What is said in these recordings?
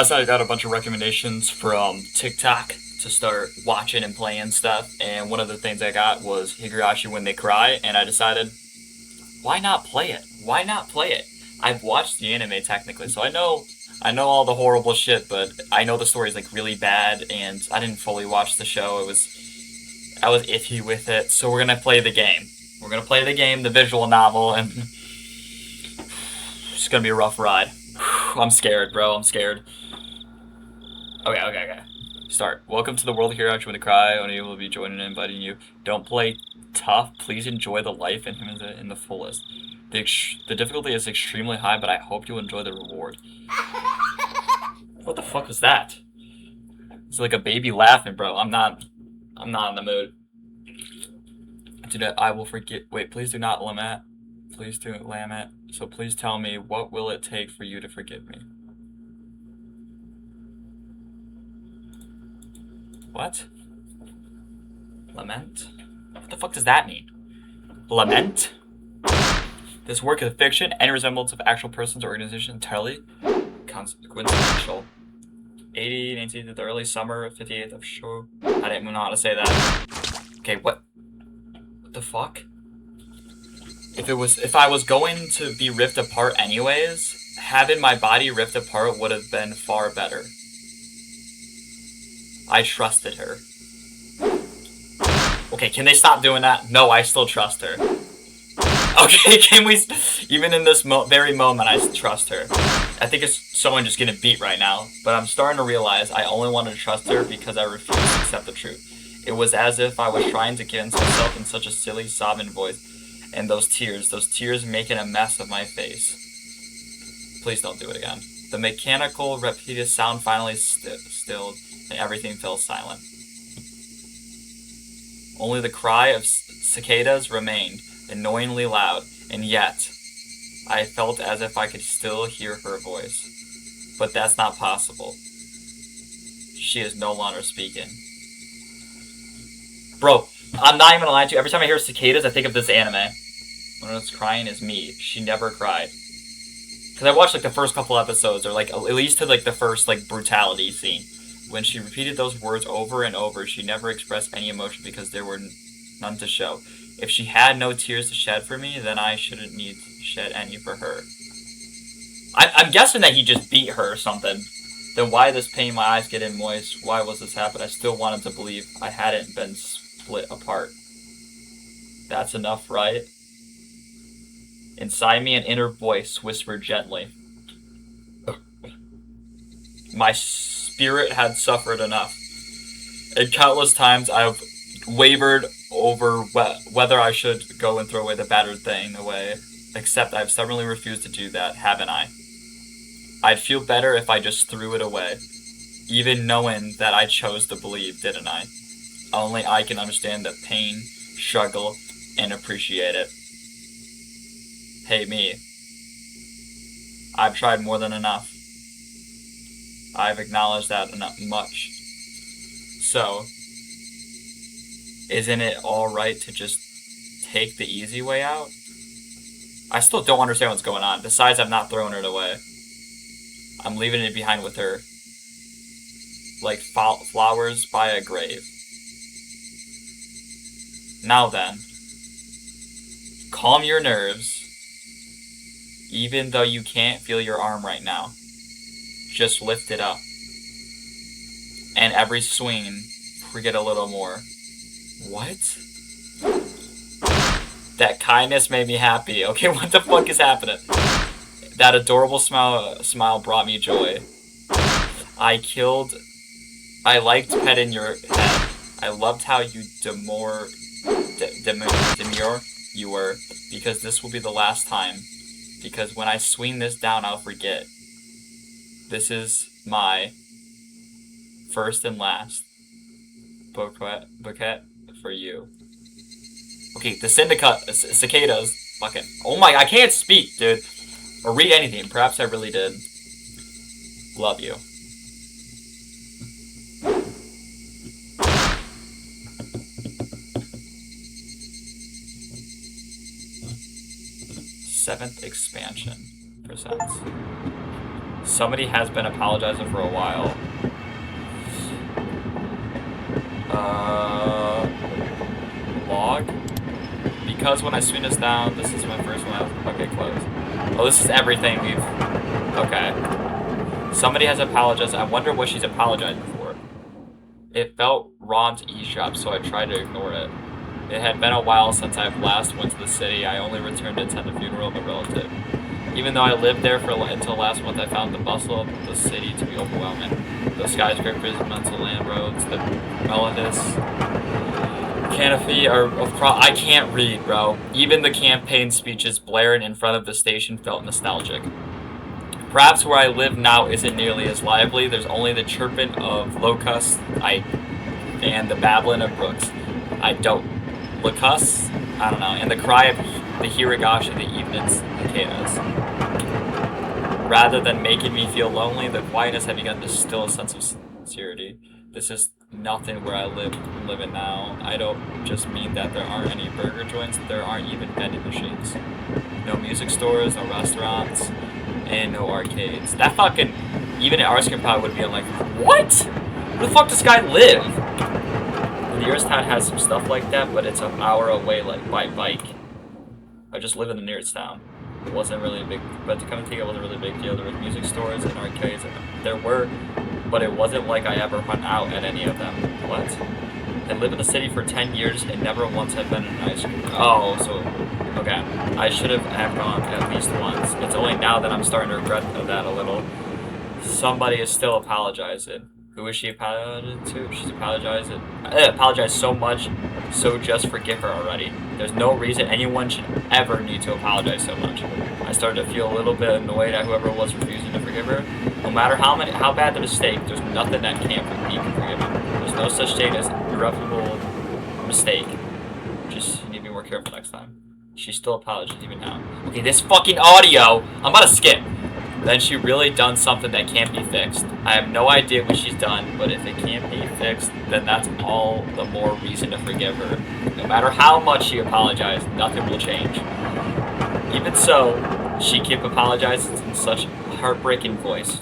I got a bunch of recommendations from TikTok to start watching and playing stuff, and one of the things I got was Higurashi When They Cry, and I decided, why not play it? Why not play it? I've watched the anime technically, so I know all the horrible shit, but I know the story is like really bad, and I didn't fully watch the show. I was iffy with it, so we're gonna play the game. We're gonna play the game, the visual novel, and it's gonna be a rough ride. I'm scared, bro. I'm scared. Okay. Start. Welcome to the world of Higurashi When They Cry. Only will be joining and inviting you. Don't play tough. Please enjoy the life and him in the fullest. The difficulty is extremely high, but I hope you enjoy the reward. What the fuck was that? It's like a baby laughing, bro. I'm not in the mood. I will forget. Wait, please do not lament. Please do lament. So please tell me, what will it take for you to forgive me? What? Lament? What the fuck does that mean? Lament? This work is fiction. Any resemblance of actual persons or organizations entirely consequential. 1818 to the early summer of 58th of sure. I didn't know how to say that. Okay, what the fuck? If I was going to be ripped apart anyways, having my body ripped apart would have been far better. I trusted her. Okay, can they stop doing that? No, I still trust her. Okay, can we... Even in this very moment, I trust her. I think it's someone just getting beat right now, but I'm starting to realize I only wanted to trust her because I refused to accept the truth. It was as if I was trying to convince myself in such a silly, sobbing voice. And those tears making a mess of my face. Please don't do it again. The mechanical, repeated sound finally stilled, and everything fell silent. Only the cry of cicadas remained, annoyingly loud, and yet I felt as if I could still hear her voice. But that's not possible. She is no longer speaking. Bro, I'm not even gonna lie to you. Every time I hear cicadas, I think of this anime. When it's crying is me. She never cried. Because I watched like the first couple episodes, or like at least to like the first like brutality scene. When she repeated those words over and over, she never expressed any emotion because there were none to show. If she had no tears to shed for me, then I shouldn't need to shed any for her. I'm guessing that he just beat her or something. Then why this pain? My eyes getting moist. Why was this happen? I still wanted to believe I hadn't been split apart. That's enough, right? Inside me, an inner voice whispered gently. My spirit had suffered enough. And countless times I've wavered over whether I should go and throw away the battered thing away. Except I've stubbornly refused to do that, haven't I? I'd feel better if I just threw it away. Even knowing that I chose to believe, didn't I? Only I can understand the pain, struggle, and appreciate it. Hey, me. I've tried more than enough. I've acknowledged that enough much. So, isn't it alright to just take the easy way out? I still don't understand what's going on. Besides, I've not thrown it away. I'm leaving it behind with her. Like flowers by a grave. Now then. Calm your nerves. Even though you can't feel your arm right now. Just lift it up. And every swing, forget a little more. What? That kindness made me happy. Okay, what the fuck is happening? That adorable smile brought me joy. I liked petting your head. I loved how you demure you were, because this will be the last time. Because when I swing this down, I'll forget. This is my first and last bouquet for you. Okay, the cicadas. Fucking. Oh my, I can't speak, dude. Or read anything. Perhaps I really did. Love you. Seventh expansion presents. Somebody has been apologizing for a while. Log? Because when I swing this down, this is my first one. Okay, close. Oh, this is everything we've... Okay. Somebody has apologized. I wonder what she's apologizing for. It felt wrong to eavesdrop, so I tried to ignore it. It had been a while since I last went to the city. I only returned to attend the funeral of a relative. Even though I lived there until last month, I found the bustle of the city to be overwhelming. The skyscrapers, mental land roads, the melodious canopy are of I can't read, bro. Even the campaign speeches blaring in front of the station felt nostalgic. Perhaps where I live now isn't nearly as lively. There's only the chirping of locusts and the babbling of brooks. Locusts? I don't know. And the cry of the Higurashi, the evening cicadas. Rather than making me feel lonely, the quietness had begun to still a sense of sincerity. This is nothing where I live in now. I don't just mean that there aren't any burger joints, there aren't even vending machines. No music stores, no restaurants, and no arcades. That fucking, even at Arskin probably would be like, what? Where the fuck does this guy live? The nearest town has some stuff like that, but it's an hour away, like, by bike. I just live in the nearest town. It wasn't really a big, but to come and take it wasn't really a big deal. There was music stores and arcades, and there were, but it wasn't like I ever hung out at any of them. What? I lived in the city for 10 years and never once had been in an ice cream. Oh, so, okay. I should have gone at least once. It's only now that I'm starting to regret that a little. Somebody is still apologizing. Who is she apologizing to? She's apologizing. Apologized so much, so just forgive her already. There's no reason anyone should ever need to apologize so much. I started to feel a little bit annoyed at whoever was refusing to forgive her. No matter how bad the mistake, there's nothing that can't be forgiven. There's no such thing as irreparable mistake. Just you need to be more careful next time. She still apologizes even now. Okay, this fucking audio, I'm about to skip. Then she really done something that can't be fixed. I have no idea what she's done, but if it can't be fixed, then that's all the more reason to forgive her. No matter how much she apologized, nothing will change. Even so, she kept apologizing in such a heartbreaking voice.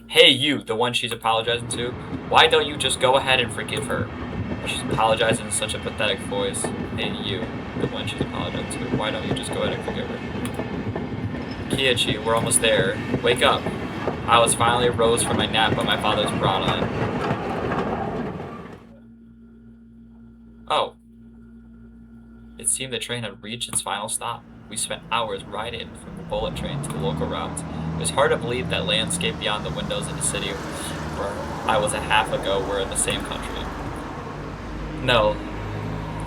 Hey you, the one she's apologizing to, why don't you just go ahead and forgive her? She's apologizing in such a pathetic voice. Hey you, the one she's apologizing to, why don't you just go ahead and forgive her? Kiichi, we're almost there. Wake up. I was finally rose from my nap, but my father's brought on. Oh. It seemed the train had reached its final stop. We spent hours riding from the bullet train to the local route. It was hard to believe that landscape beyond the windows in the city where I was a half ago were in the same country. No,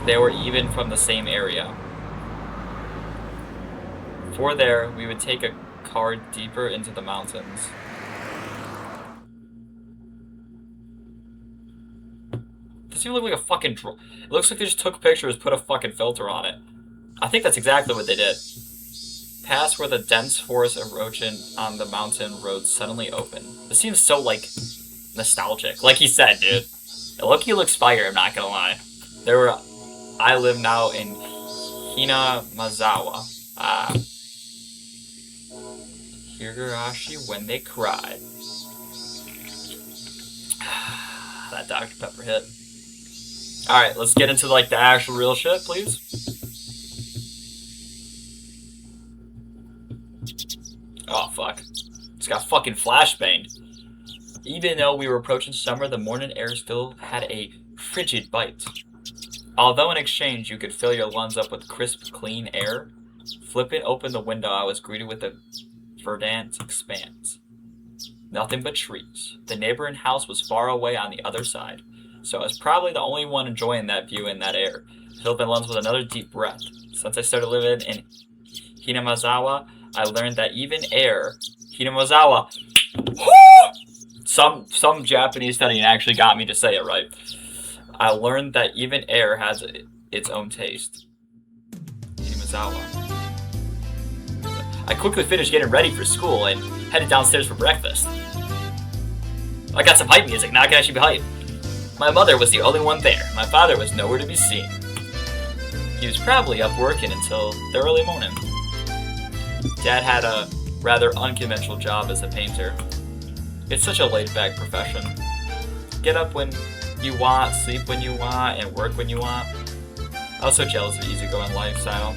they were even from the same area. For there, we would take a car deeper into the mountains. Doesn't even look like a fucking it looks like they just took pictures, put a fucking filter on it. I think that's exactly what they did. Past where the dense forest erosion on the mountain road suddenly opened. This seems so, like, nostalgic. Like he said, dude. Loki looks fire, I'm not gonna lie. I live now in Hinamazawa. Higurashi when they cried. That Dr. Pepper hit. Alright, let's get into like the actual real shit, please. Oh fuck. Just got fucking flashbanged. Even though we were approaching summer, the morning air still had a frigid bite. Although in exchange you could fill your lungs up with crisp, clean air, flipping open the window I was greeted with a verdant expanse. Nothing but trees. The neighboring house was far away on the other side, so I was probably the only one enjoying that view and that air. Filled my lungs with another deep breath. Since I started living in Hinamazawa, I learned that even air... Hinamazawa... Some Japanese studying actually got me to say it right. I learned that even air has its own taste. Hinamazawa. I quickly finished getting ready for school and headed downstairs for breakfast. I got some hype music, now I can actually be hype. My mother was the only one there. My father was nowhere to be seen. He was probably up working until the early morning. Dad had a rather unconventional job as a painter. It's such a laid-back profession. Get up when you want, sleep when you want, and work when you want. I was so jealous of the easygoing lifestyle.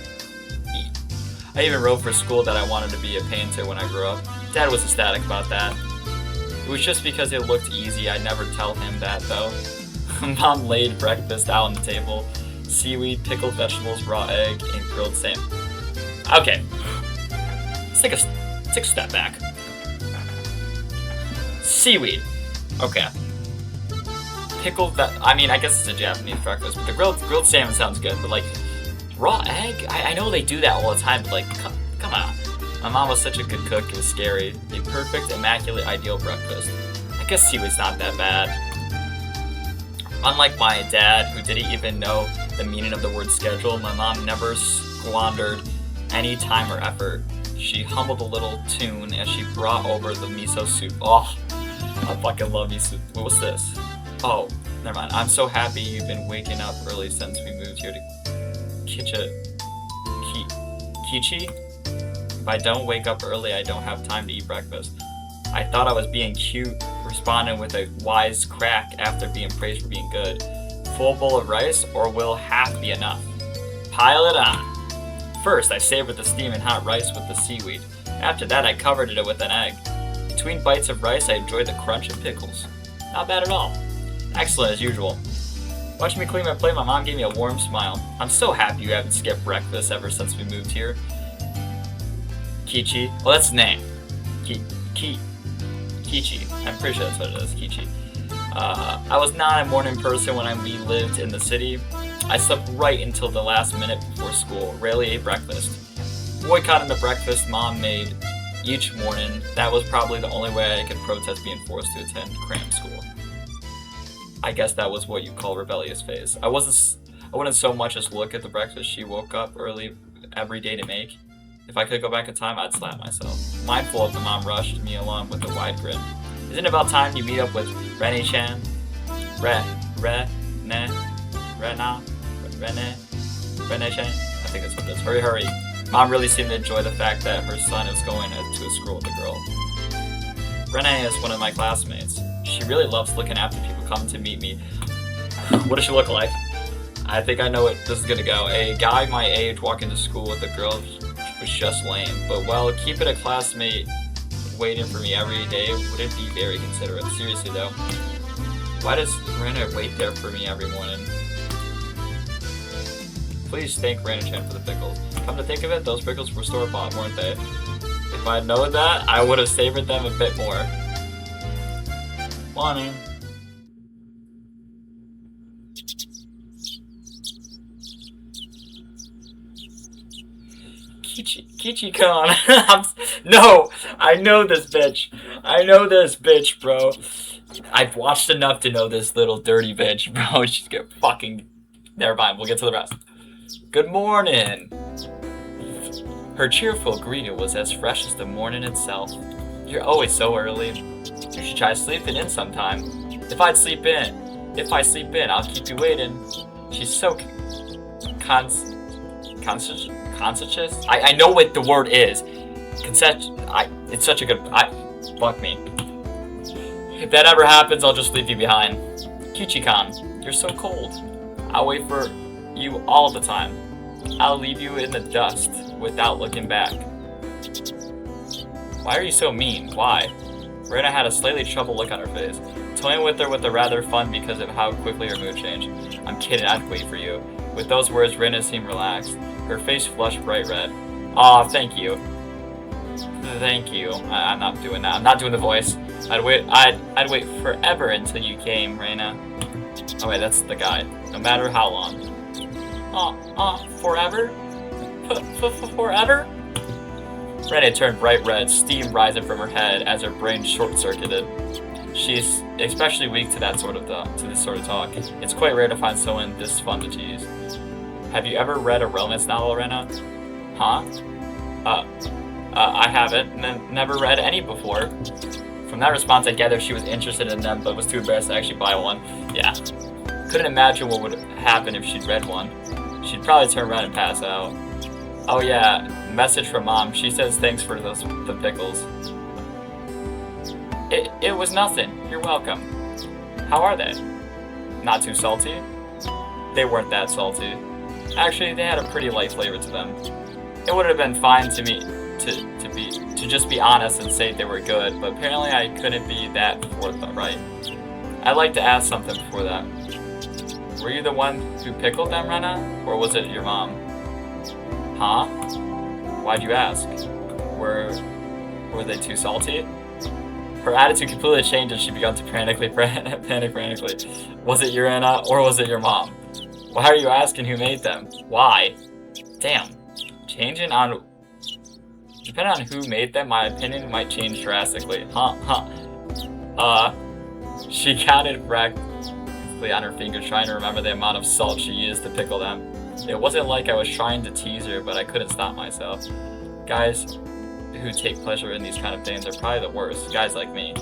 I even wrote for school that I wanted to be a painter when I grew up. Dad was ecstatic about that. It was just because it looked easy. I'd never tell him that, though. Mom laid breakfast out on the table. Seaweed, pickled vegetables, raw egg, and grilled salmon. Okay. Let's take a step back. Seaweed. Okay. Pickled I mean, I guess it's a Japanese breakfast, but the grilled salmon sounds good, but like, raw egg? I know they do that all the time, but like, come on. My mom was such a good cook, it was scary. The perfect, immaculate, ideal breakfast. I guess seaweed's not that bad. Unlike my dad, who didn't even know the meaning of the word schedule, my mom never squandered any time or effort. She humbled a little tune as she brought over the miso soup. Oh, I fucking love miso. What's this? Oh, never mind. I'm so happy you've been waking up early since we moved here to Kichi? If I don't wake up early, I don't have time to eat breakfast. I thought I was being cute, responding with a wise crack after being praised for being good. Full bowl of rice, or will half be enough? Pile it on. First, I savored the steaming hot rice with the seaweed. After that, I covered it with an egg. Between bites of rice, I enjoyed the crunch of pickles. Not bad at all. Excellent as usual. Watching me clean my plate, my mom gave me a warm smile. I'm so happy you haven't skipped breakfast ever since we moved here. Kichi. Well, that's the name. Kichi. I'm pretty sure that's what it is. Kichi. I was not a morning person when we lived in the city. I slept right until the last minute before school. Rarely ate breakfast. Boycotting the breakfast Mom made each morning. That was probably the only way I could protest being forced to attend cram school. I guess that was what you call rebellious phase. I wouldn't so much as look at the breakfast she woke up early every day to make. If I could go back in time, I'd slap myself. Mindful of the mom rushed me along with a wide grin. Isn't it about time you meet up with Rene-chan? Rene-chan? I think that's what it is. Hurry, hurry. Mom really seemed to enjoy the fact that her son is going to a school with a girl. Rene is one of my classmates. She really loves looking after people coming to meet me. What does she look like? I think I know what this is gonna go. A guy my age walking to school with a girl was just lame. But well, keeping a classmate waiting for me every day wouldn't be very considerate. Seriously though. Why does Rena wait there for me every morning? Please thank Rena-chan for the pickles. Come to think of it, those pickles were store-bought, weren't they? If I'd known that, I would have savored them a bit more. Morning. Kichi-kun. No! I know this bitch. I know this bitch, bro. I've watched enough to know this little dirty bitch, bro. She's gonna fucking... Never mind, we'll get to the rest. Good morning! Her cheerful greeting was as fresh as the morning itself. You're always so early. You should try sleeping in sometime. If I sleep in, I'll keep you waiting. She's so conscious. I know what the word is. It's such a good. Fuck me. If that ever happens, I'll just leave you behind. Kichi-kan, you're so cold. I'll wait for you all the time. I'll leave you in the dust without looking back. Why are you so mean? Why? Rena had a slightly troubled look on her face. Toying with her with a rather fun because of how quickly her mood changed. I'm kidding, I'd wait for you. With those words, Rena seemed relaxed. Her face flushed bright red. Aw, thank you. Thank you. I'm not doing that. I'm not doing the voice. I'd wait forever until you came, Rena. Oh wait, that's the guy. No matter how long. Forever? Forever? Rena turned bright red, steam rising from her head as her brain short-circuited. She's especially weak to this sort of talk. It's quite rare to find someone this fun to tease. Have you ever read a romance novel, Rena? Huh? I haven't. Never read any before. From that response, I gathered she was interested in them, but was too embarrassed to actually buy one. Yeah. Couldn't imagine what would happen if she'd read one. She'd probably turn around and pass out. Oh yeah, Message from Mom. She says thanks for the pickles. It was nothing. You're welcome. How are they? Not too salty? They weren't that salty. Actually, they had a pretty light flavor to them. It would have been fine to me to just be honest and say they were good, but apparently I couldn't be that forthright. I'd like to ask something before that. Were you the one who pickled them, Rena? Or was it your mom? Huh? Why'd you ask? Were they too salty? Her attitude completely changed and she began to panic frantically. Was it your Rena or was it your mom? Why are you asking who made them? Why? Damn. Depending on who made them, my opinion might change drastically. She counted practically on her fingers, trying to remember the amount of salt she used to pickle them. It wasn't like I was trying to tease her, but I couldn't stop myself. Guys who take pleasure in these kind of things are probably the worst. Guys like me.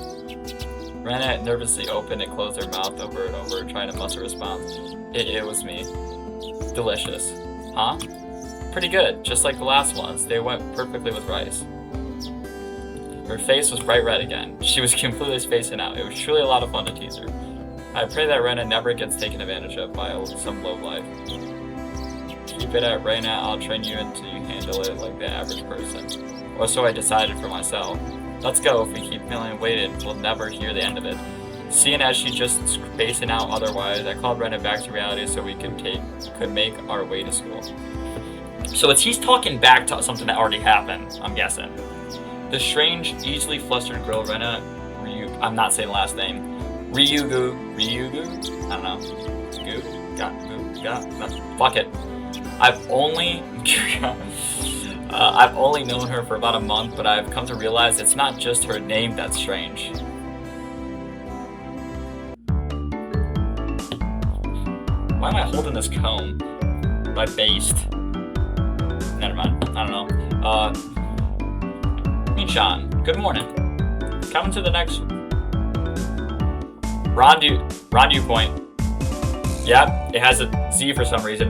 Rena nervously opened and closed her mouth over and over, trying to muster a response. It was me. Delicious. Huh? Pretty good, just like the last ones. They went perfectly with rice. Her face was bright red again. She was completely spacing out. It was truly a lot of fun to tease her. I pray that Rena never gets taken advantage of by some lowlife. Keep it at Rena, I'll train you until you handle it like the average person. Or so I decided for myself. Let's go, if we keep feeling weighted, we'll never hear the end of it. Seeing as she just spacing out otherwise, I called Rena back to reality so we could make our way to school. So he's talking back to something that already happened, I'm guessing. The strange, easily flustered girl, Rena I'm not saying the last name. Ryugu? I don't know. Fuck it. I've only known her for about a month, but I've come to realize it's not just her name that's strange. Why am I holding this comb? My based. Never mind. I don't know. Minchan, good morning. Coming to the next rendezvous point. Yep, it has a Z for some reason.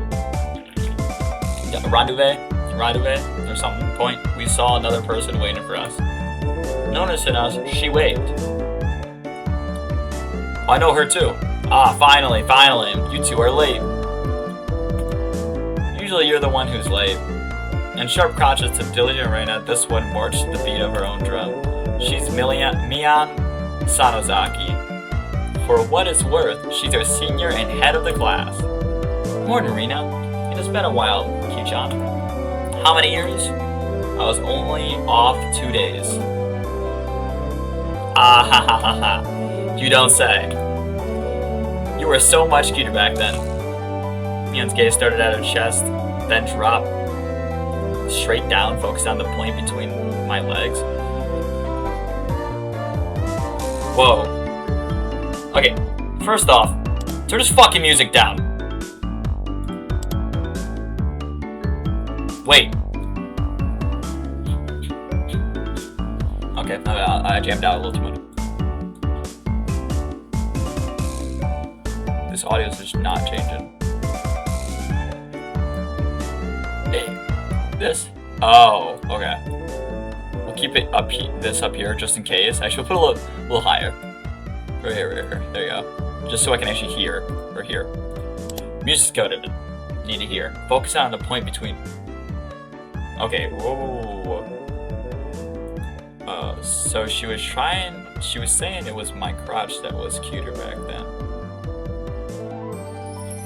Yeah, rendezvous, or something. Point. We saw another person waiting for us. Noticing us, she waved. I know her too. Ah, finally. You two are late. Usually you're the one who's late. And sharp conscious to diligent Reina, this one marched to the beat of her own drum. She's Mian Sanozaki. For what it's worth, she's our senior and head of the class. Morning, Rena. It has been a while, Kichan. How many years? I was only off 2 days. Ah ha ha ha ha. You don't say. You were so much cuter back then. Mian's gaze started at her chest, then dropped straight down, focused on the point between my legs. Whoa. Okay, first off, turn this fucking music down. Wait. Okay, I jammed out a little too much. This audio is just not changing. Hey, this? Oh, okay. We'll keep it up this up here just in case. Actually, we'll put a little higher. Right here. There you go. Just so I can actually hear. Or hear. Music's coded. Need to hear. Focus on the point between. Okay. Whoa. So she was saying it was my crotch that was cuter back then.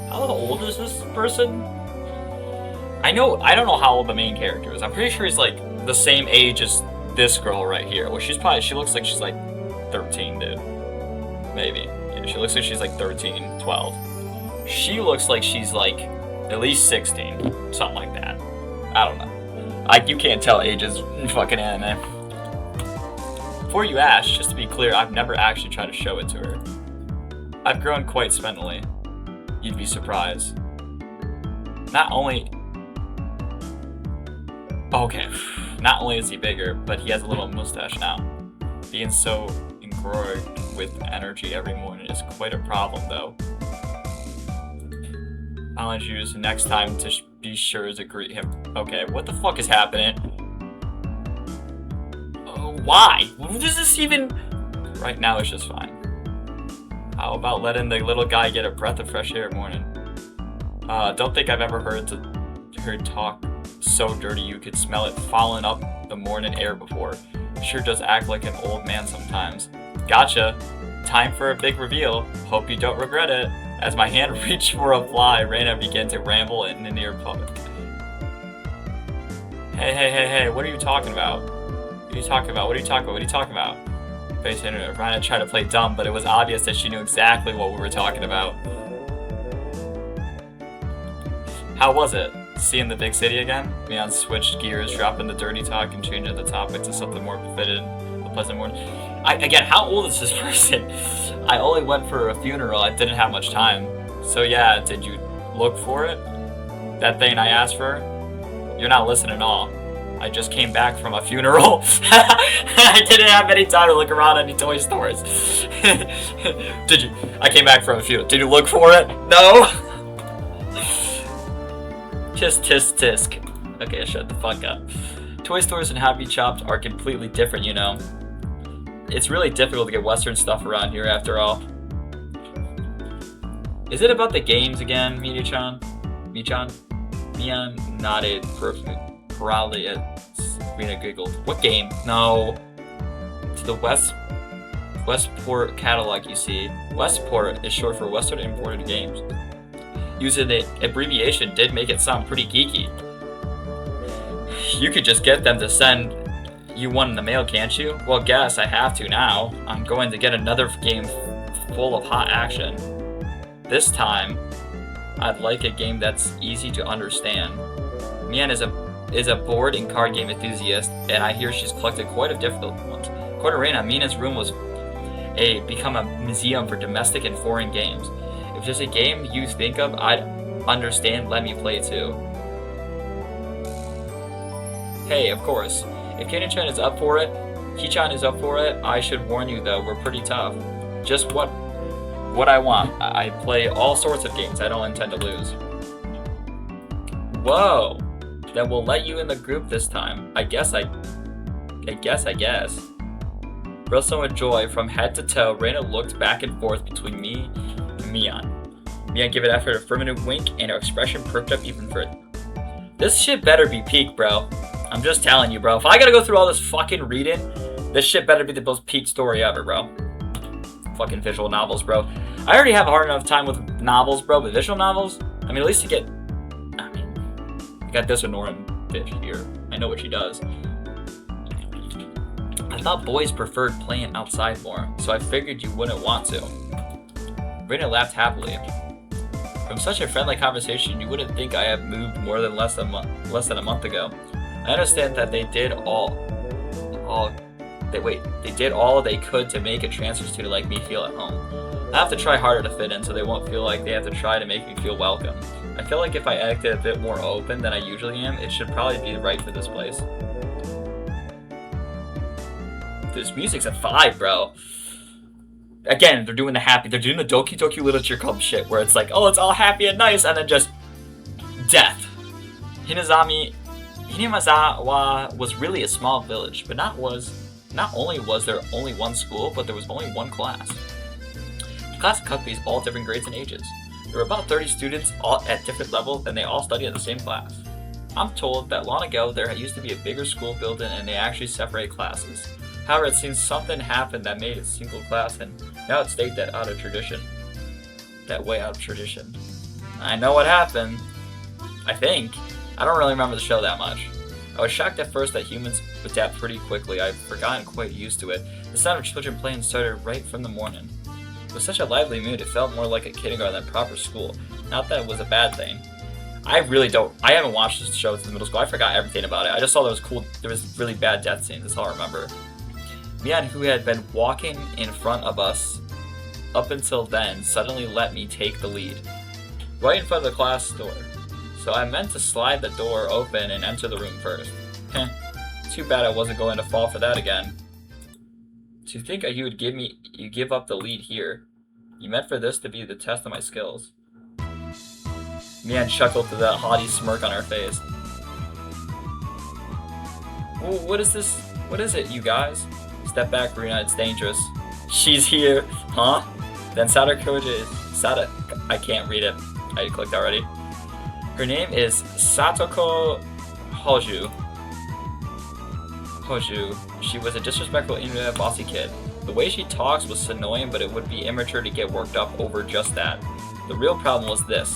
How old is this person? I don't know how old the main character is. I'm pretty sure he's like the same age as this girl right here. Well, she looks like she's like 13, dude. Maybe. Yeah, she looks like she's like 13, 12. She looks like she's like at least 16, something like that. I don't know. You can't tell ages in fucking anime. Before you ask, just to be clear, I've never actually tried to show it to her. I've grown quite spindly. You'd be surprised. Not only is he bigger, but he has a little mustache now. Being so engorged with energy every morning is quite a problem, though. I'll introduce you next time to be sure to greet him. Okay, what the fuck is happening? Why? Does this even... Right now it's just fine. How about letting the little guy get a breath of fresh air morning? Don't think I've ever heard talk so dirty you could smell it fouling up the morning air before. Sure does act like an old man sometimes. Gotcha. Time for a big reveal. Hope you don't regret it. As my hand reached for a fly, Reina began to ramble in the near public. Hey, what are you talking about? What are you talking about? What are you talking about? What are you talking about? Reina tried to play dumb, but it was obvious that she knew exactly what we were talking about. How was it? Seeing the big city again? Mian switched gears, dropping the dirty talk and changing the topic to something more befitting a pleasant morning. Again, how old is this person? I only went for a funeral. I didn't have much time. So yeah, did you look for it? That thing I asked for? You're not listening at all. I just came back from a funeral. I didn't have any time to look around any toy stores. Did you? I came back from a funeral. Did you look for it? No? Tisk, tisk, tisk. Okay, shut the fuck up. Toy stores and Happy Chopped are completely different, you know. It's really difficult to get Western stuff around here after all. Is it about the games again, Michan? Mian nodded proudly as Rena giggled. What game? No. It's the Westport catalog, you see. Westport is short for Western Imported Games. Using the abbreviation did make it sound pretty geeky. You could just get them to send you one in the mail, can't you? Well, guess I have to now. I'm going to get another game full of hot action. This time, I'd like a game that's easy to understand. Mian is a board and card game enthusiast, and I hear she's collected quite a difficult ones. According to Reina, Mina's room was become a museum for domestic and foreign games. If there's a game you think of, I'd understand, let me play too. Hey, of course. If Keiichi-chan is up for it, Kichan is up for it, I should warn you though, we're pretty tough. Just what I want. I play all sorts of games, I don't intend to lose. Whoa! Then we'll let you in the group this time. I guess. Bristling with joy from head to toe, Reina looked back and forth between me and Mian. Mian gave an effort affirmative wink, and her expression perked up even further. This shit better be peak, bro. I'm just telling you, bro. If I gotta go through all this fucking reading, this shit better be the most peak story ever, bro. Fucking visual novels, bro. I already have a hard enough time with novels, bro, but visual novels, I mean, at least you get... you got this Anoran bitch here. I know what she does. I thought boys preferred playing outside more, so I figured you wouldn't want to. Reina laughed happily. From such a friendly conversation, you wouldn't think I have moved more than less than a month ago. I understand that they did all they could to make a transfer student like me feel at home. I have to try harder to fit in so they won't feel like they have to try to make me feel welcome. I feel like if I acted a bit more open than I usually am, it should probably be right for this place. This music's a 5, bro. Again, they're doing the Doki Doki Literature Club shit, where it's like, oh, it's all happy and nice, and then just death. Hinamazawa was really a small village, but not only was there only one school, but there was only one class. The class accompanies all different grades and ages. There were about 30 students all at different levels, and they all studied at the same class. I'm told that long ago there used to be a bigger school building, and they actually separate classes. However, it seems something happened that made it a single class, and now it's stayed that way out of tradition. I know what happened. I think. I don't really remember the show that much. I was shocked at first that humans adapt pretty quickly. I've gotten quite used to it. The sound of children playing started right from the morning. It was such a lively mood, it felt more like a kindergarten than proper school. Not that it was a bad thing. I haven't watched this show since middle school. I forgot everything about it. I just saw there was really bad death scenes. That's all I remember. Mian, who had been walking in front of us up until then, suddenly let me take the lead. Right in front of the class door. So I meant to slide the door open and enter the room first. Heh, too bad I wasn't going to fall for that again. To think you would give up the lead here. You meant for this to be the test of my skills. Mian chuckled to that haughty smirk on her face. What is this? What is it, you guys? Step back, Rina, it's dangerous. She's here, huh? Then I can't read it. I clicked already. Her name is Satoko Hoju. She was a disrespectful, ignorant, bossy kid. The way she talks was annoying, but it would be immature to get worked up over just that. The real problem was this.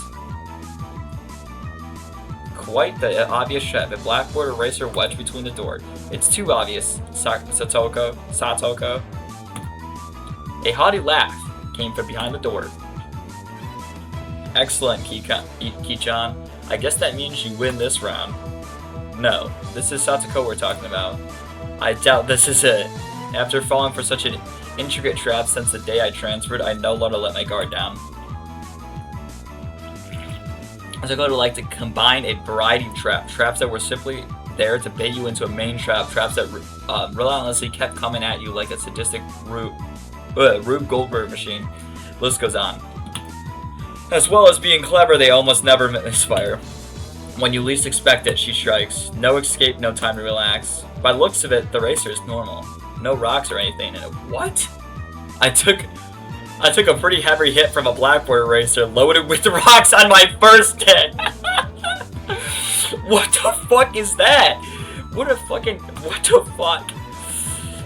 Quite the obvious trap, a blackboard eraser wedged between the door. It's too obvious, Satoko. A haughty laugh came from behind the door. Excellent, Ki-chan. I guess that means you win this round. No, this is Satoko we're talking about. I doubt this is it. After falling for such an intricate trap since the day I transferred, I no longer let my guard down. Satoko would like to combine a variety of traps that were simply there to bait you into a main trap, traps that relentlessly kept coming at you like a sadistic Rube Goldberg machine. List goes on. As well as being clever, they almost never misfire. When you least expect it, she strikes. No escape, no time to relax. By the looks of it, the racer is normal. No rocks or anything in it. What? I took a pretty heavy hit from a blackboard eraser loaded with rocks on my first hit. What the fuck is that? What the fuck?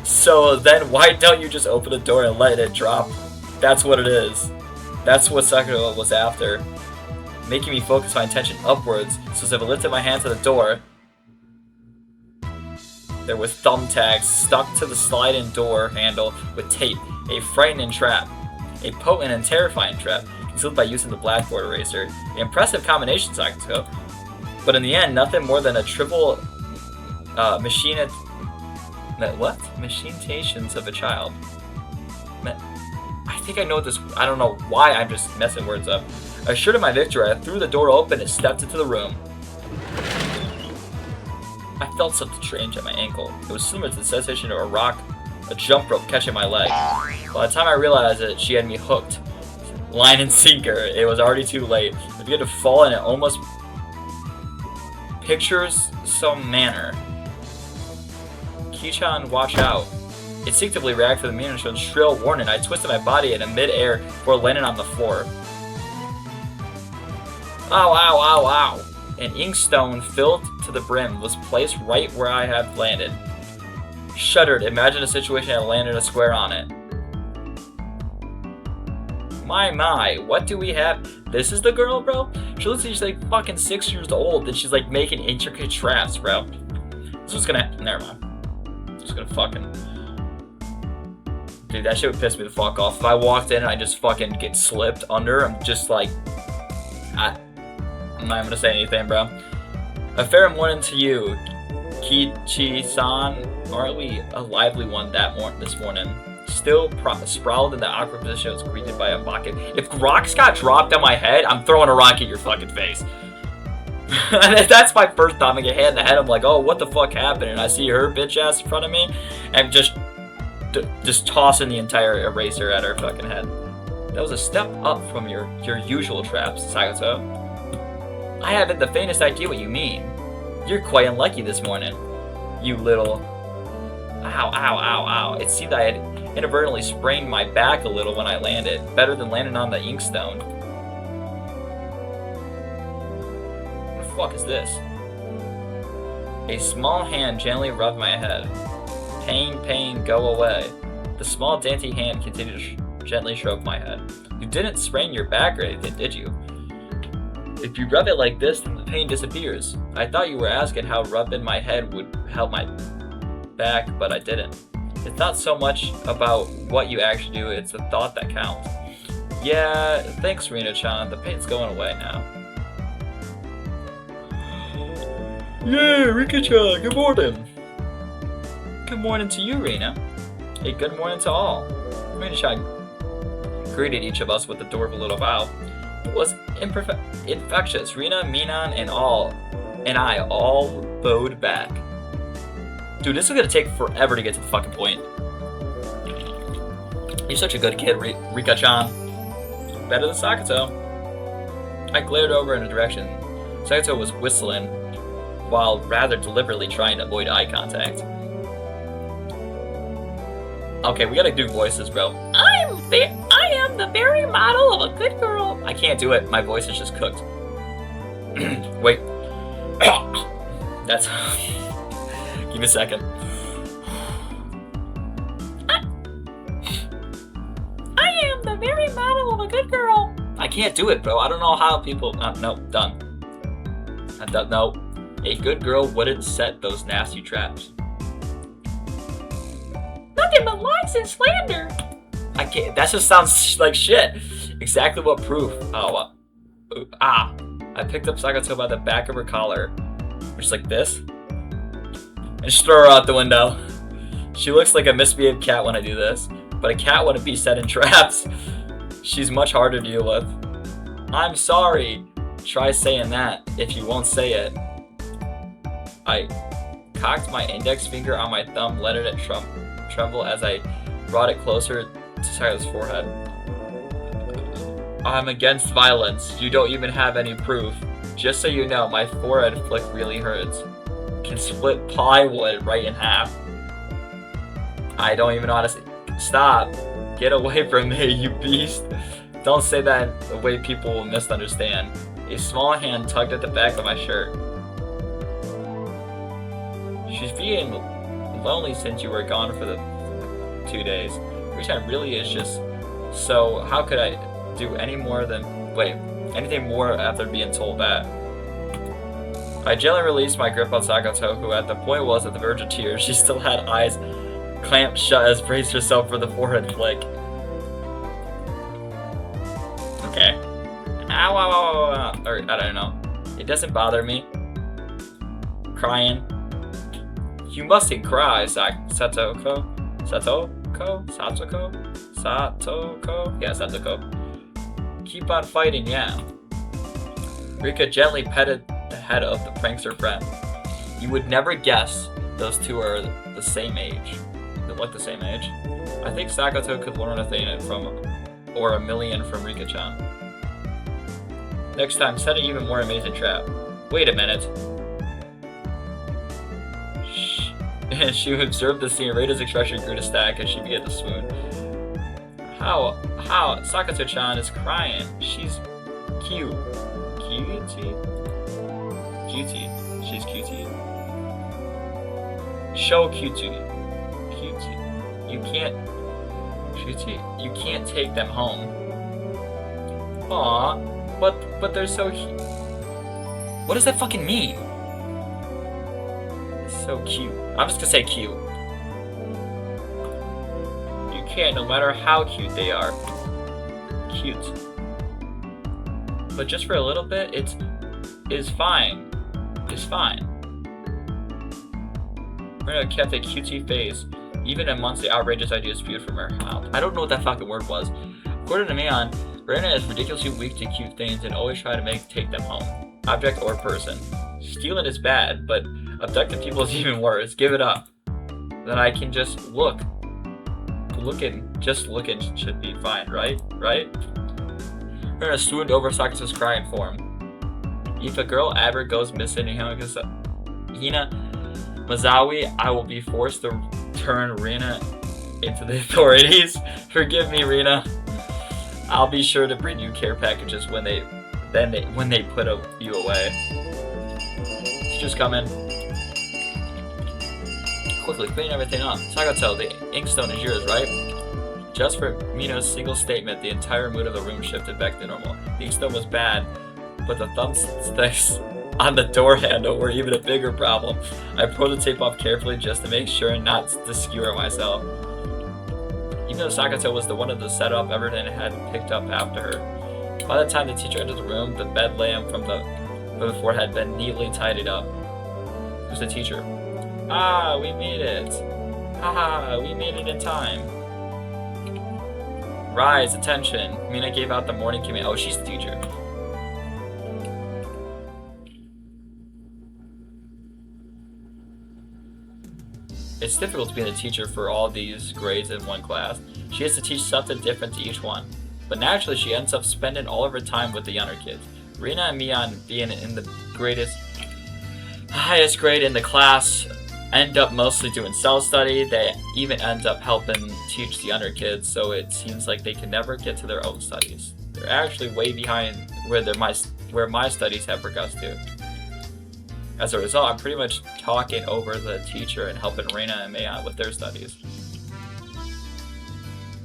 So then why don't you just open the door and let it drop? That's what it is. That's what Sakura was after. Making me focus my attention upwards, so as I lifted my hand to the door, there was thumbtacks stuck to the slide-in door handle with tape. A frightening trap. A potent and terrifying trap, concealed by using the blackboard eraser. An impressive combination, Sakura. But in the end, nothing more than a trivial machinations of a child. I think I know this. I don't know why I'm just messing words up. Assured of my victory, I threw the door open and stepped into the room. I felt something strange at my ankle. It was similar to the sensation of a jump rope catching my leg. By the time I realized it, she had me hooked. Line and sinker. It was already too late. I began to fall and it almost pictures some manner. Ki-chan, watch out. Instinctively reacted to the Minotaur's shrill warning. I twisted my body in mid-air before landing on the floor. Ow, ow, ow, ow. An inkstone filled to the brim was placed right where I had landed. Shuddered. Imagine a situation I landed a square on it. My, what do we have? This is the girl, bro? She looks like she's like fucking 6 years old and she's like making intricate traps, bro. This was gonna... Never mind. Just gonna fucking... Dude, that shit would piss me the fuck off. If I walked in and I just fucking get slipped under, I'm just like... I'm not even gonna say anything, bro. A fair morning to you, Kichi-san. Aren't we a lively one this morning? Still sprawled in the awkward position, I was greeted by a bucket. If rocks got dropped on my head, I'm throwing a rock at your fucking face. That's my first time I get hit in the head. I'm like, oh, what the fuck happened? And I see her bitch ass in front of me, and just tossing the entire eraser at her fucking head. That was a step up from your usual traps, Sagoto. I haven't the faintest idea what you mean. You're quite unlucky this morning. You little... Ow, ow, ow, ow. It seemed I had inadvertently sprained my back a little when I landed. Better than landing on the inkstone. What the fuck is this? A small hand gently rubbed my head. Pain, go away. The small dainty hand continued to gently stroke my head. You didn't sprain your back or anything, did you? If you rub it like this, then the pain disappears. I thought you were asking how rubbing my head would help my back, but I didn't. It's not so much about what you actually do, it's the thought that counts. Yeah, thanks, Rina-chan. The pain's going away now. Yeah, Rika-chan, good morning. Good morning to you, Rina. Hey, good morning to all. Rina-chan greeted each of us with the adorable little bow. It was infectious. Rina, Minan, and I all bowed back. Dude, this is gonna take forever to get to the fucking point. You're such a good kid, Rika-chan. Better than Sakuto. I glared over in a direction. Sakato was whistling while rather deliberately trying to avoid eye contact. Okay, we gotta do voices, bro. I am the very model of a good girl. I can't do it. My voice is just cooked. Wait. That's... Give me a second. I am the very model of a good girl. I can't do it, bro. I don't know how people... no, done. No. A good girl wouldn't set those nasty traps. Nothing but lies and slander. I can't... That just sounds like shit. Exactly what proof. Oh, I picked up Sakato by the back of her collar. Just like this. And just throw her out the window. She looks like a misbehaved cat when I do this. But a cat wouldn't be set in traps. She's much harder to deal with. I'm sorry. Try saying that if you won't say it. I cocked my index finger on my thumb, letting it tremble as I brought it closer to Sakato's forehead. I'm against violence. You don't even have any proof. Just so you know, my forehead flick really hurts. Can split plywood right in half. I don't even know how to say. Stop. Get away from me, you beast. Don't say that the way people will misunderstand. A small hand tugged at the back of my shirt. She's being lonely since you were gone for the 2 days. Which time really is just... So, how could I do any more than... Wait, anything more after being told that? I gently released my grip on Sakato, who at the point was at the verge of tears. She still had eyes clamped shut as braced herself for the forehead flick. Okay. Ow, ow, ow, ow. Or, I don't know. It doesn't bother me. Crying. You mustn't cry, Satoko. Yeah, Satoko. Keep on fighting, yeah. Rika gently petted the head of the prankster friend. You would never guess those two are the same age. They look the same age. I think Sakato could learn a thing from, or a million from Rika-chan. Next time, set an even more amazing trap. Wait a minute. She observed the scene. Reita's expression grew to static as she began to swoon. How? Sakato-chan is crying. She's cute. Cutie? She's cutie. Show cutie. You can't take them home. Aw, but they're so cute. What does that fucking mean? It's so cute. I'm just gonna say cute. You can't, no matter how cute they are. Cute. But just for a little bit, it's fine. It's fine. Rina kept a cutesy face, even amongst the outrageous ideas spewed from her mouth. I don't know what that fucking word was. According to Mion, Rina is ridiculously weak to cute things and always try to take them home, object or person. Stealing is bad, but abducting people is even worse. Give it up. Then I can just look. Just looking should be fine, right? Rina swooned over Sakato's crying form. If a girl ever goes missing in Hina Mazawi, I will be forced to turn Rina into the authorities. Forgive me, Rina. I'll be sure to bring you care packages when they put you away. Teacher's coming. Quickly, clean everything up. Sakato, the inkstone is yours, right? Just for Mino's single statement, the entire mood of the room shifted back to normal. The inkstone was bad, but the thumbsticks on the door handle were even a bigger problem. I pulled the tape off carefully just to make sure not to skewer myself. Even though Sakato was the one of the setup everything had picked up after her. By the time the teacher entered the room, the bed lamp from before had been neatly tidied up. Who's the teacher? Ah, we made it. Haha, we made it in time. Rise, attention. Mina gave out the morning command. Oh, she's the teacher. It's difficult to be the teacher for all these grades in one class. She has to teach something different to each one. But naturally, she ends up spending all of her time with the younger kids. Rina and Mian being in the highest grade in the class end up mostly doing self-study. They even end up helping teach the under kids, so it seems like they can never get to their own studies. They're actually way behind where my studies have progressed to. As a result, I'm pretty much talking over the teacher and helping Reina and Mian with their studies.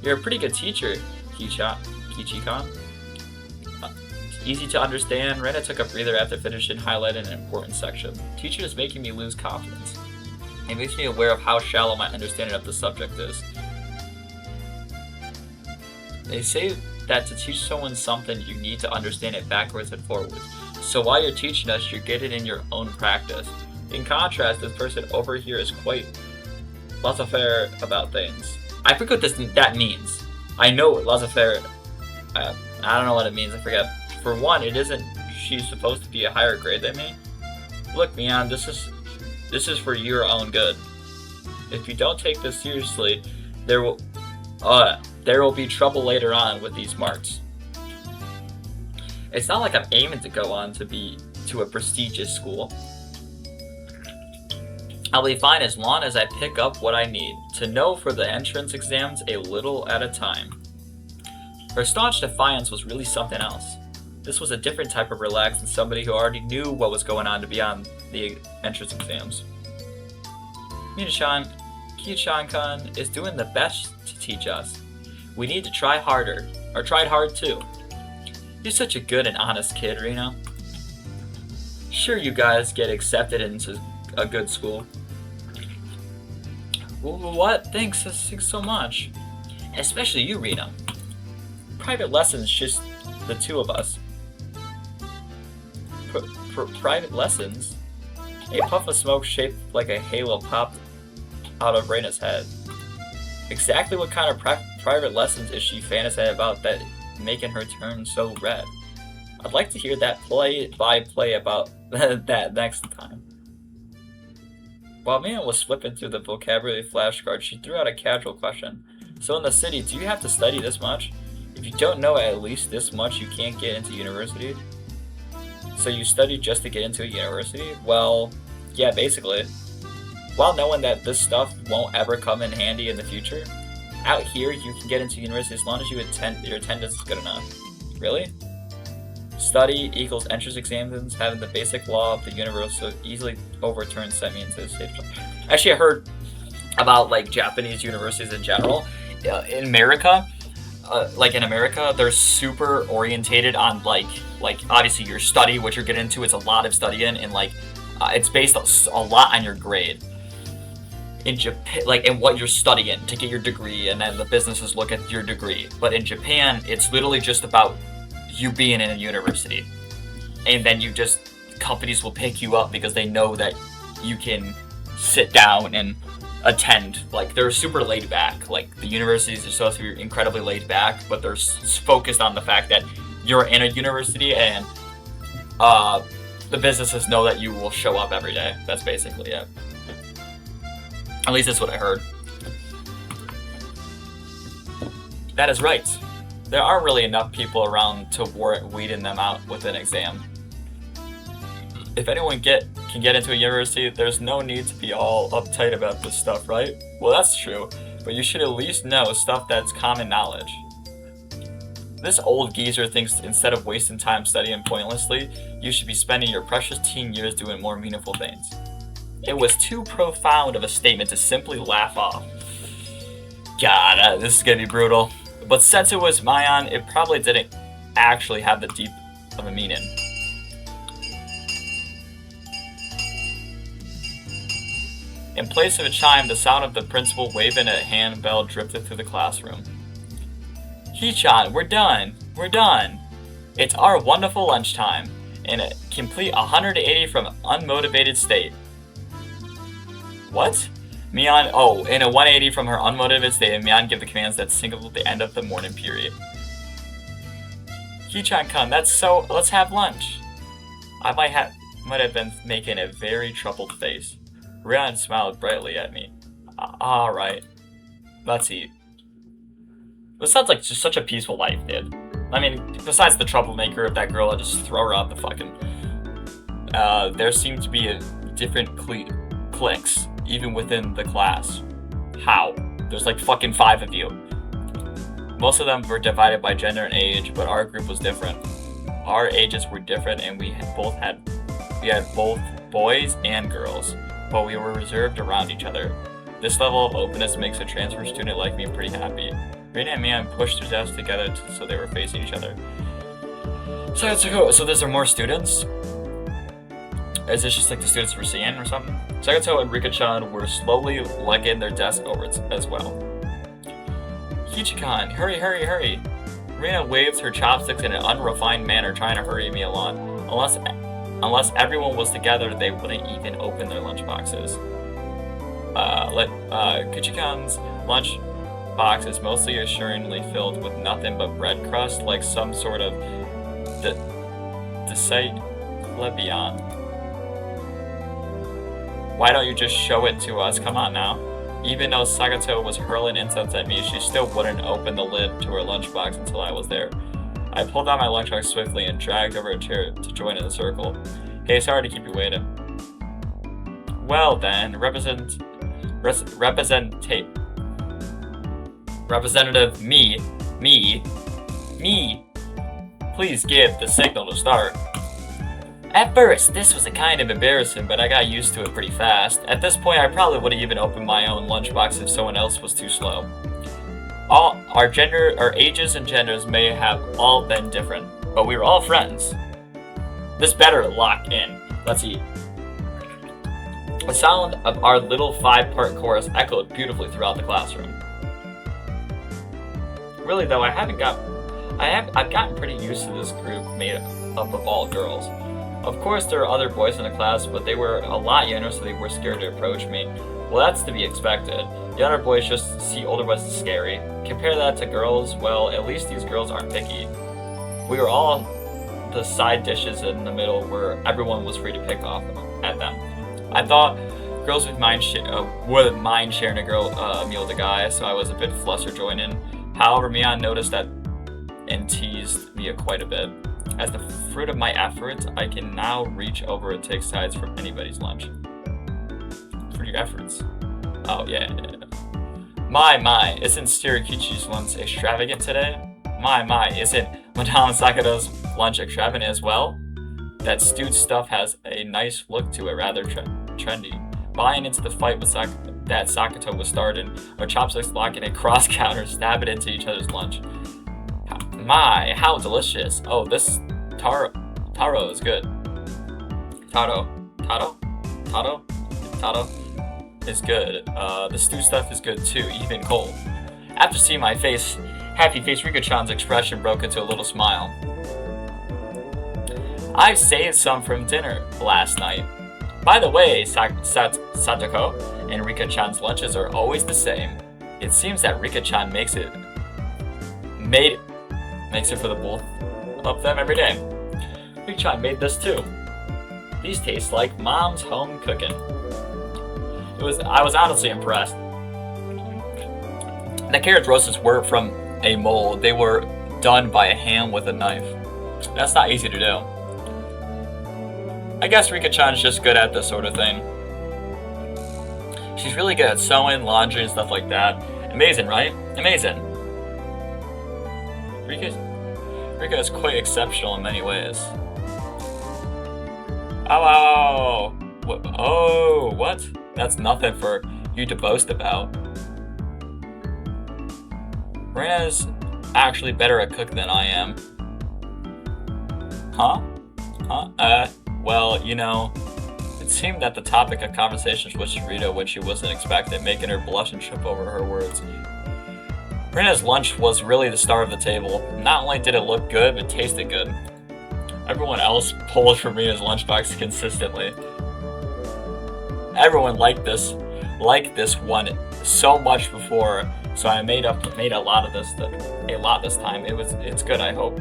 You're a pretty good teacher, Kichi-kan. Easy to understand. Reina took a breather after finishing highlighting an important section. Teacher is making me lose confidence. It makes me aware of how shallow my understanding of the subject is. They say that to teach someone something, you need to understand it backwards and forwards. So while you're teaching us, you're getting in your own practice. In contrast, this person over here is quite laissez-faire about things. I forget what that means. I know laissez-faire. I don't know what it means. I forget. For one, it isn't she's supposed to be a higher grade than me. Look, Mian, this is for your own good. If you don't take this seriously, there will be trouble later on with these marks. It's not like I'm aiming to go on to a prestigious school. I'll be fine as long as I pick up what I need to know for the entrance exams a little at a time. Her staunch defiance was really something else. This was a different type of relax than somebody who already knew what was going on to be on the entrance exams. Kichi-kan is doing the best to teach us. We need to try harder, or tried hard too. You're such a good and honest kid, Reno. Sure, you guys get accepted into a good school. What? Thanks so much. Especially you, Reno. Private lessons, just the two of us. Private lessons? A puff of smoke shaped like a halo popped out of Rena's head. Exactly what kind of private lessons is she fantasizing about that making her turn so red? I'd like to hear that play-by-play about that next time. While Mia was flipping through the vocabulary flashcard, she threw out a casual question. So in the city, do you have to study this much? If you don't know at least this much, you can't get into university? So you study just to get into a university? Well, yeah, basically. While knowing that this stuff won't ever come in handy in the future, out here you can get into university as long as your attendance is good enough. Really? Study equals entrance exams, having the basic law of the universe so easily overturns sent me into the stage. Actually, I heard about like Japanese universities in general. In America, they're super orientated on like obviously your study, what you're getting into. It's a lot of studying, and it's based a lot on your grade. In Japan, and what you're studying to get your degree, and then the businesses look at your degree. But in Japan, it's literally just about you being in a university, and then companies will pick you up because they know that you can sit down and attend. They're super laid back. The universities are supposed to be incredibly laid back, but they're focused on the fact that you're in a university, and the businesses know that you will show up every day. That's basically it. At least that's what I heard. That is right. There aren't really enough people around to warrant weeding them out with an exam. If anyone can get into a university, there's no need to be all uptight about this stuff, right? Well, that's true, but you should at least know stuff that's common knowledge. This old geezer thinks instead of wasting time studying pointlessly, you should be spending your precious teen years doing more meaningful things. It was too profound of a statement to simply laugh off. God, this is gonna be brutal. But since it was Mayan, it probably didn't actually have the deep of a meaning. In place of a chime, the sound of the principal waving a handbell drifted through the classroom. Hichan, we're done! We're done! It's our wonderful lunchtime, in a complete 180 from unmotivated state. What? Mian, in a 180 from her unmotivated state, Mian give the commands that signal at the end of the morning period. Hichan-kun, let's have lunch. I might have been making a very troubled face. Ryan smiled brightly at me. Alright. Let's eat. This sounds like just such a peaceful life, dude. I mean, besides the troublemaker of that girl, I just throw her out the fucking. There seemed to be a different cliques, even within the class. How? There's like fucking 5 of you. Most of them were divided by gender and age, but our group was different. Our ages were different, and we had both boys and girls, but we were reserved around each other. This level of openness makes a transfer student like me pretty happy. Rena and Mian pushed their desks together so they were facing each other. So there's more students? Is this just like the students we're seeing or something? Sagato and Rika-chan were slowly legging their desk over as well. Kichi-kan, hurry! Rena waved her chopsticks in an unrefined manner, trying to hurry me along. Unless everyone was together, they wouldn't even open their lunchboxes. Kichi-kan's lunch box is mostly assuredly filled with nothing but bread crust, like some sort of deceit plebeian. Why don't you just show it to us? Come on now. Even though Sagato was hurling insults at me, she still wouldn't open the lid to her lunchbox until I was there. I pulled out my lunchbox swiftly and dragged over a chair to join in the circle. Hey, sorry to keep you waiting. Well then, Representative me, please give the signal to start. At first, this was a kind of embarrassing, but I got used to it pretty fast. At this point, I probably wouldn't even open my own lunchbox if someone else was too slow. Our ages and genders may have all been different, but we were all friends. This better lock in. Let's eat. The sound of our little 5-part chorus echoed beautifully throughout the classroom. Really though, I've gotten pretty used to this group made up of all girls. Of course, there are other boys in the class, but they were a lot younger, so they were scared to approach me. Well, that's to be expected. The other boys just see older boys as scary. Compare that to girls, well, at least these girls aren't picky. We were all the side dishes in the middle where everyone was free to pick off at them. I thought girls wouldn't mind sharing a meal with a guy, so I was a bit flustered joining. However, Mian noticed that and teased me quite a bit. As the fruit of my efforts, I can now reach over and take sides from anybody's lunch. For your efforts. Oh, yeah. My, isn't Shirakichi's lunch extravagant today? My, isn't Madame Sakato's lunch extravagant as well? That stewed stuff has a nice look to it, rather trendy. Buying into the fight with that Sakato was starting, our chopsticks locking a cross counter, stabbing into each other's lunch. My, how delicious. Oh, this taro is good. Taro is good. The stew stuff is good too, even cold. After seeing my happy face, Rika-chan's expression broke into a little smile. I saved some from dinner last night. By the way, Satoko and Rika-chan's lunches are always the same. It seems that Rika-chan makes it for the both of them every day. Rika-chan made this too. These taste like mom's home cooking. I was honestly impressed. The carrot roasts weren't from a mold. They were done by a hand with a knife. That's not easy to do. I guess Rika-chan's just good at this sort of thing. She's really good at sewing, laundry, and stuff like that. Amazing, right? Amazing. Rika is quite exceptional in many ways. Oh, what? That's nothing for you to boast about. Rena's actually better at cooking than I am. Huh? Well, you know, it seemed that the topic of conversation was Rita when she wasn't expecting, making her blush and trip over her words. Rena's lunch was really the star of the table. Not only did it look good, but it tasted good. Everyone else pulled from Rena's lunchbox consistently. Everyone liked this one so much before, so I made a lot this time. It's good. I hope.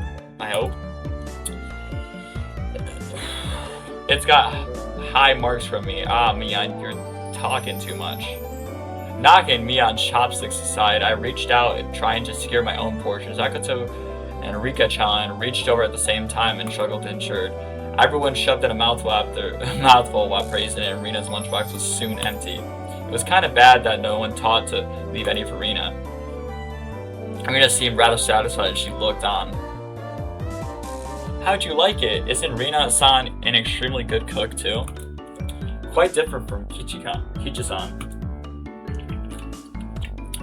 It's got high marks from me. Mian, you're talking too much. Knocking Mian's chopsticks aside, I reached out and trying to secure my own portion. Sakato and Rika-chan reached over at the same time and struggled to ensure. Everyone shoved in a mouthful while praising it, and Rina's lunchbox was soon empty. It was kind of bad that no one thought to leave any for Rina. Rina seemed rather satisfied as she looked on. How'd you like it? Isn't Rina-san an extremely good cook too? Quite different from Kichi-san.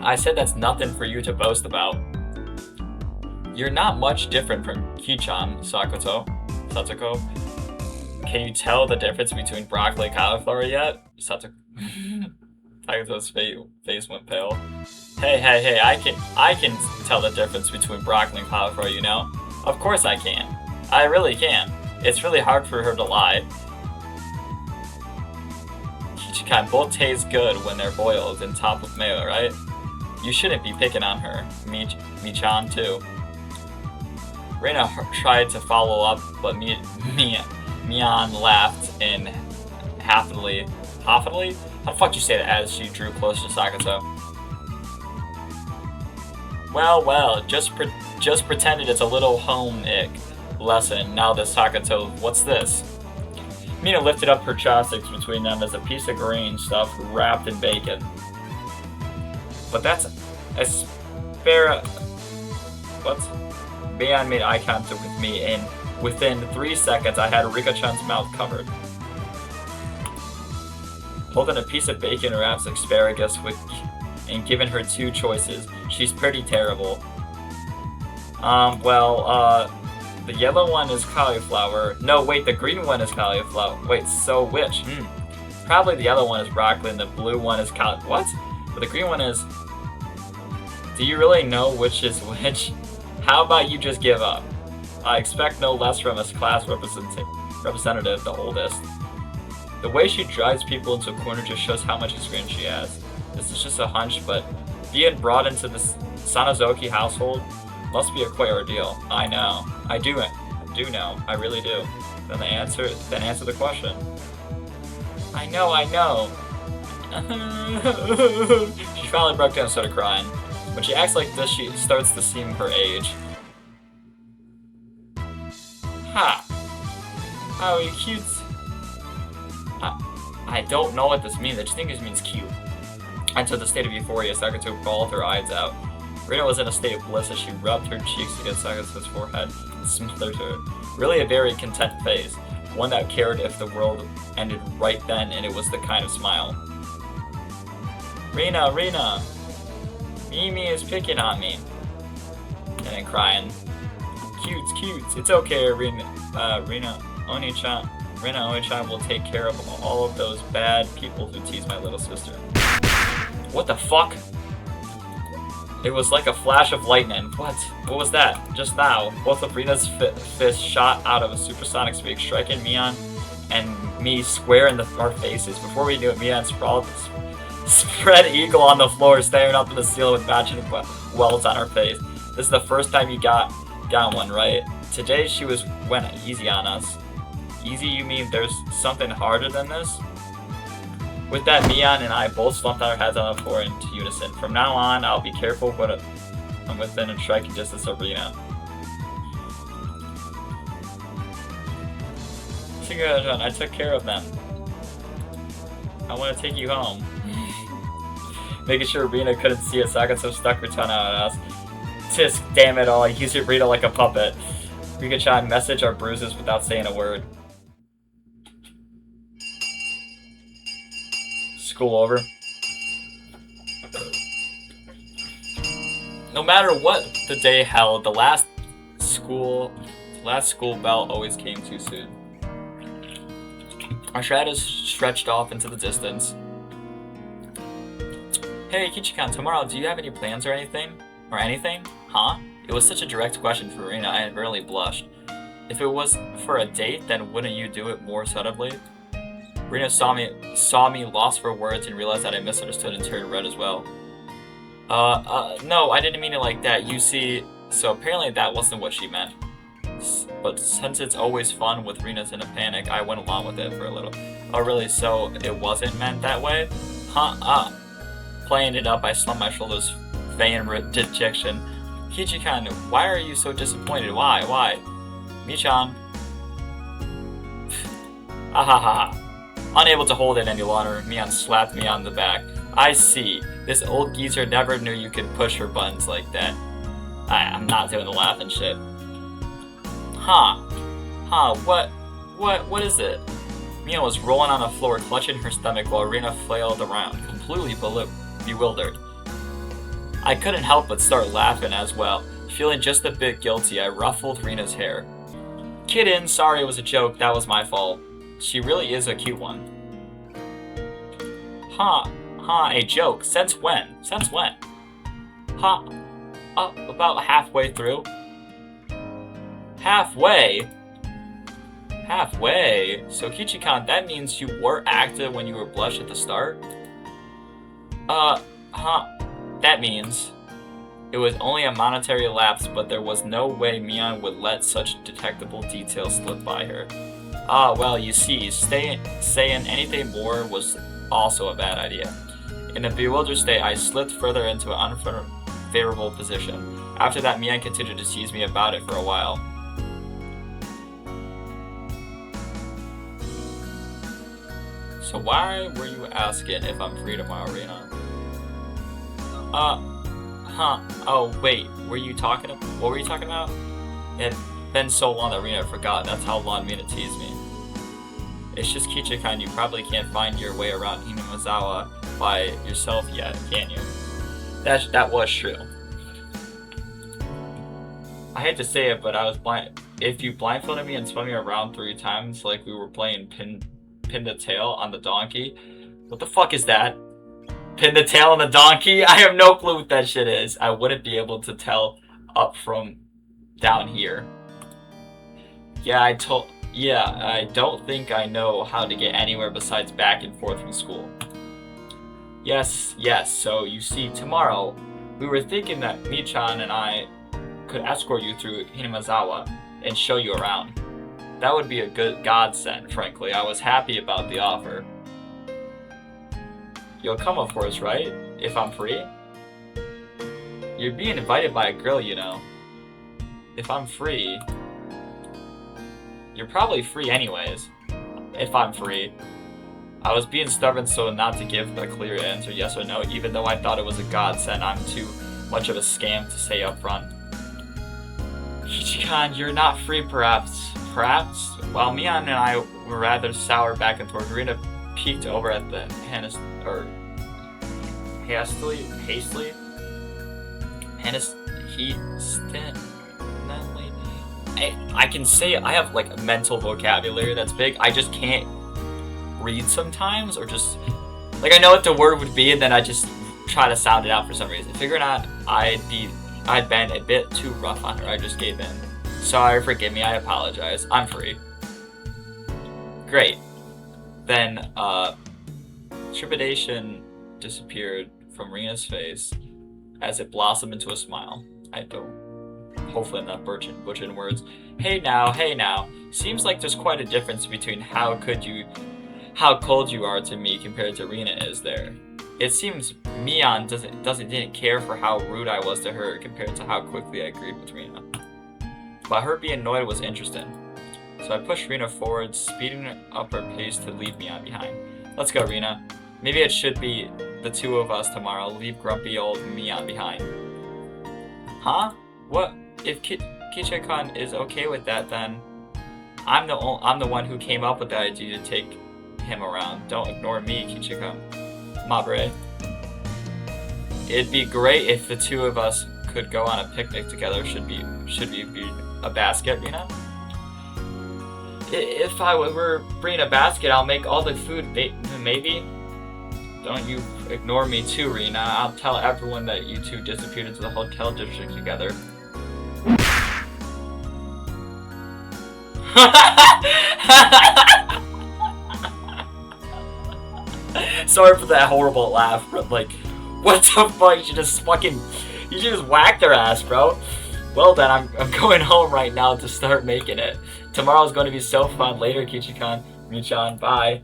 I said that's nothing for you to boast about. You're not much different from Kichan, Satsuko. Can you tell the difference between broccoli and cauliflower yet? Sakuto's face went pale. Hey, I can tell the difference between broccoli and cauliflower, you know? Of course I can. I really can. It's really hard for her to lie. Kichikan, both taste good when they're boiled and topped with mayo, right? You shouldn't be picking on her. Mi-chan too. Reina tried to follow up, but Mian laughed in happily. How the fuck you say that as she drew closer to Sakuto? Well, just pretended it's a little home ec lesson. Now this Sakuto, what's this? Mina lifted up her chopsticks between them as a piece of green stuff wrapped in bacon. But that's what? Mian made eye contact with me, and within 3 seconds I had Rika-chan's mouth covered. Holding a piece of bacon wraps asparagus and given her 2 choices. She's pretty terrible. The yellow one is cauliflower. No, wait, the green one is cauliflower. Wait, so which? Probably the yellow one is broccoli and the blue one is what? But the green one is... Do you really know which is which? How about you just give up? I expect no less from a class representative, the oldest. The way she drives people into a corner just shows how much experience she has. This is just a hunch, but being brought into the Sanazoki household must be a quite ordeal. I know. I do know. I really do. Then answer the question. I know. She finally broke down and started crying. When she acts like this, she starts to seem her age. Ha! Oh, you cute. I don't know what this means. I just think it means cute. Until the state of euphoria, Sakuto bawled her eyes out. Rina was in a state of bliss as she rubbed her cheeks against Sakuto's forehead and smothered her. Really a very content face. One that cared if the world ended right then, and it was the kind of smile. Rina! Mimi is picking on me. And then crying. Cute. It's okay, Rina Oni-chan will take care of all of those bad people who tease my little sister. What the fuck? It was like a flash of lightning. What was that? Just now, both of Rina's fists shot out of a supersonic speed, striking Mian and me square in our faces. Before we knew it, Mian sprawled spread eagle on the floor, staring up at the ceiling with matching welts on her face. This is the first time you got one, right? Today she went easy on us. Easy, you mean there's something harder than this? With that, Mian and I both slumped our heads on the floor in unison. From now on, I'll be careful, but I'm within a striking distance of Rina. I took care of them. I want to take you home. Making sure Rina couldn't see us, Sakuto stuck her tongue out at us. Tisk, damn it all, I used Rina like a puppet. Rika-chan messaged our bruises without saying a word. School over. No matter what the day held, the last school bell always came too soon. Our shadows stretched off into the distance. Hey, Kichikan, tomorrow, do you have any plans or anything? Huh? It was such a direct question for Rina, I barely blushed. If it was for a date, then wouldn't you do it more subtly? Rina saw me lost for words and realized that I misunderstood and turned red as well. No, I didn't mean it like that. You see, so apparently that wasn't what she meant. But since it's always fun with Rina's in a panic, I went along with it for a little. Oh really, so it wasn't meant that way? Huh, Playing it up, I slumped my shoulders, vain dejection. Kichi-kan, why are you so disappointed? Why? Michan. Ahaha. Unable to hold it any longer, Mian slapped me on the back. I see. This old geezer never knew you could push her buttons like that. I'm not doing the laughing shit. What is it? Mia was rolling on the floor, clutching her stomach while Rena flailed around, completely bewildered. I couldn't help but start laughing as well. Feeling just a bit guilty, I ruffled Rena's hair. Kiddin', sorry it was a joke, that was my fault. She really is a cute one. A joke. Since when? About halfway through. Halfway? So Kichi-kan, that means you were active when you were blushed at the start? That means it was only a momentary lapse, but there was no way Mian would let such detectable details slip by her. Well, you see, saying anything more was also a bad idea. In a bewildered state, I slipped further into an unfavorable position. After that, Mian continued to tease me about it for a while. So why were you asking if I'm free tomorrow, Rena? Oh, wait, what were you talking about? It had been so long that Rena forgot. That's how long Mina teased me. It's just Kichi-kan, you probably can't find your way around Hinamazawa by yourself yet, can you? That was true. I hate to say it, but I was blind. If you blindfolded me and spun me around 3 times like we were playing pin the tail on the donkey. What the fuck is that? Pin the tail on the donkey? I have no clue what that shit is. I wouldn't be able to tell up from down here. Yeah, I don't think I know how to get anywhere besides back and forth from school. Yes, so you see, tomorrow, we were thinking that Michan and I could escort you through Hinamazawa and show you around. That would be a good godsend, frankly. I was happy about the offer. You'll come, of course, right? If I'm free? You're being invited by a girl, you know. If I'm free... You're probably free anyways. If I'm free. I was being stubborn so not to give a clear answer, yes or no, even though I thought it was a godsend. I'm too much of a scam to say up front. Kichi-kan, you're not free perhaps. While Mian and I were rather sour back and forth, Rena peeked over at the I can say I have like a mental vocabulary that's big. I just can't read sometimes, or just like I know what the word would be and then I just try to sound it out for some reason. Figuring out I'd been a bit too rough on her. I just gave in. Sorry, forgive me, I apologize. I'm free. Great. Then, trepidation disappeared from Rena's face as it blossomed into a smile. Hopefully I'm not butchering words. Hey now. Seems like there's quite a difference between how cold you are to me compared to Rena is there. It seems Mian didn't care for how rude I was to her compared to how quickly I agreed with Rena. But her being annoyed was interesting. So I pushed Rena forward, speeding up her pace to leave Mian behind. Let's go, Rena. Maybe it should be the 2 of us tomorrow. Leave grumpy old Mian behind. Huh? What? If Kichi-kan is okay with that, then I'm the one who came up with the idea to take him around. Don't ignore me, Kichi-kan. Mabre. It'd be great if the 2 of us could go on a picnic together. Should be a basket, you know? If I were bringing a basket, I'll make all the food, maybe? Don't you ignore me too, Rena. I'll tell everyone that you 2 disappeared into the hotel district together. Sorry for that horrible laugh, but like, what the fuck? You just whacked her ass, bro. Well then, I'm going home right now to start making it. Tomorrow's going to be so fun. Later, Kichi-kan. Michan, bye.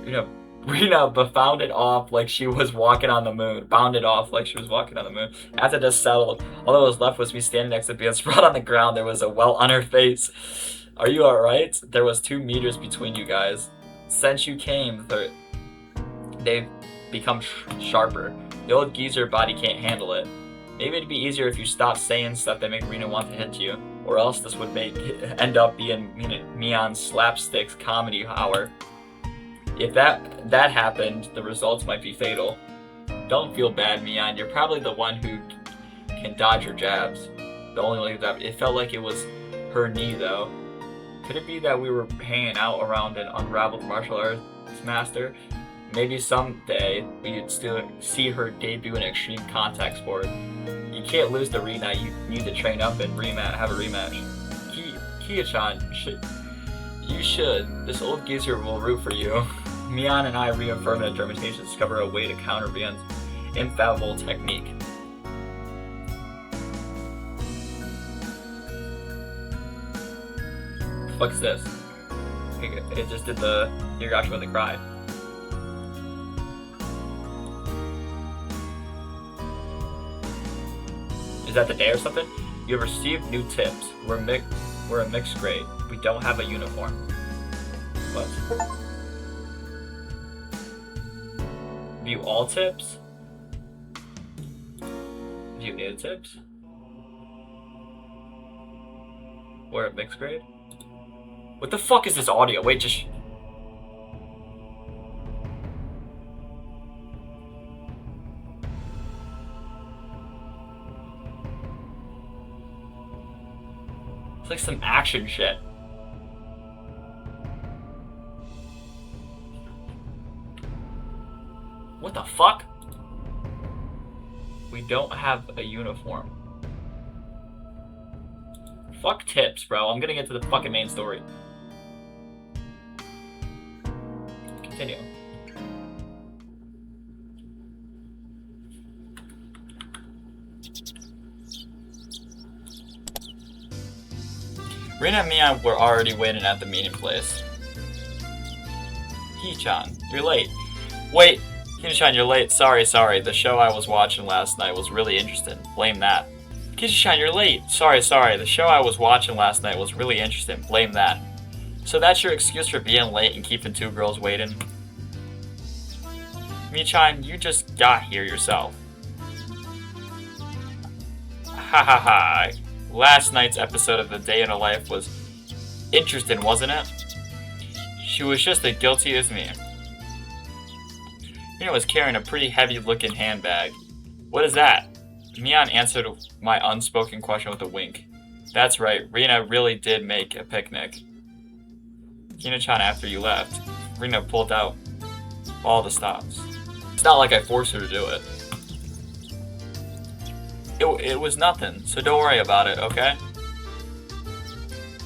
You know, Rena bounded off like she was walking on the moon. Bounded off like she was walking on the moon. After this settled, all that was left was me standing next to Bea sprawled on the ground. There was a welt on her face. Are you alright? There was 2 meters between you guys. Since you came, they've become sharper. The old geezer body can't handle it. Maybe it'd be easier if you stopped saying stuff that make Rena want to hit you. Or else this would end up being me on slapsticks comedy hour. If that happened, the results might be fatal. Don't feel bad, Mian. You're probably the one who can dodge her jabs. The only way that it felt like it was her knee, though. Could it be that we were hanging out around an unraveled martial arts master? Maybe someday we could still see her debut in extreme contact sport. You can't lose the Rena. You need to train up and have a rematch. Kia-chan, you should. This old geezer will root for you. Mian and I reaffirm the determination to discover a way to counter Rian's infallible technique. What's this? It just did the Higurashi when they cried. Is that the day or something? You have received new tips. We're a mixed grade. We don't have a uniform. What? View all tips? View new tips? We're a mixed grade? What the fuck is this audio? Wait, just... It's like some action shit. What the fuck? We don't have a uniform. Fuck tips, bro. I'm gonna get to the fucking main story. Continue. Rena and Mia were already waiting at the meeting place. Hee-chan, you're late. Wait, Hee-chan, you're late. Sorry. The show I was watching last night was really interesting. Blame that. Hee-chan, you're late. Sorry. The show I was watching last night was really interesting. Blame that. So that's your excuse for being late and keeping 2 girls waiting? Mii-chan, you just got here yourself. Ha ha ha. Last night's episode of The Day in a Life was interesting, wasn't it? She was just as guilty as me. Rena was carrying a pretty heavy-looking handbag. What is that? Mian answered my unspoken question with a wink. That's right, Rena really did make a picnic. Hina-chan, after you left, Rena pulled out all the stops. It's not like I forced her to do it. It was nothing, so don't worry about it, okay?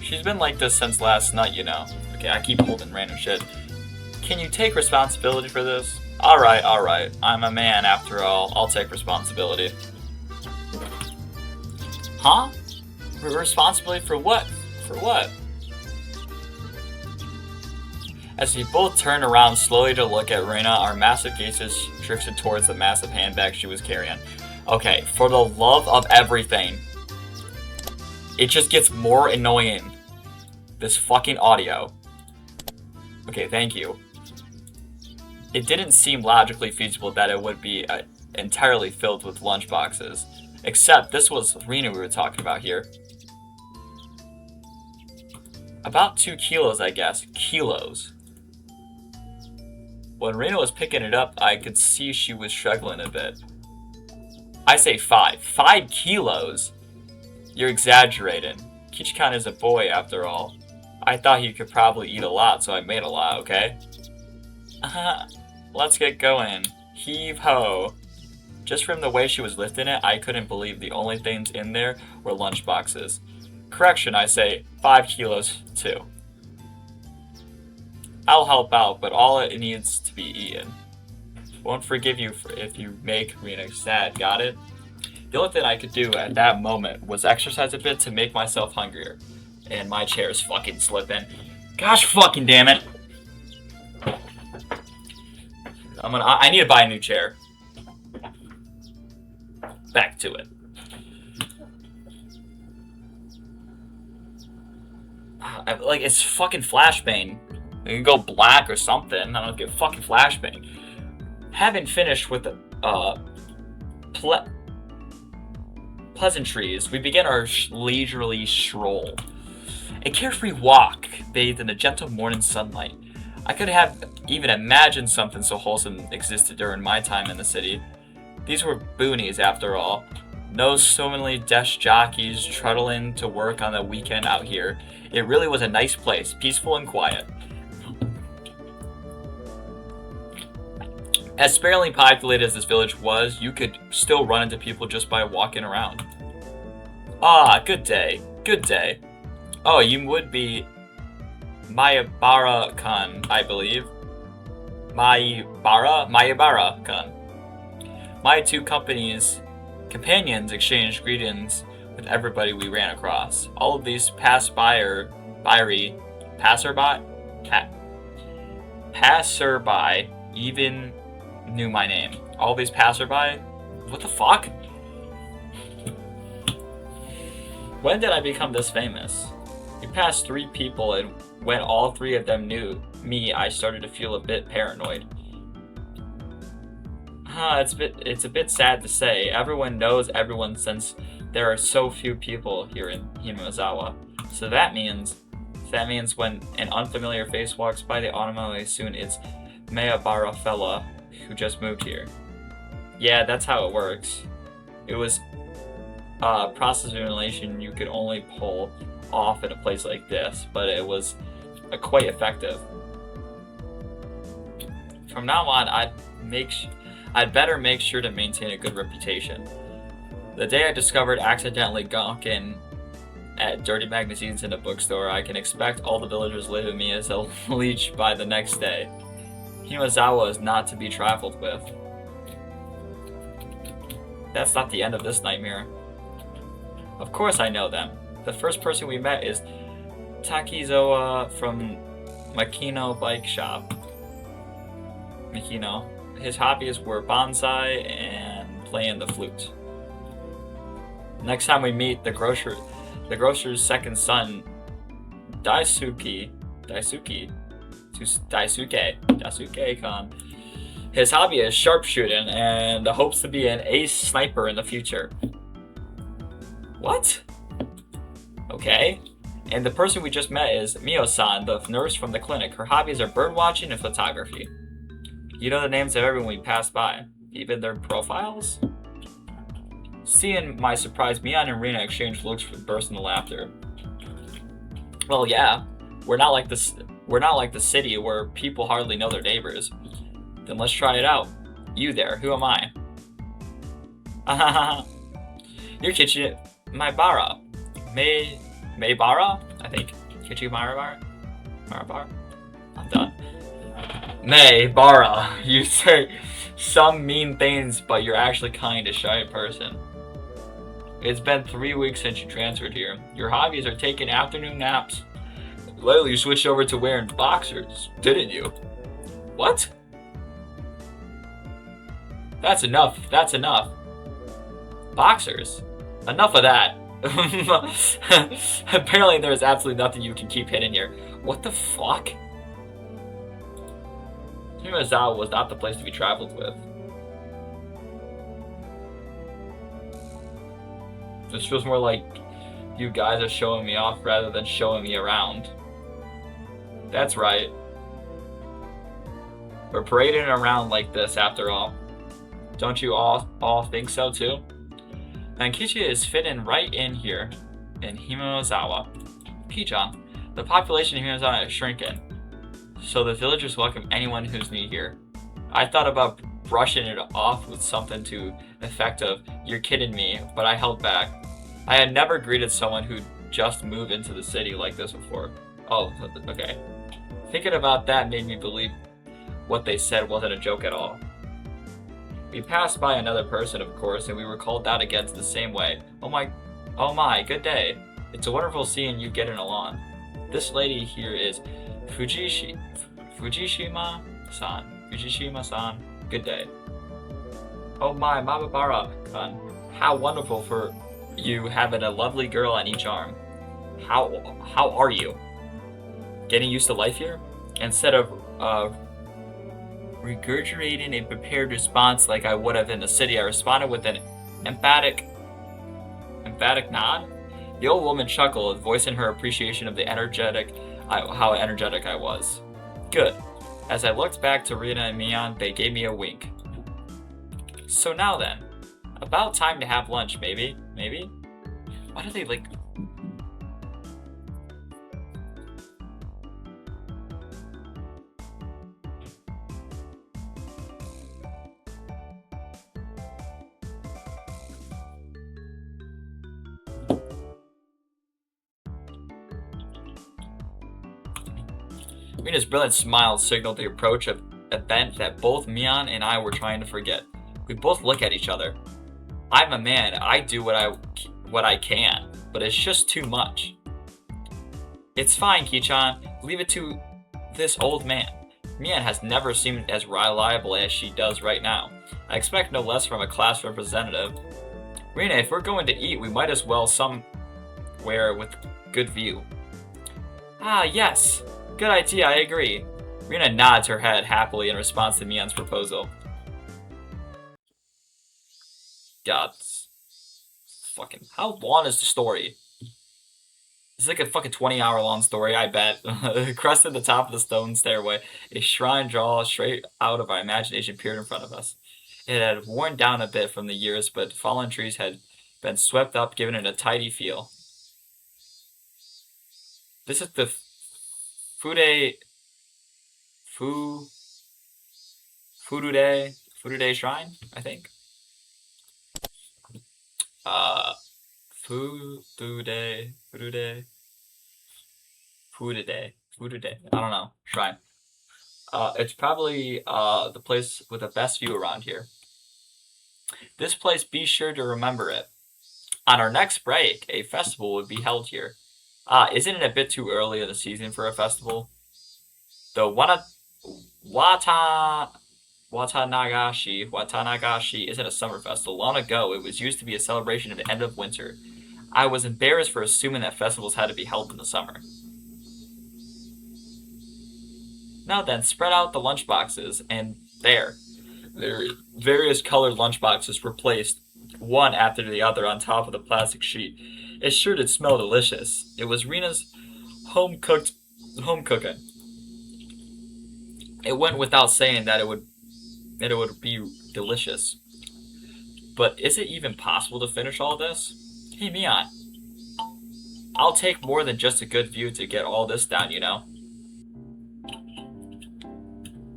She's been like this since last night, you know. Okay, I keep holding random shit. Can you take responsibility for this? Alright. I'm a man after all. I'll take responsibility. Huh? Responsibility for what? For what? As we both turned around slowly to look at Rena, our massive gazes drifted towards the massive handbag she was carrying. Okay, for the love of everything. It just gets more annoying. This fucking audio. Okay, thank you. It didn't seem logically feasible that it would be entirely filled with lunchboxes. Except this was Rena we were talking about here. About 2 kilos, I guess. Kilos. When Rena was picking it up, I could see she was struggling a bit. I say 5. 5 kilos? You're exaggerating. Kichikan is a boy, after all. I thought he could probably eat a lot, so I made a lot, okay? Let's get going. Heave-ho. Just from the way she was lifting it, I couldn't believe the only things in there were lunchboxes. Correction, I say 5 kilos, too. I'll help out, but all it needs to be eaten. Won't forgive you if you make Rena sad, got it? The only thing I could do at that moment was exercise a bit to make myself hungrier. And my chair is fucking slipping. Gosh fucking damn it! I need to buy a new chair. Back to it. Like, it's fucking flashbang. You can go black or something. I don't get fucking flashbang. Having finished with the pleasantries, we begin our leisurely stroll. A carefree walk, bathed in the gentle morning sunlight. I could have even imagined something so wholesome existed during my time in the city. These were boonies, after all. No so many desk jockeys trundling to work on the weekend out here. It really was a nice place, peaceful and quiet. As sparingly populated as this village was, you could still run into people just by walking around. Ah, good day, good day. Oh, you would be Mayabara-kun, I believe. Mayabara-kun. My two companions exchanged greetings with everybody we ran across. All of these passerby even knew my name. All these passerby? What the fuck? When did I become this famous? We passed 3 people, and when all 3 of them knew me, I started to feel a bit paranoid. It's a bit sad to say. Everyone knows everyone since there are so few people here in Himenozawa. So that means when an unfamiliar face walks by, they automatically assume it's Mayabara fella who just moved here. Yeah, that's how it works. It was a process of elimination you could only pull off in a place like this, but it was quite effective. From now on, I'd better make sure to maintain a good reputation. The day I discovered accidentally gonking at dirty magazines in a bookstore, I can expect all the villagers leaving me as a leech by the next day. Himenozawa is not to be trifled with. That's not the end of this nightmare. Of course I know them. The first person we met is Takizawa from Makino Bike Shop. Makino. His hobbies were bonsai and playing the flute. Next time we meet, the grocer's second son, Daisuke-kun. His hobby is sharpshooting and hopes to be an ace sniper in the future. What? Okay. And the person we just met is Mio-san, the nurse from the clinic. Her hobbies are birdwatching and photography. You know the names of everyone we pass by, even their profiles? Seeing my surprise, Mion and Rina exchanged looks with bursts into laughter. Well, yeah, we're not like the city where people hardly know their neighbors. Then let's try it out. You there, who am I? You're Kichi Maibara. Maibara? I think. Kichi Maibara? Marabara? I'm done. Maibara. You say some mean things, but you're actually kind of shy person. It's been 3 weeks since you transferred here. Your hobbies are taking afternoon naps. Lately you switched over to wearing boxers, didn't you? What? That's enough. That's enough. Boxers? Enough of that. Apparently there's absolutely nothing you can keep hidden here. What the fuck? Himenozawa was not the place to be traveled with. This feels more like you guys are showing me off rather than showing me around. That's right. We're parading around like this after all. Don't you all think so too? And Kichi is fitting right in here in Himenozawa. Pijan, the population of Himenozawa is shrinking, so the villagers welcome anyone who's new here. I thought about brushing it off with something to the effect of, "You're kidding me," but I held back. I had never greeted someone who'd just moved into the city like this before. Oh, okay. Thinking about that made me believe what they said wasn't a joke at all. We passed by another person, of course, and we were called out again the same way. Oh my, good day. It's wonderful seeing you getting along. This lady here is Fujishima-san. Fujishima-san. Good day. Oh my, Mababara-kun. How wonderful for you having a lovely girl on each arm. How are you? Getting used to life here? Instead of regurgitating a prepared response like I would have in the city, I responded with an emphatic nod. The old woman chuckled, voicing her appreciation of the how energetic I was. Good. As I looked back to Rina and Mion, they gave me a wink. So now then, about time to have lunch, maybe? Why do they like... Rina's brilliant smile signaled the approach of an event that both Mion and I were trying to forget. We both look at each other. I'm a man. I do what I can, but it's just too much. It's fine, Ki-chan. Leave it to this old man. Mion has never seemed as reliable as she does right now. I expect no less from a class representative. Rina, if we're going to eat, we might as well somewhere with good view. Ah, yes. Good idea, I agree. Rina nods her head happily in response to Mion's proposal. God. Fucking. How long is the story? It's like a fucking 20-hour long story, I bet. Crested the top of the stone stairway, a shrine drawn straight out of our imagination appeared in front of us. It had worn down a bit from the years, but fallen trees had been swept up, giving it a tidy feel. This is the Furude Shrine, I think. Furude. I don't know. Shrine. It's probably the place with the best view around here. This place, be sure to remember it. On our next break, a festival would be held here. Isn't it a bit too early in the season for a festival? The Watanagashi isn't a summer festival. Long ago, it was used to be a celebration of the end of winter. I was embarrassed for assuming that festivals had to be held in the summer. Now then, spread out the lunchboxes, and there. Various colored lunchboxes were placed, one after the other, on top of the plastic sheet. It sure did smell delicious. It was Rina's home cooking. It went without saying that it would be delicious. But is it even possible to finish all this? Hey, Mion. I'll take more than just a good view to get all this down, you know?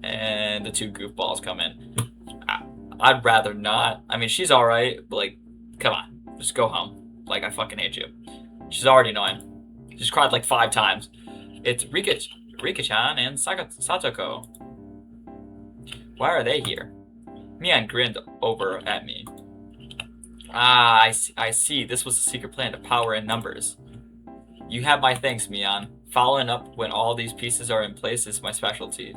And the two goofballs come in. I'd rather not. I mean, she's alright, but like, come on. Just go home. Like, I fucking hate you. She's already annoying. She's cried like 5 times. It's Rika-chan and Satoko. Why are they here? Mion grinned over at me. Ah, I see. This was a secret plan to power in numbers. You have my thanks, Mion. Following up when all these pieces are in place is my specialty.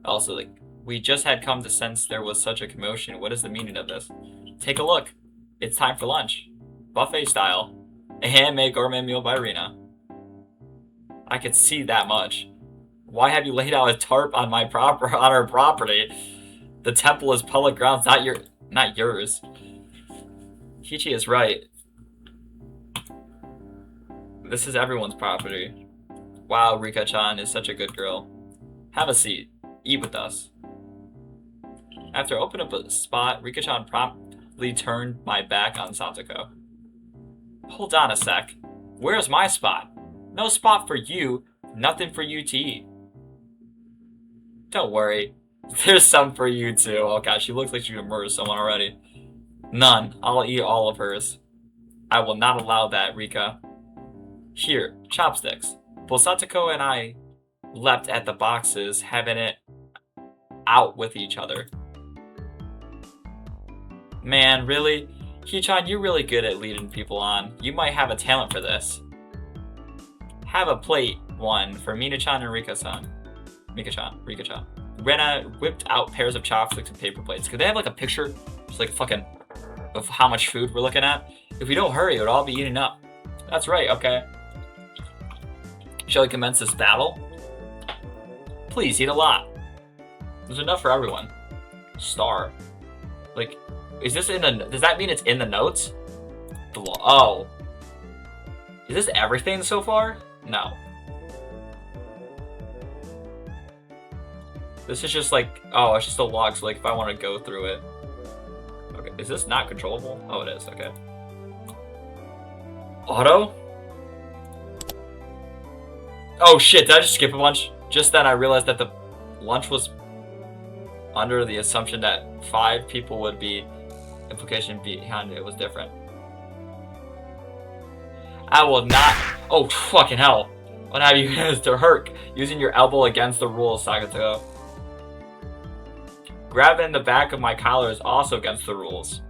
Also, like, we just had come to sense there was such a commotion. What is the meaning of this? Take a look. It's time for lunch. Buffet style. A handmade gourmet meal by Rina. I could see that much. Why have you laid out a tarp on our property? The temple is public grounds, not yours. Kichi is right. This is everyone's property. Wow, Rika-chan is such a good girl. Have a seat. Eat with us. After opening up a spot, Rika-chan promptly turned my back on Satoko. Hold on a sec. Where's my spot? No spot for you. Nothing for you to eat. Don't worry. There's some for you too. Oh god, she looks like she would murder someone already. None. I'll eat all of hers. I will not allow that, Rika. Here, chopsticks. Both Satoko and I leapt at the boxes, having it out with each other. Man, really? Ki-chan, you're really good at leading people on. You might have a talent for this. Have a plate, one, for Mina-chan and Rika-chan. Rika-chan. Rena whipped out pairs of chopsticks and paper plates. Could they have like a picture, just like fucking, of how much food we're looking at? If we don't hurry, it would all be eaten up. That's right, okay. Shall we commence this battle? Please, eat a lot. There's enough for everyone. Star. Like, is this in the, does that mean it's in the notes? Oh. Is this everything so far? No. This is just like, oh, it's just a log, so like if I want to go through it. Okay, is this not controllable? Oh, it is, okay. Auto? Oh shit, did I just skip a bunch? Just then I realized that the lunch was under the assumption that 5 people would be, implication behind it was different. I will not, oh fucking hell. What have you Mr. Herc? Using your elbow against the rules, Sagato. Grabbing the back of my collar is also against the rules.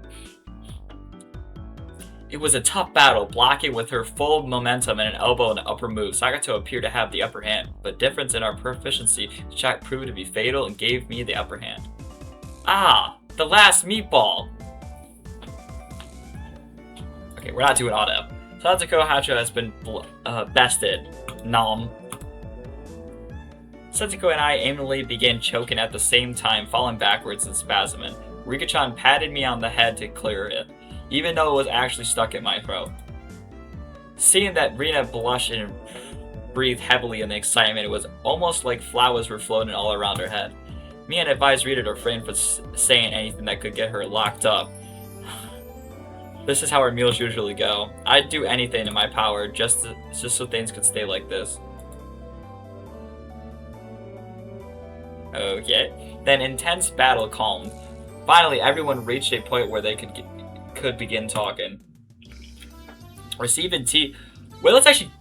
It was a tough battle, blocking with her full momentum and an elbow in the upper move. Sagato appeared to have the upper hand, but difference in our proficiency shot proved to be fatal and gave me the upper hand. Ah, the last meatball! Okay, we're not doing auto. Satsuko Hacho has been bested. Nom. Setsuko and I aimlessly began choking at the same time, falling backwards and spasming. Rika-chan patted me on the head to clear it, even though it was actually stuck in my throat. Seeing that Rina blushed and breathed heavily in the excitement, it was almost like flowers were floating all around her head. Me and advised Rita to refrain from saying anything that could get her locked up. This is how our meals usually go. I'd do anything in my power just so things could stay like this. Okay. Then intense battle calmed. Finally, everyone reached a point where they could begin talking. Receiving tea. Wait, let's actually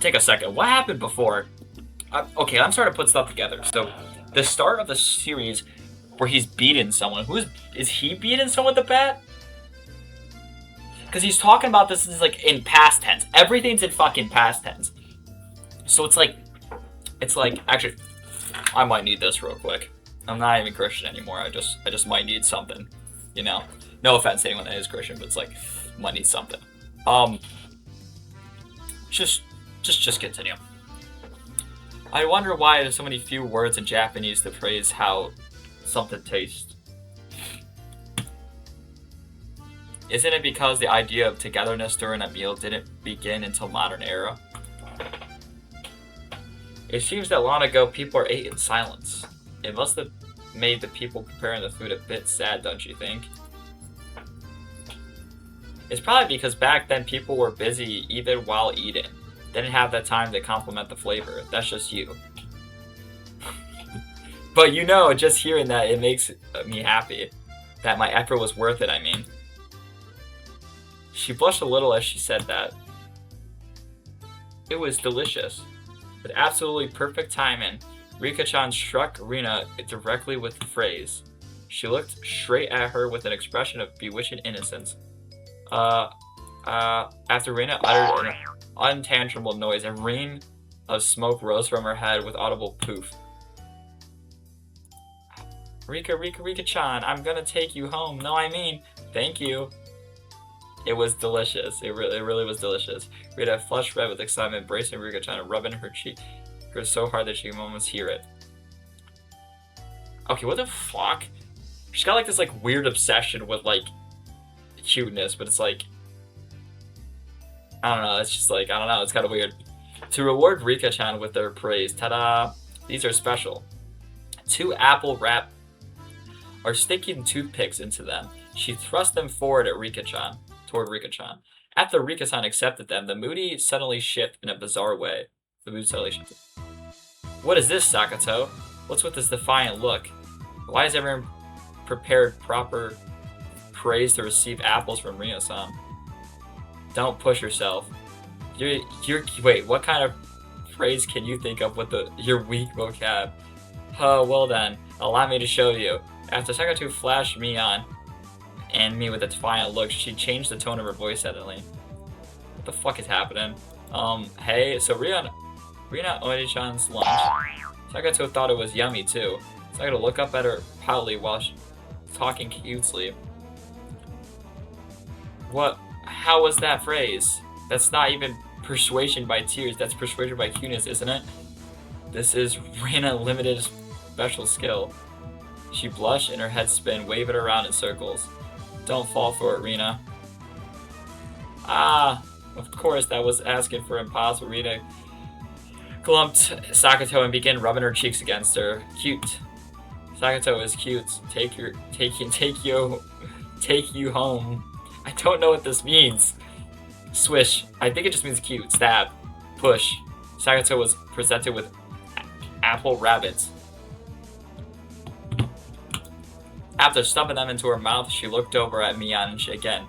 take a second. What happened before? Okay, I'm starting to put stuff together. So, the start of the series where he's beating someone. Is he beating someone with a bat? Because he's talking about this is like in past tense. Everything's in fucking past tense. So it's like, actually, I might need this real quick. I'm not even Christian anymore. I just might need something, you know. No offense to anyone that is Christian, but it's like, might need something. Just continue. I wonder why there's so many few words in Japanese to praise how something tastes. Isn't it because the idea of togetherness during a meal didn't begin until modern era? It seems that long ago people are ate in silence. It must have made the people preparing the food a bit sad, don't you think? It's probably because back then people were busy even while eating. Didn't have that time to complement the flavor. That's just you. But you know, just hearing that, it makes me happy. That my effort was worth it, I mean. She blushed a little as she said that. It was delicious. With absolutely perfect timing, Rika-chan struck Rina directly with the phrase. She looked straight at her with an expression of bewitching innocence. After Rina uttered an untangible noise, a ring of smoke rose from her head with audible poof. Rika-chan, I'm gonna take you home. No, I mean, thank you. It was delicious. It really was delicious. Rita flushed red with excitement, embracing Rika-chan and rubbing her cheek so hard that she could almost hear it. Okay, what the fuck? She's got like this like weird obsession with like cuteness, but it's like, I don't know, it's just like, I don't know, it's kind of weird. To reward Rika-chan with their praise, ta-da! These are special. 2 apple wrap are sticking toothpicks into them. She thrust them forward at Rika-chan. Toward Rika-chan. After Rika-chan accepted them, the mood suddenly shifted in a bizarre way. What is this, Sakato? What's with this defiant look? Why is everyone prepared proper praise to receive apples from Rina-san? Don't push yourself. Wait, what kind of phrase can you think of with your weak vocab? Oh, well then, allow me to show you. After Sakato flashed me with a defiant look, she changed the tone of her voice suddenly. What the fuck is happening? Hey, so Rina Oni-chan's lunch. Sakato thought it was yummy too. Sakata looked up at her proudly while talking cutely. What? How was that phrase? That's not even persuasion by tears, that's persuasion by cuteness, isn't it? This is Reina limited special skill. She blushed and her head spin, waving around in circles. Don't fall for it, Rina. Ah, of course, that was asking for impossible. Rina glumped Sakato and began rubbing her cheeks against her. Cute. Sakato is cute. Take you home. I don't know what this means. Swish. I think it just means cute. Stab. Push. Sakato was presented with apple rabbits. After stuffing them into her mouth, she looked over at Mian again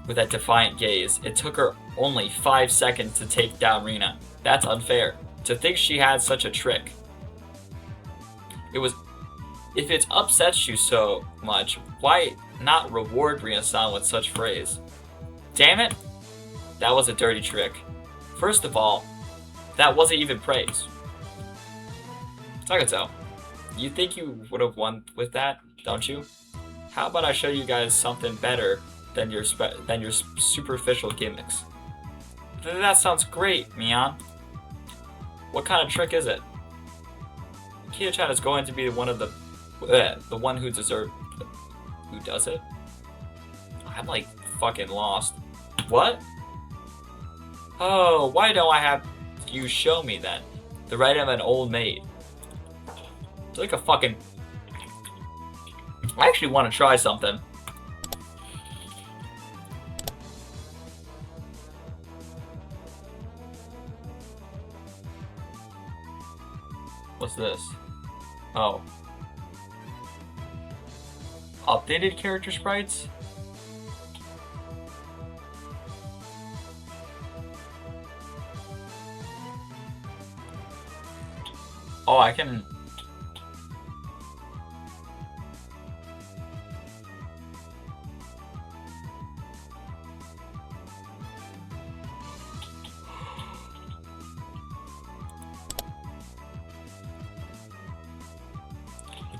with that defiant gaze. It took her only 5 seconds to take down Rina. That's unfair. To think she had such a trick. If it upsets you so much, why not reward Rina-san with such praise? Damn it! That was a dirty trick. First of all, that wasn't even praise. Sakato, you think you would have won with that, don't you? How about I show you guys something better than your superficial gimmicks? That sounds great, Mian. What kind of trick is it? Kia-chan is going to be one of the one who deserves. Who does it? I'm like fucking lost. What? Oh, why don't I have you show me then? The right of an old maid. It's like a fucking. I actually want to try something. What's this? Oh. Updated character sprites? Oh, I can...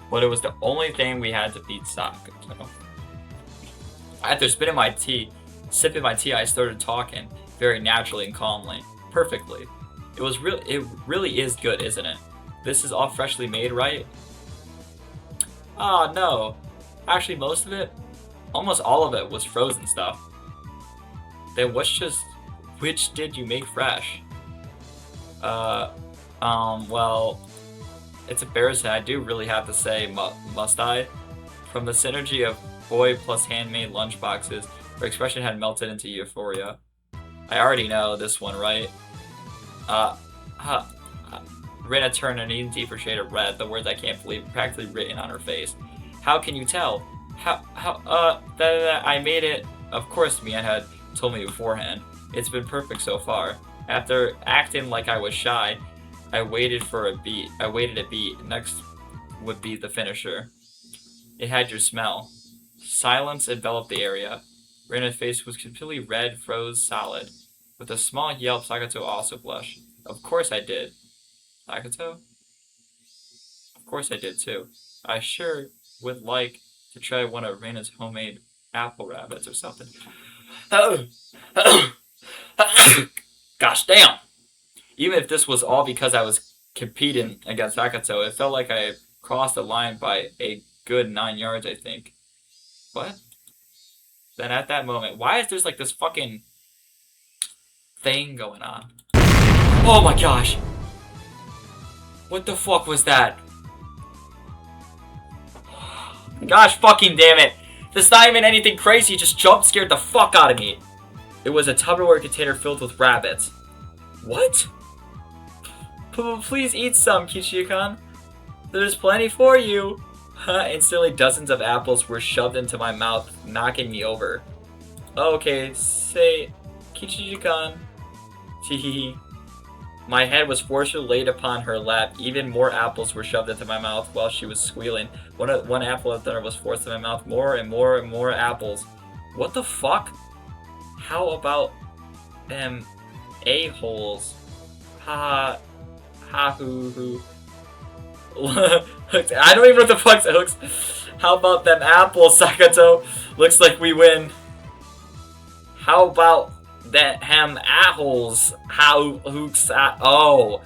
But it was the only thing we had to beat Sakato. After sipping my tea, I started talking very naturally and calmly, perfectly. It really is good, isn't it? This is all freshly made, right? Ah, no. Actually, most of it, almost all of it, was frozen stuff. Then which did you make fresh? Well, it's embarrassing. I do really have to say, must I? From the synergy of boy plus handmade lunchboxes, her expression had melted into euphoria. I already know this one, right? Rina turned an even deeper shade of red, the words I can't believe practically written on her face. How can you tell? I made it. Of course, Mian had told me beforehand. It's been perfect so far. After acting like I was shy, I waited a beat. Next would be the finisher. It had your smell. Silence enveloped the area. Reina's face was completely red, froze solid. With a small yelp, Sakato also blushed. Of course I did. Sakato? Of course I did too. I sure would like to try one of Reina's homemade apple rabbits or something. Gosh damn! Even if this was all because I was competing against Sakato, it felt like I crossed the line by a good 9 yards, I think. What? Then at that moment, why is there like this fucking thing going on? Oh my gosh! What the fuck was that? Gosh fucking damn it! This is not even anything crazy, it just jump scared the fuck out of me. It was a Tupperware container filled with rabbits. What? Please eat some, Kichiyo-kan. There's plenty for you. Instantly, dozens of apples were shoved into my mouth, knocking me over. Okay, say, Kichiyo-kan. Teehee. My head was forcefully laid upon her lap. Even more apples were shoved into my mouth while she was squealing. One apple at a time was forced in my mouth. More and more and more apples. What the fuck? How about them a-holes? Ha ha hoo hoo. I don't even know what the fuck's hooks. How about them apples, Sakato? Looks like we win. How about that ham apples? How hooks at oh.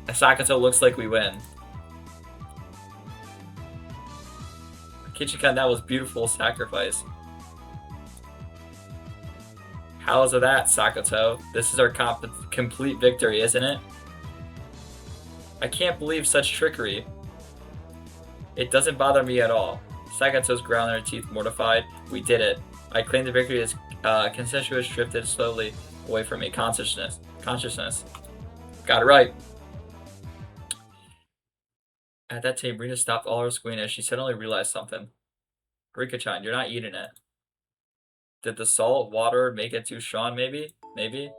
Sakato looks like we win. Kichikan, that was beautiful sacrifice. How's that, Sakato? This is our complete victory, isn't it? I can't believe such trickery. It doesn't bother me at all. Sakato's ground her teeth mortified. We did it. I claim the victory as consensuous drifted slowly away from me. Consciousness. Got it right. At that time, Rina stopped all her squealing as she suddenly realized something. Rika-chan, you're not eating it. Did the salt water make it too strong, maybe? Maybe?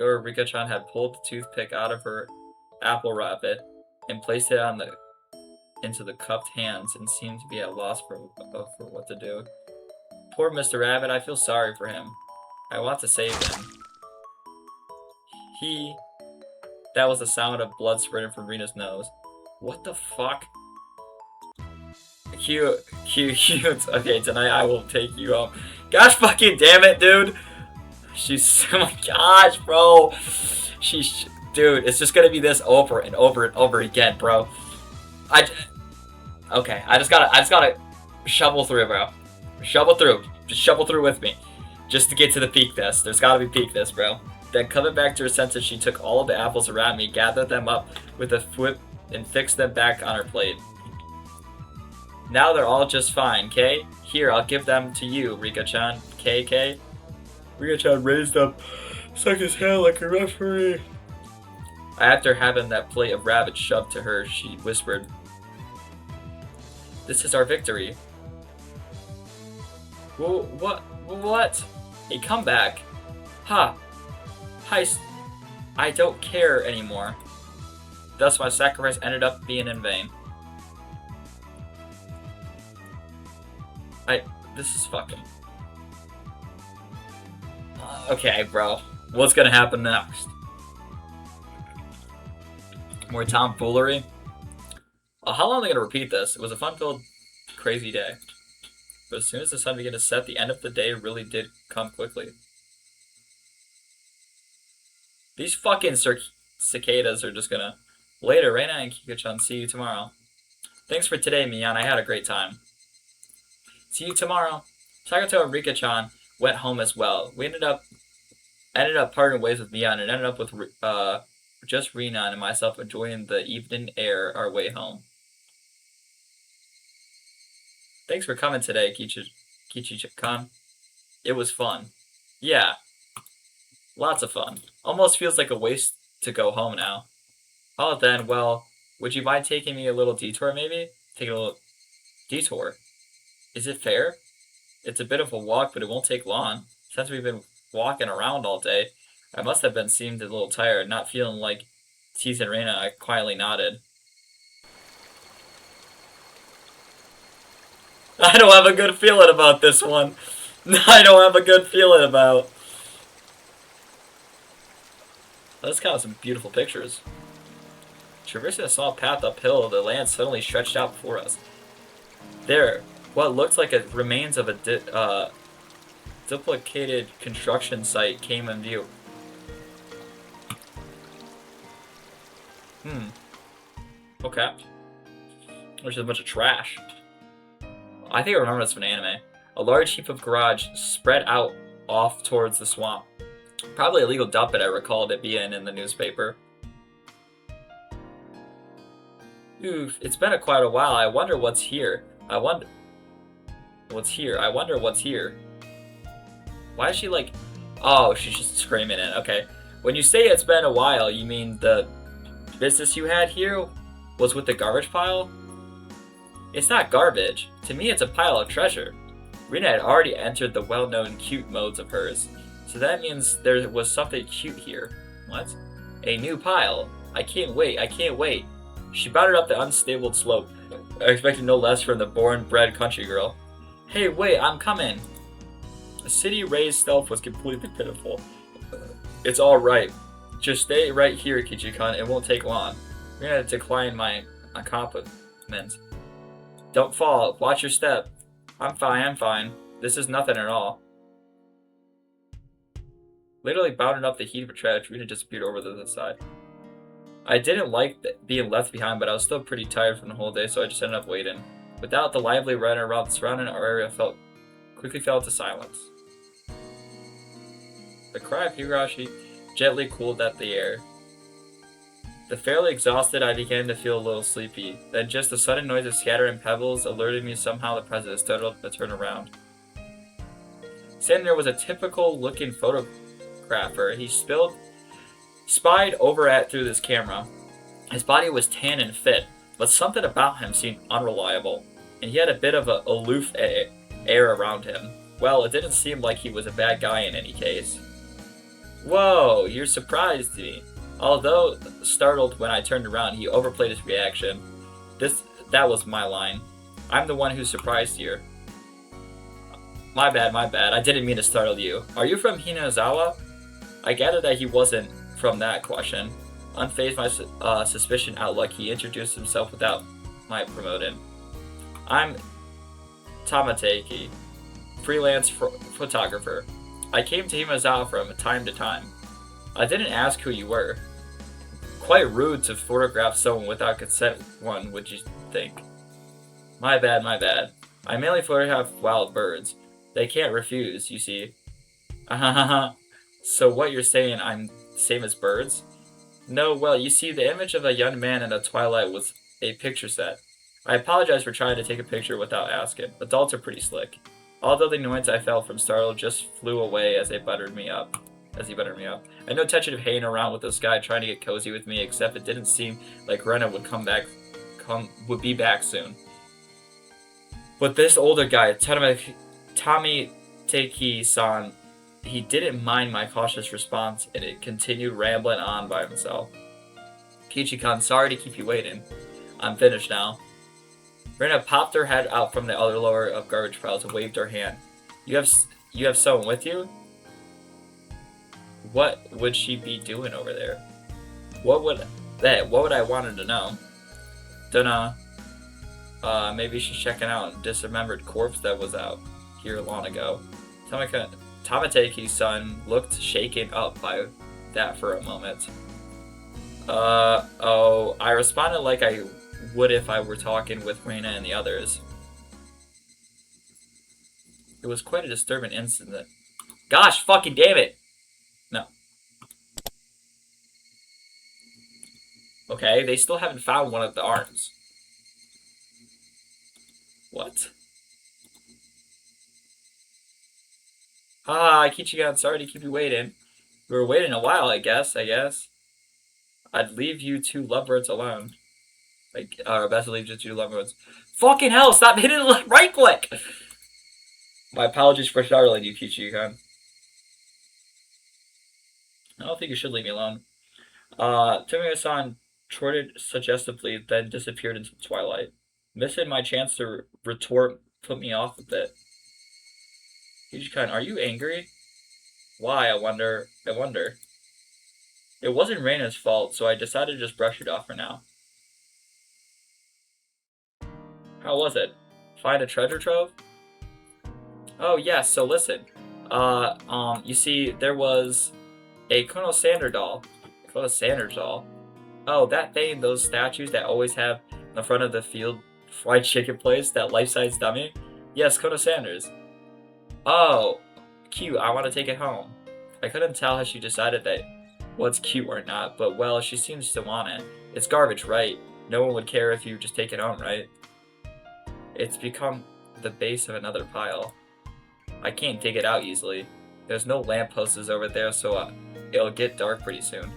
Or Rika-chan had pulled the toothpick out of her apple rabbit and placed it into the cupped hands and seemed to be at loss for what to do. Poor Mr. Rabbit, I feel sorry for him. I want to save him. That was the sound of blood spurting from Rina's nose. What the fuck? Cute. Okay, tonight I will take you home. Gosh fucking damn it, dude! Oh my gosh, bro! Dude, it's just gonna be this over and over and over again, bro. Okay, I just gotta shovel through, bro. Shovel through. Just shovel through with me. Just to get to the peak this. There's gotta be peak this, bro. Then coming back to her senses, she took all of the apples around me, gathered them up with a whip, and fixed them back on her plate. Now they're all just fine, Kay? Here, I'll give them to you, Rika-chan. Kay? Rika-chan raised up, sucked his hand like a referee. After having that plate of rabbit shoved to her, she whispered, "This is our victory." What? Hey, come back. Ha! Heist. I don't care anymore. Thus, my sacrifice ended up being in vain. This is fucking... okay, bro. What's gonna happen next? More tomfoolery? How long are they gonna repeat this? It was a fun-filled, crazy day. But as soon as the sun began to set, the end of the day really did come quickly. These fucking cicadas are just gonna... Later, Reina and Kika-chan, see you tomorrow. Thanks for today, Mian. I had a great time. See you tomorrow. Sakato and Rika-chan went home as well. We ended up parting ways with Mian and ended up with just Rina and myself enjoying the evening air our way home. Thanks for coming today, Kichi-chan. It was fun. Yeah. Lots of fun. Almost feels like a waste to go home now. Oh, then, well, would you mind taking me a little detour, maybe? Take a little detour. Is it fair? It's a bit of a walk, but it won't take long. Since we've been walking around all day, I must have seemed a little tired, not feeling like teasing Reina. I quietly nodded. I don't have a good feeling about this one. I don't have a good feeling about... Let's count some beautiful pictures. Traversing a small path uphill, the land suddenly stretched out before us. There, what looked like a remains of a duplicated construction site came in view. Okay. There's a bunch of trash. I think I remember this from an anime. A large heap of garage spread out off towards the swamp. Probably a legal dump, but I recalled it being in the newspaper. Oof, it's been quite a while. I wonder what's here. I wonder what's here. Why is she like... Oh, she's just screaming it. Okay. When you say it's been a while, you mean the business you had here was with the garbage pile? It's not garbage. To me, it's a pile of treasure. Rina had already entered the well-known cute modes of hers. So that means there was something cute here. What? A new pile. I can't wait. She bounded up the unstable slope, expecting no less from the born-bred country girl. Hey, wait, I'm coming. The city-raised stealth was completely pitiful. It's alright. Just stay right here, Kichi-kun. It won't take long. We're gonna decline my compliment. Don't fall. Watch your step. I'm fine. This is nothing at all. Literally bounded up the heat of a trash, Rita disappeared over to the side. I didn't like being left behind, but I was still pretty tired from the whole day, so I just ended up waiting. Without the lively running around surrounding our area quickly fell into silence. The cry of Higurashi gently cooled at the air. The fairly exhausted, I began to feel a little sleepy. Then just the sudden noise of scattering pebbles alerted me somehow the presence startled to turn around. Standing there was a typical-looking photographer. He spied over at through this camera. His body was tan and fit, but something about him seemed unreliable, and he had a bit of an aloof air around him. Well, it didn't seem like he was a bad guy in any case. Whoa, you surprised me. Although startled when I turned around, he overplayed his reaction. That was my line. I'm the one who surprised you. My bad. I didn't mean to startle you. Are you from Hinazawa? I gathered that he wasn't from that question. Unfazed my suspicion outlook, he introduced himself without my promoting. I'm Tamateki, freelance photographer. I came to Hinazawa from time to time. I didn't ask who you were. Quite rude to photograph someone without consent, would you think? My bad. I mainly photograph wild birds. They can't refuse, you see. So what you're saying, I'm the same as birds? No, well, you see, the image of a young man in the twilight was a picture set. I apologize for trying to take a picture without asking. Adults are pretty slick. Although the annoyance I felt from startle just flew away as he buttered me up. I had no intention of hanging around with this guy trying to get cozy with me, except it didn't seem like Rena would be back soon. But this older guy, Tamiteki-san, he didn't mind my cautious response, and it continued rambling on by himself. Kichi-kan, sorry to keep you waiting. I'm finished now. Rena popped her head out from the other lower of garbage piles and waved her hand. You have someone with you? What would she be doing over there? What would I want to know? Dunno. Maybe she's checking out a dismembered corpse that was out here long ago. Tamateki's son looked shaken up by that for a moment. I responded like I would if I were talking with Reina and the others. It was quite a disturbing incident. Gosh fucking damn it! No. Okay, they still haven't found one of the arms. What? Kichigan, sorry to keep you waiting. We were waiting a while, I guess. I'd leave you two lovebirds alone. Best to leave you two lovebirds. Fucking hell, stop hitting the right click! My apologies for startling you, Kichigan. I don't think you should leave me alone. Tomio-san chortled suggestively, then disappeared into the twilight. Missing my chance to retort put me off a bit. Kichikan, are you angry? Why, I wonder. It wasn't Reina's fault, so I decided to just brush it off for now. How was it? Find a treasure trove? Oh, yes, so listen. You see, there was a Colonel Sanders doll. Oh, that thing, those statues that always have in the front of the field fried chicken place, that life-size dummy? Yes, Colonel Sanders. Oh, cute, I want to take it home. I couldn't tell how she decided that what's cute or not, but well, she seems to want it. It's garbage, right? No one would care if you just take it home, right? It's become the base of another pile. I can't dig it out easily. There's no lampposts over there, so it'll get dark pretty soon.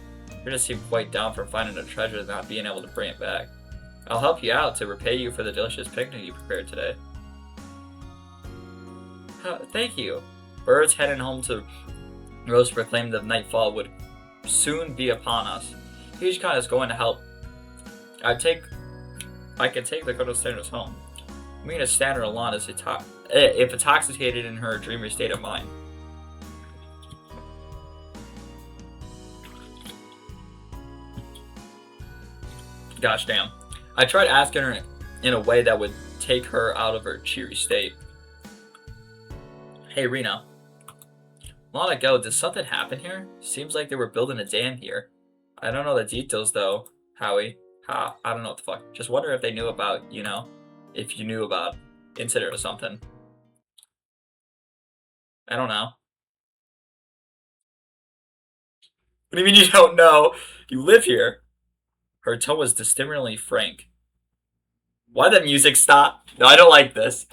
You're just seem quite down for finding a treasure and not being able to bring it back. I'll help you out to repay you for the delicious picnic you prepared today. Thank you. Birds heading home to roast proclaimed the nightfall would soon be upon us. Kichikan is going to help. I can take the Colonel Sanders home. Me to stand her alone is if intoxicated in her dreamy state of mind. Gosh damn. I tried asking her in a way that would take her out of her cheery state. Hey, Rena. A while ago, did something happen here? Seems like they were building a dam here. I don't know the details, though, Howie. I don't know what the fuck. Just wonder if they knew about, if you knew about incident or something. I don't know. What do you mean you don't know? You live here. Her tone was disturbingly frank. Why the music stop? No, I don't like this.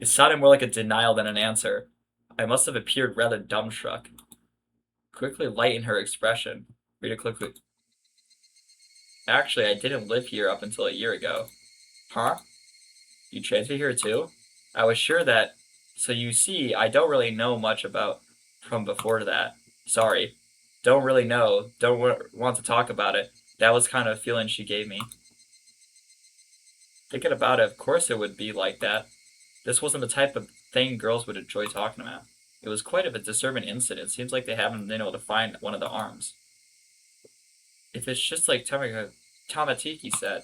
It sounded more like a denial than an answer. I must have appeared rather dumbstruck. Quickly lighten her expression. Rita quickly. Actually, I didn't live here up until a year ago. Huh? You transferred here too? I was sure that. So you see, I don't really know much about from before that. Sorry. Don't really know. Don't want to talk about it. That was kind of a feeling she gave me. Thinking about it, of course it would be like that. This wasn't the type of thing girls would enjoy talking about. It was quite a disturbing incident. Seems like they haven't been able to find one of the arms. If it's just like Tamateki-san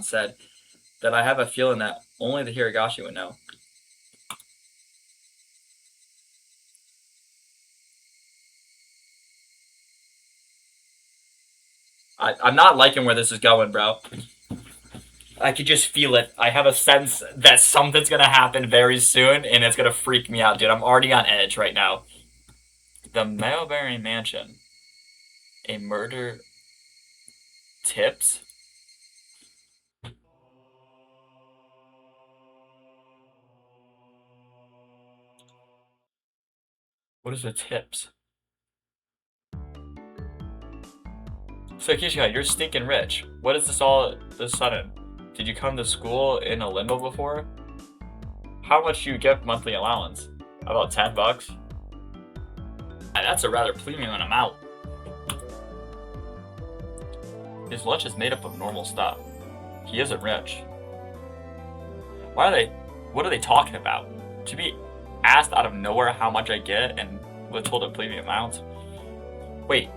said, then I have a feeling that only the Higurashi would know. I'm not liking where this is going, bro. I could just feel it. I have a sense that something's gonna happen very soon, and it's gonna freak me out, dude. I'm already on edge right now. The Mailberry Mansion. A murder tips? What is the tips? So Kishika, you're stinking rich. What is this all of a sudden? Did you come to school in a limbo before? How much do you get monthly allowance? About $10? That's a rather premium amount. His lunch is made up of normal stuff. He isn't rich. What are they talking about? To be asked out of nowhere how much I get and was told a premium amount? Wait.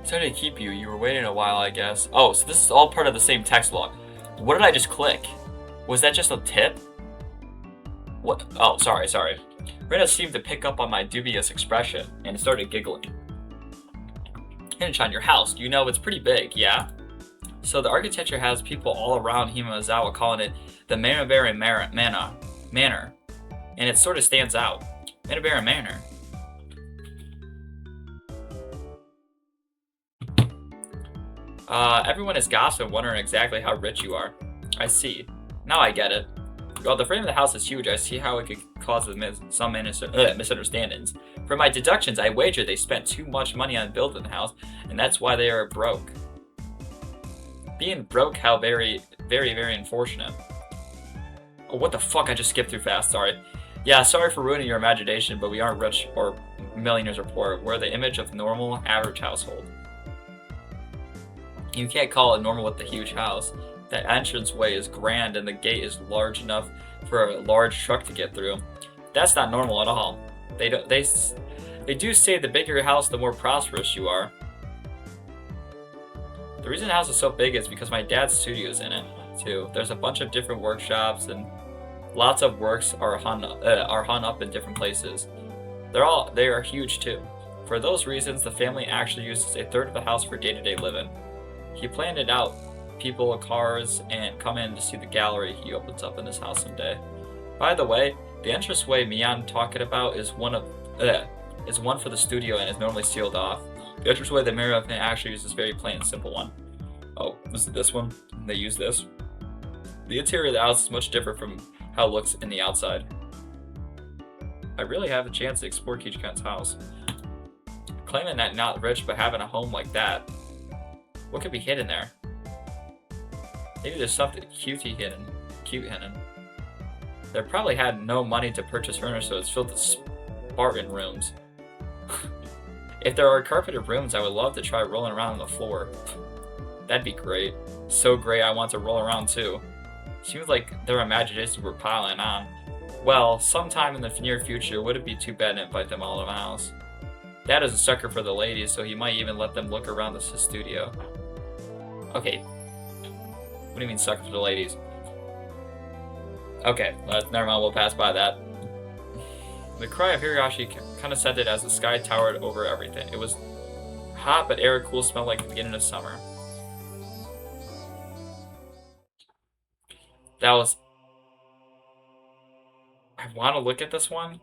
Sorry to keep you. You were waiting a while, I guess. Oh, so this is all part of the same text log. What did I just click? Was that just a tip? What? Oh, sorry. Rena seemed to pick up on my dubious expression and started giggling. Hinge on your house. You know, it's pretty big, yeah? So the architecture has people all around Himazawa calling it the Manobara Manor. And it sort of stands out. Manobara Manor. Everyone is gossiping, wondering exactly how rich you are. I see. Now I get it. While the frame of the house is huge, I see how it could cause some misunderstandings. From my deductions, I wager they spent too much money on building the house, and that's why they are broke. Being broke, how very, very, very unfortunate. Oh, what the fuck? I just skipped through fast, sorry. Yeah, sorry for ruining your imagination, but we aren't rich or millionaires or poor. We're the image of normal, average household. You can't call it normal with the huge house. The entranceway is grand and the gate is large enough for a large truck to get through. That's not normal at all. They do say the bigger your house, the more prosperous you are. The reason the house is so big is because my dad's studio is in it too. There's a bunch of different workshops and lots of works are hung up in different places. They are huge too. For those reasons, the family actually uses a third of the house for day-to-day living. He planned it out. People with cars and come in to see the gallery he opens up in his house someday. By the way, the entranceway Mian talking about is one for the studio and is normally sealed off. The entranceway the mirror actually uses very plain and simple one. Oh, is it this one? They use this. The interior of the house is much different from how it looks in the outside. I really have a chance to explore Kichikan's house. Claiming that not rich but having a home like that. What could be hidden there? Maybe there's something cute hidden. They probably had no money to purchase furniture, so it's filled with Spartan rooms. If there are carpeted rooms, I would love to try rolling around on the floor. That'd be great. So great, I want to roll around too. Seems like their imaginations were piling on. Well, sometime in the near future, would it be too bad to invite them all to my house? Dad is a sucker for the ladies, so he might even let them look around his studio. Okay. What do you mean sucker for the ladies? Okay, never mind, we'll pass by that. The cry of Higurashi kind of sounded as the sky towered over everything. It was hot, but air cool, smelled like the beginning of summer. That was... I want to look at this one.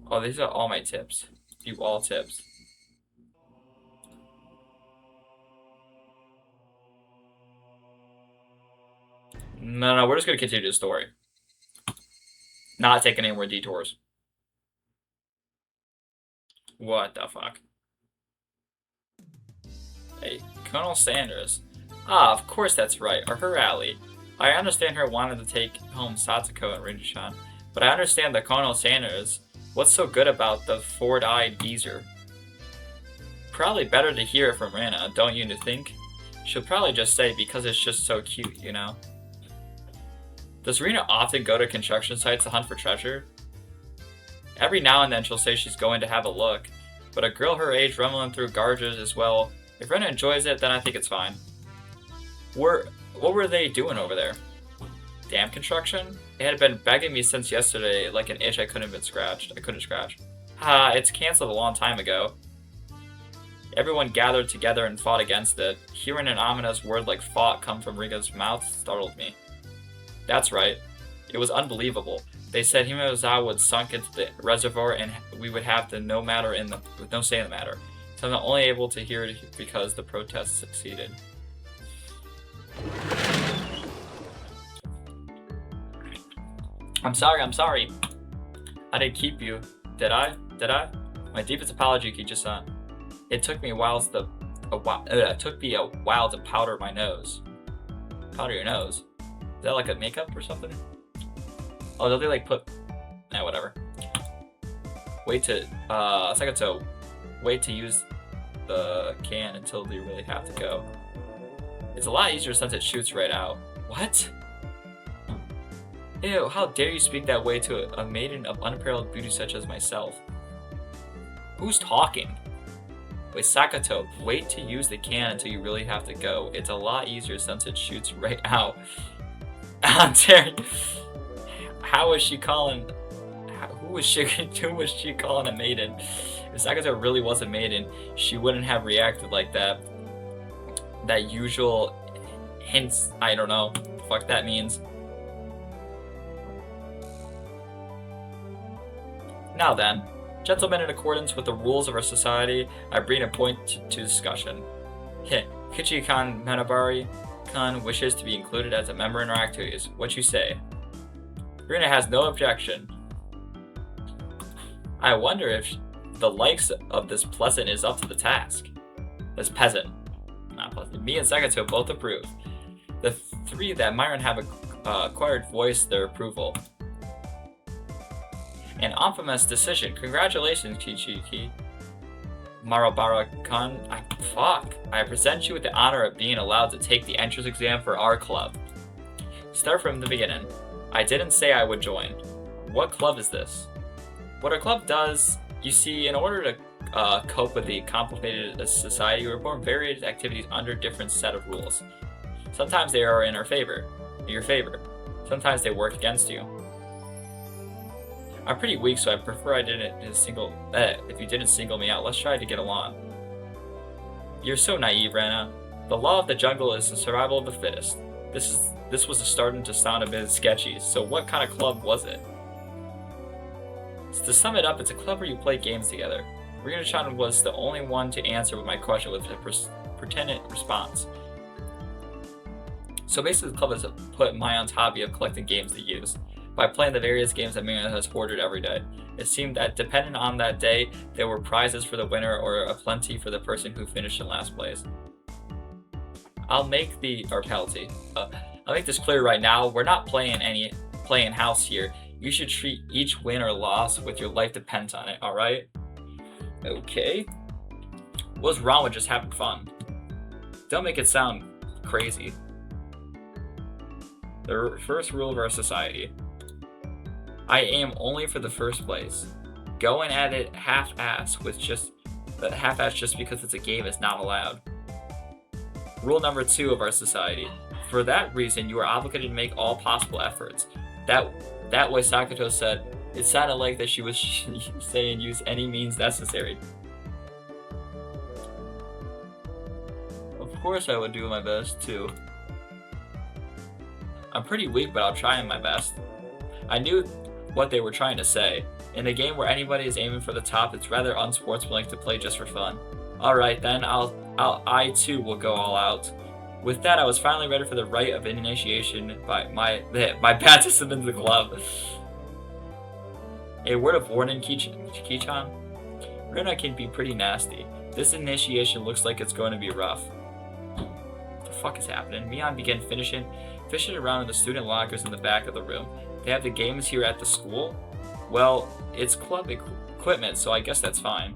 Oh, these are all my tips. View all tips. No, we're just gonna continue the story. Not taking any more detours. What the fuck? Hey, Colonel Sanders. Ah, of course that's right, or her ally. I understand her wanted to take home Satsuko and Rinjishan, but I understand that Colonel Sanders. What's so good about the forward-eyed geezer? Probably better to hear it from Rana, don't you think? She'll probably just say because it's just so cute, you know? Does Rena often go to construction sites to hunt for treasure? Every now and then she'll say she's going to have a look, but a girl her age rumbling through garages as well. If Rena enjoys it, then I think it's fine. What were they doing over there? Dam construction? It had been begging me since yesterday, like an itch I couldn't scratch. Ha, it's cancelled a long time ago. Everyone gathered together and fought against it. Hearing an ominous word like fought come from Riga's mouth startled me. That's right. It was unbelievable. They said Himeozawa would sunk into the reservoir and we would have with no say in the matter. So I'm only able to hear it because the protest succeeded. I'm sorry. I didn't keep you. Did I? My deepest apology, Kichi-san. It took me a while to powder my nose. Powder your nose? Is that like a makeup or something? Oh, don't they like put... whatever. Wait to use the can until they really have to go. It's a lot easier since it shoots right out. What? Ew, how dare you speak that way to a maiden of unparalleled beauty such as myself? Who's talking? Wait, Sakato, wait to use the can until you really have to go. It's a lot easier since it shoots right out. How dare you? How was she calling... Who was she calling a maiden? If Sakato really was a maiden, she wouldn't have reacted like that. That usual hints, I don't know what the fuck that means. Now then, gentlemen, in accordance with the rules of our society, I bring a point to discussion. Kichi-kan Manabari-kan wishes to be included as a member in our activities. What you say? Rina has no objection. I wonder if the likes of this pleasant is up to the task. This peasant. Not pleasant. Me and Sakato both approve. The three that Myron have acquired voiced their approval. An infamous decision. Congratulations, Kichiki. Marabara-kan. I present you with the honor of being allowed to take the entrance exam for our club. Start from the beginning. I didn't say I would join. What club is this? What our club does, you see, in order to cope with the complicated society, we perform various activities under different set of rules. Sometimes they are in your favor. Sometimes they work against you. I'm pretty weak, so I prefer if you didn't single me out. Let's try to get along. You're so naive, Rana. The law of the jungle is the survival of the fittest. This was starting to sound a bit sketchy, so what kind of club was it? So to sum it up, it's a club where you play games together. Rina-chan was the only one to answer with my question with a pertinent response. So basically the club has put Mayon's hobby of collecting games to use. By playing the various games that Mayon has hoarded every day. It seemed that depending on that day, there were prizes for the winner or a plenty for the person who finished in last place. I'll make this clear right now. We're not playing house here. You should treat each win or loss with your life depends on it, alright? Okay. What's wrong with just having fun? Don't make it sound crazy. The first rule of our society. I aim only for the first place. Going at it half-ass just because it's a game is not allowed. Rule number 2 of our society. For that reason, you are obligated to make all possible efforts. That way Sakato said, it sounded like that she was saying use any means necessary. Of course I would do my best, too. I'm pretty weak, but I'll try my best. I knew what they were trying to say. In a game where anybody is aiming for the top, it's rather unsportsmanlike to play just for fun. Alright then, I too will go all out. With that, I was finally ready for the rite of initiation by my baptism in the club. A word of warning, Ki-chan. Rina can be pretty nasty. This initiation looks like it's going to be rough. What the fuck is happening? Mion began fishing around in the student lockers in the back of the room. They have the games here at the school? Well, it's club equipment, so I guess that's fine.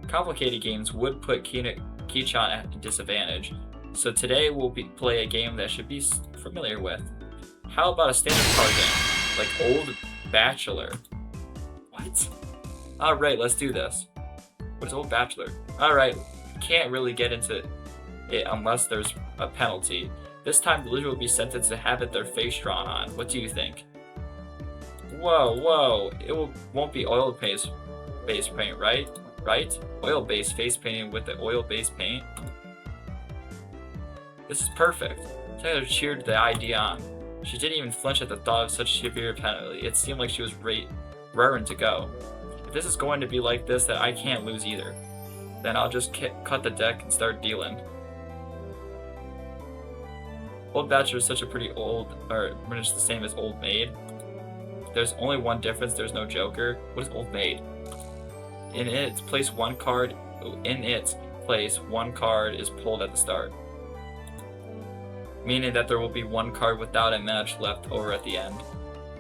Complicated games would put Ki-chan at a disadvantage, so today we'll play a game that should be familiar with. How about a standard card game, like Old Bachelor? What? Alright, let's do this. What is Old Bachelor? Alright, can't really get into it unless there's a penalty. This time the loser will be sentenced to have their face drawn on. What do you think? Whoa, it won't be oil-based paint, right? Right? Oil-based face painting with the oil-based paint? This is perfect. Taylor cheered the idea on. She didn't even flinch at the thought of such severe penalty. It seemed like she was raring to go. If this is going to be like this, then I can't lose either. Then I'll just cut the deck and start dealing. Old Bachelor is such a pretty old, or much the same as Old Maid. There's only one difference, there's no Joker. What is Old Maid? In its place, one card is pulled at the start. Meaning that there will be one card without a match left over at the end.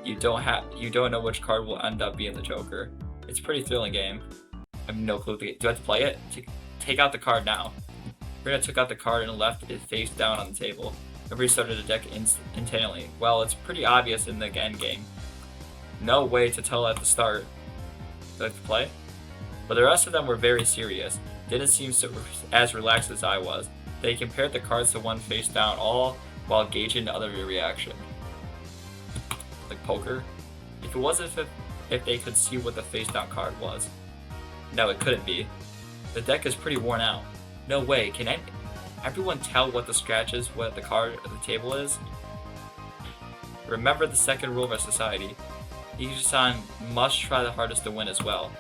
You don't know which card will end up being the Joker. It's a pretty thrilling game. I have no clue. Do I have to play it? Take out the card now. Rina took out the card and left it face down on the table. Everybody started the deck instantly. Well, it's pretty obvious in the end game. No way to tell at the start. Do I have to play? But the rest of them were very serious. Didn't seem as relaxed as I was. They compared the cards to one face down, all while gauging the other reaction. Like poker? If it wasn't if they could see what the face down card was. No, it couldn't be. The deck is pretty worn out. No way, can everyone tell what the scratch is, what the card or the table is? Remember the second rule of our society. Higurashi must try the hardest to win as well.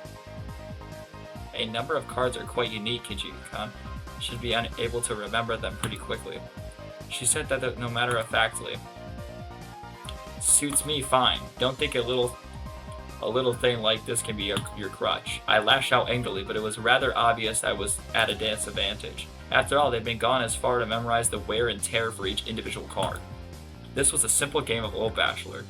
A number of cards are quite unique, Higurashi should be able to remember them pretty quickly. She said that no matter of factly. Suits me fine. Don't think a little thing like this can be your crutch. I lashed out angrily, but it was rather obvious I was at a disadvantage. After all, they'd been gone as far to memorize the wear and tear for each individual card. This was a simple game of Old Bachelor.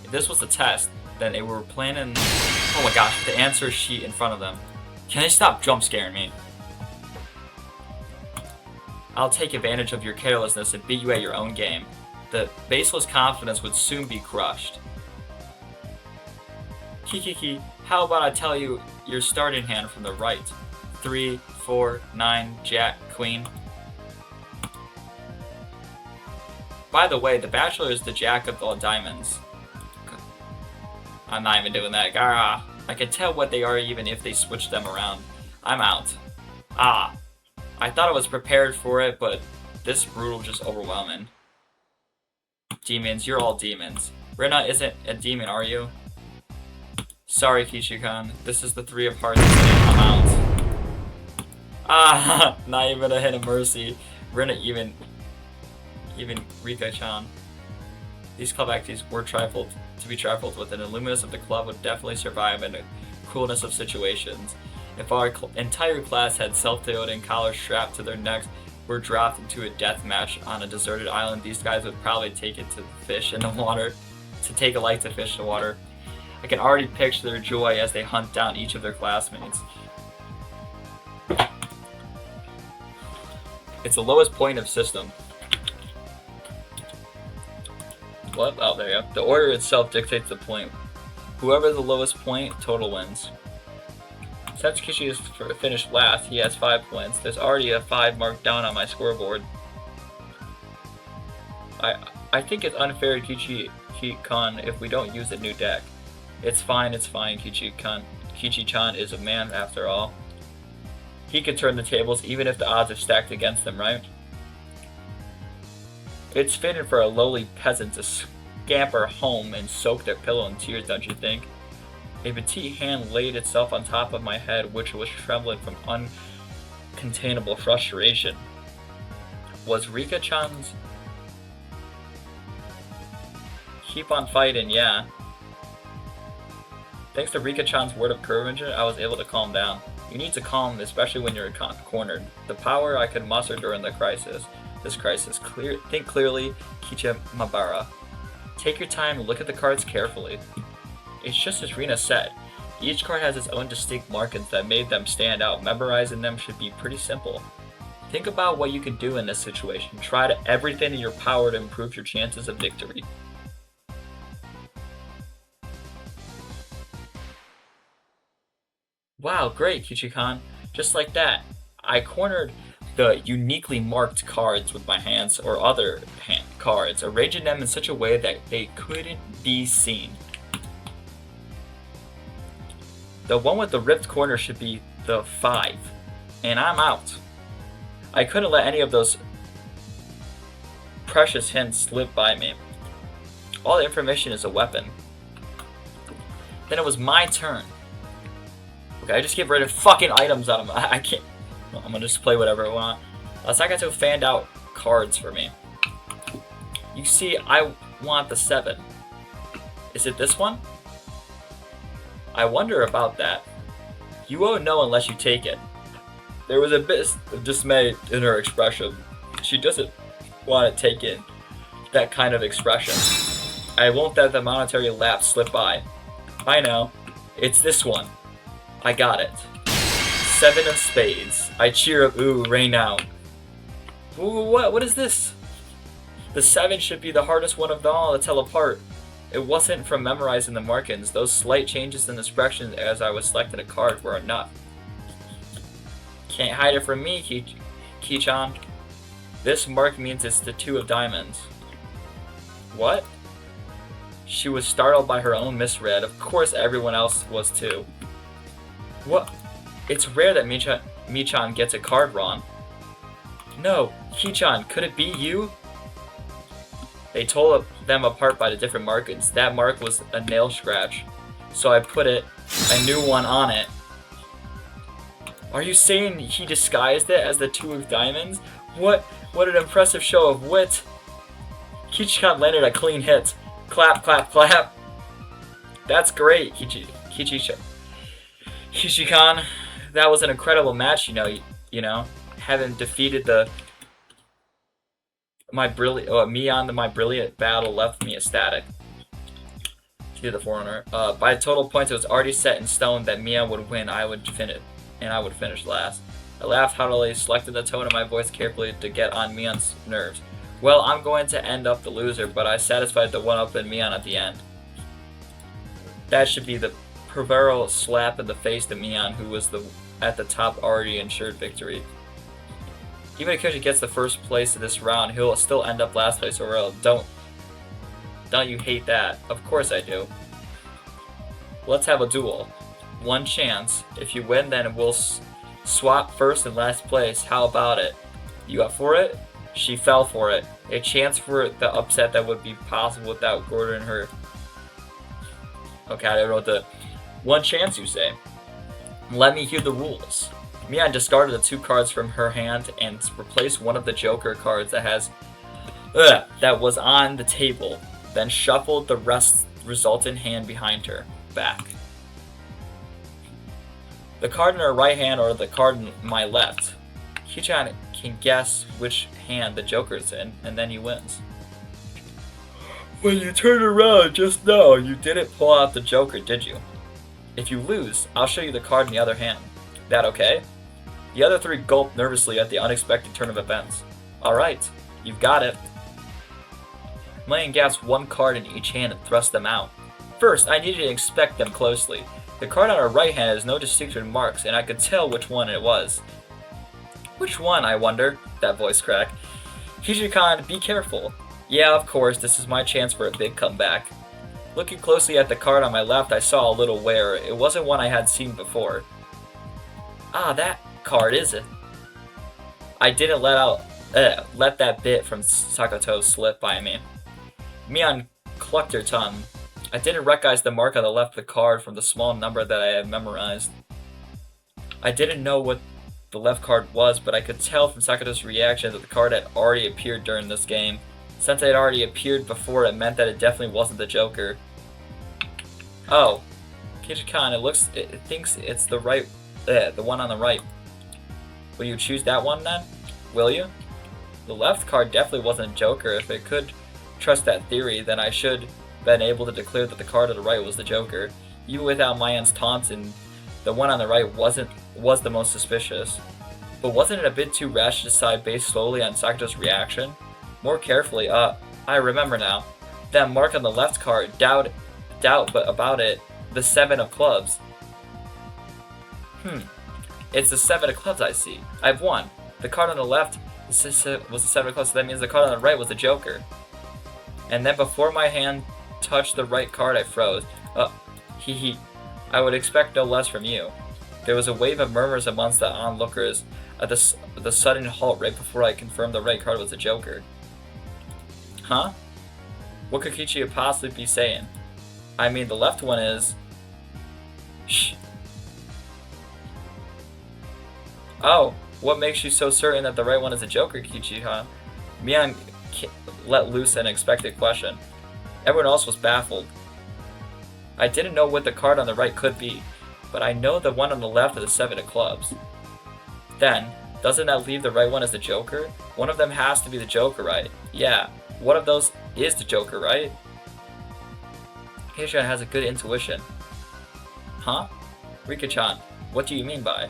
If this was the test, then they were planning... Oh my gosh, the answer sheet in front of them. Can they stop jump scaring me? I'll take advantage of your carelessness and beat you at your own game. The baseless confidence would soon be crushed. Kikiki, how about I tell you your starting hand from the right? 3, 4, 9, Jack, Queen. By the way, the Bachelor is the Jack of all diamonds. I'm not even doing that. Gah! I can tell what they are even if they switch them around. I'm out. Ah. I thought I was prepared for it, but this brutal just overwhelming. Demons, you're all demons. Rina isn't a demon, are you? Sorry, Kishikan. This is the 3 of hearts I'm out. Ah, not even a hint of mercy. Rina even Rika-chan. These club activities were to be trifled with, and the luminous of the club would definitely survive in the coolness of situations. If our entire class had self-deodorant collars strapped to their necks, were dropped into a death match on a deserted island, these guys would probably take it to fish in the water, to take a light to fish in the water. I can already picture their joy as they hunt down each of their classmates. It's the lowest point of system. What? Oh, there you go. The order itself dictates the point. Whoever the lowest point, total wins. Since Kishi is finished last, he has 5 points. There's already a 5 marked down on my scoreboard. I think it's unfair to Kichi-kan if we don't use a new deck. It's fine, Kichi-kan. Kichi-chan is a man after all. He can turn the tables even if the odds are stacked against him, right? It's fitting for a lowly peasant to scamper home and soak their pillow in tears, don't you think? A petite hand laid itself on top of my head, which was trembling from uncontainable frustration. Was Rika-chan's... Keep on fighting, yeah. Thanks to Rika-chan's word of courage, I was able to calm down. You need to calm, especially when you're cornered. The power I could muster during this crisis. Think clearly, Kichimabara. Take your time and look at the cards carefully. It's just as Rina said. Each card has its own distinct markings that made them stand out. Memorizing them should be pretty simple. Think about what you can do in this situation. Try everything in your power to improve your chances of victory. Wow, great, Kichi-kan. Just like that. I cornered the uniquely marked cards with my hands or other cards, arranging them in such a way that they couldn't be seen. The one with the ripped corner should be the 5, and I'm out. I couldn't let any of those precious hints slip by me. All the information is a weapon. Then it was my turn. Okay, I just get rid of fucking items out of my... I can't... I'm gonna just play whatever I want. Sakato fanned out cards for me. You see, I want the 7. Is it this one? I wonder about that. You won't know unless you take it. There was a bit of dismay in her expression. She doesn't want to take in that kind of expression. I won't let the monetary lapse slip by. I know. It's this one. I got it. 7 of spades. I cheer up, ooh, rain out. Ooh, what is this? The 7 should be the hardest one of them all to tell apart. It wasn't from memorizing the markings. Those slight changes in the expressions as I was selecting a card were enough. Can't hide it from me, Ki-chan. This mark means it's the 2 of diamonds. What? She was startled by her own misread. Of course everyone else was too. What? It's rare that Mi-chan gets a card wrong. No, Ki-chan, could it be you? They told them apart by the different markings. That mark was a nail scratch, so I put a new one on it. Are you saying he disguised it as the 2 of diamonds? What an impressive show of wit! Kichi-kan landed a clean hit. Clap, clap, clap. That's great, Kichi-kan. That was an incredible match, you know, having defeated my brilliant battle left me ecstatic. To the foreigner. By total points, it was already set in stone that Mia would win. I would finish last. I laughed haughtily, selected the tone of my voice carefully to get on Mian's nerves. Well, I'm going to end up the loser, but I satisfied the one-up in Mian at the end. That should be the proverbial slap in the face to Mian, who was at the top already ensured victory. Even if Kishi gets the first place of this round, he'll still end up last place overall. Don't you hate that? Of course I do. Let's have a duel. One chance. If you win, then we'll swap first and last place. How about it? You up for it? She fell for it. A chance for the upset that would be possible without Gordon and her. Okay, I wrote the one chance, you say. Let me hear the rules. Mian discarded the 2 cards from her hand and replaced one of the Joker cards that was on the table, then shuffled the resultant hand behind her back. The card in her right hand or the card in my left. can guess which hand the Joker's in, and then he wins. When you turn around just now, you didn't pull out the Joker, did you? If you lose, I'll show you the card in the other hand. That okay? The other three gulped nervously at the unexpected turn of events. Alright, you've got it. Million gasped one card in each hand and thrust them out. First, I needed to inspect them closely. The card on our right hand has no distinctive marks, and I could tell which one it was. Which one, I wonder? That voice cracked. Higurashi, be careful. Yeah, of course, this is my chance for a big comeback. Looking closely at the card on my left, I saw a little wear. It wasn't one I had seen before. Ah, that card, is it? I didn't let that bit from Sakato slip by me. Mion clucked her tongue. I didn't recognize the mark on the left of the card from the small number that I had memorized. I didn't know what the left card was, but I could tell from Sakato's reaction that the card had already appeared during this game. Since it had already appeared before, it meant that it definitely wasn't the Joker. Oh, Higurashi, it thinks it's the one on the right. Will you choose that one then? Will you? The left card definitely wasn't Joker. If it could trust that theory, then I should have been able to declare that the card on the right was the Joker. Even without Mayan's taunts, and the one on the right was the most suspicious. But wasn't it a bit too rash to decide based solely on Sakato's reaction? More carefully, I remember now. That mark on the left card, doubt, but about it, the 7 of clubs. It's the 7 of clubs I see. I've won. The card on the left was the 7 of clubs, so that means the card on the right was the Joker. And then before my hand touched the right card, I froze. I would expect no less from you. There was a wave of murmurs amongst the onlookers at the sudden halt right before I confirmed the right card was the Joker. Huh? What could Kichi possibly be saying? I mean, the left one is... Shh. Oh, what makes you so certain that the right one is a Joker, Kichi, huh? Mion let loose an unexpected question. Everyone else was baffled. I didn't know what the card on the right could be, but I know the one on the left is the 7 of clubs. Then, doesn't that leave the right one as the Joker? One of them has to be the Joker, right? Yeah, one of those is the Joker, right? Higurashi has a good intuition. Huh? Rika-chan, what do you mean by?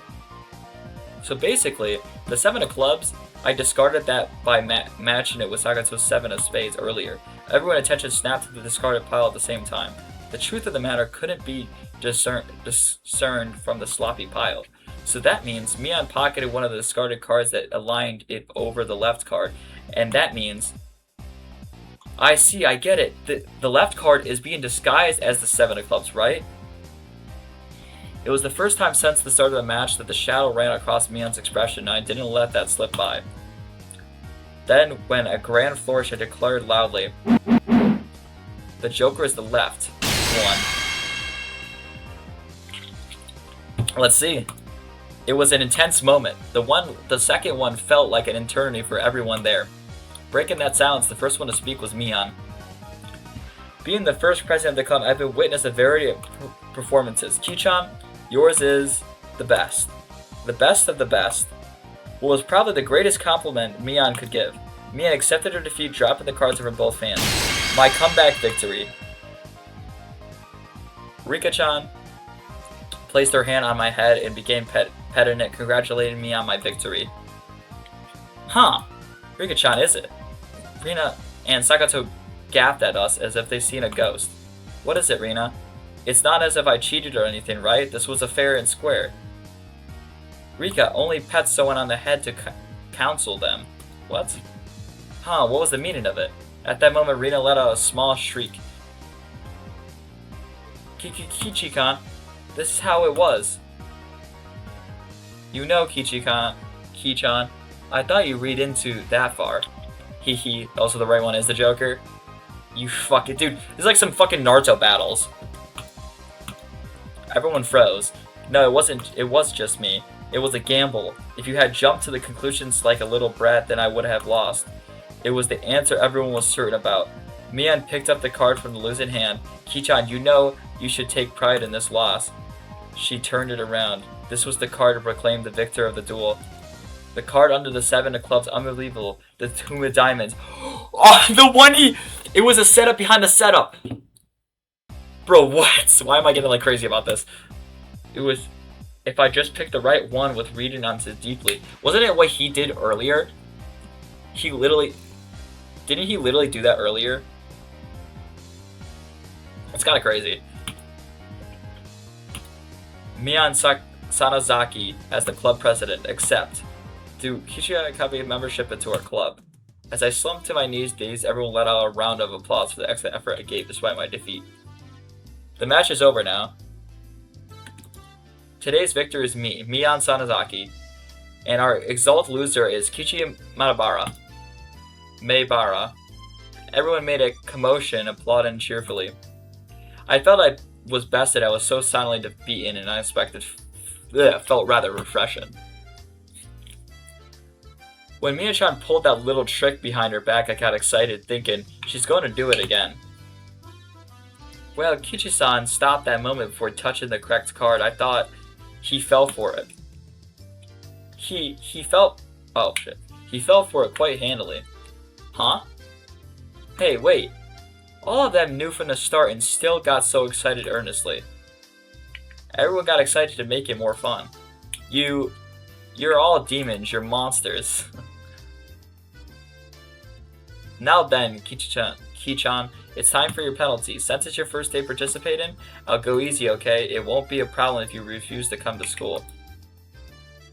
So basically, the 7 of clubs, I discarded that by matching it with Sakato's 7 of spades earlier. Everyone's attention snapped to the discarded pile at the same time. The truth of the matter couldn't be discerned from the sloppy pile. So that means Mion pocketed one of the discarded cards that aligned it over the left card. And that means... I see, I get it. The left card is being disguised as the 7 of clubs, right? It was the first time since the start of the match that the shadow ran across Mion's expression, and I didn't let that slip by. Then, when a grand flourish had declared loudly, the Joker is the left one. Let's see. It was an intense moment. The second one felt like an eternity for everyone there. Breaking that silence, the first one to speak was Mion. Being the first president of the club, I've been witness a variety of performances. Kichan, yours is the best. The best of the best. What was probably the greatest compliment Mion could give. Mion accepted her defeat, dropping the cards from both hands. My comeback victory. Rika-chan placed her hand on my head and began petting it, congratulating me on my victory. Huh. Rika-chan, is it? Rina and Sakato gasped at us as if they'd seen a ghost. What is it, Rina? It's not as if I cheated or anything, right? This was a fair and square. Rika only pets someone on the head to counsel them. What? Huh, what was the meaning of it? At that moment, Rina let out a small shriek. Kichi-kan, this is how it was. You know, Kichi-chan, I thought you read into that far. Hee. Also the right one is the Joker. You fucking... Dude, this is like some fucking Naruto battles. Everyone froze. No, it wasn't. It was just me. It was a gamble. If you had jumped to the conclusions like a little brat, then I would have lost. It was the answer everyone was certain about. Mion picked up the card from the losing hand. Kichan, you know you should take pride in this loss. She turned it around. This was the card to proclaim the victor of the duel. The card under the 7 of clubs, unbelievable. The Tomb of Diamonds. Oh, the one it was a setup behind the setup. Bro, what? Why am I getting like crazy about this? It was, if I just picked the right one with reading on so deeply. Wasn't it what he did earlier? Didn't he literally do that earlier? It's kind of crazy. Mian Sanozaki as the club president, accept. Do Kichiya copy membership into our club? As I slumped to my knees, dazed, everyone let out a round of applause for the excellent effort I gave despite my defeat. The match is over now. Today's victor is me, Mian Sanozaki, and our exalted loser is Kichi Maebara. Everyone made a commotion, applauding cheerfully. I felt I was bested. I was so silently beaten and unexpected. Felt rather refreshing. When Mia-chan pulled that little trick behind her back, I got excited, thinking, she's going to do it again. Well, Kichi-san stopped that moment before touching the correct card. I thought he fell for it. He fell for it quite handily. Huh? Hey, wait. All of them knew from the start and still got so excited earnestly. Everyone got excited to make it more fun. You're all demons, you're monsters. Now then, Ki-chan, it's time for your penalty. Since it's your first day participating, I'll go easy, okay? It won't be a problem if you refuse to come to school.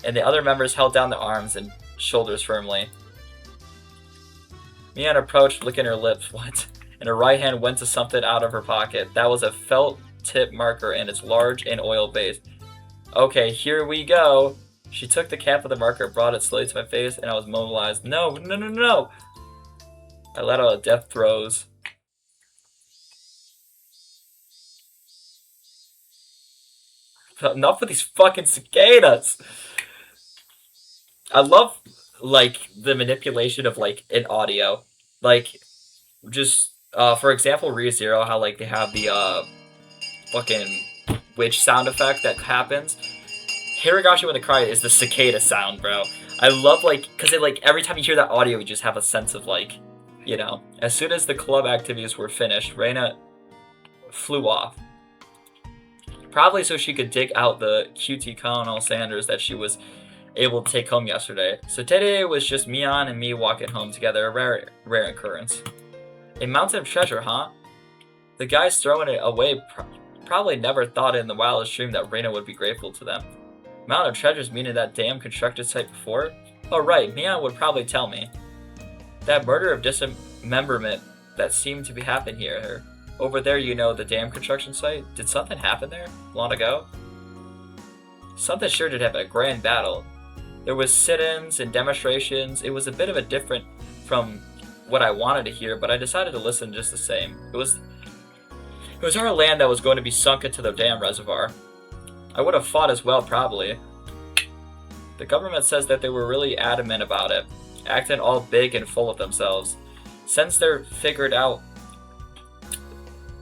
And the other members held down their arms and shoulders firmly. Mian approached, licking her lips. What? And her right hand went to something out of her pocket. That was a felt tip marker, and it's large and oil-based. Okay, here we go. She took the cap of the marker, brought it slowly to my face, and I was mobilized. No. I let out a death throes. Enough with these fucking cicadas. I love, like, the manipulation of, like, an audio. Like, just, for example, ReZero, how, like, they have the, fucking witch sound effect that happens. Higurashi when they cry is the cicada sound, bro. I love, like, because it, like, every time you hear that audio, you just have a sense of, like, you know. As soon as the club activities were finished, Reina flew off. Probably so she could dig out the QT Colonel Sanders that she was able to take home yesterday. So today was just Mian and me walking home together, a rare occurrence. A mountain of treasure, huh? The guys throwing it away probably never thought in the wildest dream that Reina would be grateful to them. Mountain of treasures meaning that damn constructed site before? Oh right, Mian would probably tell me. That murder of dismemberment that seemed to be happening here. Over there, you know, the dam construction site. Did something happen there long ago? Something sure did have a grand battle. There was sit-ins and demonstrations. It was a bit of a different from what I wanted to hear, but I decided to listen just the same. It was our land that was going to be sunk into the dam reservoir. I would have fought as well, probably. The government says that they were really adamant about it, acting all big and full of themselves. Since they're figured out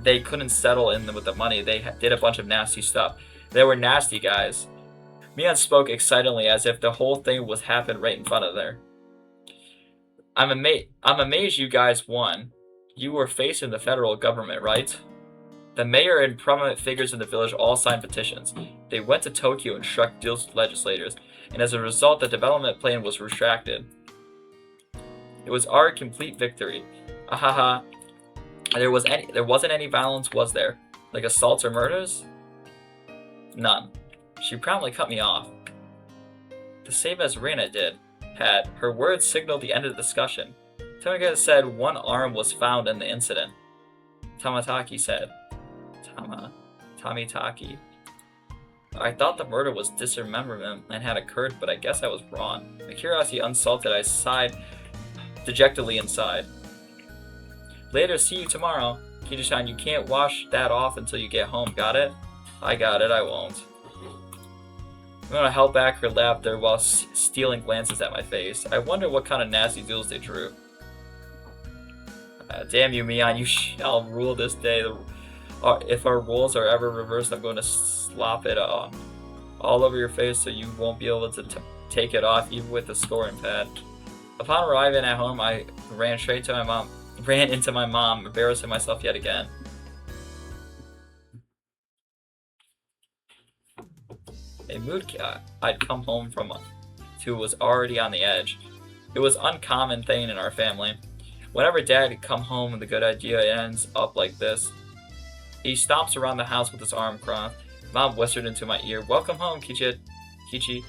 they couldn't settle in with the money, they did a bunch of nasty stuff. They were nasty guys. Mian spoke excitedly as if the whole thing was happened right in front of her. I'm amazed you guys won. You were facing the federal government, right? The mayor and prominent figures in the village all signed petitions. They went to Tokyo and struck deals with legislators, and as a result, the development plan was retracted. It was our complete victory. Ahaha. There wasn't any violence, was there? Like assaults or murders? None. She promptly cut me off. The same as Reina had. Her words signaled the end of the discussion. Tomiga said one arm was found in the incident. Tamitaki said. Tamitaki. I thought the murder was dismemberment and had occurred, but I guess I was wrong. My curiosity unsalted, I sighed dejectedly inside. Later, see you tomorrow. Kichi-chan, you can't wash that off until you get home, got it? I got it, I won't. I'm gonna held back her laughter while stealing glances at my face. I wonder what kind of nasty deals they drew. Damn you, Mian, you shall rule this day. If our roles are ever reversed, I'm going to slop it all over your face so you won't be able to take it off even with the scoring pad. Upon arriving at home, I ran into my mom, embarrassing myself yet again. A mood I'd come home from to was already on the edge. It was an uncommon thing in our family. Whenever Dad had come home with a good idea, it ends up like this. He stomps around the house with his arm crossed. Mom whispered into my ear, "Welcome home, Kichi.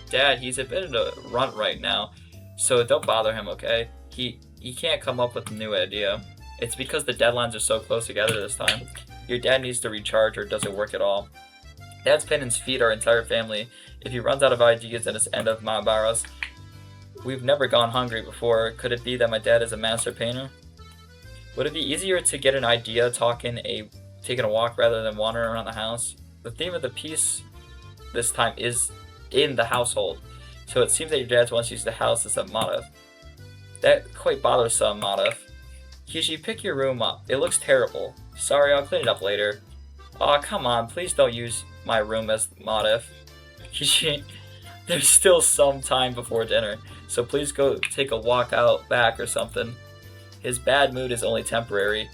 Dad, he's a bit of a runt right now, so don't bother him, okay? He can't come up with a new idea. It's because the deadlines are so close together this time. Your dad needs to recharge or it doesn't work at all." Dad's penance feed our entire family. If he runs out of ideas at his end of Mahabharas, we've never gone hungry before. Could it be that my dad is a master painter? Would it be easier to get an idea taking a walk rather than wandering around the house? The theme of the piece this time is in the household, so it seems that your dad wants to use the house as a motif. That quite bothers some motif. Kishi, pick your room up. It looks terrible. Sorry, I'll clean it up later. Aw, come on, please don't use my room as motif. Kishi, there's still some time before dinner, so please go take a walk out back or something. His bad mood is only temporary.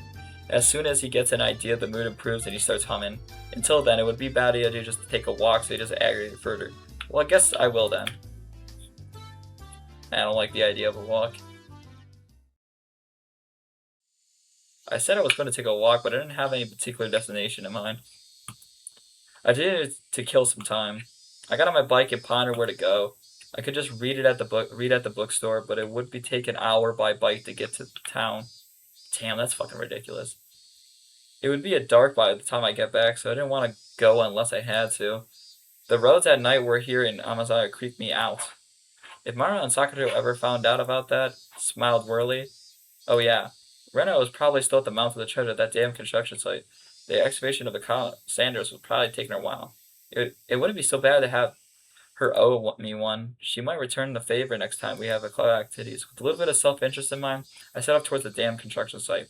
As soon as he gets an idea, the mood improves and he starts humming. Until then, it would be a bad idea to just take a walk so he doesn't aggravate further. Well, I guess I will then. I don't like the idea of a walk. I said I was going to take a walk, but I didn't have any particular destination in mind. I did it to kill some time. I got on my bike and pondered where to go. I could just read at the bookstore, but it would be take an hour by bike to get to town. Damn, that's fucking ridiculous. It would be dark by the time I get back, so I didn't want to go unless I had to. The roads at night were here in Amazaya creeped me out. If Mara and Sakura ever found out about that, smiled wearily. Oh yeah, Rena was probably still at the mouth of the treasure at that damn construction site. The excavation of the Sanders was probably taking a while. It wouldn't be so bad to have her owe me one. She might return the favor next time we have a club activities. With a little bit of self-interest in mind, I set off towards the damn construction site.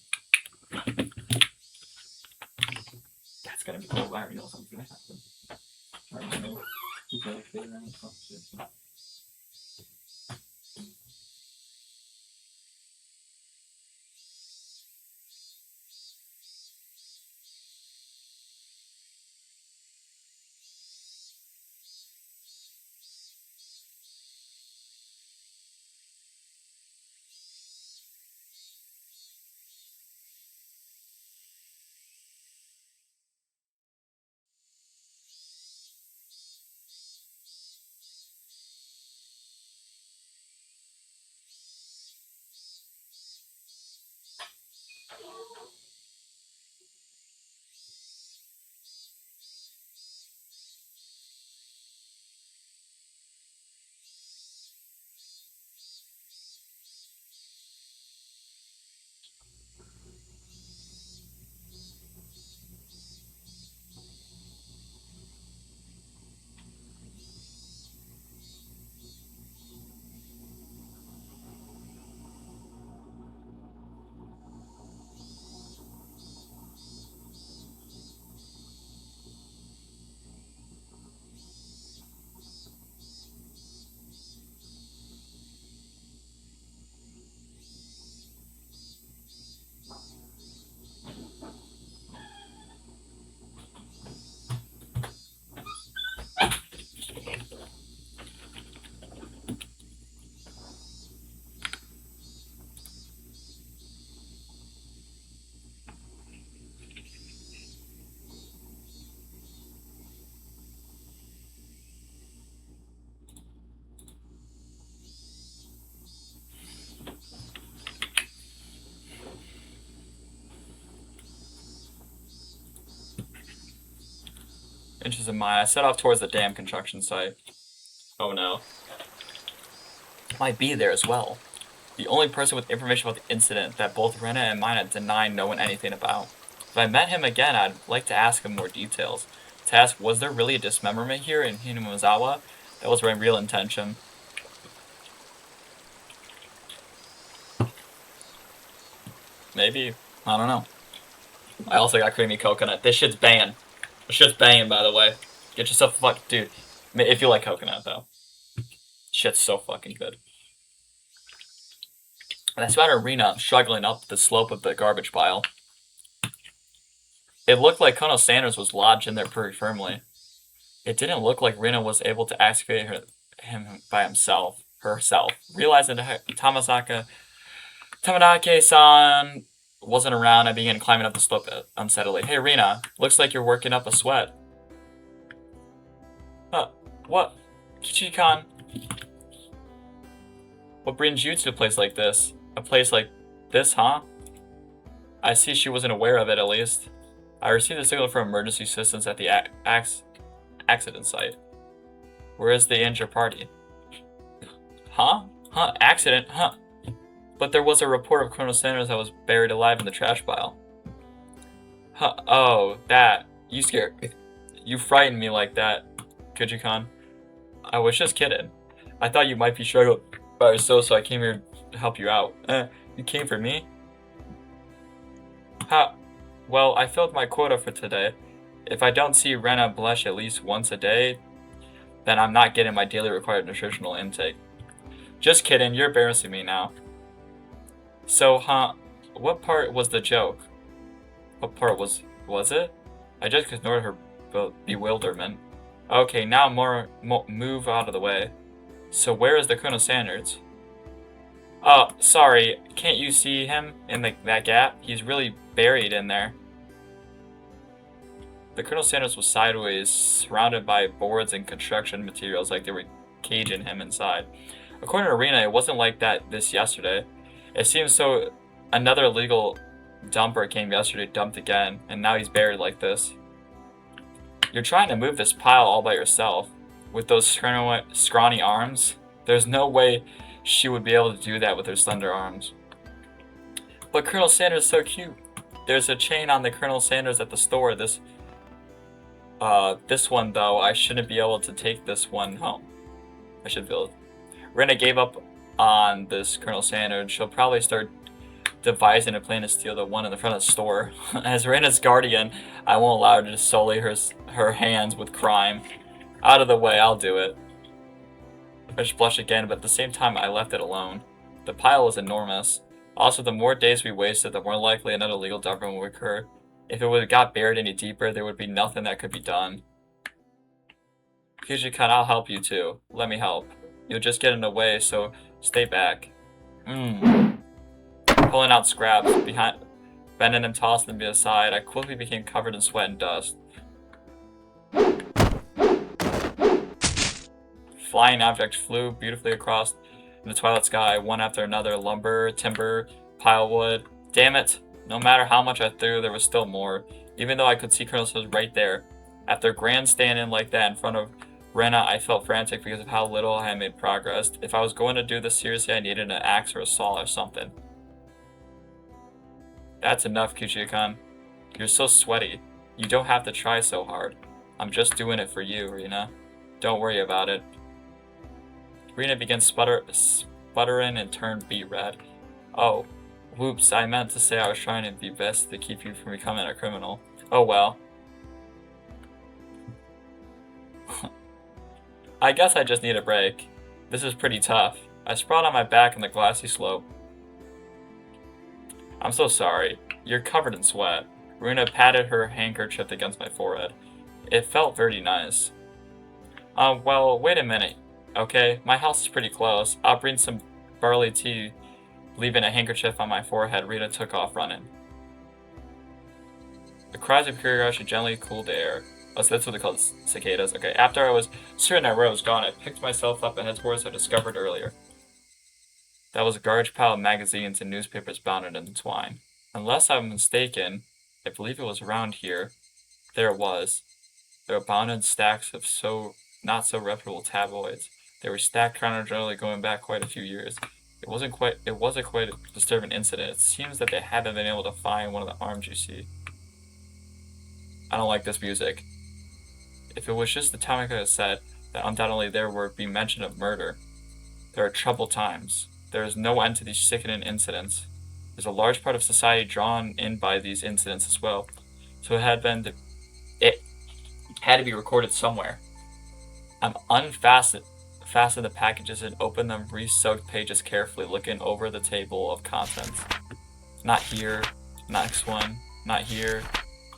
That's gonna be hilarious. Something's gonna happen. Interest in mine. I set off towards the damn construction site. Oh no. Might be there as well. The only person with information about the incident that both Rena and Mina denied knowing anything about. If I met him again, I'd like to ask him more details. To ask, was there really a dismemberment here in Hinumazawa? That was my real intention. Maybe. I don't know. I also got creamy coconut. This shit's banging. This shit's banging, by the way. Get yourself a fuck, dude. If you like coconut, though. Shit's so fucking good. And I spotted Rena struggling up the slope of the garbage pile. It looked like Colonel Sanders was lodged in there pretty firmly. It didn't look like Rena was able to excavate him by herself. Realizing that Tamanake-san wasn't around, I began climbing up the slope unsteadily. Hey, Rena, looks like you're working up a sweat. Huh, what? Kichi-kan, what brings you to a place like this? A place like this, huh? I see she wasn't aware of it, at least. I received a signal from emergency assistance at the accident site. Where is the injured party? Huh? Huh? Accident? Huh? But there was a report of Colonel Sanders that was buried alive in the trash pile. Huh? Oh, that. You scared me. You frightened me like that, Kuji-kan. I was just kidding. I thought you might be struggling by yourself, so I came here to help you out. You came for me? Huh? Well, I filled my quota for today. If I don't see Rena blush at least once a day, then I'm not getting my daily required nutritional intake. Just kidding, you're embarrassing me now. So, huh, what part was the joke? What part was it? I just ignored her bewilderment. Okay, now move out of the way. So where is the Colonel Sanders? Oh, sorry, can't you see him in that gap? He's really buried in there. The Colonel Sanders was sideways, surrounded by boards and construction materials like they were caging him inside. According to Rena, it wasn't like that yesterday. It seems so. Another illegal dumper came yesterday, dumped again, and now he's buried like this. You're trying to move this pile all by yourself. With those scrawny arms? There's no way she would be able to do that with her slender arms. But Colonel Sanders is so cute. There's a chain on the Colonel Sanders at the store. This one though, I shouldn't be able to take this one home. I should feel it. Rena gave up on this Colonel Sanders. She'll probably start devising a plan to steal the one in the front of the store. As Rena's guardian, I won't allow her to sully her hands with crime. Out of the way, I'll do it. I just blushed again, but at the same time, I left it alone. The pile was enormous. Also, the more days we wasted, the more likely another illegal dumper would occur. If it would have got buried any deeper, there would be nothing that could be done. Kuji-kan, I'll help you too. Let me help. You'll just get in the way, so stay back. Pulling out scraps, bending and tossing them aside, I quickly became covered in sweat and dust. Flying objects flew beautifully across the twilight sky, one after another. Lumber, timber, pilewood. Damn it! No matter how much I threw, there was still more, even though I could see Colonel Sanders right there. After grandstanding like that in front of Rena, I felt frantic because of how little I had made progress. If I was going to do this seriously, I needed an axe or a saw or something. That's enough, Kuchi-kan. You're so sweaty. You don't have to try so hard. I'm just doing it for you, Rena. Don't worry about it. Rena began sputtering and turned beet red. Oh, whoops, I meant to say I was trying to be best to keep you from becoming a criminal. Oh well. I guess I just need a break. This is pretty tough. I sprawled on my back on the glassy slope. I'm so sorry. You're covered in sweat. Rena patted her handkerchief against my forehead. It felt very nice. Well, wait a minute. Okay, my house is pretty close. I'll bring some barley tea. Leaving a handkerchief on my forehead, Rena took off running. The cries of Higurashi gently cooled the air. Oh, so that's what they call cicadas. Okay, after I was certain that Rose was gone, I picked myself up and headed towards I discovered earlier. That was a garbage pile of magazines and newspapers bound in twine. Unless I'm mistaken, I believe it was around here. There it was. There were bound in stacks of not so reputable tabloids. They were stacked chronologically going back quite a few years. It was quite a disturbing incident. It seems that they haven't been able to find one of the arms you see. I don't like this music. If it was just the time I had said, that undoubtedly there would be mention of murder. There are troubled times. There is no end to these sickening incidents. There's a large part of society drawn in by these incidents as well. So it had to be recorded somewhere. I'm unfastening fastened the packages and opened them re-soaked pages carefully, looking over the table of contents. Not here, next one, not here,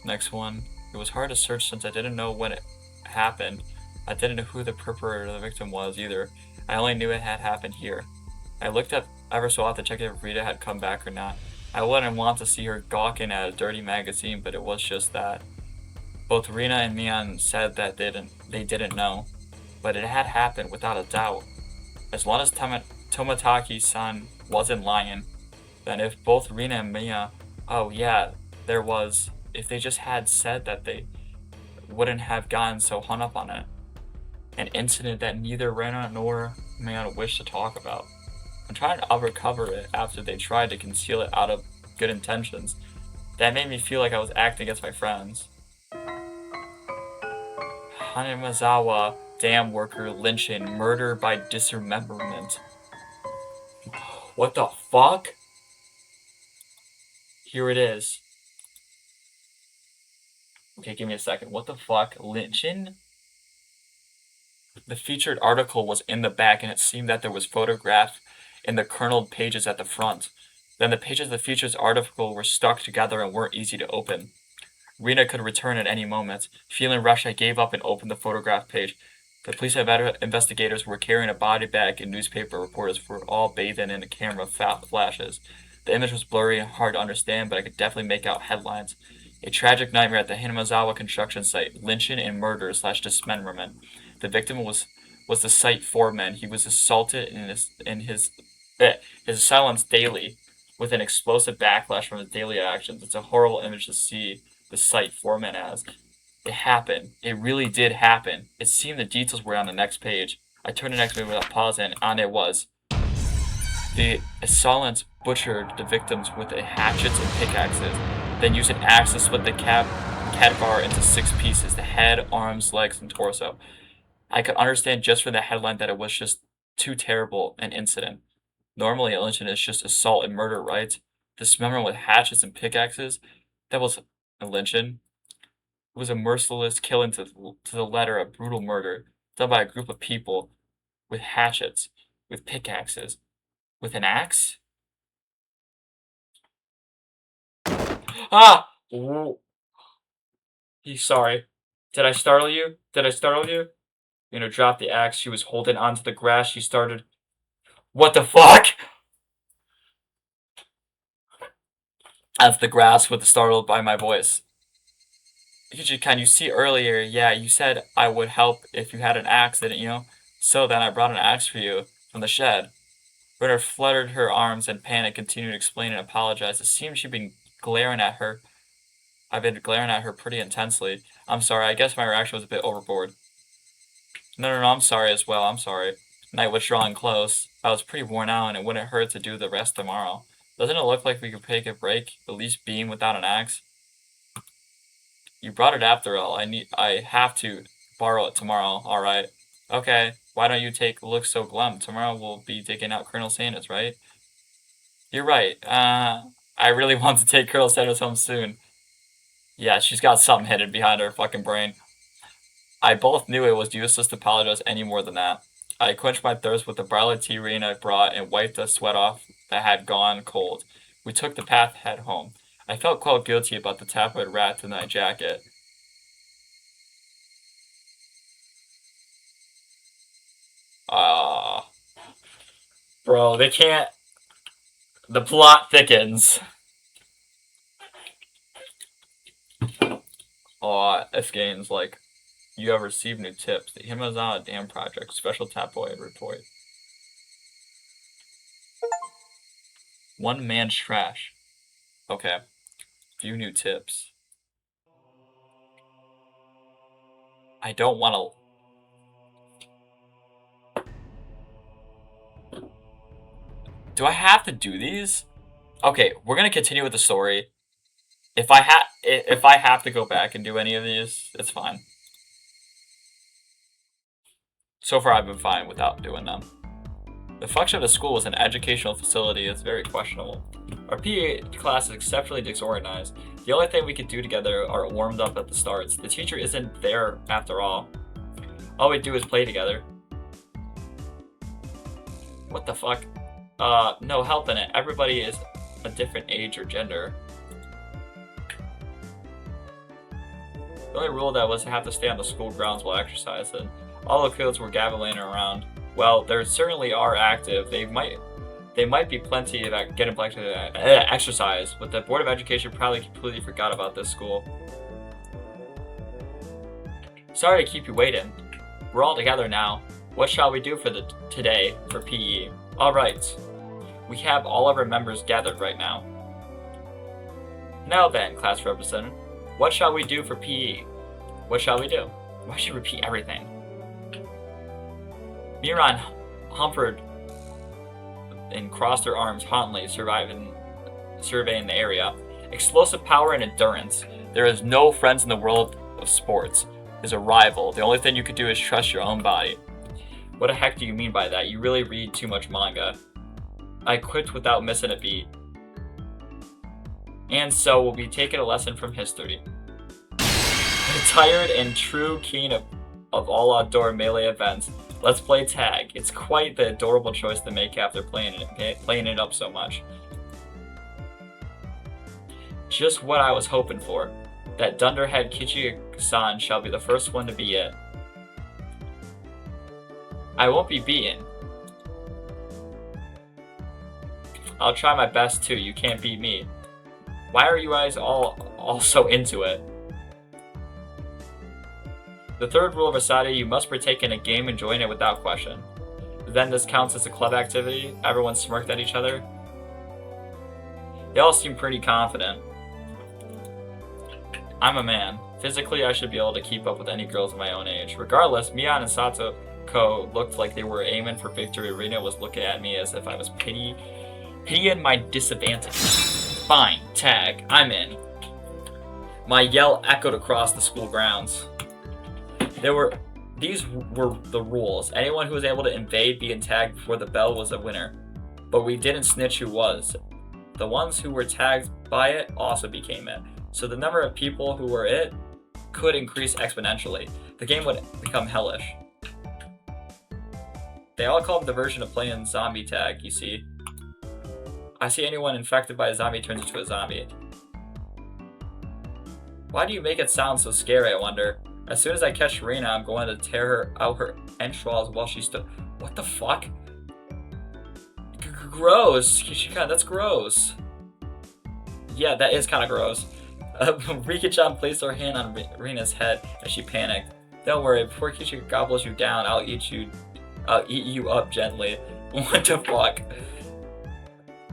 next one. It was hard to search since I didn't know when it happened. I didn't know who the perpetrator or the victim was either. I only knew it had happened here. I looked up ever so often to check if Rita had come back or not. I wouldn't want to see her gawking at a dirty magazine, but it was just that. Both Rina and Mian said that they didn't know, but it had happened without a doubt. As long as Tomataki-san wasn't lying, then if both Rina and Mia, oh yeah, there was, if they just had said that, they wouldn't have gotten so hung up on it. An incident that neither Rina nor Mian wished to talk about. I'm trying to recover it after they tried to conceal it out of good intentions. That made me feel like I was acting against my friends. Hanemazawa dam worker lynching, murder by dismemberment. What the fuck? Here it is. Okay, give me a second. What the fuck? Lynching? The featured article was in the back, and it seemed that there was photograph in the kerneled pages at the front. Then the pages of the featured article were stuck together and weren't easy to open. Rina could return at any moment. Feeling rushed, I gave up and opened the photograph page. The police investigators were carrying a body bag, and newspaper reporters were all bathing in the camera flashes. The image was blurry and hard to understand, but I could definitely make out headlines. A tragic nightmare at the Hinamazawa construction site. Lynching and murder / dismemberment. The victim was the site foreman. He was assaulted in his silence daily, with an explosive backlash from his daily actions. It's a horrible image to see the site foreman as. It happened. It really did happen. It seemed the details were on the next page. I turned to the next page without pausing, and on it was. The assailants butchered the victims with hatchets and pickaxes, then used an axe to split the cadaver into 6 pieces, the head, arms, legs, and torso. I could understand just from the headline that it was just too terrible an incident. Normally, a lynching is just assault and murder, right? Dismemberment with hatchets and pickaxes? That was a lynching. It was a merciless killing to the letter, a brutal murder, done by a group of people with hatchets, with pickaxes, with an axe? Ah! He's sorry. Did I startle you? Dropped the axe. She was holding onto the grass. She started. What the fuck? As the grass was startled by my voice. Can you see earlier? Yeah, you said I would help if you had an axe, didn't you? So then I brought an axe for you from the shed. Renner fluttered her arms and panic continued to explain and apologize. It seemed she'd been glaring at her. I've been glaring at her pretty intensely. I'm sorry, I guess my reaction was a bit overboard. No, I'm sorry as well, I'm sorry. Night was drawing close. I was pretty worn out and it wouldn't hurt to do the rest tomorrow. Doesn't it look like we could take a break? At least beam without an axe? You brought it after all. I have to borrow it tomorrow, alright? Okay, why don't you look so glum? Tomorrow we'll be digging out Colonel Sanders, right? You're right. I really want to take Colonel Sanders home soon. Yeah, she's got something hidden behind her fucking brain. I both knew it was useless to apologize any more than that. I quenched my thirst with the barley tea Rena brought and wiped the sweat off that had gone cold. We took the path head home. I felt quite guilty about the tabloid rat in my jacket. Bro, they can't. The plot thickens. This game's like, you have received new tips. The Himazana Dam Project, special tabloid report. One man's trash. Okay. Few new tips. I don't want to. Do I have to do these? Okay, we're gonna continue with the story. If I have to go back and do any of these, it's fine. So far, I've been fine without doing them. The function of the school as an educational facility is very questionable. Our PE class is exceptionally disorganized. The only thing we could do together are warmed up at the starts. The teacher isn't there after all. All we do is play together. What the fuck? No help in it. Everybody is a different age or gender. The only rule that was to have to stay on the school grounds while exercising. All the kids were gabbling around. Well, there certainly are active. They might be plenty of getting plenty of exercise, but the Board of Education probably completely forgot about this school. Sorry to keep you waiting. We're all together now. What shall we do for today for PE? All right. We have all of our members gathered right now. Now then, class representative, what shall we do for PE? What shall we do? Why should you repeat everything? Miran humpered and crossed her arms haughtily, surveying the area. Explosive power and endurance. There is no friends in the world of sports. There's a rival. The only thing you could do is trust your own body. What the heck do you mean by that? You really read too much manga. I quit without missing a beat. And so we'll be taking a lesson from history. Tired and true keen of all outdoor melee events, let's play tag. It's quite the adorable choice to make after playing it up so much. Just what I was hoping for. That dunderhead Kichi-san shall be the first one to be it. I won't be beaten. I'll try my best too. You can't beat me. Why are you guys all so into it? The third rule of Asadi, you must partake in a game and join it without question. Then this counts as a club activity. Everyone smirked at each other. They all seem pretty confident. I'm a man. Physically, I should be able to keep up with any girls of my own age. Regardless, Mian and Satoko looked like they were aiming for victory. Rina was looking at me as if I was pitying my disadvantage. Fine, tag, I'm in. My yell echoed across the school grounds. These were the rules. Anyone who was able to invade being tagged before the bell was a winner. But we didn't snitch who was. The ones who were tagged by it also became it. So the number of people who were it could increase exponentially. The game would become hellish. They all call it the version of playing zombie tag, you see. I see anyone infected by a zombie turns into a zombie. Why do you make it sound so scary, I wonder? As soon as I catch Rena, I'm going to tear her out her entrails while she's still. What the fuck? Gross. That's gross. Yeah, that is kind of gross. Rika-chan placed her hand on Rena's head as she panicked. Don't worry, before Kichi gobbles you down, I'll eat you up gently. What the fuck?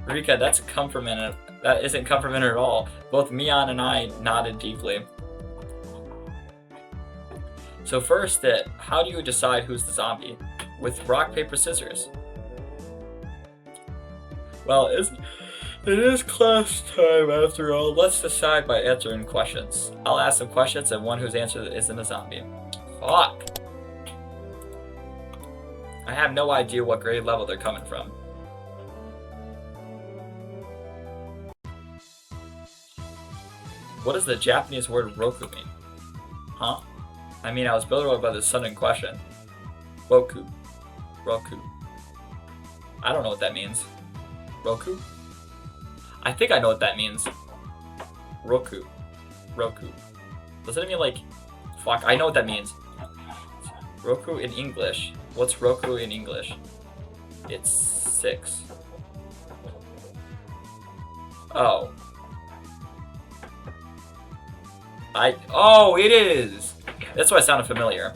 Rika, that's a comfortment. That isn't comfortment at all. Both Mian and I nodded deeply. So first, how do you decide who's the zombie? With rock, paper, scissors. Well, it is class time after all. Let's decide by answering questions. I'll ask some questions and one whose answer isn't a zombie. Fuck! I have no idea what grade level they're coming from. What does the Japanese word roku mean? Huh? I mean, I was bewildered by the sudden question. Roku. I don't know what that means. Roku? I think I know what that means. Roku. Doesn't it mean like... Fuck, I know what that means. Roku in English. What's Roku in English? It's 6. Oh. Oh, it is! That's why it sounded familiar.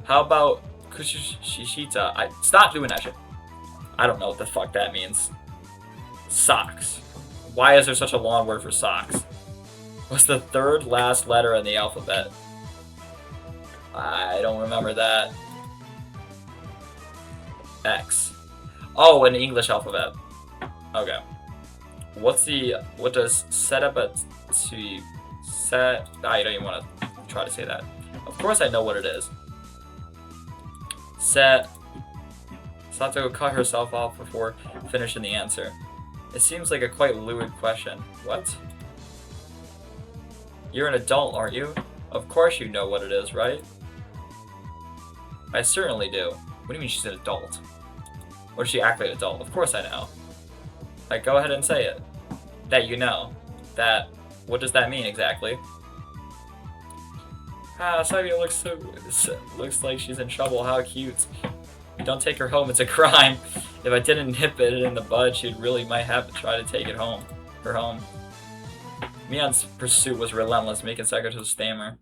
How about Kushishita? Stop doing that shit. I don't know what the fuck that means. Socks. Why is there such a long word for socks? What's the third last letter in the alphabet? I don't remember that. X. Oh, in the English alphabet. Okay. What does set up a set? I don't even want to try to say that. Of course I know what it is. Set. Sato cut herself off before finishing the answer. It seems like a quite lewd question. What? You're an adult, aren't you? Of course you know what it is, right? I certainly do. What do you mean she's an adult? Or does she act like an adult? Of course I know. Like, go ahead and say it. That you know. That, what does that mean exactly? Ah, Sabi looks like she's in trouble. How cute. Don't take her home, it's a crime. If I didn't nip it in the bud, she really might have to try to take it home. Her home. Mion's pursuit was relentless, making Sakato stammer.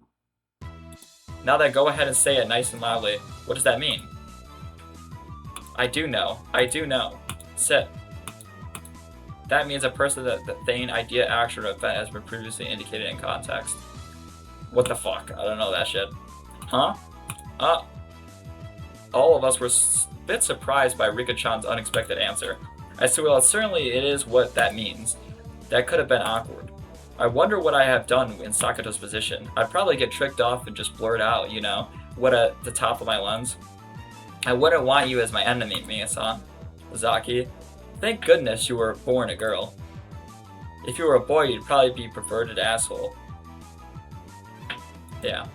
Now then, go ahead and say it nice and loudly. What does that mean? I do know. I do know. Sit. That means a person that the thing, idea, action, or event has been previously indicated in context. What the fuck? I don't know that shit. Huh? All of us were a bit surprised by Rika-chan's unexpected answer. I said, well, certainly it is what that means. That could have been awkward. I wonder what I have done in Sakato's position. I'd probably get tricked off and just blurt out, you know, what at the top of my lungs. I wouldn't want you as my enemy, Mia-san. Zaki. Thank goodness you were born a girl. If you were a boy, you'd probably be perverted asshole. Yeah.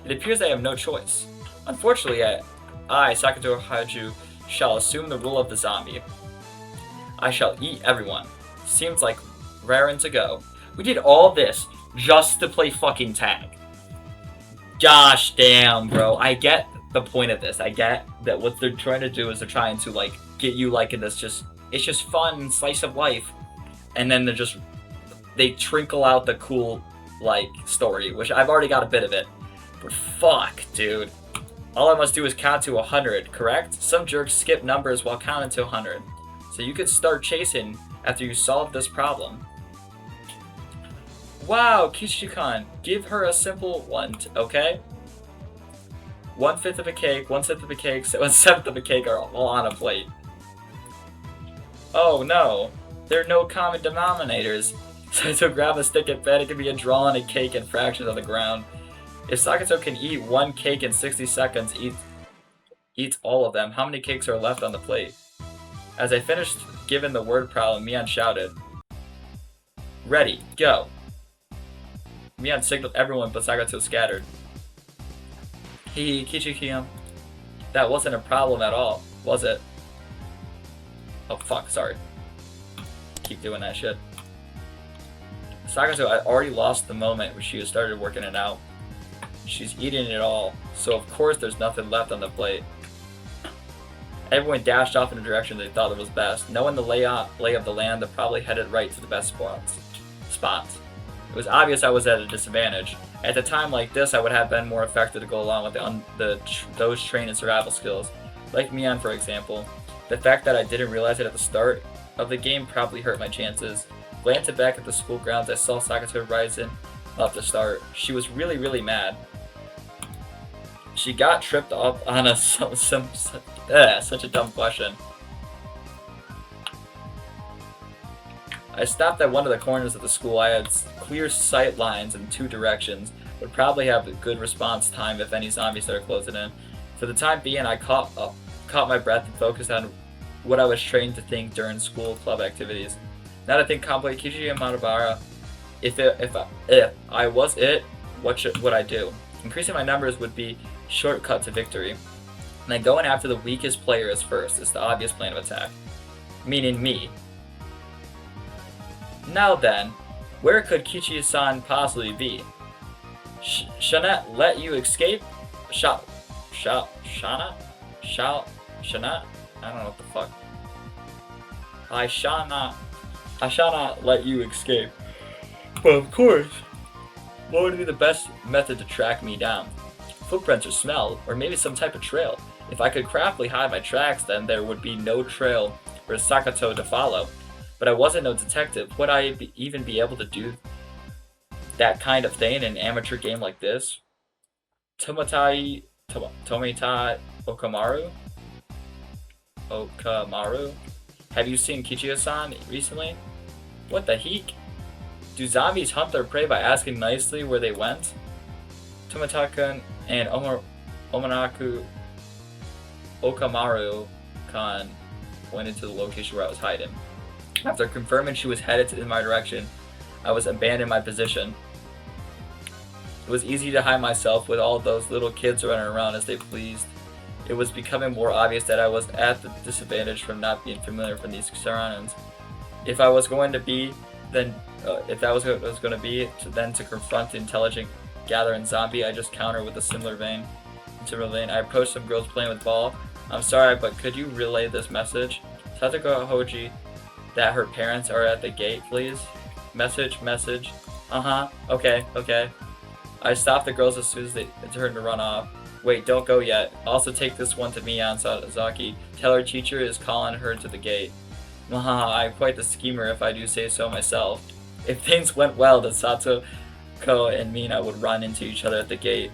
It appears I have no choice. Unfortunately, I, Sakato Haju, shall assume the rule of the zombie. I shall eat everyone. Seems like raring to go. We did all this just to play fucking tag. Gosh damn, bro. I get the point of this. I get that what they're trying to do is they're trying to, like, get you, like, in this it's just fun slice of life. And then they trinkle out the cool, like, story, which I've already got a bit of it. But fuck, dude. All I must do is count to 100, correct? Some jerks skip numbers while counting to 100. So you could start chasing after you solve this problem. Wow, Kishi-kan, give her a simple one, okay? 1/5 of a cake, 1/6 of a cake, 1/7 of a cake are all on a plate. Oh no, there are no common denominators. So grab a stick and bet it can be a draw on a cake and fractions on the ground. If Sakato can eat one cake in 60 seconds, eats all of them, how many cakes are left on the plate? As I finished giving the word problem, Mion shouted, "Ready, go!" Mion signaled everyone, but Sakato scattered. Hee Kichi-kyum. That wasn't a problem at all, was it? Oh fuck, sorry. Keep doing that shit. Sakato had already lost the moment when she started working it out. She's eating it all, so of course there's nothing left on the plate. Everyone dashed off in the direction they thought it was best. Knowing the lay of the land, they probably headed right to the best spots. It was obvious I was at a disadvantage. At a time like this, I would have been more effective to go along with those trained in survival skills. Like Mion, for example. The fact that I didn't realize it at the start of the game probably hurt my chances. Glancing back at the school grounds, I saw Sakato rising up to start. She was really, really mad. She got tripped up on such a dumb question. I stopped at one of the corners of the school. I had clear sight lines in two directions. Would probably have a good response time if any zombies started closing in. For the time being, I caught my breath and focused on what I was trained to think during school club activities. Now to think calmly, Kishi and Matabara, if I was it, what would I do? Increasing my numbers would be shortcut to victory. And then going after the weakest player is first is the obvious plan of attack. Meaning me. Now then, where could Kichi-san possibly be? Shanette let you escape? Shanette? I don't know what the fuck. I shall not let you escape. But of course, what would be the best method to track me down? Footprints or smell, or maybe some type of trail. If I could craftily hide my tracks, then there would be no trail for Sakato to follow. But I wasn't no detective. Would I even be able to do that kind of thing in an amateur game like this? Tomitai Okamaru? Have you seen Kichi-san recently? What the heck? Do zombies hunt their prey by asking nicely where they went? Tomitaka and Omanaku Okamaru-kan pointed to the location where I was hiding. After confirming she was headed in my direction, I was abandoning my position. It was easy to hide myself with all those little kids running around as they pleased. It was becoming more obvious that I was at the disadvantage from not being familiar with these surroundings. If I was going to be, then if that was what it was going to be, to confront the intelligent gathering zombie, I just counter with a similar vein. I approached some girls playing with ball. I'm sorry, but could you relay this message? Satoko Hoji, that her parents are at the gate, please. Message. Okay. I stopped the girls as soon as they turned to run off. Wait, don't go yet. Also take this one to Mian Sasaki. Tell her teacher is calling her to the gate. I'm quite the schemer if I do say so myself. If things went well, then Satoko and Mina would run into each other at the gate.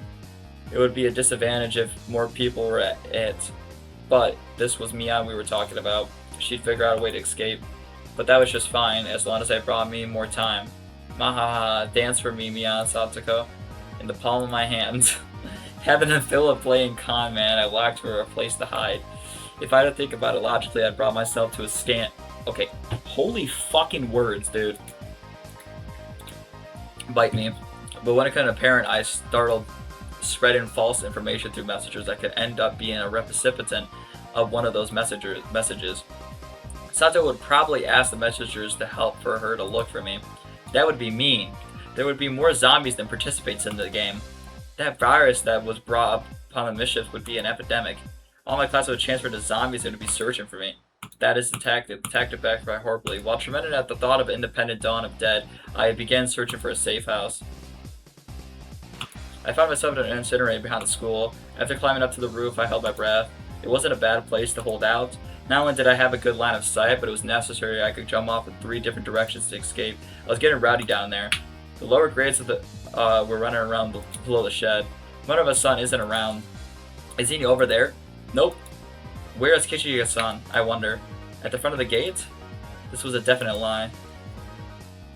It would be a disadvantage if more people were at it. But this was Mian we were talking about. She'd figure out a way to escape. But that was just fine, as long as I brought me more time. Dance for me, Mian Satoko. In the palm of my hand. Having a Philip playing con man, I walked for a place to hide. If I had to think about it logically, I'd brought myself to a stand. Okay, holy fucking words, dude. Bite me. But when it became apparent, I started spreading false information through messengers that could end up being a recipient of one of those messages. Sato would probably ask the messengers to help for her to look for me. That would be mean. There would be more zombies than participants in the game. That virus that was brought up upon the mischief would be an epidemic. All my class would transfer to zombies and would be searching for me. That is the tactic. The tactic backfired horribly. While tormented at the thought of independent dawn of dead, I began searching for a safe house. I found myself in an incinerator behind the school. After climbing up to the roof, I held my breath. It wasn't a bad place to hold out. Not only did I have a good line of sight, but it was necessary I could jump off in 3 different directions to escape. I was getting rowdy down there. The lower grades of the were running around below the shed. One of my son isn't around. Is he over there? Nope. Where is Kichiga-san? I wonder. At the front of the gate? This was a definite lie.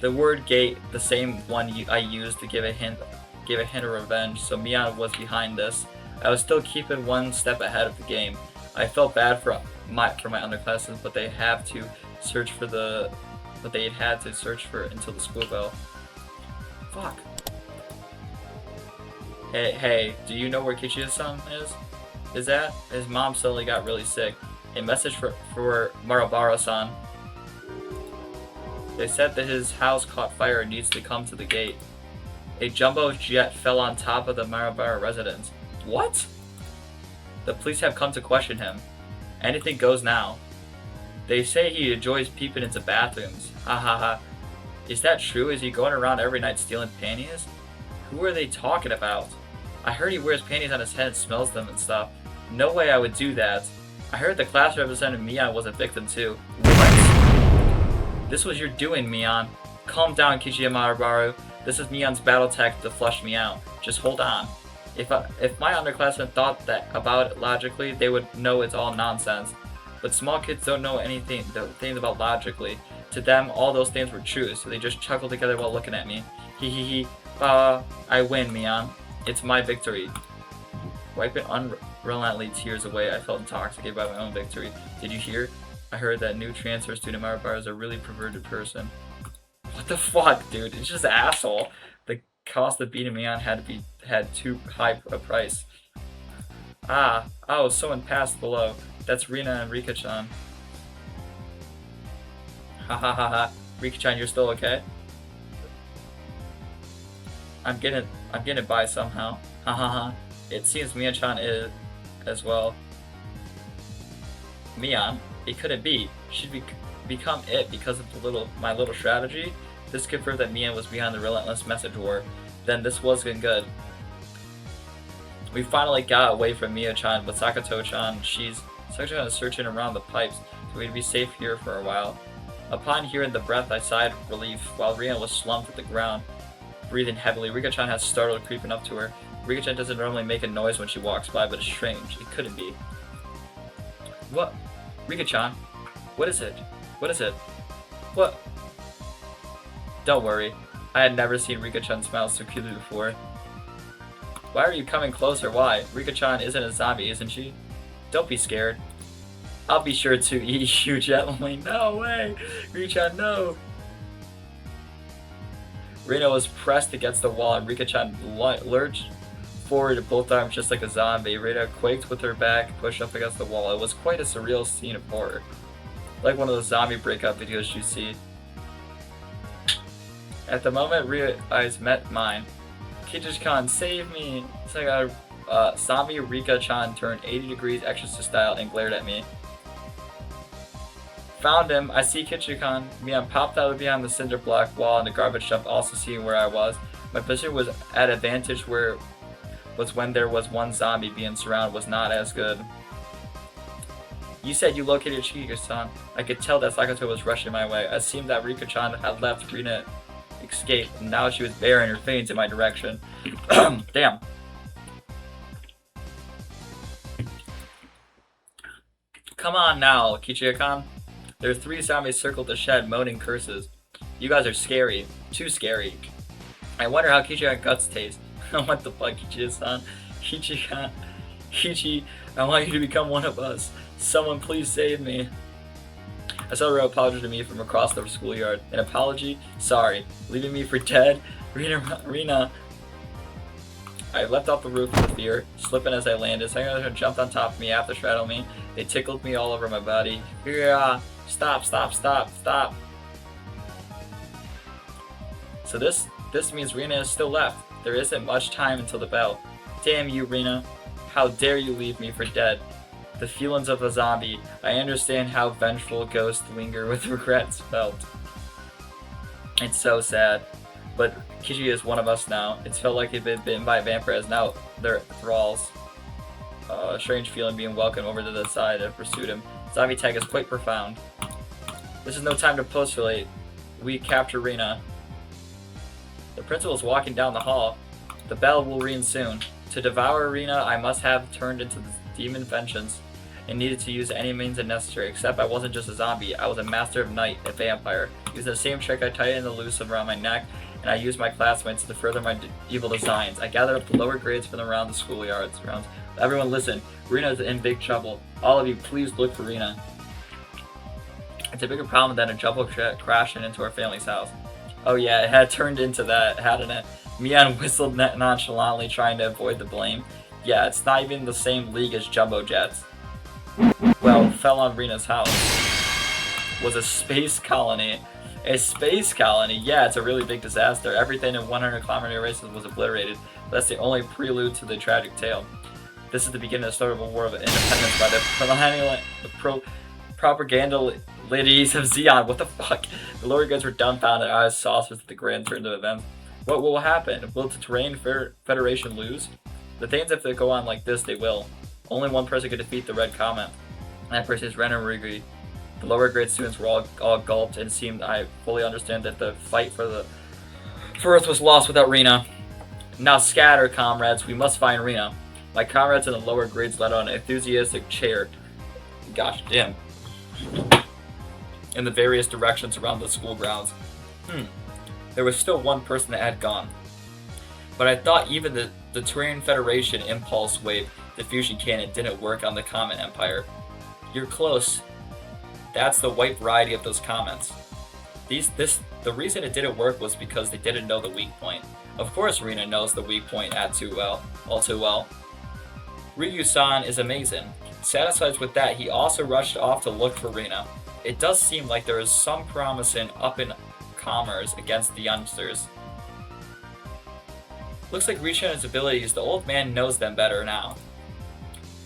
The word gate, the same one I used to give a hint of revenge, so Mian was behind this. I was still keeping one step ahead of the game. I felt bad for my underclassmen, but they had to search for until the school bell. Fuck. Hey, do you know where Kichiga-san is? His mom suddenly got really sick. A message for Marabara-san. They said that his house caught fire and needs to come to the gate. A jumbo jet fell on top of the Marabara residence. What? The police have come to question him. Anything goes now. They say he enjoys peeping into bathrooms. Is that true? Is he going around every night stealing panties? Who are they talking about? I heard he wears panties on his head and smells them and stuff. No way I would do that. I heard the class representative Mian was a victim too. What? This was your doing, Mian. Calm down, Kichiya Marabaru. This is Mian's battle tactic to flush me out. Just hold on. If my underclassmen thought that about it logically, they would know it's all nonsense. But small kids don't know anything about logically. To them, all those things were true, so they just chuckled together while looking at me. Hee. I win, Mian. It's my victory. Wiping unrelentingly tears away, I felt intoxicated by my own victory. Did you hear? I heard that new transfer student Marabara is a really perverted person. What the fuck, dude? It's just an asshole. The cost of beating me on had too high a price. Oh, someone passed below. That's Rina and Rika-chan. Ha. Rika-chan, you're still okay? I'm getting by somehow. Ha. It seems Mian-chan is as well. Mian? It couldn't be. She'd become it because of my little strategy. This confirmed that Mian was behind the relentless message war. Then this wasn't good. We finally got away from Mia-chan, but Sakato-chan is searching around the pipes, so we'd be safe here for a while. Upon hearing the breath, I sighed relief, while Rina was slumped at the ground, breathing heavily. Rika-chan has startled, creeping up to her. Rika-chan doesn't normally make a noise when she walks by, but it's strange. It couldn't be. What? Rika-chan? What is it? What? Don't worry. I had never seen Rika-chan smile so cutely before. Why are you coming closer? Why? Rika-chan isn't a zombie, isn't she? Don't be scared. I'll be sure to eat you gently. No way! Rika-chan, no! Rina was pressed against the wall and Rika-chan lurched forward at both arms just like a zombie. Rita quaked with her back pushed up against the wall. It was quite a surreal scene of horror. Like one of those zombie breakout videos you see. At the moment Rita's eyes met mine. Kichi-chan, save me! So I got zombie Rika-chan turned 80 degrees exorcist style and glared at me. Found him. I see Kichi-chan. Mian popped out of behind the cinder block wall in the garbage dump, also seeing where I was. My position was at advantage where was when there was one zombie being surrounded was not as good. You said you located Chika-san. I could tell that Sakato was rushing my way. It seemed that Rika-chan had left Rina escape, and now she was bearing her fangs in my direction. Damn. Come on now, Kichi-chan. There are 3 zombies circled the shed, moaning curses. You guys are scary. Too scary. I wonder how Kichi-chan guts taste. What the fuck, Kichi-san? Kichi-chan. Kichi, I want you to become one of us. Someone please save me. I saw her apology to me from across the schoolyard. An apology? Sorry. Leaving me for dead? Rina. I leapt off the roof with fear, slipping as I landed. Someone jumped on top of me, after straddling me. They tickled me all over my body. Yeah. Stop. So this means Rina is still left. There isn't much time until the bell. Damn you, Rina. How dare you leave me for dead? The feelings of a zombie. I understand how vengeful ghosts linger with regrets felt. It's so sad. But Kichi is one of us now. It's felt like he'd been bitten by vampires. Now they're thralls. A strange feeling being welcomed over to the side that pursued him. Zombie tag is quite profound. This is no time to postulate. We capture Rina. The principal is walking down the hall. The bell will ring soon. To devour Rina, I must have turned into the demon vengeance and needed to use any means necessary, except I wasn't just a zombie. I was a master of night, a vampire. Using the same trick, I tightened the noose around my neck, and I used my classmates to further my evil designs. I gathered up the lower grades from around the schoolyards. Everyone listen, Rina is in big trouble. All of you, please look for Rina. It's a bigger problem than a jumbo crashing into our family's house. Oh yeah, it had turned into that, hadn't it? Mian whistled nonchalantly, trying to avoid the blame. Yeah, it's not even the same league as jumbo jets. Well, fell on Rina's house. Was a space colony. A space colony? Yeah, it's a really big disaster. Everything in 100 kilometer radius was obliterated. But that's the only prelude to the tragic tale. This is the beginning of the start of a war of independence by the propaganda ladies of Zeon. What the fuck? The lower guys were dumbfounded, eyes saucers at the grand turn of events. What will happen? Will the Terrain Federation lose? The things, if they go on like this, they will. Only one person could defeat the Red Comet. And that person is Ren and Rigi. The lower grade students were all gulped, and it seemed I fully understand that the fight for Earth was lost without Rina. Now scatter, comrades. We must find Rina. My comrades in the lower grades let out an enthusiastic cheer. Gosh damn. In the various directions around the school grounds. There was still one person that had gone. But I thought even the Terrain Federation impulse wave diffusion cannon didn't work on the Comet Empire. You're close. That's the white variety of those comments. The reason it didn't work was because they didn't know the weak point. Of course Rina knows the weak point all too well. Ryu-san is amazing. Satisfied with that, he also rushed off to look for Rina. It does seem like there is some promise in up-and-comers against the youngsters. Looks like reaching his abilities, the old man knows them better now.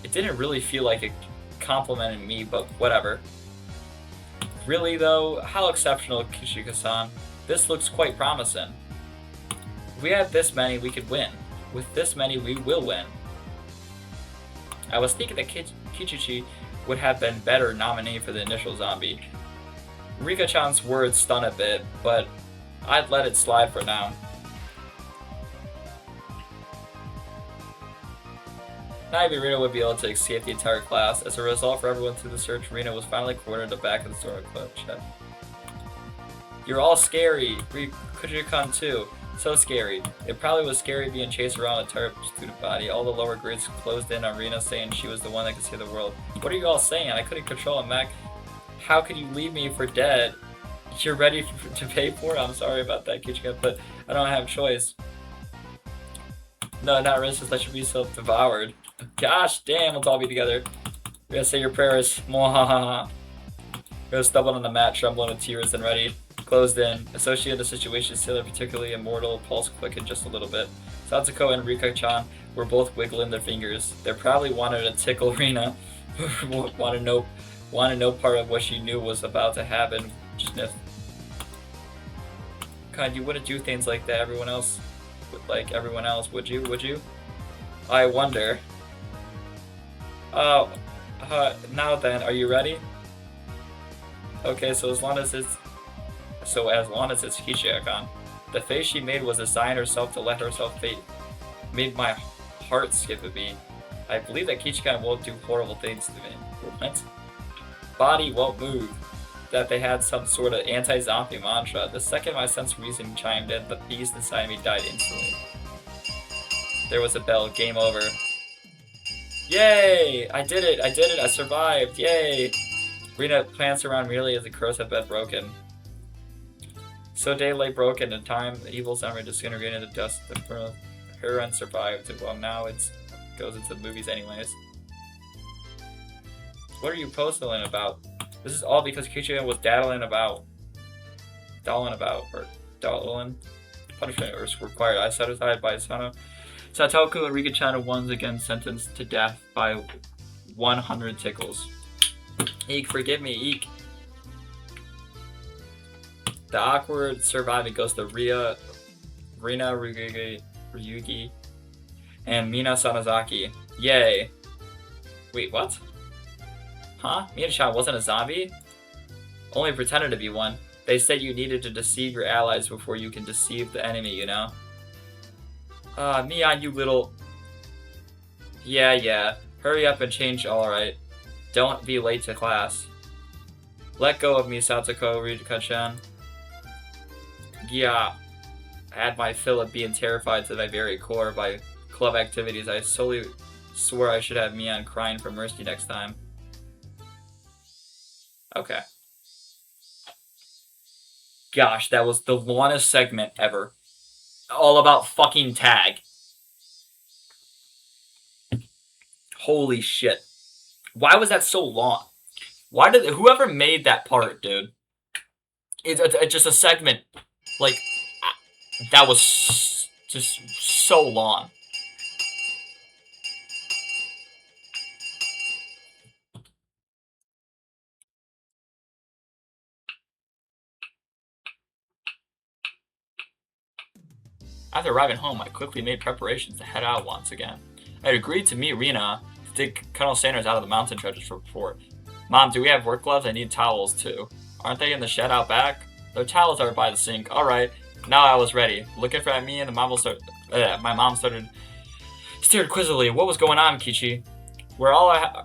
It didn't really feel like it complimented me, but whatever. Really though, how exceptional, Kishika-san. This looks quite promising. If we have this many, we could win. With this many, we will win. I was thinking that Kichichi would have been better nominee for the initial zombie. Rika-chan's words stun a bit, but I'd let it slide for now. Not even Rina would be able to escape the entire class. As a result, for everyone through the search, Rina was finally cornered at the back of the store shed. You're all scary. Kujikan too. So scary. It probably was scary being chased around a entire student body. All the lower grades closed in on Rina, saying she was the one that could see the world. What are you all saying? I couldn't control him, Mac. How could you leave me for dead? You're ready to pay for it? I'm sorry about that, Kichika, but I don't have a choice. No, not racist. That should be self-devoured. Gosh damn, let's all be together. We gotta say your prayers. Mwahaha. We're stumbling on the mat, trembling with tears and ready. Closed in. Associated the situation, still particularly immortal, pulse quickened just a little bit. Satsuko and Rika-chan were both wiggling their fingers. They probably wanted to tickle Rina. want to know part of what she knew was about to happen. Sniff. God, you wouldn't do things like that everyone else, would you? Would you? I wonder. Oh, now then, are you ready? Okay, so as long as it's Kichia-kan. The face she made was a sign herself to let herself fade. Made my heart skip a beat. I believe that Kichia-kan won't do horrible things to me. What? Body won't move. That they had some sort of anti-zombie mantra. The second my sense of reason chimed in, the beast inside me died instantly. There was a bell. Game over. Yay! I did it! I survived! Yay! Rina plants around merely as the crows have been broken. So day lay broken, in time the evil memory disintegrated into dust. The Huron survived. Well, now it goes into the movies anyways. What are you posting about? This is all because Kichia was daddling about. Punishment was required. I satisfied by Sano. Satoku and Rika-chan are once again sentenced to death by 100 tickles. Eek, forgive me, eek. The awkward surviving goes to Rina Ryugi, and Mina Sanazaki. Yay. Wait, what? Huh? Mina-chan wasn't a zombie? Only pretended to be one. They said you needed to deceive your allies before you can deceive the enemy, you know? Mian, you little... Yeah. Hurry up and change, alright. Don't be late to class. Let go of me, Satsuko, Rika-chan. Yeah. I had my fill of being terrified to my very core by club activities. I solely swore I should have Mian crying for mercy next time. Okay. Gosh, that was the longest segment ever. All about fucking tag. Holy shit. Why was that so long? Why did whoever made that part, dude? It's just a segment. Like, that was just so long. After arriving home, I quickly made preparations to head out once again. I had agreed to meet Rina to dig Colonel Sanders out of the mountain treasures for report. Mom, do we have work gloves? I need towels too. Aren't they in the shed out back? Their towels are by the sink. Alright, now I was ready. Looking for me and my mom stared quizzically. What was going on, Kichi? Where are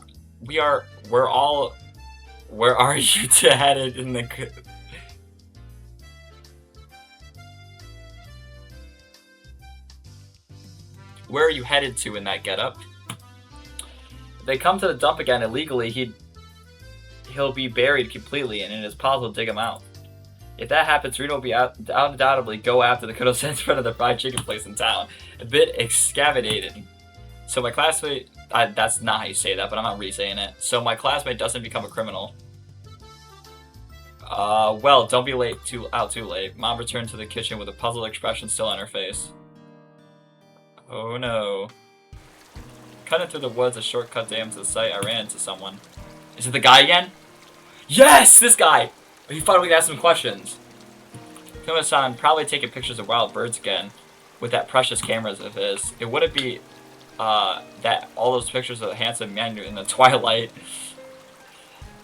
you two headed in the... Where are you headed to in that getup? If they come to the dump again illegally, he'll be buried completely, and it is possible to dig him out. If that happens, Reno will be undoubtedly go after the Kodo in front of the fried chicken place in town. A bit excavated. So my classmate... that's not how you say that, but I'm not re-saying it. So my classmate doesn't become a criminal. Well, don't be out too late. Mom returned to the kitchen with a puzzled expression still on her face. Oh no. Cutting through the woods, a shortcut down to the site, I ran into someone. Is it the guy again? Yes! This guy! He finally asked some questions. Kuma-san probably taking pictures of wild birds again with that precious cameras of his. It wouldn't be that all those pictures of the handsome man in the twilight.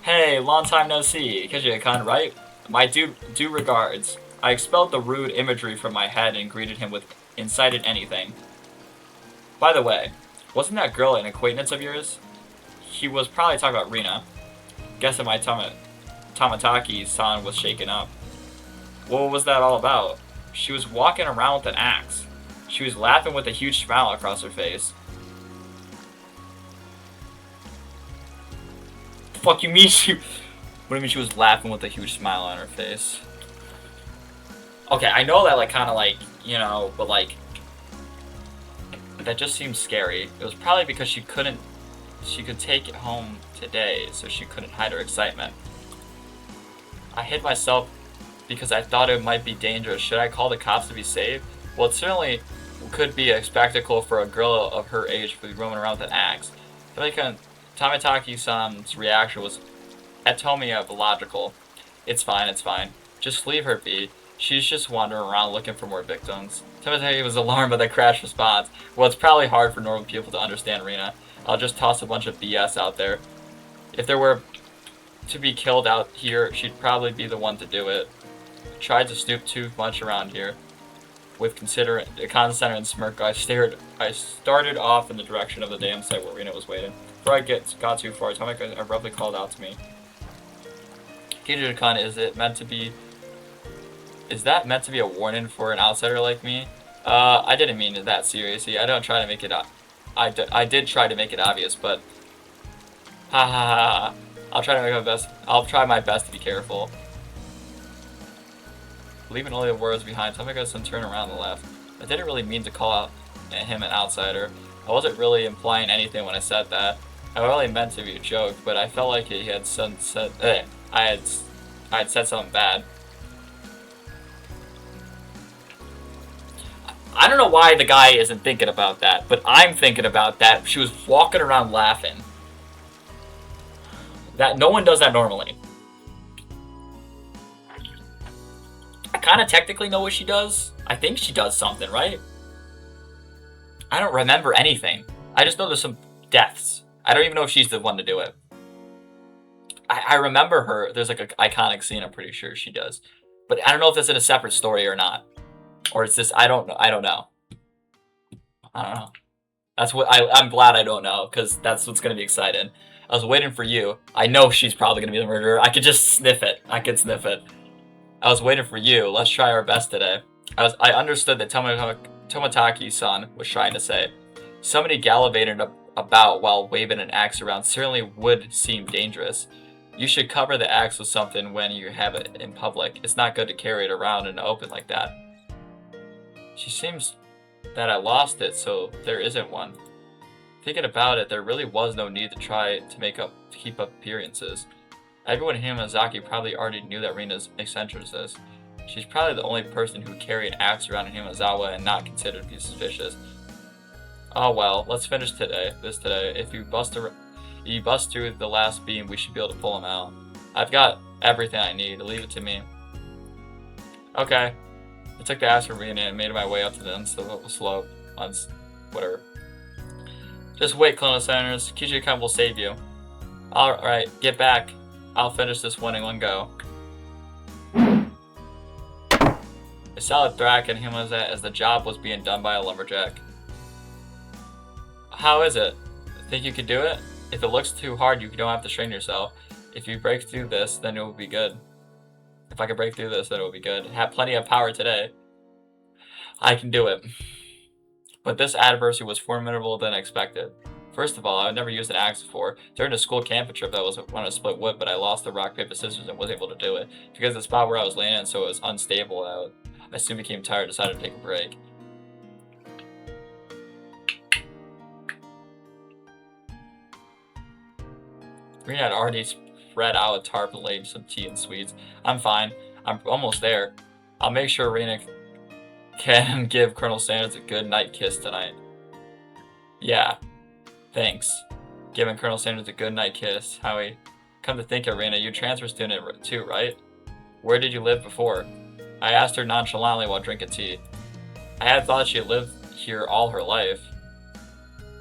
Hey, long time no see. Kichia-kan, right? My due regards. I expelled the rude imagery from my head and greeted him with incited anything. By the way, wasn't that girl an acquaintance of yours? He was probably talking about Rina. Guessing my Tamataki-san was shaken up. What was that all about? She was walking around with an axe. She was laughing with a huge smile across her face. The fuck you mean she... What do you mean she was laughing with a huge smile on her face? Okay, I know that, like, kind of, like, you know, but, like... That just seems scary. It was probably because she could take it home today, so she couldn't hide her excitement. I hid myself because I thought it might be dangerous. Should I call the cops to be safe? Well, it certainly could be a spectacle for a girl of her age to be roaming around with an axe. Tomitaki-san's reaction was logical. It's fine, it's fine. Just leave her be. She's just wandering around looking for more victims. Tomitaki was alarmed by the crash response. Well, it's probably hard for normal people to understand Rina. I'll just toss a bunch of BS out there. If there were to be killed out here, she'd probably be the one to do it. Tried to snoop too much around here. With a condescending smirk, I started off in the direction of the damn site where Rina was waiting. Before I got too far, Tomitaki abruptly called out to me. Kijiji-kun, is that meant to be a warning for an outsider like me? I didn't mean it that seriously. I don't try to make it I did try to make it obvious, but ha ha ha. I'll try my best to be careful. Leaving only the words behind, Tomitaki-san turned around and left. I didn't really mean to call out him an outsider. I wasn't really implying anything when I said that. I really meant to be a joke, but I felt like I had said something bad. I don't know why the guy isn't thinking about that, but I'm thinking about that. She was walking around laughing. That no one does that normally. I kind of technically know what she does. I think she does something, right? I don't remember anything. I just know there's some deaths. I don't even know if she's the one to do it. I remember her. There's like an iconic scene. I'm pretty sure she does, but I don't know if it's in a separate story or not, or it's just I don't know. I don't know. That's what I'm glad I don't know, because that's what's gonna be exciting. I was waiting for you. I know she's probably gonna be the murderer. I could just sniff it. I could sniff it. I was waiting for you. Let's try our best today. I understood that Tomitaki-san was trying to say. Somebody gallivanting about while waving an axe around certainly would seem dangerous. You should cover the axe with something when you have it in public. It's not good to carry it around in the open like that. She seems that I lost it, so there isn't one. Thinking about it, there really was no need to try to keep up appearances. Everyone in Himazaki probably already knew that Rina's eccentricities. She's probably the only person who carried an axe around in Himazawa and not considered to be suspicious. Oh well, let's finish this today. If you bust through the last beam, we should be able to pull him out. I've got everything I need. Leave it to me. Okay. I took the axe from Rina and made my way up to the slope. Whatever. Just wait, Colonel Sanders. Kijiji-kun will save you. Alright, get back. I'll finish this one in one go. A solid thwack and him as the job was being done by a lumberjack. How is it? Think you could do it? If it looks too hard, you don't have to strain yourself. If you break through this, then it will be good. If I can break through this, then it will be good. Have plenty of power today. I can do it. But this adversity was more formidable than expected. First of all, I had never used an axe before. During the school camping trip, that was when I split wood, but I lost the rock, paper, scissors and wasn't able to do it. Because the spot where I was landing, so it was unstable, I soon became tired and decided to take a break. Rina had already spread out a tarp and laid some tea and sweets. I'm fine. I'm almost there. I'll make sure Rina can give Colonel Sanders a good night kiss tonight. Yeah. Thanks. Giving Colonel Sanders a good night kiss. Howie. Come to think of Rina, you're a transfer student too, right? Where did you live before? I asked her nonchalantly while drinking tea. I had thought she had lived here all her life.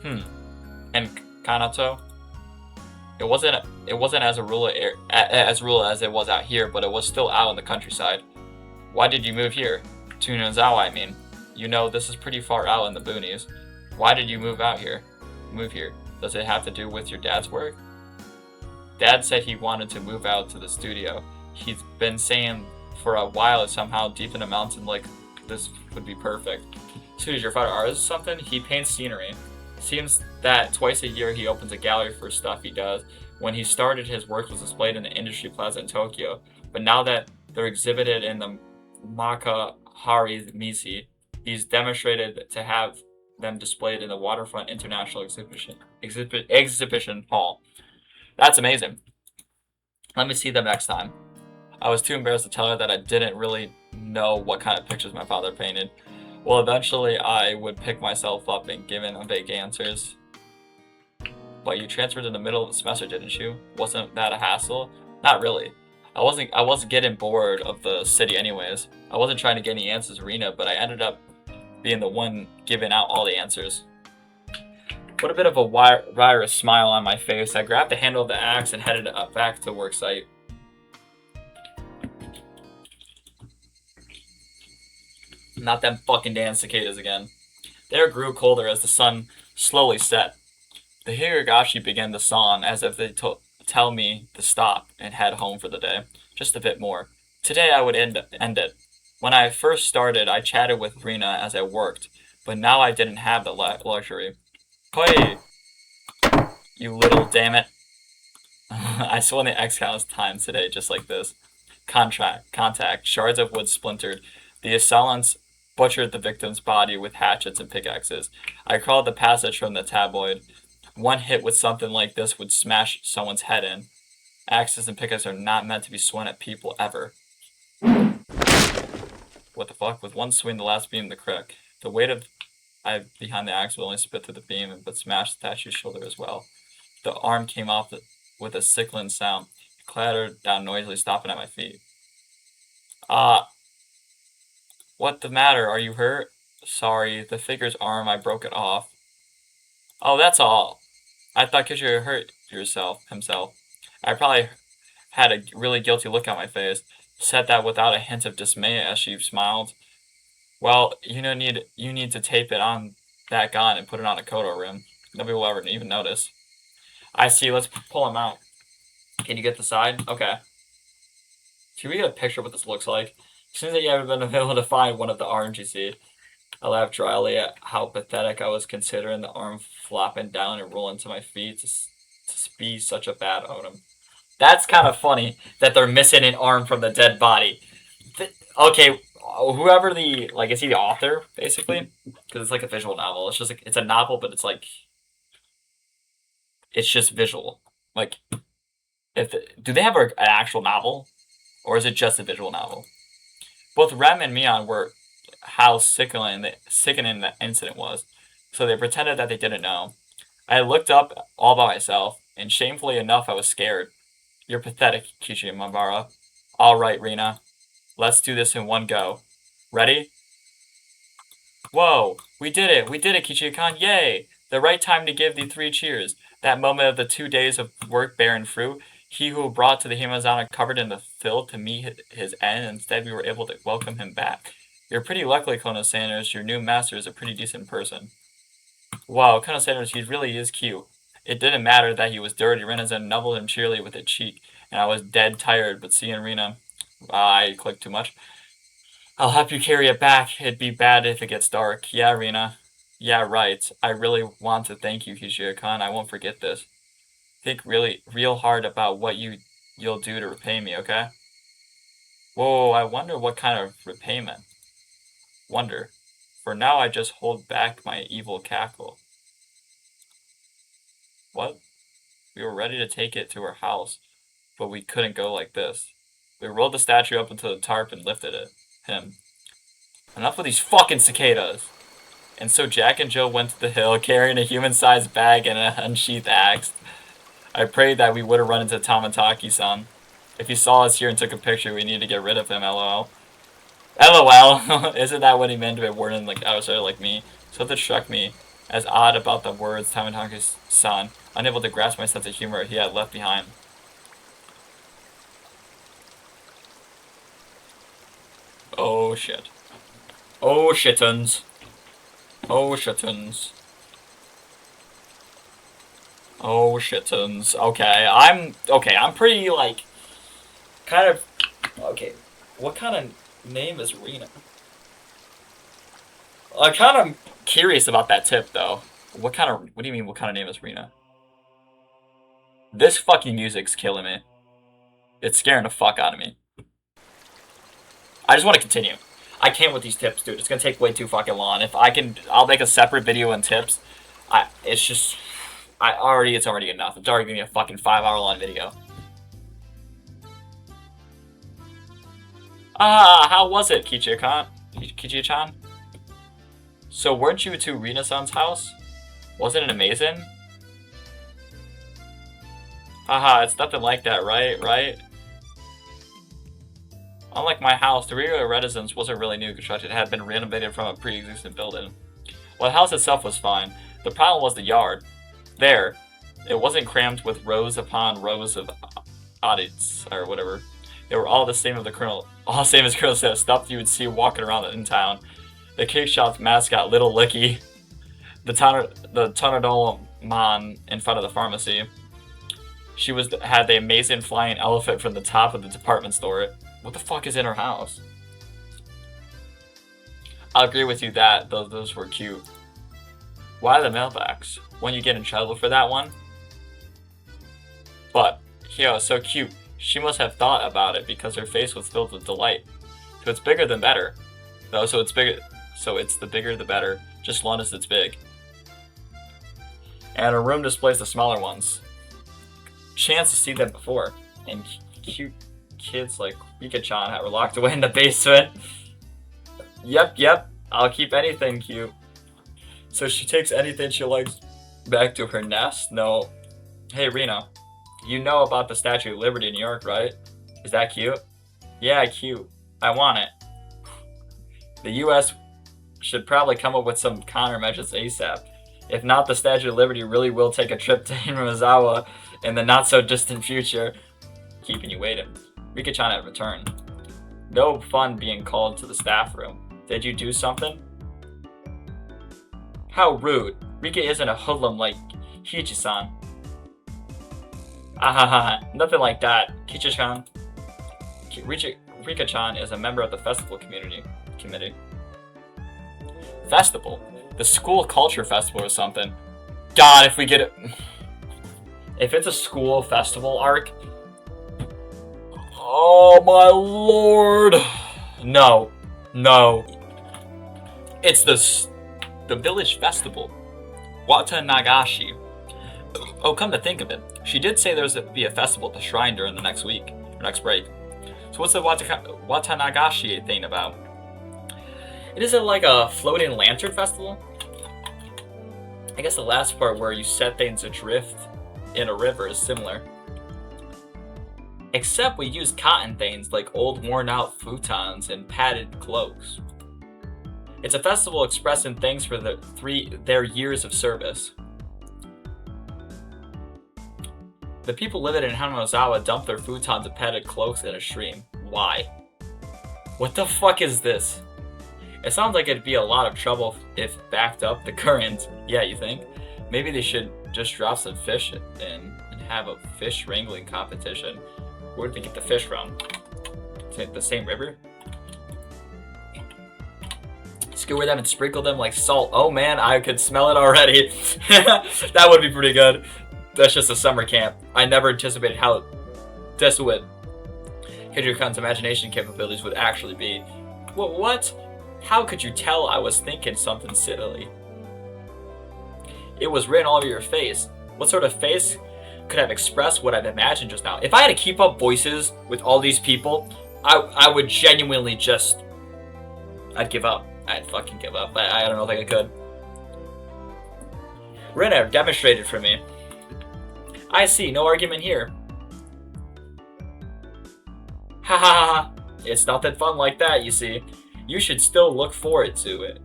And Kanato? It wasn't as rural as it was out here, but it was still out in the countryside. Why did you move here? To Nozawa, I mean. You know, this is pretty far out in the boonies. Why did you move here? Does it have to do with your dad's work? Dad said he wanted to move out to the studio. He's been saying for a while somehow deep in the mountain like this would be perfect. So is your father artist or something? He paints scenery. Seems that twice a year he opens a gallery for stuff he does. When he started, his work was displayed in the Industry Plaza in Tokyo, but now that they're exhibited in the Makahari Misi, he's demonstrated to have them displayed in the Waterfront International Exhibition Hall. That's amazing. Let me see them next time. I was too embarrassed to tell her that I didn't really know what kind of pictures my father painted. Well, eventually I would pick myself up and give in vague answers. But you transferred in the middle of the semester, didn't you? Wasn't that a hassle? Not really. I wasn't getting bored of the city anyways. I wasn't trying to get any answers, Rena, but I ended up being the one giving out all the answers. Put a bit of a virus smile on my face. I grabbed the handle of the axe and headed back to work site. Not them fucking damn cicadas again. The air grew colder as the sun slowly set. The Higurashi began to song as if they tell me to stop and head home for the day. Just a bit more. Today I would end it. When I first started, I chatted with Rena as I worked, but now I didn't have the luxury. Hey, you little damn it. I swung the X countless times today, just like this. Contact. Shards of wood splintered. The assailants butchered the victim's body with hatchets and pickaxes. I crawled the passage from the tabloid. One hit with something like this would smash someone's head in. Axes and pickaxes are not meant to be swung at people ever. What the fuck? With one swing, the last beam the crick. The weight of behind the axe will only spit through the beam, but smashed the statue's shoulder as well. The arm came off with a sickling sound. It clattered down noisily, stopping at my feet. What the matter? Are you hurt? Sorry, the figure's arm, I broke it off. Oh, that's all. I thought because you hurt himself. I probably had a really guilty look on my face. Said that without a hint of dismay as she smiled. Well, you need to tape it on that gun and put it on a kodo rim. Nobody will ever even notice. I see. Let's pull him out. Can you get the side? Okay. Should we get a picture of what this looks like? Seems that you haven't been able to find one of the arms you see. I laughed dryly at how pathetic I was considering the arm flopping down and rolling to my feet to be such a bad omen. That's kind of funny that they're missing an arm from the dead body. Okay, whoever is he the author, basically? Because it's like a visual novel. It's just like, it's a novel, but it's like, it's just visual. Like, do they have an actual novel? Or is it just a visual novel? Both Rem and Mion were how sickening the incident was, so they pretended that they didn't know. I looked up all by myself, and shamefully enough, I was scared. You're pathetic, Kichimabara. All right, Rena. Let's do this in one go. Ready? Whoa! We did it, Kichikan! Yay! The right time to give the 3 cheers. That moment of the 2 days of work bearing fruit. He who brought to the Himazana covered in the filth to meet his end, instead we were able to welcome him back. You're pretty lucky, Colonel Sanders. Your new master is a pretty decent person. Wow, Colonel Sanders, he really is cute. It didn't matter that he was dirty. Rena's nubbled him cheerily with a cheek, and I was dead tired, but seeing Rena, I clicked too much. I'll help you carry it back. It'd be bad if it gets dark. Yeah, Rena. Yeah, right. I really want to thank you, Kishio-kan. I won't forget this. Think real hard about what you'll do to repay me, okay? Whoa, I wonder what kind of repayment. Wonder. For now, I just hold back my evil cackle. What? We were ready to take it to her house, but we couldn't go like this. We rolled the statue up into the tarp and lifted him. Enough of these fucking cicadas! And so Jack and Jill went to the hill carrying a human-sized bag and an unsheathed axe. I prayed that we would have run into Tamataki-san. If he saw us here and took a picture, we need to get rid of him, lol. LOL! Isn't that what he meant by wording like outsider like me? Something struck me as odd about the words Tamataki-san, unable to grasp my sense of humor he had left behind. Oh shit. Oh shittens. Oh shittens. Oh shittens. Okay, I'm pretty like kind of okay. What kind of name is Rena? I'm kind of curious about that tip though. What do you mean what kind of name is Rena? This fucking music's killing me. It's scaring the fuck out of me. I just want to continue. I can't with these tips, dude. It's gonna take way too fucking long. If I can, I'll make a separate video on tips. It's already enough. It's already gonna be a fucking 5-hour long video. How was it, Kichi-chan? So weren't you to Rina-san's house? Wasn't it amazing? Haha, it's nothing like that, right? Unlike my house, the regular residence wasn't really new construction. It had been renovated from a pre-existing building. Well, the house itself was fine. The problem was the yard. There, it wasn't crammed with rows upon rows of audits, or whatever. They were all the same as Colonel said, stuff you would see walking around in town. The cake shop's mascot, Little Licky. The Tanadol man in front of the pharmacy. She had the amazing flying elephant from the top of the department store. What the fuck is in her house? I'll agree with you that those were cute. Why the mailbox? When you get in trouble for that one? But, Hyo is so cute. She must have thought about it because her face was filled with delight. So it's bigger than better. No, so it's the bigger the better, just as long as it's big. And her room displays the smaller ones. Chance to see them before. And cute kids like Rika-chan were locked away in the basement. Yep, I'll keep anything cute. So she takes anything she likes back to her nest? No. Hey, Rena. You know about the Statue of Liberty in New York, right? Is that cute? Yeah, cute. I want it. The US should probably come up with some countermeasures ASAP. If not, the Statue of Liberty really will take a trip to Himazawa in the not-so-distant future. Keeping you waiting. Rika-chan had returned. No fun being called to the staff room. Did you do something? How rude. Rika isn't a hoodlum like Hichi-san. Nothing like that. Kichi-chan. Rika-chan is a member of the festival committee. Festival? The school culture festival or something. God, if we get it... If it's a school festival arc... Oh my lord! No. It's the village festival. Watanagashi. Oh, come to think of it, she did say there's to be a festival at the shrine during the next week, or next break. So what's the Watanagashi thing about? It isn't like a floating lantern festival? I guess the last part where you set things adrift in a river is similar. Except we use cotton things like old worn out futons and padded cloaks. It's a festival expressing thanks for their years of service. The people living in Hanazawa dumped their futons and padded cloaks in a stream. Why? What the fuck is this? It sounds like it'd be a lot of trouble if backed up the current. Yeah, you think? Maybe they should just drop some fish and have a fish wrangling competition. Where did they get the fish from? Is it the same river? Skewer them and sprinkle them like salt. Oh man, I could smell it already. That would be pretty good. That's just a summer camp. I never anticipated how desolate Hidrukan's imagination capabilities would actually be. What? How could you tell I was thinking something silly? It was written all over your face. What sort of face could have expressed what I've imagined just now? If I had to keep up voices with all these people, I would genuinely just... I'd give up. I'd fucking give up. I don't know if I could. Rena demonstrated for me. I see, no argument here. Ha ha ha. It's not that fun like that, you see. You should still look forward to it.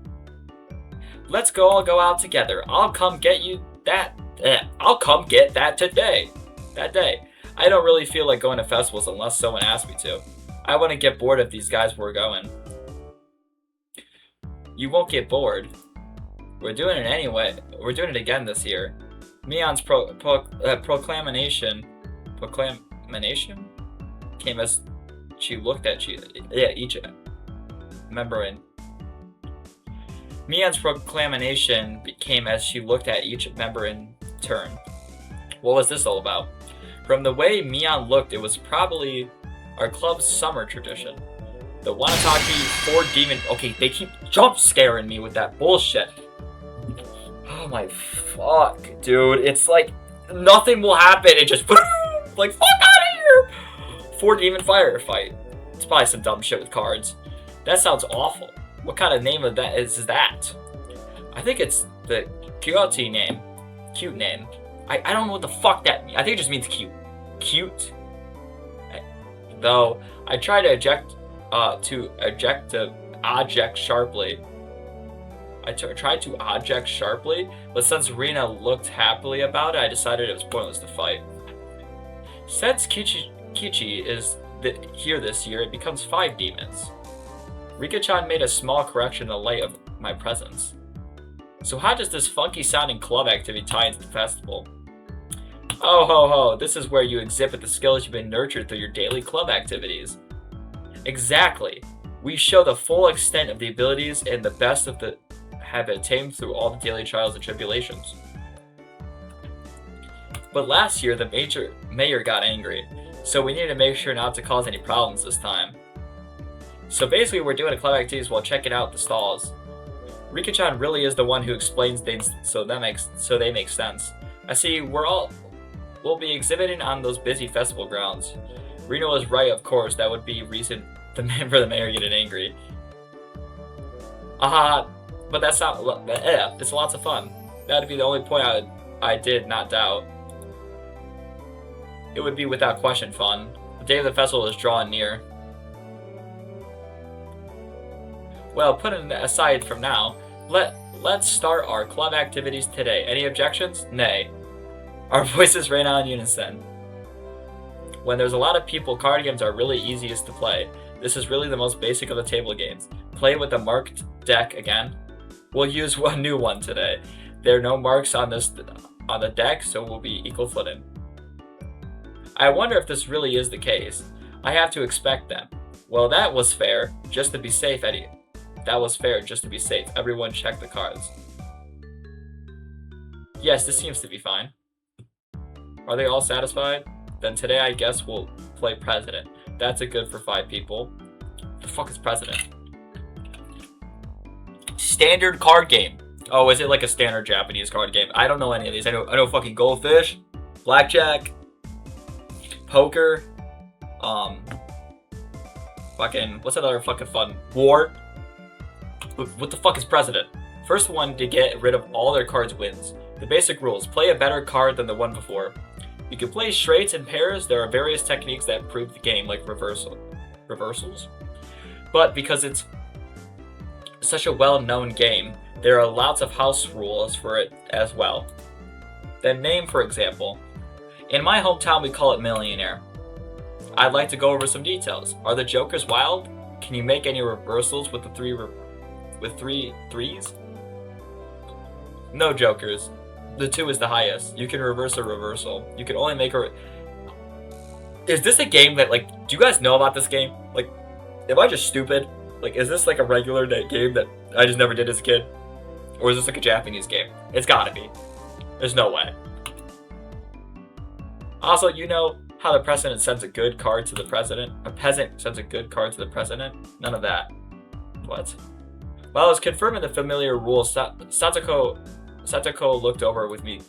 Let's all go out together. I'll come get that today. That day. I don't really feel like going to festivals unless someone asks me to. I wouldn't get bored if these guys were going. You won't get bored. We're doing it anyway. We're doing it again this year. Mion's proclamation came as she looked at each member in. Mion's proclamation came as she looked at each member in turn. What was this all about? From the way Mion looked, it was probably our club's summer tradition. The Wanataki 4 demon. Okay, they keep jump scaring me with that bullshit. Oh my fuck, dude. It's like nothing will happen. It just like fuck out of here. 4 demon firefight. It's probably some dumb shit with cards. That sounds awful. What kind of name of that is that? I think it's the Kyoto name. Cute name. I don't know what the fuck that means. I think it just means cute. Cute. Though I try to eject sharply. I tried to eject sharply, but since Rina looked happily about it, I decided it was pointless to fight. Since Kichi is here this year, it becomes 5 demons. Rika-chan made a small correction in the light of my presence. So how does this funky sounding club activity tie into the festival? Oh ho ho, this is where you exhibit the skills you've been nurtured through your daily club activities. Exactly. We show the full extent of the abilities and the best of the have been attained through all the daily trials and tribulations. But last year the mayor got angry, so we needed to make sure not to cause any problems this time. So basically we're doing a club activities while checking out the stalls. Rika-chan really is the one who explains things, so they make sense. I see we'll be exhibiting on those busy festival grounds. Reno was right, of course. That would be reason for the mayor getting angry. But that's not. It's lots of fun. That'd be the only point I did not doubt. It would be without question fun. The day of the festival is drawing near. Well, putting that aside from now, let's start our club activities today. Any objections? Nay. Our voices ran out in unison. When there's a lot of people, card games are really easiest to play. This is really the most basic of the table games. Play with a marked deck again. We'll use one new one today. There are no marks on the deck, so we'll be equal footed. I wonder if this really is the case. I have to expect them. Well, that was fair, just to be safe, Eddie. That was fair, just to be safe. Everyone check the cards. Yes, this seems to be fine. Are they all satisfied? Then today I guess we'll play President. That's a good for 5 people. The fuck is President? Standard card game. Oh, is it like a standard Japanese card game? I don't know any of these. I know fucking Goldfish, Blackjack, Poker, fucking, what's that other fucking fun? War? What the fuck is President? First one to get rid of all their cards wins. The basic rules: play a better card than the one before. You can play straights and pairs. There are various techniques that improve the game, like reversals. But because it's such a well-known game, there are lots of house rules for it as well. The name, for example. In my hometown, we call it Millionaire. I'd like to go over some details. Are the jokers wild? Can you make any reversals with the three threes? No jokers. The 2 is the highest. You can reverse a reversal. You can only make a... Is this a game that, like, do you guys know about this game? Like, am I just stupid? Like, is this like a regular game that I just never did as a kid? Or is this like a Japanese game? It's gotta be. There's no way. Also, you know how the president sends a good card to the president? A peasant sends a good card to the president? None of that. What? While I was confirming the familiar rules, Satoko looked over at me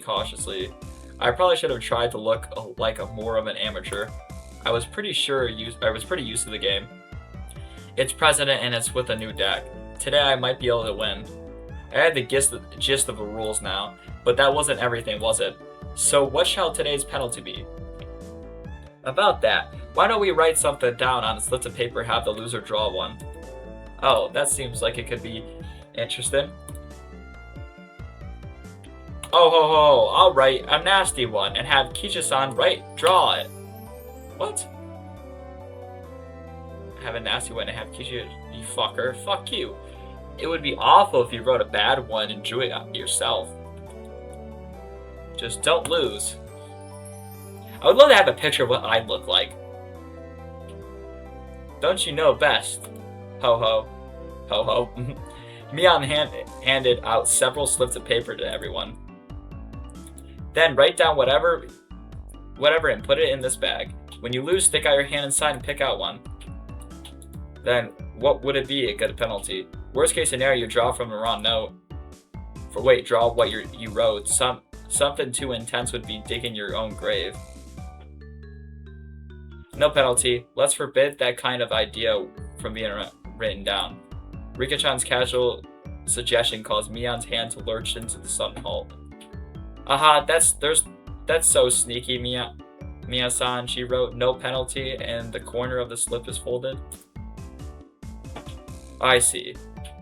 cautiously. I probably should have tried to look like more of an amateur. I was pretty used to the game. It's President and it's with a new deck. Today I might be able to win. I had the gist of the rules now, but that wasn't everything, was it? So what shall today's penalty be? About that, why don't we write something down on slips of paper and have the loser draw one? Oh, that seems like it could be interesting. Oh ho ho, I'll write a nasty one and have Kichi-san draw it. What? Have a nasty one and have Kichi, you fucker, fuck you. It would be awful if you wrote a bad one and drew it yourself. Just don't lose. I would love to have a picture of what I'd look like. Don't you know best? Ho ho. Ho ho. Mion handed out several slips of paper to everyone. Then write down whatever and put it in this bag. When you lose, stick out your hand inside and pick out one. then what would it be a good penalty? Worst case scenario, you draw from the wrong note. Draw what you wrote. Something too intense would be digging your own grave. No penalty. Let's forbid that kind of idea from being written down. Rika-chan's casual suggestion caused Mion's hand to lurch into the sudden halt. Aha, that's so sneaky, Mia-san. She wrote no penalty and the corner of the slip is folded. I see.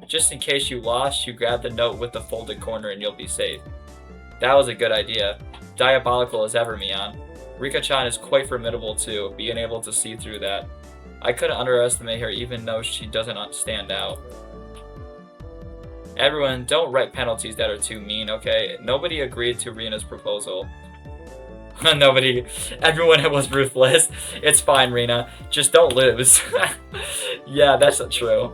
Just in case you lost, you grab the note with the folded corner and you'll be safe. That was a good idea. Diabolical as ever, Mion. Rika-chan is quite formidable too, being able to see through that. I couldn't underestimate her even though she doesn't stand out. Everyone, don't write penalties that are too mean, okay? Nobody agreed to Rina's proposal. Nobody. Everyone was ruthless. It's fine, Rina. Just don't lose. Yeah, that's true.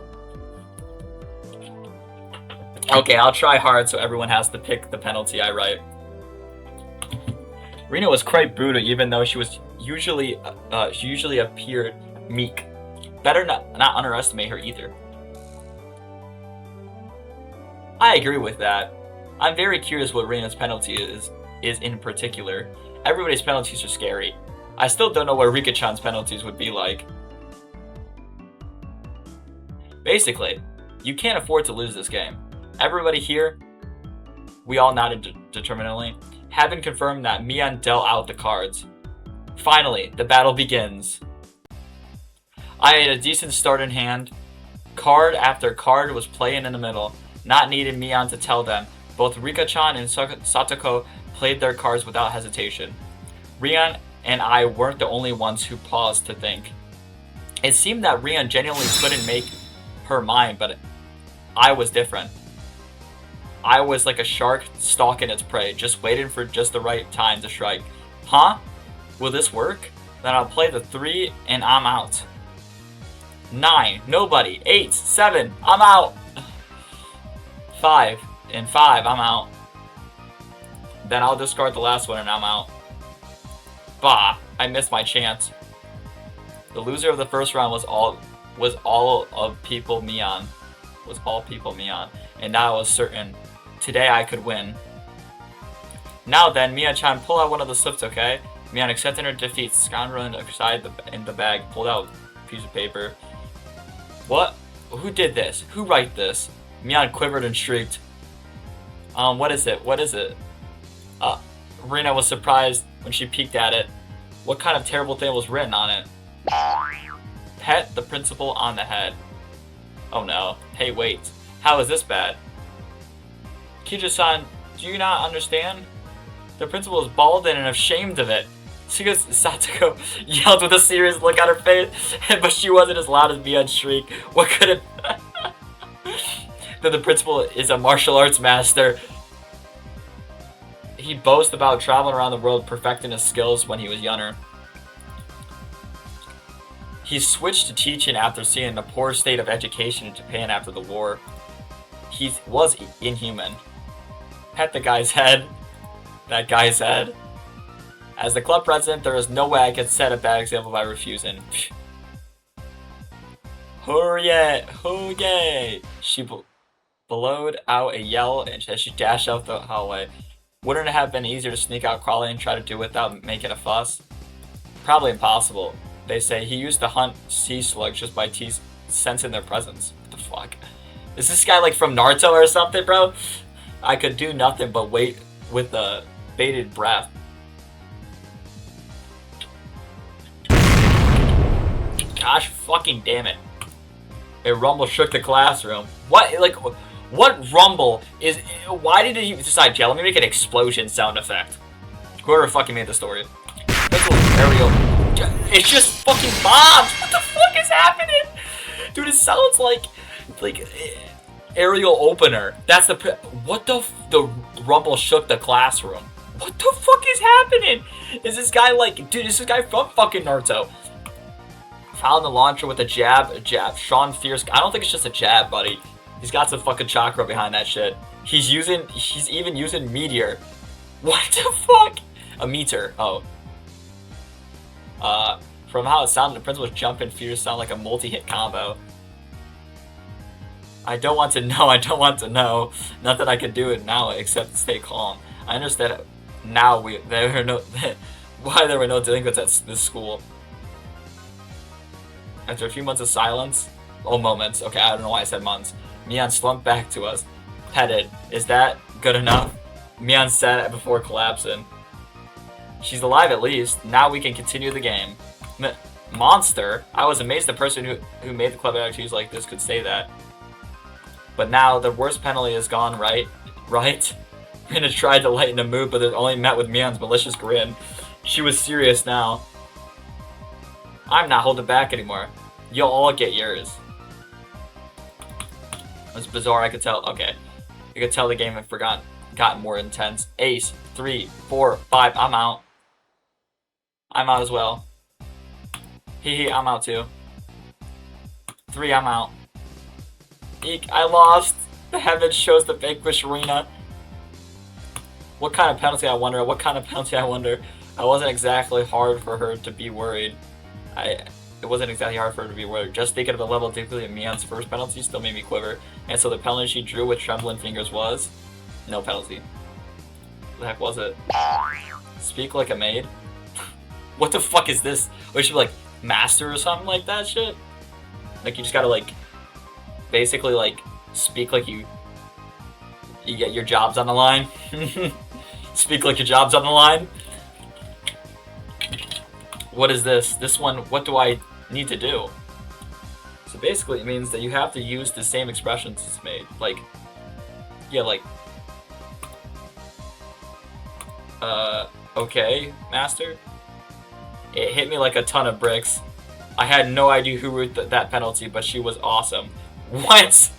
Okay, I'll try hard so everyone has to pick the penalty I write. Rina was quite brutal, even though she usually appeared meek. Better not underestimate her either. I agree with that. I'm very curious what Rina's penalty is in particular. Everybody's penalties are scary. I still don't know what Rika-chan's penalties would be like. Basically, you can't afford to lose this game. Everybody here, we all nodded determinedly, having confirmed that Mion dealt out the cards. Finally, the battle begins. I had a decent start in hand. Card after card was playing in the middle, not needing Mion to tell them. Both Rika-chan and Satoko played their cards without hesitation. Rion and I weren't the only ones who paused to think. It seemed that Rion genuinely couldn't make her mind, but I was different. I was like a shark stalking its prey, just waiting for just the right time to strike. Huh? Will this work? Then I'll play the 3 and I'm out. 9, nobody. 8, 7, I'm out. 5 and 5, I'm out. Then I'll discard the last one and I'm out. Bah, I missed my chance. The loser of the first round was all people Mion. And now I was certain. Today I could win. Now then, Mia-chan, pull out one of the slips, okay? Mion, accepting her defeat, scoundrel inside in the bag, pulled out a piece of paper. What? Who did this? Who wrote this? Mion quivered and shrieked. What is it? What is it? Rina was surprised when she peeked at it. What kind of terrible thing was written on it? Pet the principal on the head. Oh no. Hey, wait. How is this bad? Kiju-san, do you not understand? The principal is bald and ashamed of it. Satoko yelled with a serious look on her face, but she wasn't as loud as Mion's shriek. What could it... That the principal is a martial arts master. He boasts about traveling around the world perfecting his skills when he was younger. He switched to teaching after seeing the poor state of education in Japan after the war. He was inhuman. Pet the guy's head. That guy's head. As the club president, there is no way I could set a bad example by refusing. Hooray! Hooray! She bellowed out a yell as she dashed out the hallway. Wouldn't it have been easier to sneak out crawling and try to do it without making a fuss? Probably impossible. They say he used to hunt sea slugs just by sensing their presence. What the fuck? Is this guy like from Naruto or something, bro? I could do nothing but wait with a bated breath. Gosh fucking damn it. A rumble shook the classroom. What, like, what rumble is... Why did he decide, yeah, let me make an explosion sound effect. Whoever fucking made the story. It's just fucking bombs! What the fuck is happening? Dude, it sounds like aerial opener. That's the... What the rumble shook the classroom. What the fuck is happening? Is this guy like... Dude, is this guy from fucking Naruto? Found the launcher with a jab. Sean Fierce. I don't think it's just a jab, buddy. He's got some fucking chakra behind that shit. He's even using meteor. What the fuck? A meter. Oh. From how it sounded, the Prince was jumping Fierce sound like a multi-hit combo. I don't want to know. I don't want to know. Nothing I can do it now except stay calm. I understand now there were no why there were no delinquents at this school. After a few months of silence, moments. Okay, I don't know why I said months. Mian slumped back to us, petted. Is that good enough? Mian said before collapsing. She's alive at least. Now we can continue the game. Monster? I was amazed the person who made the clever activities like this could say that. But now the worst penalty is gone, right? Right? Rina tried to lighten the mood, but it only met with Mian's malicious grin. She was serious now. I'm not holding back anymore. You'll all get yours. It's bizarre, I could tell. Okay. You could tell the game had gotten more intense. Ace, 3, 4, 5, I'm out. I'm out as well. Hee, I'm out too. 3, I'm out. Eek, I lost. The heavens shows the vanquish Rina. What kind of penalty, I wonder? What kind of penalty, I wonder? It wasn't exactly hard for her to be worried. It wasn't exactly hard for her to be worried. Just thinking of the level of difficulty of Mian's first penalty still made me quiver. And so the penalty she drew with trembling fingers was... no penalty. What the heck was it? Speak like a maid? What the fuck is this? Or should be like master or something like that shit? Like you just gotta like... basically like speak like you get your job's on the line. Speak like your job's on the line. What is this? This one, what do I need to do? So basically it means that you have to use the same expressions it's made. Like, yeah, like, okay, master? It hit me like a ton of bricks. I had no idea who wrote that penalty, but she was awesome. What?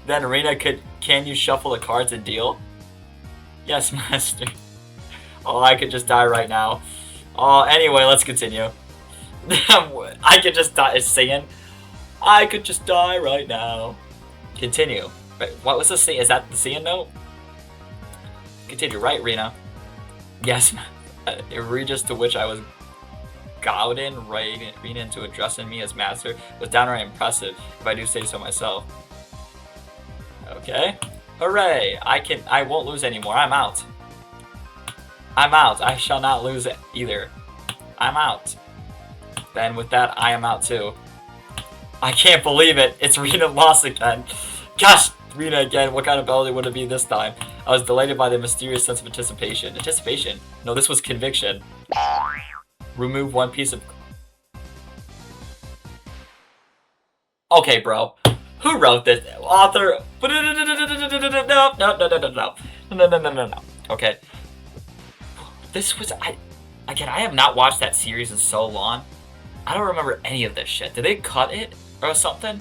Then Rina, can you shuffle the cards and deal? Yes, master. Oh, I could just die right now. Oh, anyway, let's continue. I could just die. It's saying, I could just die right now. Continue. Right, what was the scene? Is that the scene note? Continue, right, Rina? Yes, egregious to which I was Gauden right Rina into addressing me as master was downright impressive, if I do say so myself. Okay. Hooray! I won't lose anymore. I'm out. I'm out. I shall not lose it either. I'm out. Then with that, I am out too. I can't believe it. It's Rina lost again. Gosh, Rina again. What kind of ability would it be this time? I was delighted by the mysterious sense of anticipation. Anticipation? No, this was conviction. Remove one piece of... Okay, bro. Who wrote this? Author... No. Okay. This was... Again, I have not watched that series in so long. I don't remember any of this shit. Did they cut it or something?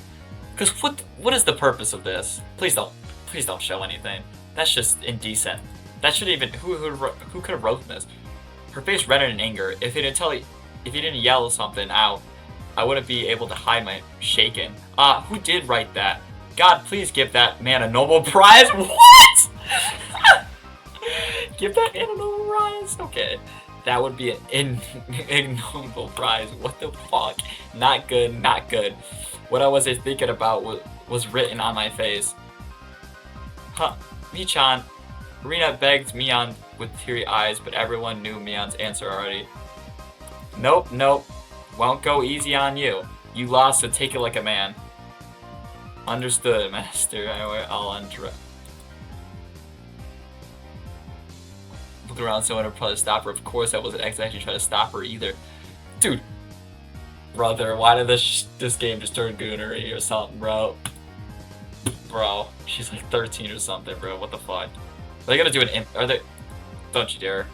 Because what is the purpose of this? Please don't show anything. That's just indecent. That should even... Who could have wrote this? Her face reddened in anger. If you didn't yell something out, I wouldn't be able to hide my shaking. Who did write that? God, please give that man a Nobel Prize. What? Give that man a Nobel Prize? Okay. That would be an ignoble prize. What the fuck? Not good, not good. What I was thinking about was written on my face. Huh. Michan. Rina begged Mian with teary eyes, but everyone knew Mian's answer already. Nope. Won't go easy on you. You lost, so take it like a man. Understood, master. I'll undo. Look around, someone would probably stop her. Of course, I wasn't exactly trying to stop her either. Dude. Brother, why did this game just turn goonery or something, bro? Bro, she's like 13 or something, bro. What the fuck? Are they gonna do an are they... Don't you dare.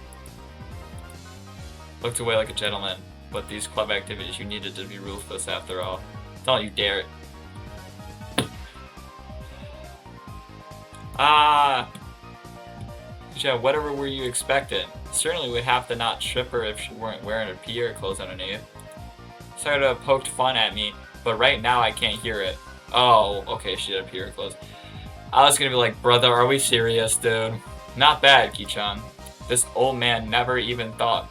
Looked away like a gentleman. But these club activities, you needed to be ruthless after all. Don't you dare. Yeah, whatever were you expecting? Certainly would have to not trip her if she weren't wearing her PE clothes underneath. Sort of poked fun at me, but right now I can't hear it. Oh, okay, she had PE clothes. I was gonna be like, brother, are we serious, dude? Not bad, Kichan. This old man never even thought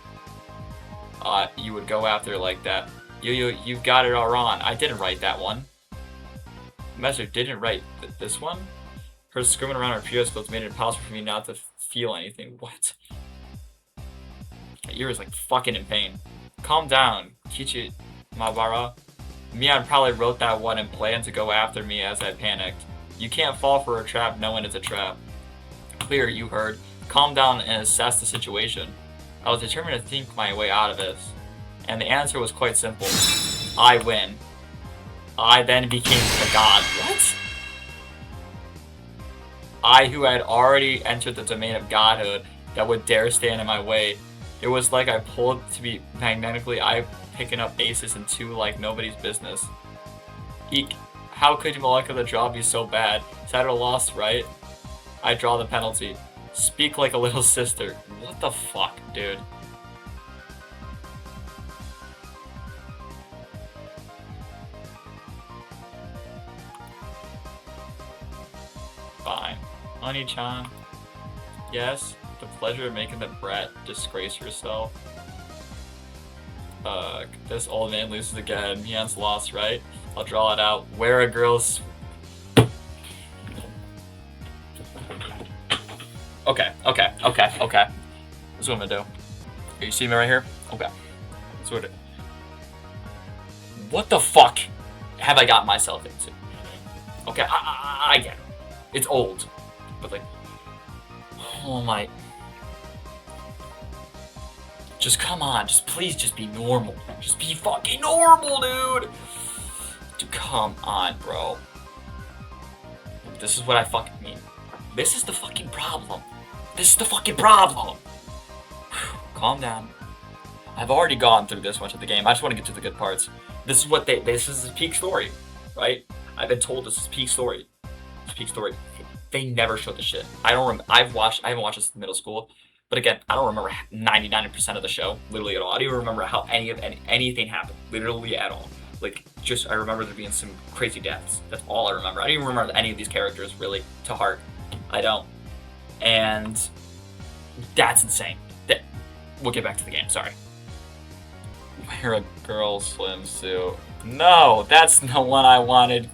you would go after her like that. You've got it all wrong. I didn't write that one. Master didn't write this one? Her screaming around her pure skills made it impossible for me not to feel anything. What? My ear is like fucking in pain. Calm down, Kichi Mabara. Mian probably wrote that one and planned to go after me as I panicked. You can't fall for a trap knowing it's a trap. Clear, you heard. Calm down and assess the situation. I was determined to think my way out of this. And the answer was quite simple. I win. I then became the god. What? I, who had already entered the domain of godhood, that would dare stand in my way. It was like I pulled to be magnetically, I picking up aces in two like nobody's business. Eek. How could molecular draw be so bad? Is that a loss, right? I draw the penalty. Speak like a little sister. What the fuck, dude? Fine. Honey-chan. Yes, the pleasure of making the brat disgrace herself. This old man loses again. Mian's lost, right? I'll draw it out. Where a girl's... Okay. That's what I'm gonna do. You see me right here? Okay. That's what it... What the fuck have I got myself into? Okay, I get it. It's old. But like... Oh my... Just come on, please be normal. Just be fucking normal, dude! Dude, come on, bro. This is what I fucking mean. This is the fucking problem. Calm down. I've already gone through this much of the game. I just want to get to the good parts. This is peak story, right? I've been told this is peak story. It's peak story. They never showed the shit. I haven't watched this in middle school. But again, I don't remember 99% of the show, literally at all. I don't even remember how anything happened, literally at all. Like, just, I remember there being some crazy deaths. That's all I remember. I don't even remember any of these characters, really, to heart. I don't. And that's insane. We'll get back to the game, sorry. Wear a girl's swimsuit. No, that's the one I wanted.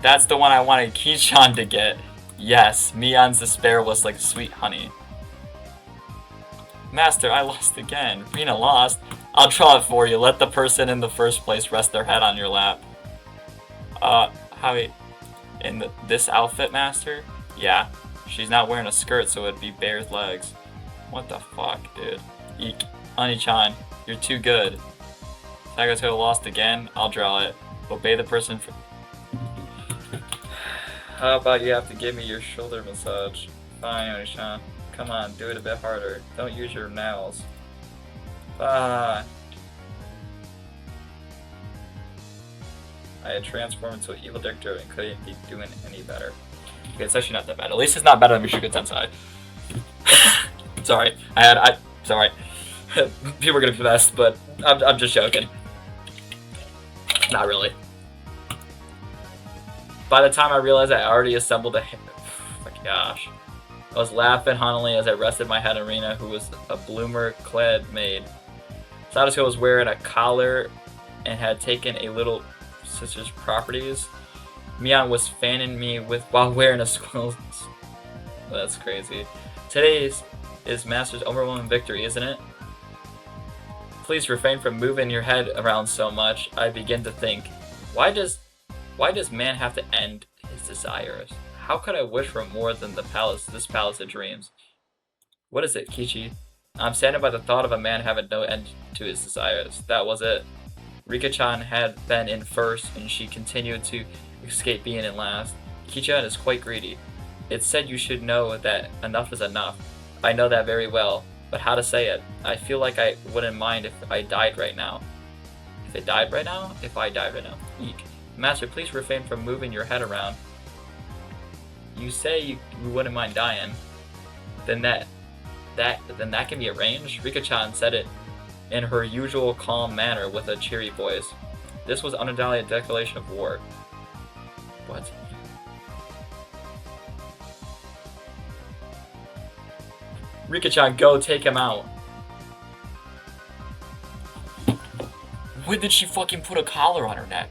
That's the one I wanted Kichan to get. Yes, Mian's despair was like sweet honey. Master, I lost again. Rina lost. I'll draw it for you. Let the person in the first place rest their head on your lap. In this outfit, Master? Yeah. She's not wearing a skirt, so it'd be bare legs. What the fuck, dude? Eek. Honey-chan, you're too good. Sagato lost again. I'll draw it. Obey the person for... How about you have to give me your shoulder massage? Fine, Honey-chan. Come on, do it a bit harder. Don't use your nails. I had transformed into an evil director and couldn't be doing any better. Okay, it's actually not that bad. At least it's not better than Mishuga Tensei. Sorry. Sorry. People are gonna be best, but I'm just joking. Not really. By the time I realized I already assembled a... Oh my gosh. I was laughing hunnily as I rested my head on Rina, who was a bloomer-clad maid. Sadako was wearing a collar and had taken a little sister's properties. Mian was fanning me while wearing a squirrel. That's crazy. Today is Master's overwhelming victory, isn't it? Please refrain from moving your head around so much. I begin to think, why does man have to end his desires? How could I wish for more than this palace of dreams? What is it, Kichi? I'm saddened by the thought of a man having no end to his desires. That was it. Rika-chan had been in first, and she continued to escape being in last. Kichi-chan is quite greedy. It's said you should know that enough is enough. I know that very well, but how to say it? I feel like I wouldn't mind if I died right now. If I died right now? Eek. Master, please refrain from moving your head around. You say you wouldn't mind dying, then that can be arranged. Rika-chan said it in her usual calm manner with a cheery voice. This was undoubtedly a declaration of war. What? Rika-chan, go take him out. When did she fucking put a collar on her neck?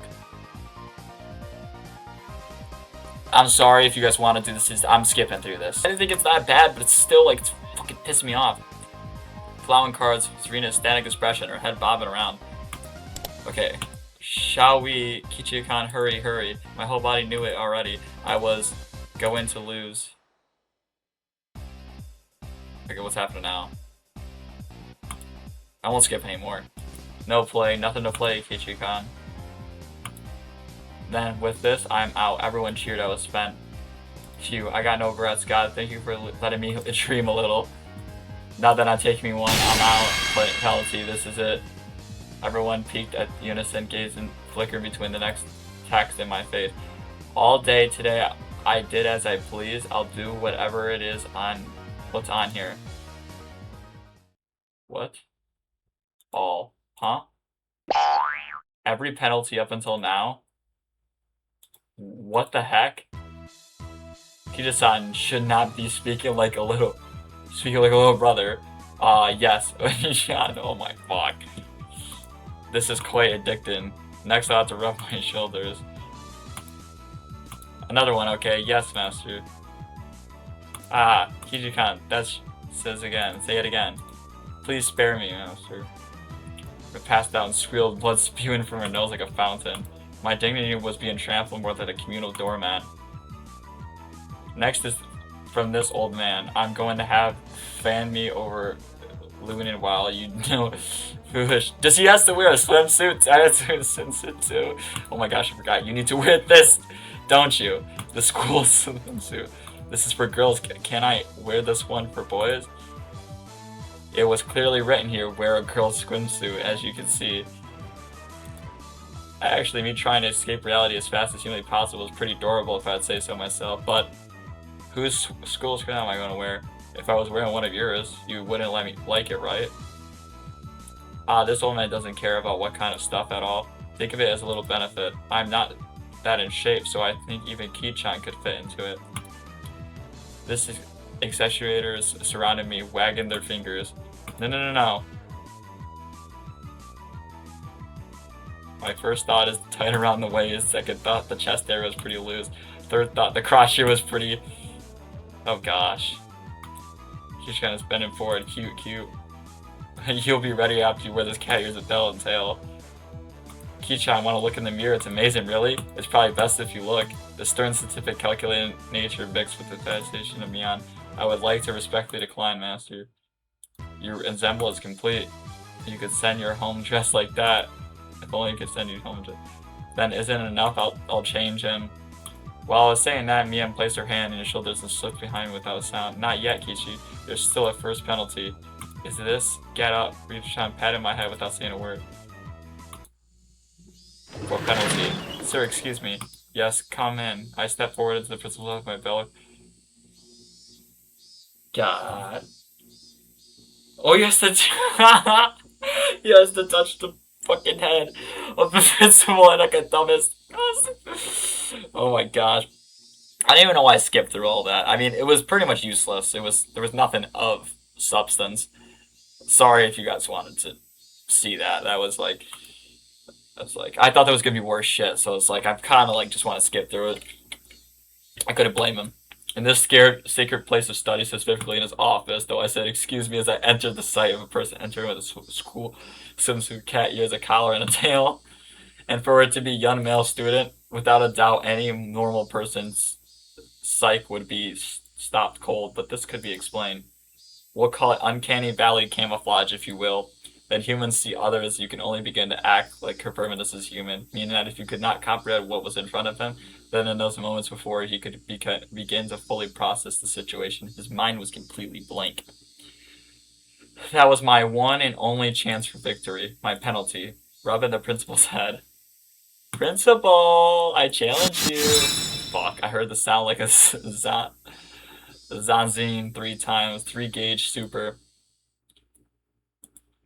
I'm sorry if you guys want to do this. I'm skipping through this. I didn't think it's that bad, but it's still like it's fucking pissing me off. Plowing cards, Serena's static expression, her head bobbing around. Okay. Shall we, Kichi-kan, hurry, hurry. My whole body knew it already. I was going to lose. Okay, what's happening now? I won't skip anymore. No play, nothing to play, Kichi-kan. Then, with this, I'm out. Everyone cheered. I was spent. Phew, I got no regrets. God, thank you for letting me dream a little. Now that not taking me one, I'm out. Play penalty, this is it. Everyone peeked at unison, gazed and flickered between the next text in my face. All day today, I did as I please. I'll do whatever it is on what's on here. What? All. Huh? Every penalty up until now? What the heck? Kida-san should not be speaking like a little brother. Yes. Oh my fuck. This is quite addicting. Next I'll have to rub my shoulders. Another one, okay. Yes, master. Ah, Kiji-kan, that's says again. Say it again. Please spare me, master. I passed out and squealed, blood spewing from her nose like a fountain. My dignity was being trampled more than a communal doormat. Next is from this old man. I'm going to have fan me over Lunin while you know foolish. Does he has to wear a swimsuit? I have to wear a swimsuit too. Oh my gosh, I forgot. You need to wear this, don't you? The school swimsuit. This is for girls. Can I wear this one for boys? It was clearly written here, wear a girl's swimsuit, as you can see. Actually, me trying to escape reality as fast as humanly possible is pretty adorable if I'd say so myself, but whose school swim am I going to wear? If I was wearing one of yours, you wouldn't let me like it, right? This old man doesn't care about what kind of stuff at all. Think of it as a little benefit. I'm not that in shape, so I think even Ki-chan could fit into it. This is exaggerators surrounded me, wagging their fingers. No. My first thought is tight around the waist. Second thought, the chest area was pretty loose. Third thought, the crotch was pretty... Oh gosh. She's kind of bending forward. Cute. You'll be ready after you wear this cat ears with bell and tail. Ki-chan, want to look in the mirror? It's amazing, really? It's probably best if you look. The stern, scientific, calculated nature mixed with the fascination of Mion. I would like to respectfully decline, master. Your ensemble is complete. You could send your home dressed like that. If only you could send you home dressed. Then isn't it enough? I'll change him. While I was saying that, Mion placed her hand on his shoulders and slipped behind without a sound. Not yet, Kichi. There's still a first penalty. Is this? Get up. Ki-chan patted my head without saying a word. For penalty. Sir, excuse me. Yes, come in. I stepped forward into the principal's office, my belt. God. Oh, he has to he has to touch the fucking head of the principal and like a dumbest. Oh my gosh. I don't even know why I skipped through all that. I mean, it was pretty much useless. There was nothing of substance. Sorry if you guys wanted to see that. I thought that was gonna be worse shit, so it's like I kinda like just wanna skip through it. I couldn't blame him. In this sacred place of study, specifically in his office, though I said, excuse me, as I entered the sight of a person entering with a school swimsuit, cat ears, a collar, and a tail. And for it to be a young male student, without a doubt, any normal person's psyche would be stopped cold, but this could be explained. We'll call it uncanny valley camouflage, if you will. That humans see others, you can only begin to act like Copernicus is human, meaning that if you could not comprehend what was in front of him, then in those moments before he could begin to fully process the situation, his mind was completely blank. That was my one and only chance for victory, my penalty. Rubbing the principal's head. Principal, I challenge you. Fuck, I heard the sound like a zanzine 3 times, 3-gauge super.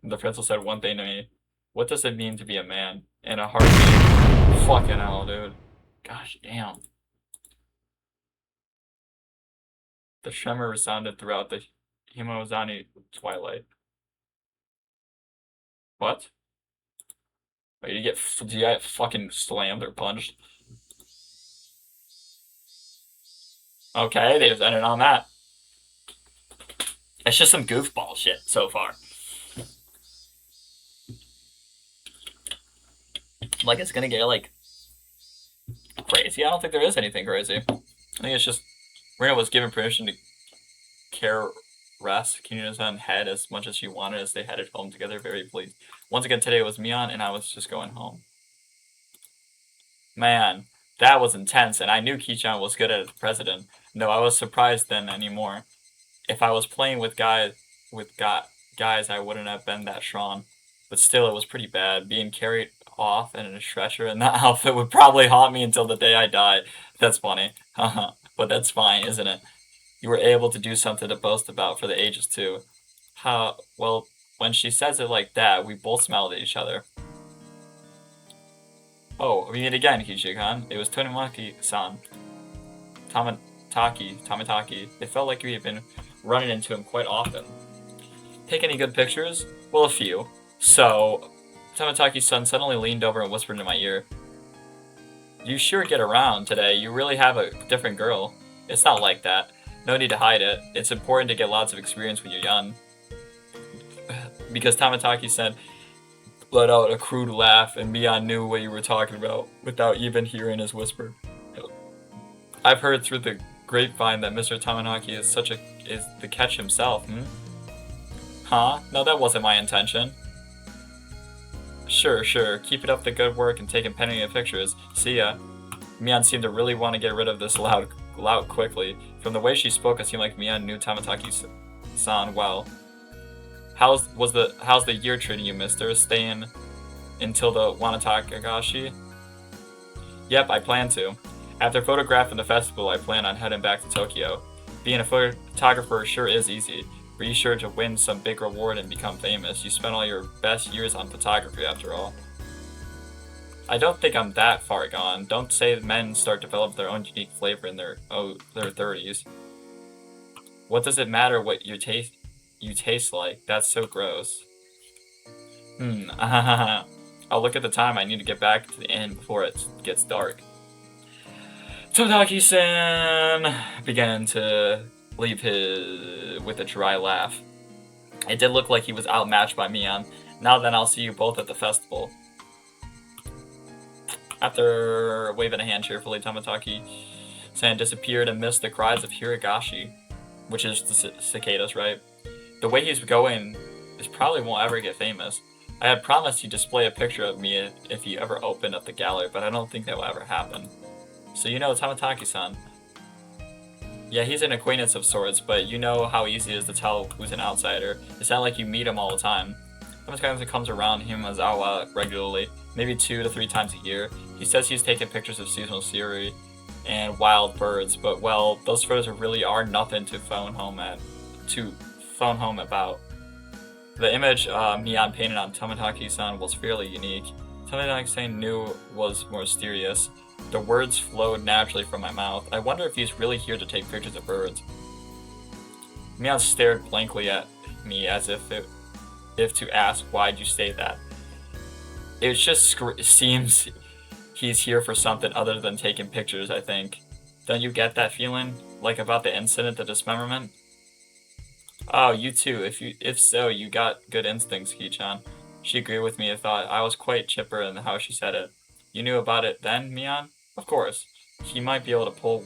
The principal said one thing to me. What does it mean to be a man? In a heartbeat. Fucking hell, dude. Gosh damn. The tremor resounded throughout the Himozani twilight. What? Wait, did you get fucking slammed or punched? Okay, they just ended on that. It's just some goofball shit so far. Like, it's gonna get, like, crazy. I don't think there is anything crazy. I think it's just Rena was given permission to care rest Kinura's head as much as she wanted as they headed home together, very pleased. Once again, today was Mion, and I was just going home. Man, that was intense, and I knew Kichan was good as president. No, I was surprised then anymore. If I was playing with guys, I wouldn't have been that strong. But still, it was pretty bad. Being carried off in a stretcher in that outfit would probably haunt me until the day I die. That's funny. But that's fine, isn't it? You were able to do something to boast about for the ages, too. How, well, when she says it like that, we both smiled at each other. Oh, we meet again, Kichikan. It was Tonemaki-san. Tamataki. It felt like we had been running into him quite often. Take any good pictures? Well, a few. So, Tamataki-san suddenly leaned over and whispered in my ear, "You sure get around today. You really have a different girl." It's not like that. No need to hide it. It's important to get lots of experience when you're young. Because Tamataki-san let out a crude laugh, and Mion knew what you were talking about without even hearing his whisper. I've heard through the grapevine that Mr. Tamanaki is the catch himself, Huh? No, that wasn't my intention. Sure. Keep it up the good work and taking plenty of pictures. See ya. Mion seemed to really want to get rid of this loud quickly. From the way she spoke, it seemed like Mion knew Tamataki-san well. How's the year treating you, mister? Staying until the Higurashi? Yep, I plan to. After photographing the festival, I plan on heading back to Tokyo. Being a photographer sure is easy. Be sure to win some big reward and become famous. You spent all your best years on photography, after all. I don't think I'm that far gone. Don't say men start to develop their own unique flavor in their 30s. What does it matter what you taste like? That's so gross. I'll look at the time. I need to get back to the inn before it gets dark. Todaki-san began to leave with a dry laugh. It did look like he was outmatched by Mion. Now then, I'll see you both at the festival. After waving a hand cheerfully, Tamataki-san disappeared amidst the cries of Higurashi, which is the cicadas, right? The way he's going is probably won't ever get famous. I had promised he'd display a picture of me if he ever opened up the gallery, but I don't think that will ever happen. So you know Tamataki-san. Yeah, he's an acquaintance of sorts, but you know how easy it is to tell who's an outsider. It's not like you meet him all the time. Tamataki-san comes around Himazawa regularly, maybe 2 to 3 times a year. He says he's taken pictures of seasonal scenery and wild birds, but well, those photos really are nothing to phone home about. The image Mion painted on Tamataki-san was fairly unique. Tamataki-san knew was more mysterious. The words flowed naturally from my mouth. I wonder if he's really here to take pictures of birds. Mion stared blankly at me as if to ask, "Why'd you say that?" It just seems he's here for something other than taking pictures, I think. Don't you get that feeling? Like about the incident, the dismemberment? Oh, you too. If so, you got good instincts, Kichan. She agreed with me. I thought I was quite chipper in how she said it. You knew about it then, Mion? Of course. He might be able to pull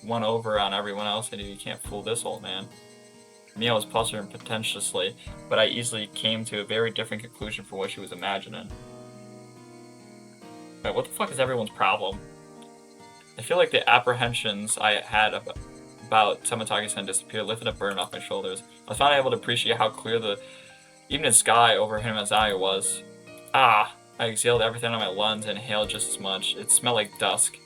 one over on everyone else, and you can't fool this old man. Mion was posturing pretentiously, but I easily came to a very different conclusion from what she was imagining. Wait, what the fuck is everyone's problem? I feel like the apprehensions I had about Tamataki-san disappeared lifted a burden off my shoulders. I was finally able to appreciate how clear the evening sky over Himazawa was. I exhaled everything on my lungs and inhaled just as much. It smelled like dusk.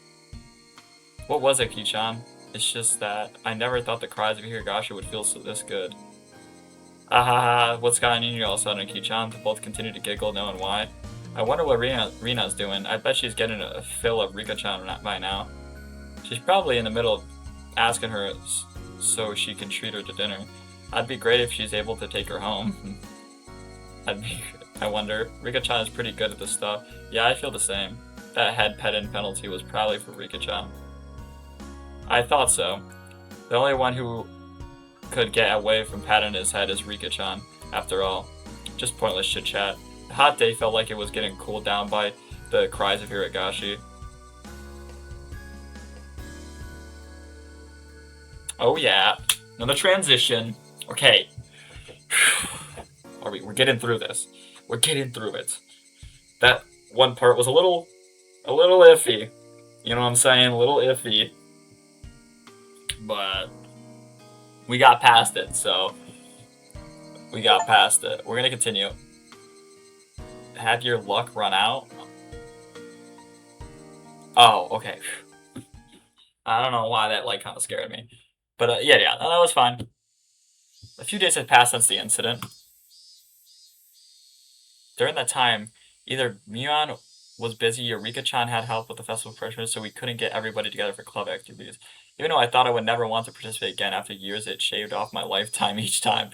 What was it, Kichan? It's just that I never thought the cries of Higurashi would feel this good. What's gotten in you all of a sudden, Kichan? They both continued to giggle, knowing why. I wonder what Rina's doing. I bet she's getting a fill of Rika-chan by now. She's probably in the middle of asking her so she can treat her to dinner. I'd be great if she's able to take her home. I wonder. Rika-chan is pretty good at this stuff. Yeah, I feel the same. That head petting penalty was probably for Rika-chan. I thought so. The only one who could get away from patting his head is Rika-chan, after all. Just pointless chit-chat. The hot day felt like it was getting cooled down by the cries of Higurashi. Oh yeah, another transition. Okay. We're getting through this. We're getting through it. That one part was a little iffy. You know what I'm saying? A little iffy. But we got past it, so we got past it. We're gonna continue. Had your luck run out? Oh, okay. I don't know why that like kind of scared me. But yeah, that was fine. A few days had passed since the incident. During that time, either Mion was busy or Rika-chan had help with the festival pressure, so we couldn't get everybody together for club activities. Even though I thought I would never want to participate again after years, it shaved off my lifetime each time.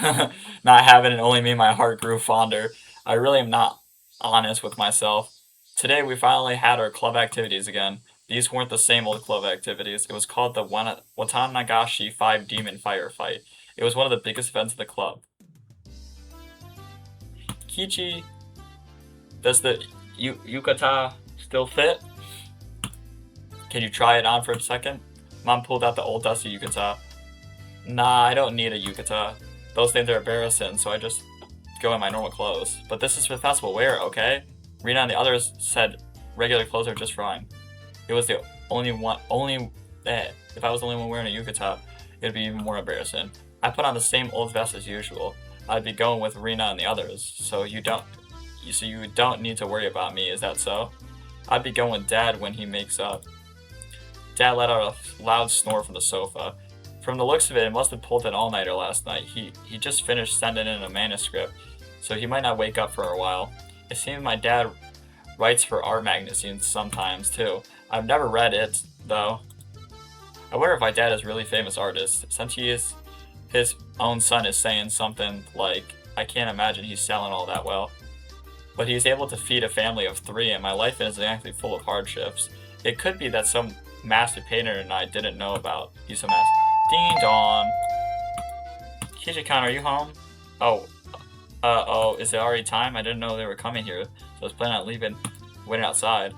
Not having it only made my heart grew fonder. I really am not honest with myself. Today we finally had our club activities again. These weren't the same old club activities. It was called the Watanagashi 5 Demon Firefight. It was one of the biggest events of the club. Kichi, does the yukata still fit? Can you try it on for a second? Mom pulled out the old dusty yukata. Nah, I don't need a yukata. Those things are embarrassing, so I just go in my normal clothes. But this is for festival wear, okay? Rina and the others said regular clothes are just fine. It was the only one, if I was the only one wearing a yukata, it'd be even more embarrassing. I put on the same old vest as usual. I'd be going with Rina and the others, so you don't need to worry about me, is that so? I'd be going with Dad when he makes up. Dad let out a loud snore from the sofa. From the looks of it, it must have pulled an all-nighter last night. He just finished sending in a manuscript, so he might not wake up for a while. It seems my dad writes for art magazines sometimes, too. I've never read it, though. I wonder if my dad is a really famous artist, since his own son is saying something like, I can't imagine he's selling all that well. But he's able to feed a family of 3, and my life isn't actually full of hardships. It could be that some master painter and I didn't know about. He's a mess. Ding dong. Kichi-kan, are you home? Oh, is it already time? I didn't know they were coming here, so I was planning on waiting outside.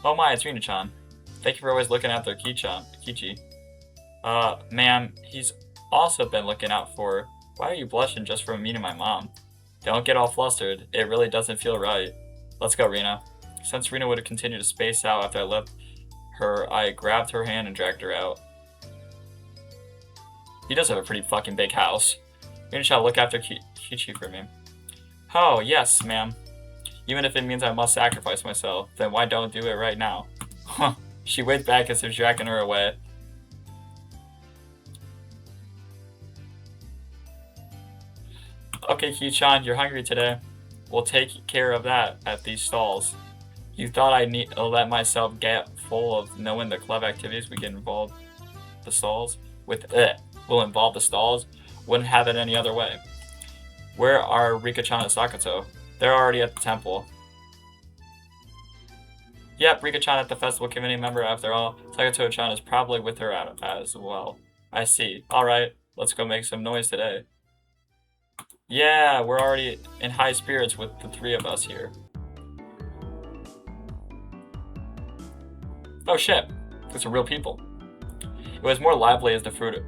Oh my, it's Rina-chan. Thank you for always looking after Kichi. Ma'am, he's also been looking out for. Why are you blushing just from meeting my mom? Don't get all flustered. It really doesn't feel right. Let's go, Rina. Since Rina would have continued to space out after I left her, I grabbed her hand and dragged her out. He does have a pretty fucking big house. Rina-chan, look after Kichi for me. Oh, yes, ma'am. Even if it means I must sacrifice myself, then why don't do it right now? Huh. She waved back as if dragging her away. Okay, Ki-chan, you're hungry today. We'll take care of that at these stalls. You thought I'd let myself get full of knowing the club activities we get involved the stalls with will involve the stalls? Wouldn't have it any other way. Where are Rika-chan and Sakato? They're already at the temple. Yep, Rika-chan at the festival committee member after all. Sakato-chan is probably with her as well. I see. Alright, let's go make some noise today. Yeah, we're already in high spirits with the 3 of us here. Oh shit, there's some real people. It was more lively as the Fude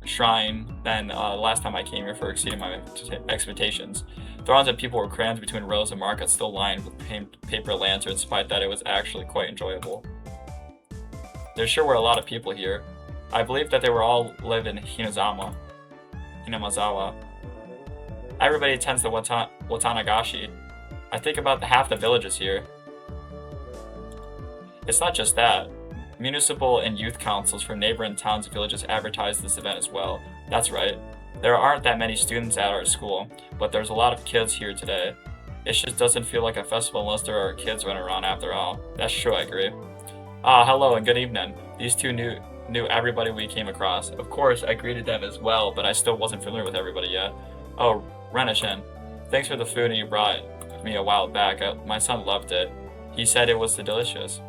Shrine than last time I came here for exceeding my expectations. Throngs of people were crammed between rows of markets still lined with paper lanterns, despite that it was actually quite enjoyable. There sure were a lot of people here. I believe that they were all live in Hinamazawa. Everybody attends the Watanagashi. I think about half the villages here. It's not just that. Municipal and youth councils from neighboring towns and villages advertise this event as well. That's right. There aren't that many students at our school, but there's a lot of kids here today. It just doesn't feel like a festival unless there are kids running around after all. That's true, I agree. Hello and good evening. These 2 knew everybody we came across. Of course, I greeted them as well, but I still wasn't familiar with everybody yet. Oh, Renishin, thanks for the food you brought me a while back. My son loved it. He said it was delicious.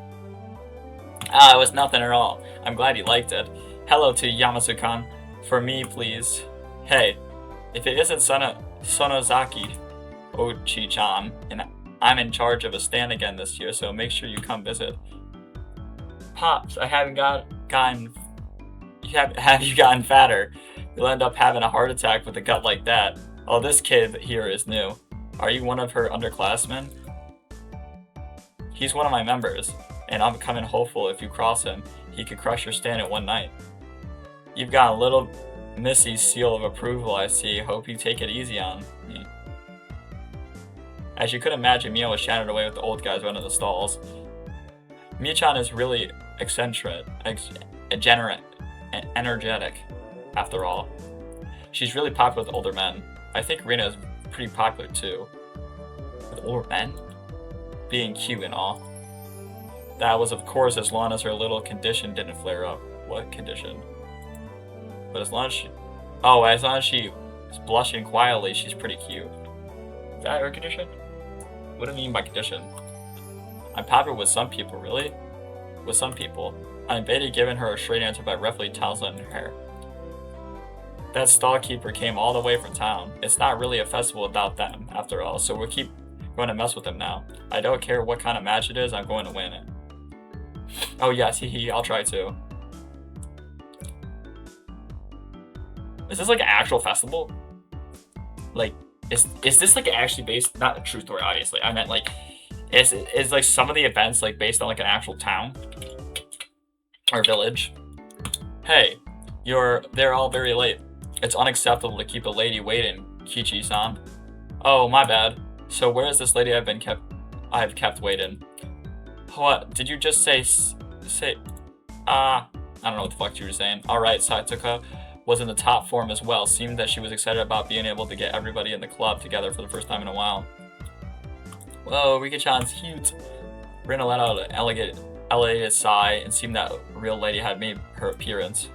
Ah, it was nothing at all. I'm glad you liked it. Hello to Yamasu-kan. For me, please. Hey, if it isn't Sonozaki Ochi-chan, and I'm in charge of a stand again this year, so make sure you come visit. Pops, I haven't gotten... Have you gotten fatter? You'll end up having a heart attack with a gut like that. Oh, this kid here is new. Are you one of her underclassmen? He's one of my members, and I'm becoming hopeful if you cross him, he could crush your stand in one night. You've got a little Missy's seal of approval, I see. Hope you take it easy on me. As you could imagine, Mia was chatting away with the old guys running the stalls. Mia-chan is really eccentric, degenerate, and energetic, after all. She's really popular with older men. I think Rina is pretty popular too. With older men? Being cute and all. That was of course as long as her little condition didn't flare up. What condition? But as long as she is blushing quietly, she's pretty cute. Is that her condition? What do you mean by condition? I'm popular with some people, really? With some people. I invaded giving her a straight answer by roughly tousling her hair. That stall keeper came all the way from town. It's not really a festival without them, after all, so we'll keep going to mess with him now. I don't care what kind of match it is, I'm going to win it. Oh yes, I'll try to. Is this like an actual festival? Like, is this like actually based, not a true story obviously, I meant like, is like some of the events like based on like an actual town? Or village? Hey, they're all very late. It's unacceptable to keep a lady waiting, Kichi-san. Oh, my bad. So where is this lady I've kept waiting? What, did you just say, I don't know what the fuck you were saying. Alright, Satsuka was in the top form as well. Seemed that she was excited about being able to get everybody in the club together for the first time in a while. Whoa, Rika-chan's cute. Rina let out an elated sigh and seemed that a real lady had made her appearance.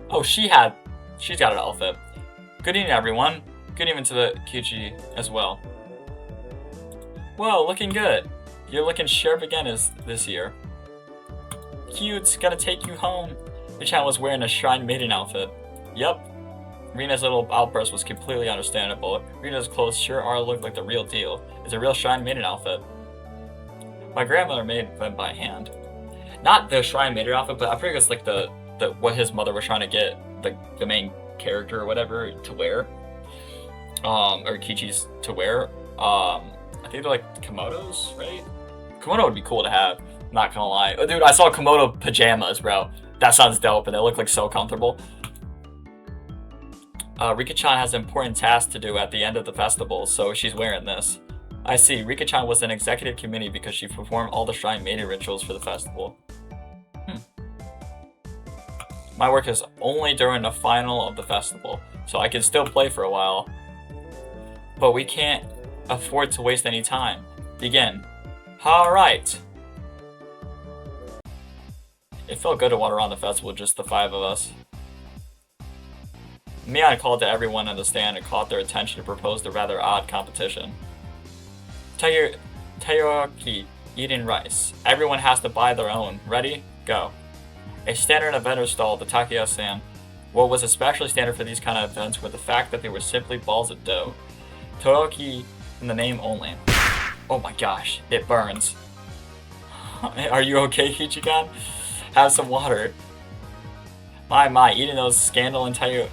Oh, she's got an outfit. Good evening, everyone. Good evening to the Kichi as well. Whoa, looking good. You're looking sharp again this year. Cute, gotta take you home. Michan was wearing a Shrine Maiden outfit. Yup. Rina's little outburst was completely understandable. Rina's clothes sure are look like the real deal. It's a real Shrine Maiden outfit. My grandmother made them by hand. Not the Shrine Maiden outfit, but I think it's like the what his mother was trying to get the main character or whatever to wear. Or Kichi's to wear. I think they're like Komodos, right? Komodo would be cool to have, not gonna lie. Oh, dude, I saw Komodo pajamas, bro. That sounds dope, and they look like so comfortable. Rika-chan has an important task to do at the end of the festival, so she's wearing this. I see, Rika-chan was an executive committee because she performed all the Shrine Maiden rituals for the festival. My work is only during the final of the festival, so I can still play for a while. But we can't afford to waste any time. Begin. Alright! It felt good to wander around the festival, just the five of us. Mian called to everyone in the stand and caught their attention to propose the rather odd competition. Taiyaki eating rice. Everyone has to buy their own. Ready? Go. A standard in a vendor stall, the takoyaki-san. What was especially standard for these kind of events were the fact that they were simply balls of dough. Takoyaki in the name only. Oh my gosh, it burns. Are you okay, Kichi-kan? Have some water. My, eating those scandal and takoyaki.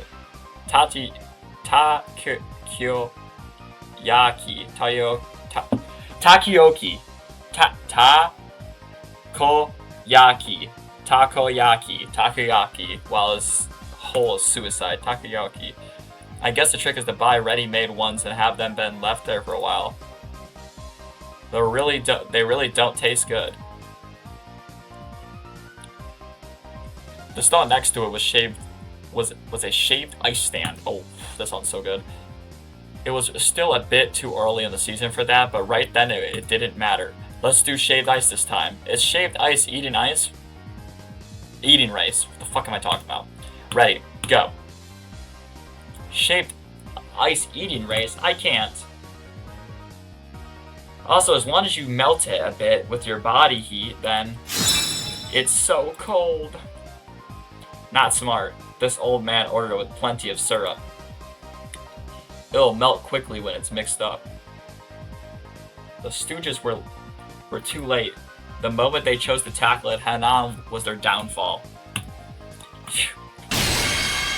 Takoyaki, while his whole is suicide. Takoyaki. I guess the trick is to buy ready-made ones and have them been left there for a while. They really don't taste good. The stall next to it was a shaved ice stand. Oh, that sounds so good. It was still a bit too early in the season for that, but right then it didn't matter. Let's do shaved ice this time. Is shaved ice eating ice? Eating rice. What the fuck am I talking about? Ready, go. Shaved ice eating rice? I can't. Also, as long as you melt it a bit with your body heat, then it's so cold. Not smart. This old man ordered it with plenty of syrup. It'll melt quickly when it's mixed up. The Stooges were too late. The moment they chose to tackle it head on was their downfall.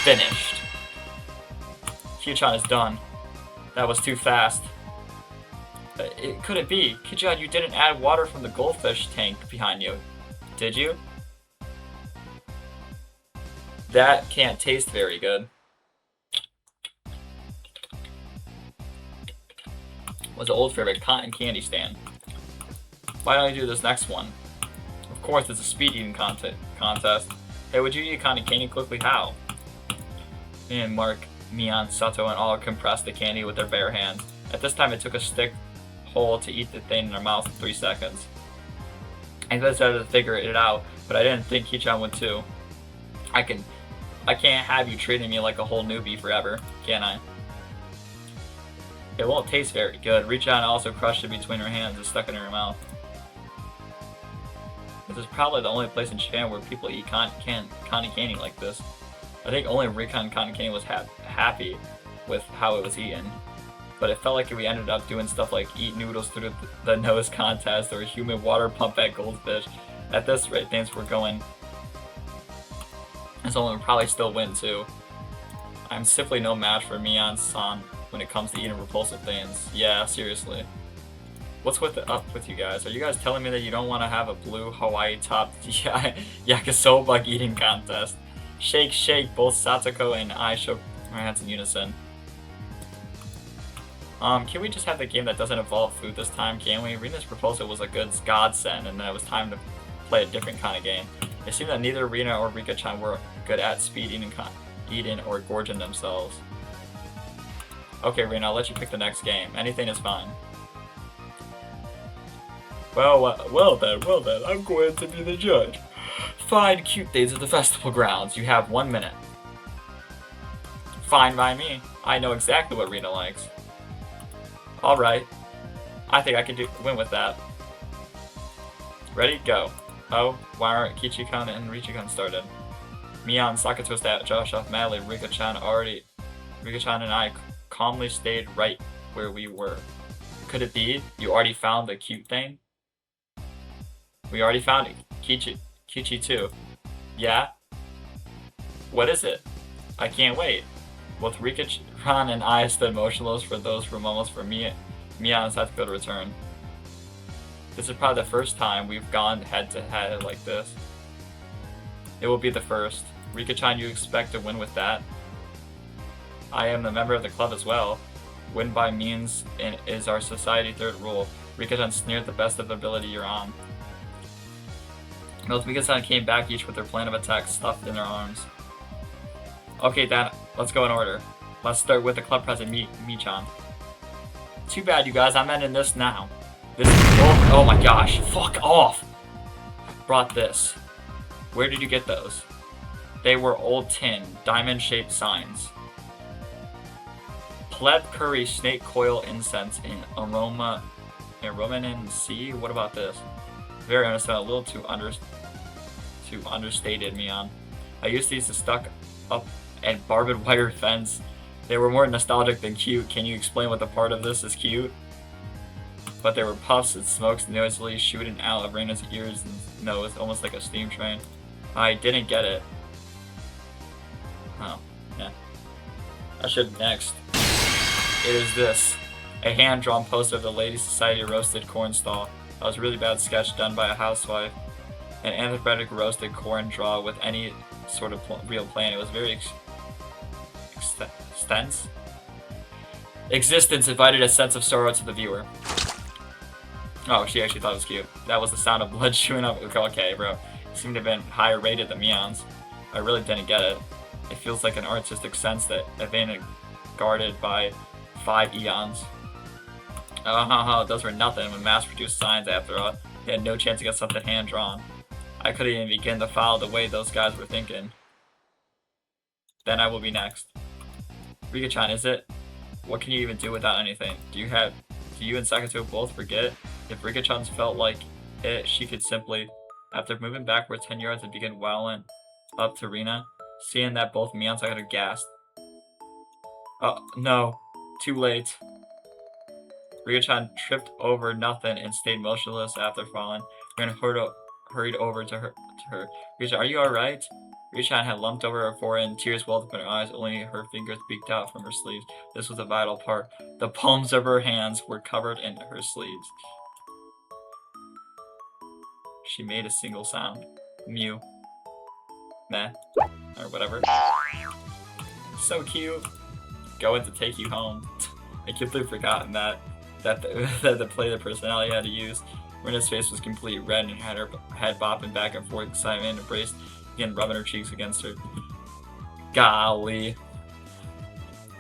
Finished. Kyuchan is done. That was too fast. It couldn't be. Kyuchan, you didn't add water from the goldfish tank behind you, did you? That can't taste very good. Was an old favorite cotton candy stand. Why don't I do this next one? Of course, it's a speed eating contest. Hey, would you eat cotton candy quickly? How? Me and Mark, Mian, Sato, and all compressed the candy with their bare hands. At this time, it took a stick hole to eat the thing in their mouth in 3 seconds. I decided to figure it out, but I didn't think Kyuchan would too. I can't have you treating me like a whole newbie forever, can I? It won't taste very good. Richan also crushed it between her hands and stuck it in her mouth. This is probably the only place in Japan where people eat cotton candy like this. I think only Recon Cotton Candy was happy with how it was eaten. But it felt like if we ended up doing stuff like eat noodles through the nose contest or a human water pump at goldfish, at this rate things were going, and someone would probably still win too. I'm simply no match for Mian-san when it comes to eating repulsive things. Yeah, seriously. What's up with you guys? Are you guys telling me that you don't want to have a blue Hawaii topped yakisoba eating contest? Shake, shake, both Satoko and I shook our hands in unison. Can we just have the game that doesn't involve food this time, can we? Rena's proposal was a good godsend, and then it was time to play a different kind of game. It seemed that neither Rina or Rika-chan were good at speed eating or gorging themselves. Okay, Rina, I'll let you pick the next game. Anything is fine. Well then, I'm going to be the judge. Find cute things at the festival grounds. You have 1 minute. Fine by me. I know exactly what Rina likes. Alright. I think I can win with that. Ready? Go. Oh, why aren't Kichi-kun and Richi-kun started? Mian, Sakato stat Josh off madly. Rika-chan and I calmly stayed right where we were. Could it be you already found the cute thing? We already found it. Kichi too. Yeah? What is it? I can't wait. Both Rika-chan and I stood motionless for those moments for Mian and Satsuko to return. This is probably the first time we've gone head to head like this. It will be the first. Rika-chan, you expect to win with that? I am a member of the club as well. Win by means is our society third rule. Rika-chan sneered the best of ability you're on. Both Rika-chan came back each with their plan of attack stuffed in their arms. Okay, Dan, let's go in order. Let's start with the club president, Mi-chan. Too bad, you guys. I'm ending this now. Oh my gosh. Fuck off. Brought this. Where did you get those? They were old tin, diamond-shaped signs. Pleb curry snake coil incense in aroma in C? What about this? Very honest, a little too understated, Mian. I used these to stuck up and barbed wire fence. They were more nostalgic than cute. Can you explain what the part of this is cute? But there were puffs and smokes noisily shooting out of Reina's ears and nose, almost like a steam train. I didn't get it. Oh, yeah. I should next. It is this. A hand-drawn poster of the Ladies Society roasted corn stall. That was a really bad sketch done by a housewife. An anthropomorphic roasted corn draw with any sort of real plan. It was very Existence invited a sense of sorrow to the viewer. Oh, she actually thought it was cute. That was the sound of blood shooting up. Okay, bro. It seemed to have been higher rated than Mian's. I really didn't get it. It feels like an artistic sense that evaded guarded by 5 eons. Those were nothing when mass-produced signs after all. They had no chance against something hand-drawn. I couldn't even begin to follow the way those guys were thinking. Then I will be next. Rika-chan, is it? What can you even do without anything? Do you have Do you and Sakato both forget? If Rika-chan felt like it, she could simply, after moving backward 10 yards and begin wowing up to Rina, seeing that both me and Sakato gasped. Oh, no. Too late. Rika-chan tripped over nothing and stayed motionless after falling. Rina hurried over to her. Rika-chan, are you alright? Rika-chan had lumped over her forehead and tears welled up in her eyes. Only her fingers peeked out from her sleeves. This was a vital part. The palms of her hands were covered in her sleeves. She made a single sound. Mew. Meh. Or whatever. So cute. Going to take you home. I completely forgotten that to play the personality I had to use. Rina's face was completely red and had her head bopping back and forth, excitement, embraced, again rubbing her cheeks against her. Golly.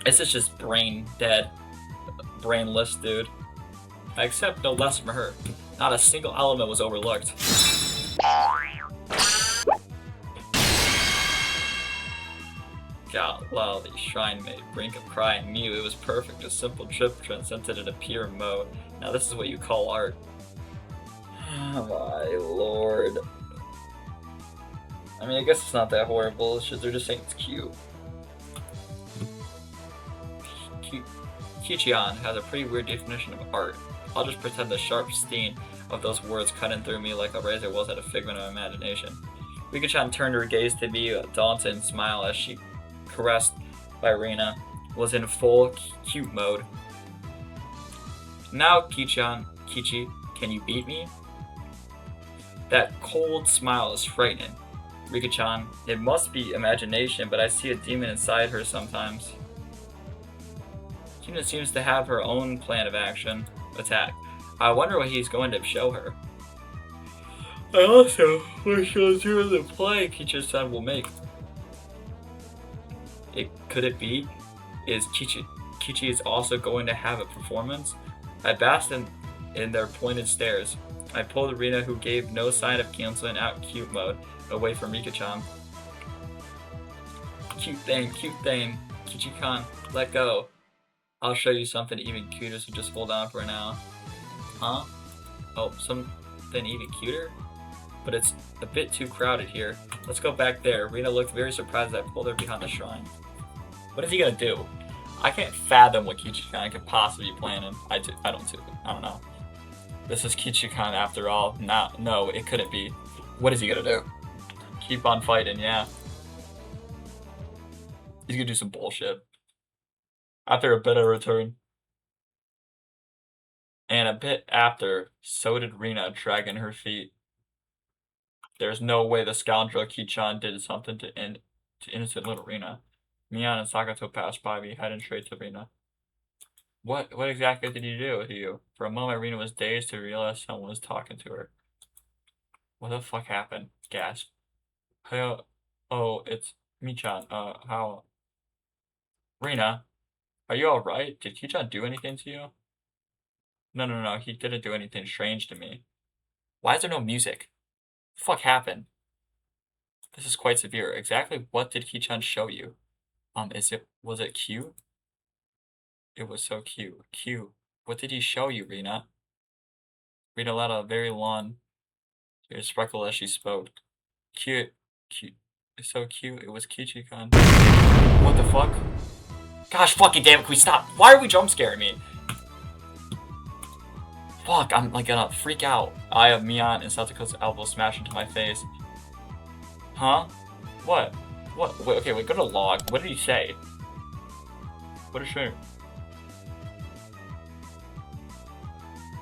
This is just brain dead. Brainless, dude. I accept no less from her. Not a single element was overlooked. God, wow, the shrine made brink of crying Mew. It was perfect, a simple trip transcended into pure mode. Now this is what you call art. Oh my lord. I mean, I guess it's not that horrible, it's just, they're just saying it's cute. Kichian has a pretty weird definition of art. I'll just pretend the sharp sting of those words cutting through me like a razor was at a figment of imagination. Rika-chan turned her gaze to me, a daunting smile as she, caressed by Rina, was in full cute mode. Now, Kichi, can you beat me? That cold smile is frightening. Rika-chan, it must be imagination, but I see a demon inside her sometimes. Kina seems to have her own plan of action. Attack. I wonder what he's going to show her. I also wish to do the play Kichi-san will make. Could it be? Is Kichi is also going to have a performance? I basked in their pointed stares. I pulled Rina, who gave no sign of canceling out cute mode, away from Rika-chan. Cute thing, Kichi-kan, let go. I'll show you something even cuter, so just hold on for now. Huh? Oh, something even cuter? But it's a bit too crowded here. Let's go back there. Rina looked very surprised as I pulled her behind the shrine. What is he gonna do? I can't fathom what Kichi-kan could possibly be planning. I don't know. This is Kichi-kan after all. No, it couldn't be. What is he gonna do? Keep on fighting, yeah. He's gonna do some bullshit. After a bit of return. And a bit after, so did Rina, dragging her feet. There's no way the scoundrel Kichi-chan did something to innocent little Rina. Mian and Sakato passed by me, heading straight to Rina. What exactly did he do to you? For a moment, Rina was dazed to realize someone was talking to her. What the fuck happened? Gasp. Hey, oh, it's Mi-chan. How? Rina, are you alright? Did Kichi-chan do anything to you? No, he didn't do anything strange to me. Why is there no music? What the fuck happened? This is quite severe. Exactly what did Kichi-chan show you? Was it cute? It was so cute. Cute. What did he show you, Rina? Rina let out a very long sparkle as she spoke. Cute. It's so cute. It was Kichi-kan. What the fuck? Gosh fucking damn it, can we stop? Why are we jump scaring me? Fuck, I'm like gonna freak out. I have Mian and Satoko's elbow smashed into my face. Huh? What? Wait, okay, go to log. What did he say? What is she?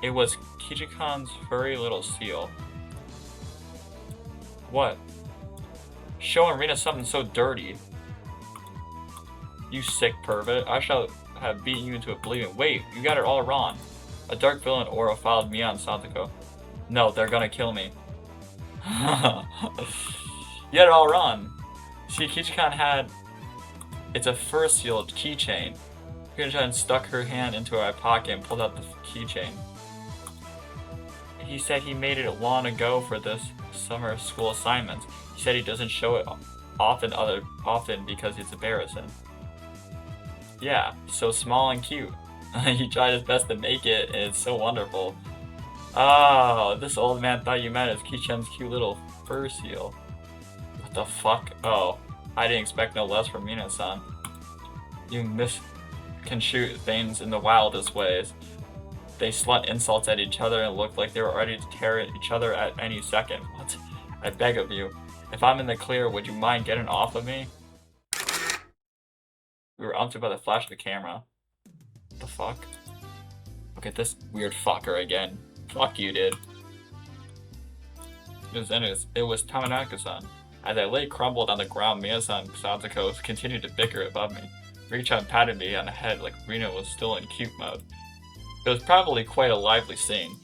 It was Kichi-kan's furry little seal. What? Showing Rina something so dirty. You sick pervert. I shall have beaten you into oblivion. Wait, you got it all wrong. A dark villain aura followed me on Satoko. No, they're gonna kill me. You had it all wrong. See, Kichi-kan had... It's a fur-sealed keychain. Kichi-kan stuck her hand into her pocket and pulled out the keychain. He said he made it long ago for this summer school assignments. He said he doesn't show it often because it's embarrassing. Yeah, so small and cute. He tried his best to make it, and it's so wonderful. Oh, this old man thought you meant as Kichan's cute little fur seal. What the fuck? Oh, I didn't expect no less from Mina-san. You can shoot things in the wildest ways. They slut insults at each other and looked like they were ready to tear at each other at any second. What? I beg of you. If I'm in the clear, would you mind getting off of me? We were up by the flash of the camera. What the fuck? Look at this weird fucker again. Fuck you, dude. It was Tamanaka-san. As I lay crumbled on the ground, Mia-san and Satsuko continued to bicker above me. Richan patted me on the head like Rina was still in cute mode. It was probably quite a lively scene.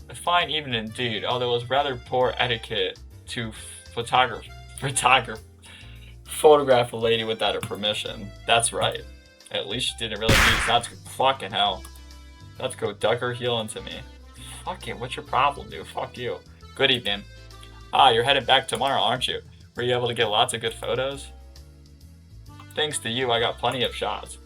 A fine evening indeed, although it was rather poor etiquette to photograph a lady without her permission. That's right. At least she didn't really need Satsuko. Fucking hell. Satsuko dug her heel into me. Fuck it, what's your problem, dude? Fuck you. Good evening. Ah, you're headed back tomorrow, aren't you? Were you able to get lots of good photos? Thanks to you, I got plenty of shots.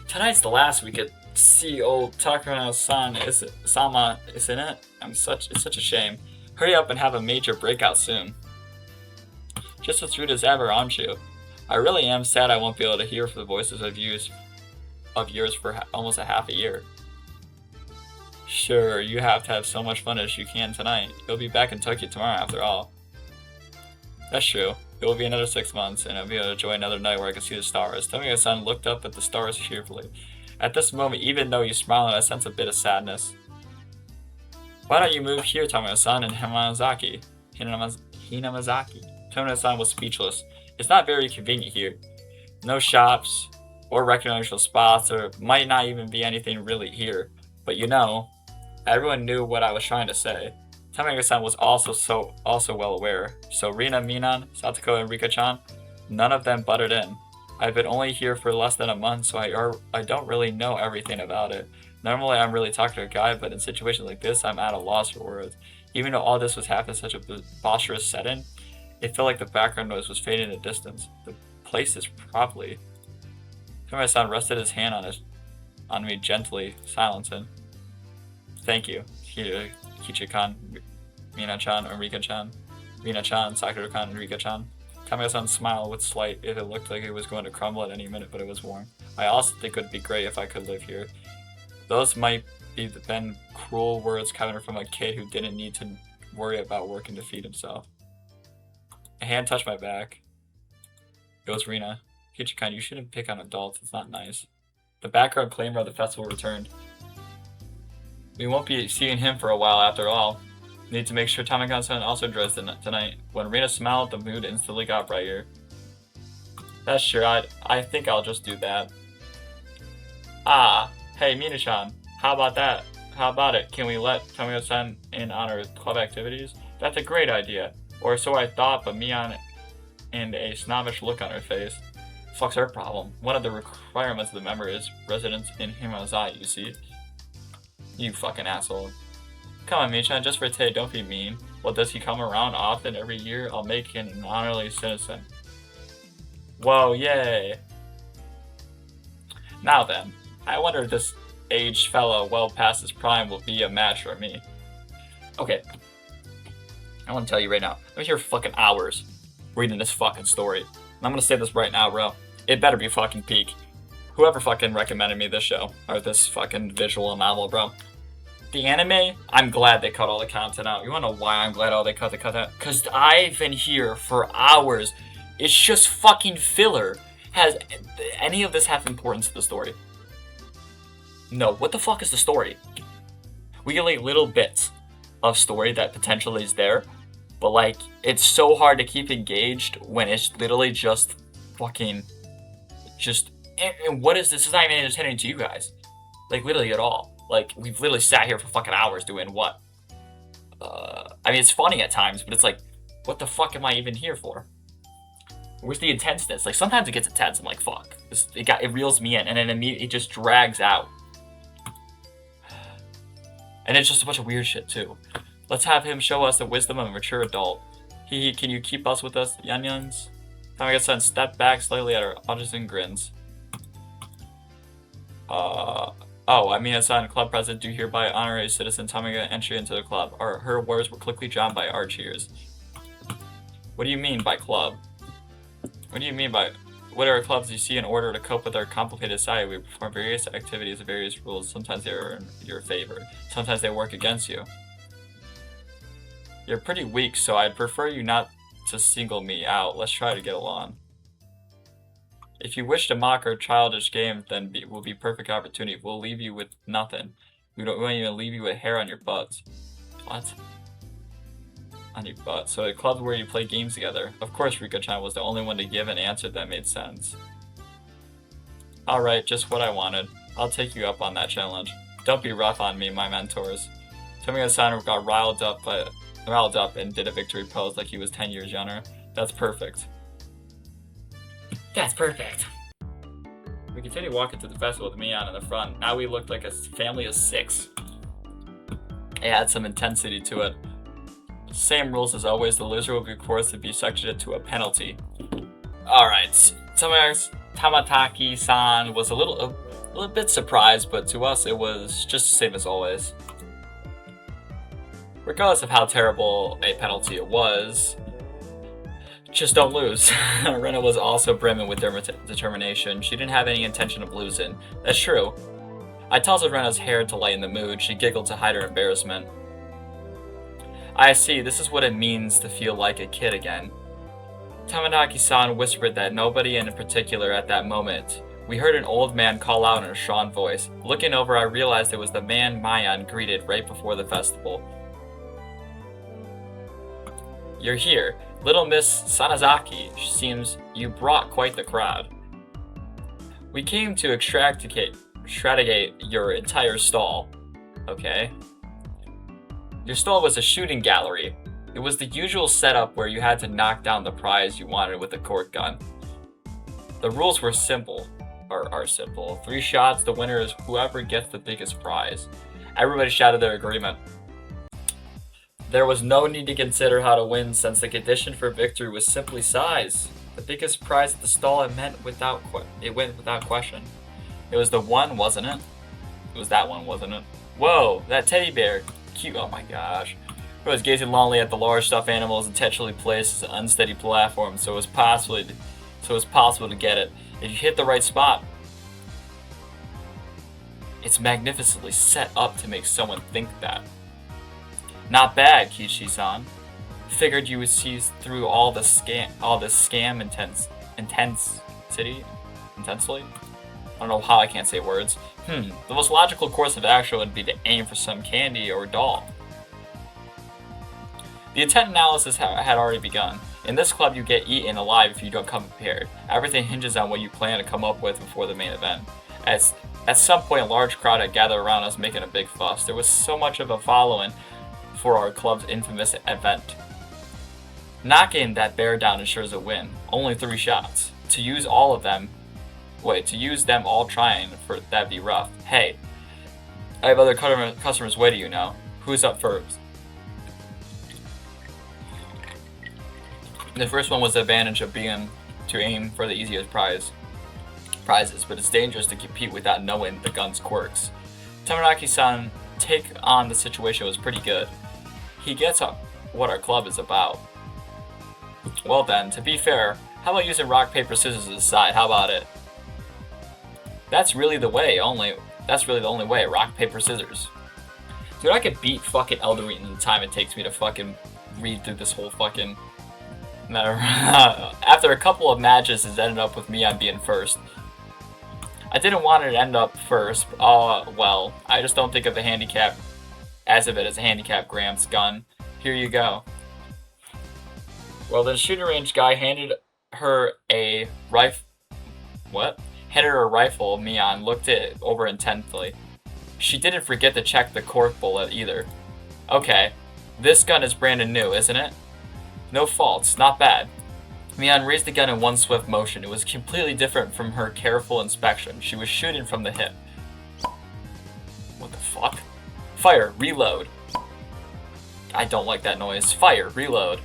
Tonight's the last we could see old Takano-san Sama, isn't it? It's such a shame. Hurry up and have a major breakout soon. Just as rude as ever, aren't you? I really am sad I won't be able to hear the voices of yours for almost a half a year. Sure, you have to have so much fun as you can tonight. You'll be back in Tokyo tomorrow after all. That's true. It will be another 6 months, and I'll be able to enjoy another night where I can see the stars. Tomoya-san looked up at the stars cheerfully. At this moment, even though he's smiling, I sense a bit of sadness. Why don't you move here, Tomoya-san, in Hinamazaki? Tomoya-san was speechless. It's not very convenient here. No shops, or recognizable spots, or might not even be anything really here. But you know, everyone knew what I was trying to say. Tomoya-san was also well aware. So Rina, Minan, Satsuko, and Rika-chan, none of them butted in. I've been only here for less than a month, so I don't really know everything about it. Normally I'm really talking to a guy, but in situations like this, I'm at a loss for words. Even though all this was happening in such a boisterous setting, it felt like the background noise was fading in the distance. The place is probably... Tomoya-san rested his hand on me gently, silencing. Thank you, Kichi-kan, Mina-chan, and Rika-chan. Rina-chan, Sakura-kan, and Rika-chan. Tomoya-san smiled with slight. It looked like it was going to crumble at any minute, but it was warm. I also think it would be great if I could live here. Those might be been cruel words coming from a kid who didn't need to worry about working to feed himself. A hand touched my back. It was Rina. Kichi-kan, you shouldn't pick on adults. It's not nice. The background clamor of the festival returned. We won't be seeing him for a while after all. Need to make sure Tomoya-san also dressed tonight. When Rina smiled, the mood instantly got brighter. That's sure, I think I'll just do that. Ah, hey Mina-chan, how about that? How about it? Can we let Tomoya-san in on our club activities? That's a great idea. Or so I thought, but Mian and a snobbish look on her face. Fuck's her problem. One of the requirements of the member is residence in Himazai, you see? You fucking asshole. Come on, Michan, just for today, don't be mean. Well, does he come around often every year? I'll make him an honorary citizen. Whoa, yay. Now then, I wonder if this aged fellow well past his prime will be a match for me. Okay. I want to tell you right now, I'm here for fucking hours reading this fucking story. And I'm gonna say this right now, bro. It better be fucking peak. Whoever fucking recommended me this show, or this fucking visual novel, bro. The anime, I'm glad they cut all the content out. You wanna know why I'm glad they cut the content? Cause I've been here for hours. It's just fucking filler. Has any of this have importance to the story? No, what the fuck is the story? We get like little bits of story that potentially is there, but like, it's so hard to keep engaged when it's literally just fucking, and what is this? This is not even entertaining to you guys. Like, literally at all. Like, we've literally sat here for fucking hours doing what? I mean, it's funny at times, but it's like, what the fuck am I even here for? Where's the intenseness? Like, sometimes it gets intense, I'm like, fuck. It reels me in, and then it just drags out. And it's just a bunch of weird shit, too. Let's have him show us the wisdom of a mature adult. Can you keep us with us, Yan-Yans? Tomoya-san stepped back slightly at her audience and grins. Oh, I mean, as on club president, do hereby honor a citizen Tamiga entry into the club. Her words were quickly joined by our cheers. What do you mean by club? What do you mean by... What are clubs you see in order to cope with our complicated society? We perform various activities and various rules. Sometimes they are in your favor. Sometimes they work against you. You're pretty weak, so I'd prefer you not to single me out. Let's try to get along. If you wish to mock our childish game, then will be perfect opportunity. We'll leave you with nothing. We won't even leave you with hair on your butts. What? On your butt. So a club where you play games together. Of course, Rika-chan was the only one to give an answer that made sense. Alright, just what I wanted. I'll take you up on that challenge. Don't be rough on me, my mentors. Tomiya-san got riled up and did a victory pose like he was 10 years younger. That's perfect. That's perfect. We continued walking to the festival with Mian in the front. Now we looked like a family of 6. It had some intensity to it. Same rules as always, the loser will be forced to be subjected to a penalty. Alright, Tamataki-san was a little bit surprised, but to us it was just the same as always. Regardless of how terrible a penalty it was, just don't lose. Rena was also brimming with determination. She didn't have any intention of losing. That's true. I tousled Rena's hair to lighten the mood. She giggled to hide her embarrassment. I see, this is what it means to feel like a kid again. Tamanaki-san whispered that nobody in particular at that moment. We heard an old man call out in a strong voice. Looking over, I realized it was the man Mayan greeted right before the festival. You're here. Little Miss Sanazaki, seems you brought quite the crowd. We came to extradicate your entire stall. Okay. Your stall was a shooting gallery. It was the usual setup where you had to knock down the prize you wanted with a cork gun. The rules were simple. Are simple. 3 shots, the winner is whoever gets the biggest prize. Everybody shouted their agreement. There was no need to consider how to win since the condition for victory was simply size. The biggest prize at the stall it went without question. It was the one, wasn't it? It was that one, wasn't it? Whoa, that teddy bear. Cute, oh my gosh. I was gazing longingly at the large stuffed animals intentionally placed as an unsteady platform so it was possible to get it. If you hit the right spot. It's magnificently set up to make someone think that. Not bad, Kishi-san. Figured you would see through all this scam intensely. I don't know how I can't say words. The most logical course of action would be to aim for some candy or doll. The intent analysis had already begun. In this club, you get eaten alive if you don't come prepared. Everything hinges on what you plan to come up with before the main event. At some point, a large crowd had gathered around us making a big fuss. There was so much of a following for our club's infamous event. Knocking that bear down ensures a win. Only 3 shots. To use them all trying for that'd be rough. Hey, I have other customers waiting, you know. Who's up first? The first one was the advantage of being to aim for the easiest prizes, but it's dangerous to compete without knowing the gun's quirks. Tamanaki-san take on the situation was pretty good. He gets what our club is about. Well then, to be fair, how about using rock, paper, scissors as a side? How about it? That's really the only way, rock, paper, scissors. Dude, I could beat fucking Elden Ring in the time it takes me to fucking read through this whole fucking matter. After a couple of matches, it ended up with me on being first. I didn't want it to end up first. Well, I just don't think of the handicap as if it is a handicap Graham's gun. Here you go. Well, the shooting range guy handed her a rifle. What? Handed her a rifle. Mian looked it over intently. She didn't forget to check the cork bullet either. Okay, this gun is brand new, isn't it? No faults, not bad. Mian raised the gun in one swift motion. It was completely different from her careful inspection. She was shooting from the hip. What the fuck? Fire, reload. I don't like that noise. Fire, reload.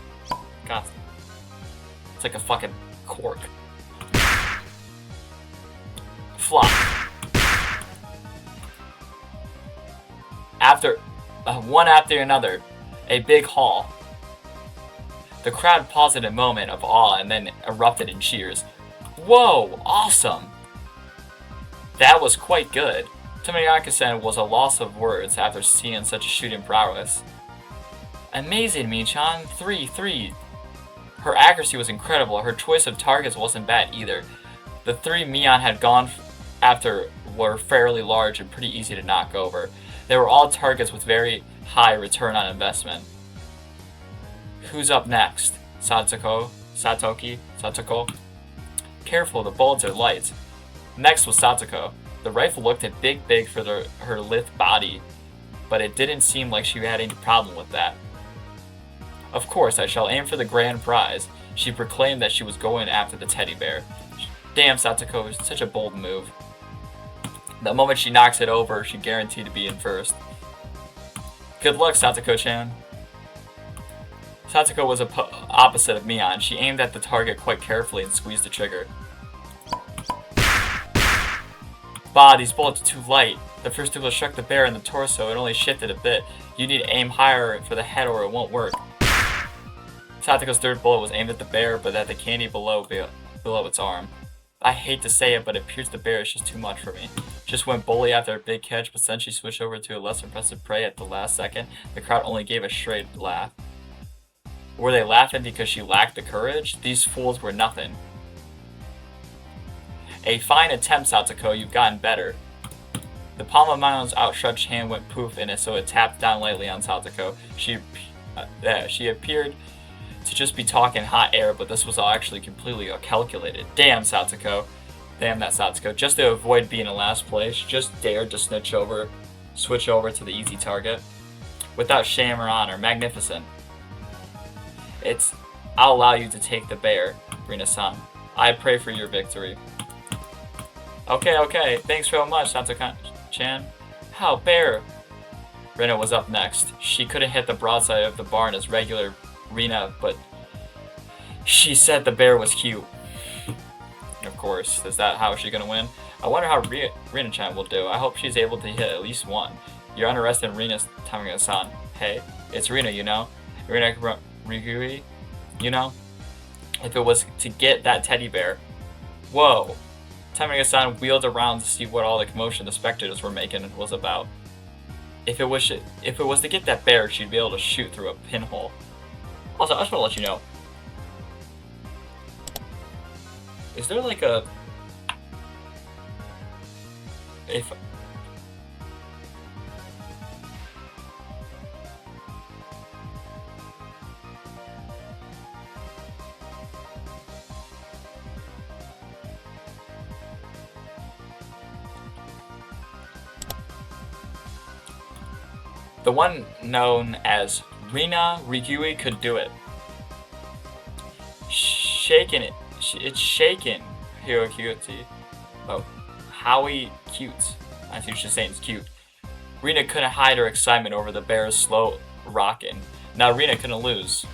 God. It's like a fucking cork. Flop. one after another. A big haul. The crowd paused in a moment of awe and then erupted in cheers. Whoa, awesome! That was quite good. Tomoyaka-san was a loss of words after seeing such shooting prowess. Amazing, Michan. 3-3. Her accuracy was incredible. Her choice of targets wasn't bad either. The 3 Mion had gone after were fairly large and pretty easy to knock over. They were all targets with very high return on investment. Who's up next? Satoko? Careful, the bullets are light. Next was Satoko. The rifle looked a bit big for her lithe body, but it didn't seem like she had any problem with that. Of course, I shall aim for the grand prize. She proclaimed that she was going after the teddy bear. Damn, Satoko, such a bold move. The moment she knocks it over, she guaranteed to be in first. Good luck, Satoko-chan. Satoko was opposite of Mion. She aimed at the target quite carefully and squeezed the trigger. Bah, these bullets are too light. The first two will struck the bear in the torso. It only shifted a bit. You need to aim higher for the head or it won't work. Satoko's third bullet was aimed at the bear, but at the candy below its arm. I hate to say it, but it appears the bear is just too much for me. Just went bully after a big catch, but then she switched over to a less impressive prey at the last second. The crowd only gave a straight laugh. Were they laughing because she lacked the courage? These fools were nothing. A fine attempt, Satoko. You've gotten better. The palm of Mion's outstretched hand went poof in it, so it tapped down lightly on Satoko. She appeared to just be talking hot air, but this was all actually completely calculated. Damn, Satoko. Damn that Satoko. Just to avoid being in last place, just dared to switch over to the easy target. Without shame or honor. Magnificent. I'll allow you to take the bear, Rina-san. I pray for your victory. Okay. Thanks so much, Satoko-chan. How, bear? Rina was up next. She couldn't hit the broadside of the barn as regular Rina, but she said the bear was cute. Of course, is that how she's gonna win? I wonder how Rina-chan will do. I hope she's able to hit at least one. You're underestimating Rina's Tomoyaka-san. Hey, it's Rina, you know? Rina Rigui, you know? If it was to get that teddy bear. Whoa. Tomoyaka-san wheeled around to see what all the commotion the spectators were making was about. If it was to get that bear, she'd be able to shoot through a pinhole. Also, I just want to let you know. Is there like a... The one known as Rina Rigui could do it. It's shaken, Higurashi. Oh, Howie cute. I think she's saying it's cute. Rina couldn't hide her excitement over the bear's slow rocking. Now Rina couldn't lose.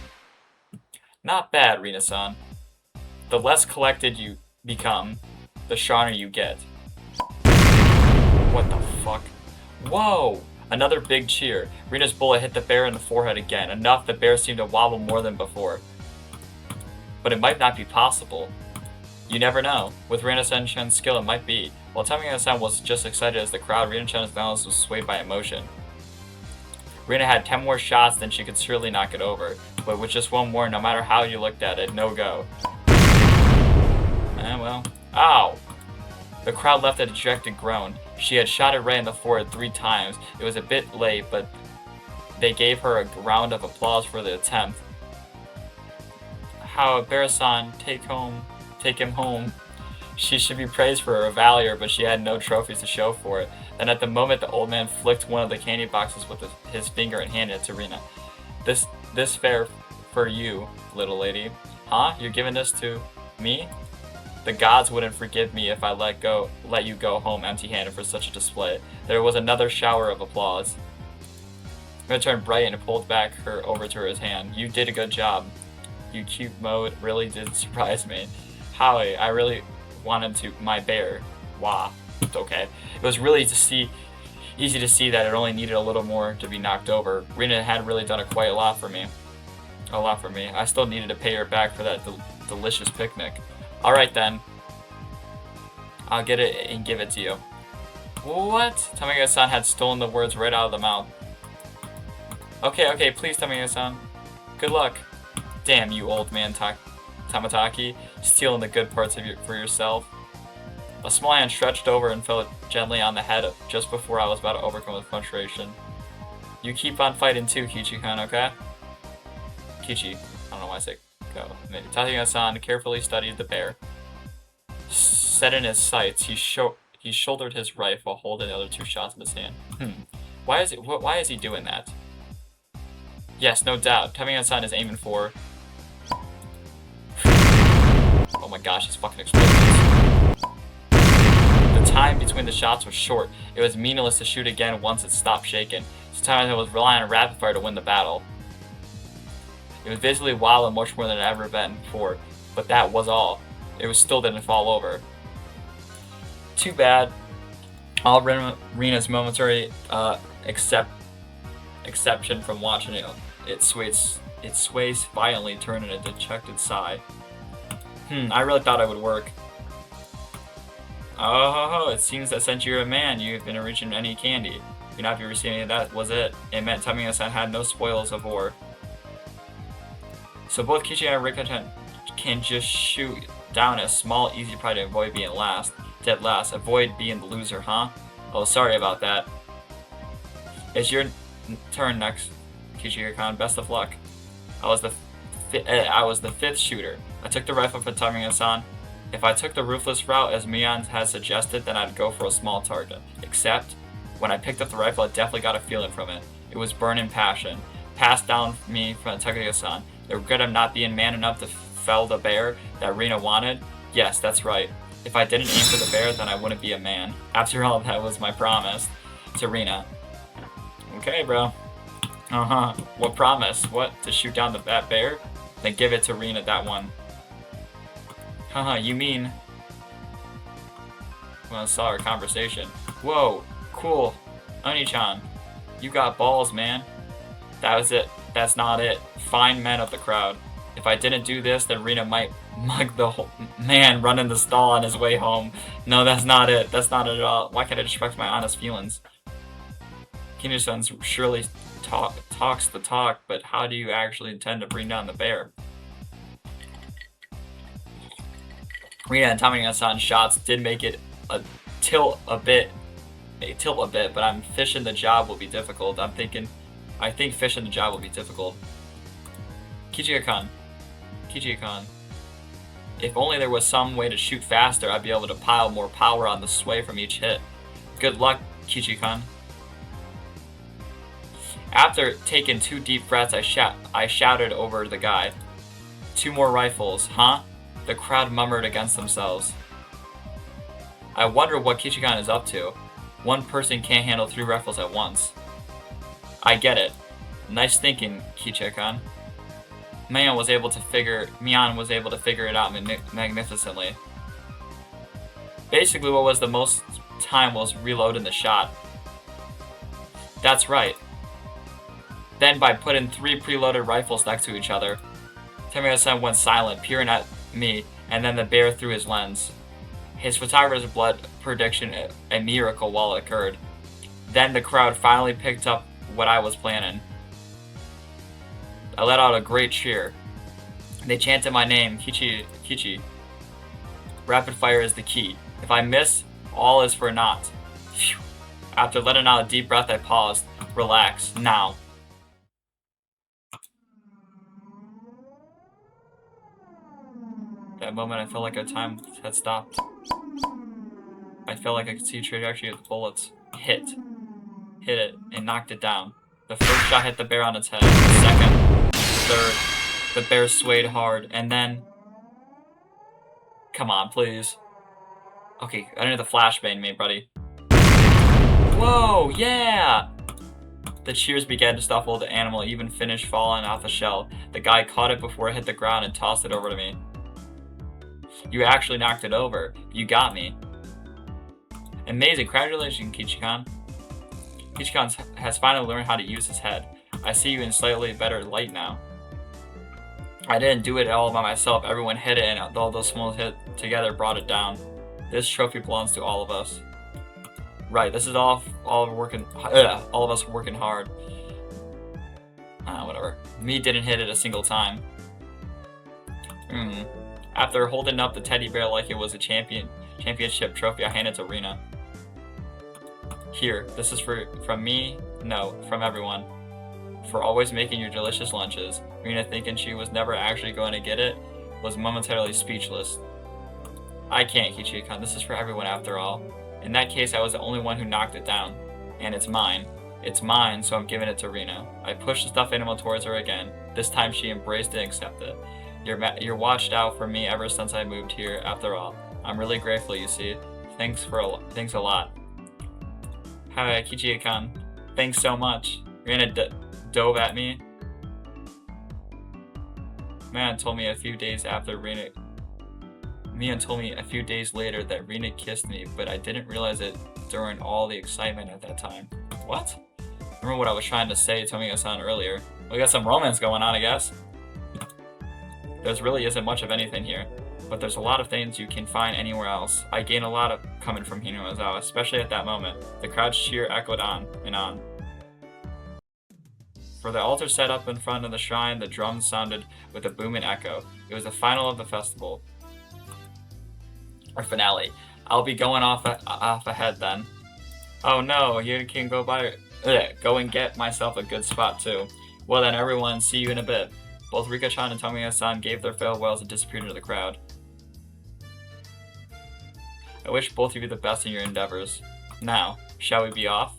Not bad, Rina-san. The less collected you become, the stronger you get. What the fuck? Whoa! Another big cheer. Rina's bullet hit the bear in the forehead again, enough the bear seemed to wobble more than before. But it might not be possible. You never know. With Rina-san's skill, it might be. While Tomoyaka-san was just excited as the crowd, Rina-chan's balance was swayed by emotion. Rina had 10 more shots, then she could surely knock it over. But with just one more, no matter how you looked at it, no go. Well. Ow! The crowd left a dejected groan. She had shot it right in the forehead 3 times. It was a bit late, but they gave her a round of applause for the attempt. How Bear-san, take him home. She should be praised for her valor, but she had no trophies to show for it. Then at the moment, the old man flicked one of the candy boxes with his finger and handed it to Rina. This fair for you, little lady. Huh? You're giving this to me? The gods wouldn't forgive me if I let you go home empty-handed for such a display. There was another shower of applause. Rina turned bright and pulled back over to his hand. You did a good job. You cute mode really did surprise me. Howie, I really wanted my bear. Wah. It's okay. It was really to see Easy to see that it only needed a little more to be knocked over. Rena had really done quite a lot for me. I still needed to pay her back for that delicious picnic. Alright then. I'll get it and give it to you. What? Tamiya-san had stolen the words right out of the mouth. Okay, please, Tamiya-san. Good luck. Damn you, old man Tamataki, stealing the good parts for yourself. A small hand stretched over and fell gently on the head just before I was about to overcome with frustration. You keep on fighting too, Kichi-kan, okay? Kichi. I don't know why I say go. Tamiya-san carefully studied the bear. Set in his sights, he shouldered his rifle, holding the other 2 shots in his hand. Why is he doing that? Yes, no doubt. Tamiya-san is aiming for... Oh my gosh, he's fucking exploding. The time between the shots was short. It was meaningless to shoot again once it stopped shaking. So Tamiya was relying on rapid fire to win the battle. It was visibly wild and much more than it had ever been before, but that was all. It still didn't fall over. Too bad. All Rena's momentary exception from watching it sways violently, turning a dejected sigh. I really thought it would work. Oh, it seems that since you're a man, you've been reaching any candy. You're not receiving any of that, was it? It meant Tamiya-san had no spoils of war. So both Kichi and Rika can just shoot down a small, easy pride to avoid being dead last. Avoid being the loser, huh? Oh, sorry about that. It's your turn next, Kichi-kan. Best of luck. I was the 5th shooter. I took the rifle from Tamiya-san. If I took the ruthless route as Mian had suggested, then I'd go for a small target. Except, when I picked up the rifle, I definitely got a feeling from it. It was burning passion, passed down me from Tamiya-san. The regret of not being man enough to fell the bear that Rena wanted? Yes, that's right. If I didn't aim for the bear, then I wouldn't be a man. After all, that was my promise to Rena. Okay, bro. What promise? What? To shoot down that bear? Then give it to Rena, that one. You mean... Well, I saw our conversation. Whoa, cool. Oni-chan, you got balls, man. That was it. That's not it. Fine men of the crowd. If I didn't do this, then Rena might mug the whole man running the stall on his way home. No, that's not it. That's not it at all. Why can't I respect my honest feelings? Kinji-san surely talks the talk, but how do you actually intend to bring down the bear? Rena and Tamiya-san's shots did make it tilt a bit, but I'm fishing the job will be difficult. I think fishing the job will be difficult. Kichi-kan. If only there was some way to shoot faster, I'd be able to pile more power on the sway from each hit. Good luck, Kichi-kan. After taking 2 deep breaths, I shouted over the guy. 2 more rifles, huh? The crowd murmured against themselves. I wonder what Kichi-kan is up to. One person can't handle 3 rifles at once. I get it. Nice thinking, Kichi-kan. Mian was able to figure it out magnificently. Basically, what was the most time was reloading the shot. That's right. Then by putting 3 preloaded rifles next to each other, Tamiya-san went silent, peering at me, and then the bear through his lens. His photographer's blood prediction, a miracle while it occurred. Then the crowd finally picked up what I was planning. I let out a great cheer. They chanted my name, Kichi. Rapid fire is the key. If I miss, all is for naught. Phew. After letting out a deep breath, I paused. Relax, now. That moment, I felt like time had stopped. I felt like I could see a trajectory of the bullets. Hit it, and knocked it down. The first shot hit the bear on its head. The second, third, the bear swayed hard, and then... Come on, please. Okay, I know the flashbang me, buddy. Whoa, yeah! The cheers began to stifle. The animal even finished falling off the shell. The guy caught it before it hit the ground and tossed it over to me. You actually knocked it over. You got me. Amazing. Congratulations, Kichi-kan. Kichikan has finally learned how to use his head. I see you in slightly better light now. I didn't do it all by myself. Everyone hit it, and all those small hits together brought it down. This trophy belongs to all of us. Right, this is all of us working hard. Whatever. Me didn't hit it a single time. After holding up the teddy bear like it was a championship trophy, I handed it to Rina. Here, this is from me, no, from everyone. For always making your delicious lunches. Rina, thinking she was never actually going to get it, was momentarily speechless. I can't, Kichikan. This is for everyone after all. In that case, I was the only one who knocked it down. And it's mine. It's mine, so I'm giving it to Rina. I pushed the stuffed animal towards her again. This time she embraced it and accepted it. You're watched out for me ever since I moved here, after all. I'm really grateful, you see. Thanks a lot. Hi, Kichikan. Thanks so much. Rina dove at me. Mian told me a few days later that Rina kissed me, but I didn't realize it during all the excitement at that time. What? Remember what I was trying to say, Tomiya-san, earlier. We got some romance going on, I guess. There really isn't much of anything here, but there's a lot of things you can find anywhere else. I gain a lot of coming from Hinozawa, especially at that moment. The crowd's cheer echoed on and on. For the altar set up in front of the shrine, the drums sounded with a booming echo. It was the final of the festival. Or finale. I'll be going off ahead then. Oh no, you can go and get myself a good spot too. Well then, everyone, see you in a bit. Both Rika-chan and Tomiya-san gave their farewells and disappeared into the crowd. I wish both of you the best in your endeavors. Now, shall we be off?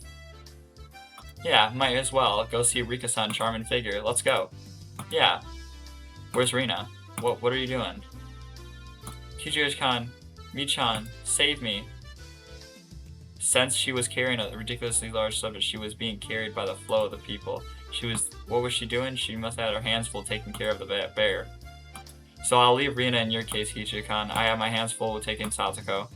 Yeah, might as well. Go see Rika-san charming figure. Let's go. Yeah. Where's Rina? What are you doing? Kichiyo-chan, Mi-chan, save me. Since she was carrying a ridiculously large subject, she was being carried by the flow of the people. What was she doing? She must have had her hands full taking care of the bear. So I'll leave Rina in your case, Kichiyo-chan. I have my hands full with taking Satoko.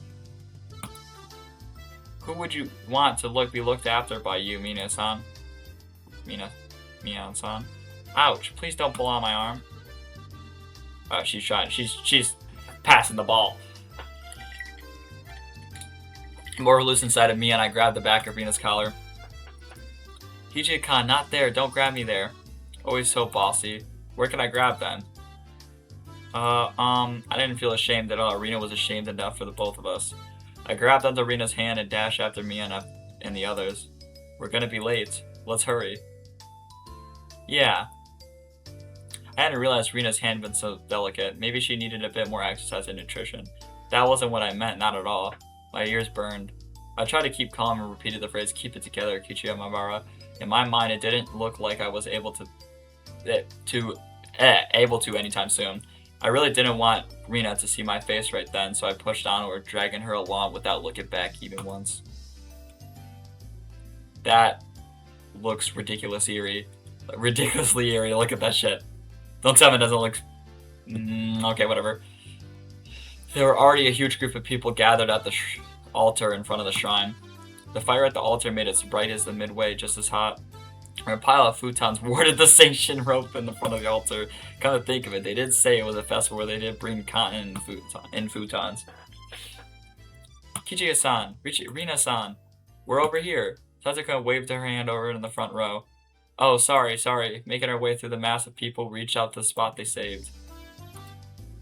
Who would you want to be looked after by you, Mina-san? Mina-san. Ouch, please don't pull on my arm. Oh, she's trying. She's passing the ball. More loose inside of me, and I grabbed the back of Rina's collar. Kichiyo-chan, not there. Don't grab me there. Always so bossy. Where can I grab then? I didn't feel ashamed at all. Rina was ashamed enough for the both of us. I grabbed onto Rina's hand and dashed after me and the others. We're gonna be late. Let's hurry. Yeah. I hadn't realized Rina's hand had been so delicate. Maybe she needed a bit more exercise and nutrition. That wasn't what I meant, not at all. My ears burned. I tried to keep calm and repeated the phrase, keep it together, Kichiyo Mabara. In my mind, it didn't look like I was able to anytime soon. I really didn't want Rina to see my face right then, so I pushed onward, dragging her along without looking back even once. That looks ridiculously eerie. Look at that shit. Don't tell me it doesn't look... okay, whatever. There were already a huge group of people gathered at the altar in front of the shrine. The fire at the altar made it as bright as the midway, just as hot. A pile of futons warded the sanctioned rope in the front of the altar. Come to think of it, they did say it was a festival where they did bring cotton and futons. Kichiyo-san, Rina-san, we're over here. Satoko waved her hand over in the front row. Oh, sorry. Making our way through the mass of people, reached out to the spot they saved.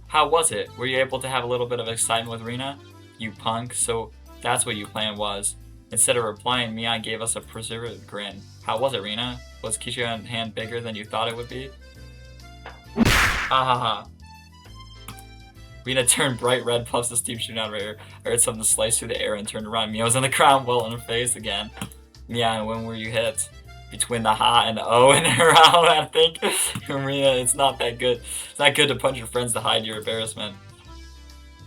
How was it? Were you able to have a little bit of excitement with Rina? You punk, so that's what your plan was. Instead of replying, Mian gave us a preserved grin. How was it, Rina? Was Kichiyo's hand bigger than you thought it would be? Ha ha ha. Rina turned bright red, puffs of steam shooting out of her ear. I heard something slice through the air and turned around. Mia was on the ground, well in her face again. Mian, when were you hit? Between the ha and the O and her out, I think. Rina, it's not that good. It's not good to punch your friends to hide your embarrassment.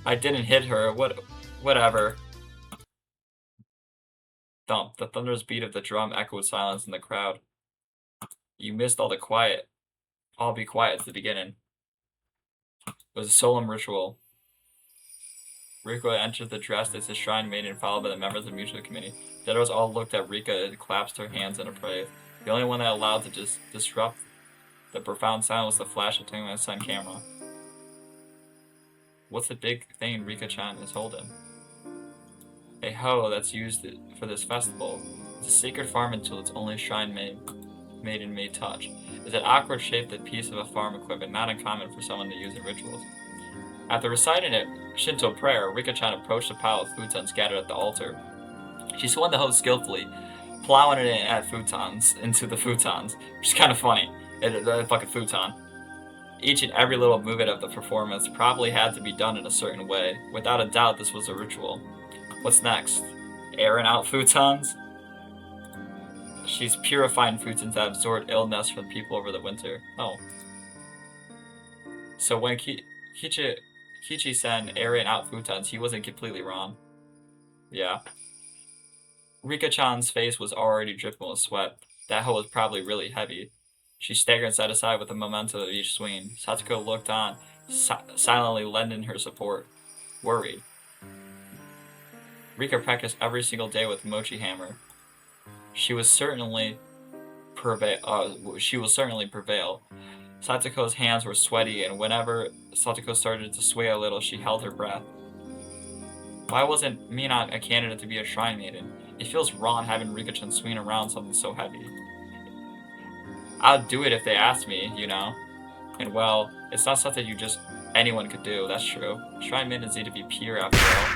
I didn't hit her. Whatever. Thump. The thunderous beat of the drum echoed silence in the crowd. You missed all the quiet. All be quiet at the beginning. It was a solemn ritual. Rika entered the dress as the shrine maiden, followed by the members of the mutual committee. The others all looked at Rika and clasped her hands in praise. The only one that allowed to disrupt the profound silence was the flash of my sun camera. What's the big thing Rika-chan is holding? A hoe that's used for this festival. It's a sacred farming tool its only shrine maiden may touch. It's an awkward shaped piece of a farm equipment, not uncommon for someone to use in rituals. After reciting a Shinto prayer, Rika-chan approached a pile of futons scattered at the altar. She swung the hoe skillfully, plowing it into the futons, which is kind of funny. The fucking futon. Each and every little movement of the performance probably had to be done in a certain way. Without a doubt, this was a ritual. What's next? Airing out futons? She's purifying futons that absorb illness from people over the winter. Oh. So when Kichi-san airing out futons, he wasn't completely wrong. Yeah. Rika-chan's face was already dripping with sweat. That hoe was probably really heavy. She staggered side to side with the momentum of each swing. Satoko looked on, silently lending her support. Worried. Rika practiced every single day with Mochi Hammer. She will certainly prevail. Satoko's hands were sweaty, and whenever Satoko started to sway a little, she held her breath. Why wasn't Mina a candidate to be a shrine maiden? It feels wrong having Rika-chan swing around something so heavy. I'd do it if they asked me, you know. And well, it's not something anyone could do, that's true. Shrine maidens need to be pure after all.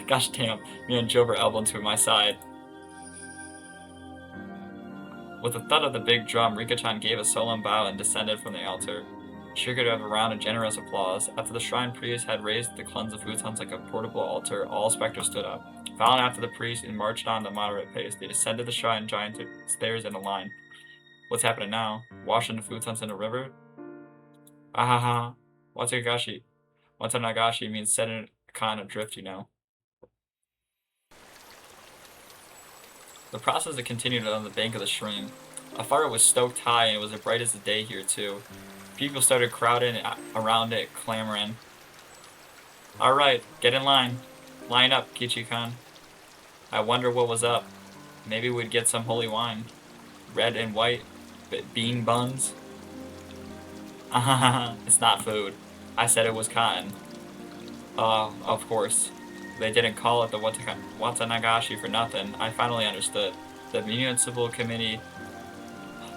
Gosh damn, me and Joe were elbowing to my side. With the thud of the big drum, Rika-chan gave a solemn bow and descended from the altar. She could have a round of generous applause. After the shrine priest had raised the cleanse of futons like a portable altar, all specters stood up. Following after the priest and marched on at a moderate pace, they descended the shrine giant stairs in a line. What's happening now? Washing the futons in a river? Ahaha. Watanagashi means setting a con adrift, you know. The process had continued on the bank of the stream. A fire was stoked high and it was as bright as the day here too. People started crowding around it, clamoring. Alright, get in line. Line up, Kichi-kan. I wonder what was up. Maybe we'd get some holy wine. Red and white bean buns. It's not food. I said it was cotton. Of course. They didn't call it the Watanagashi for nothing. I finally understood. The municipal committee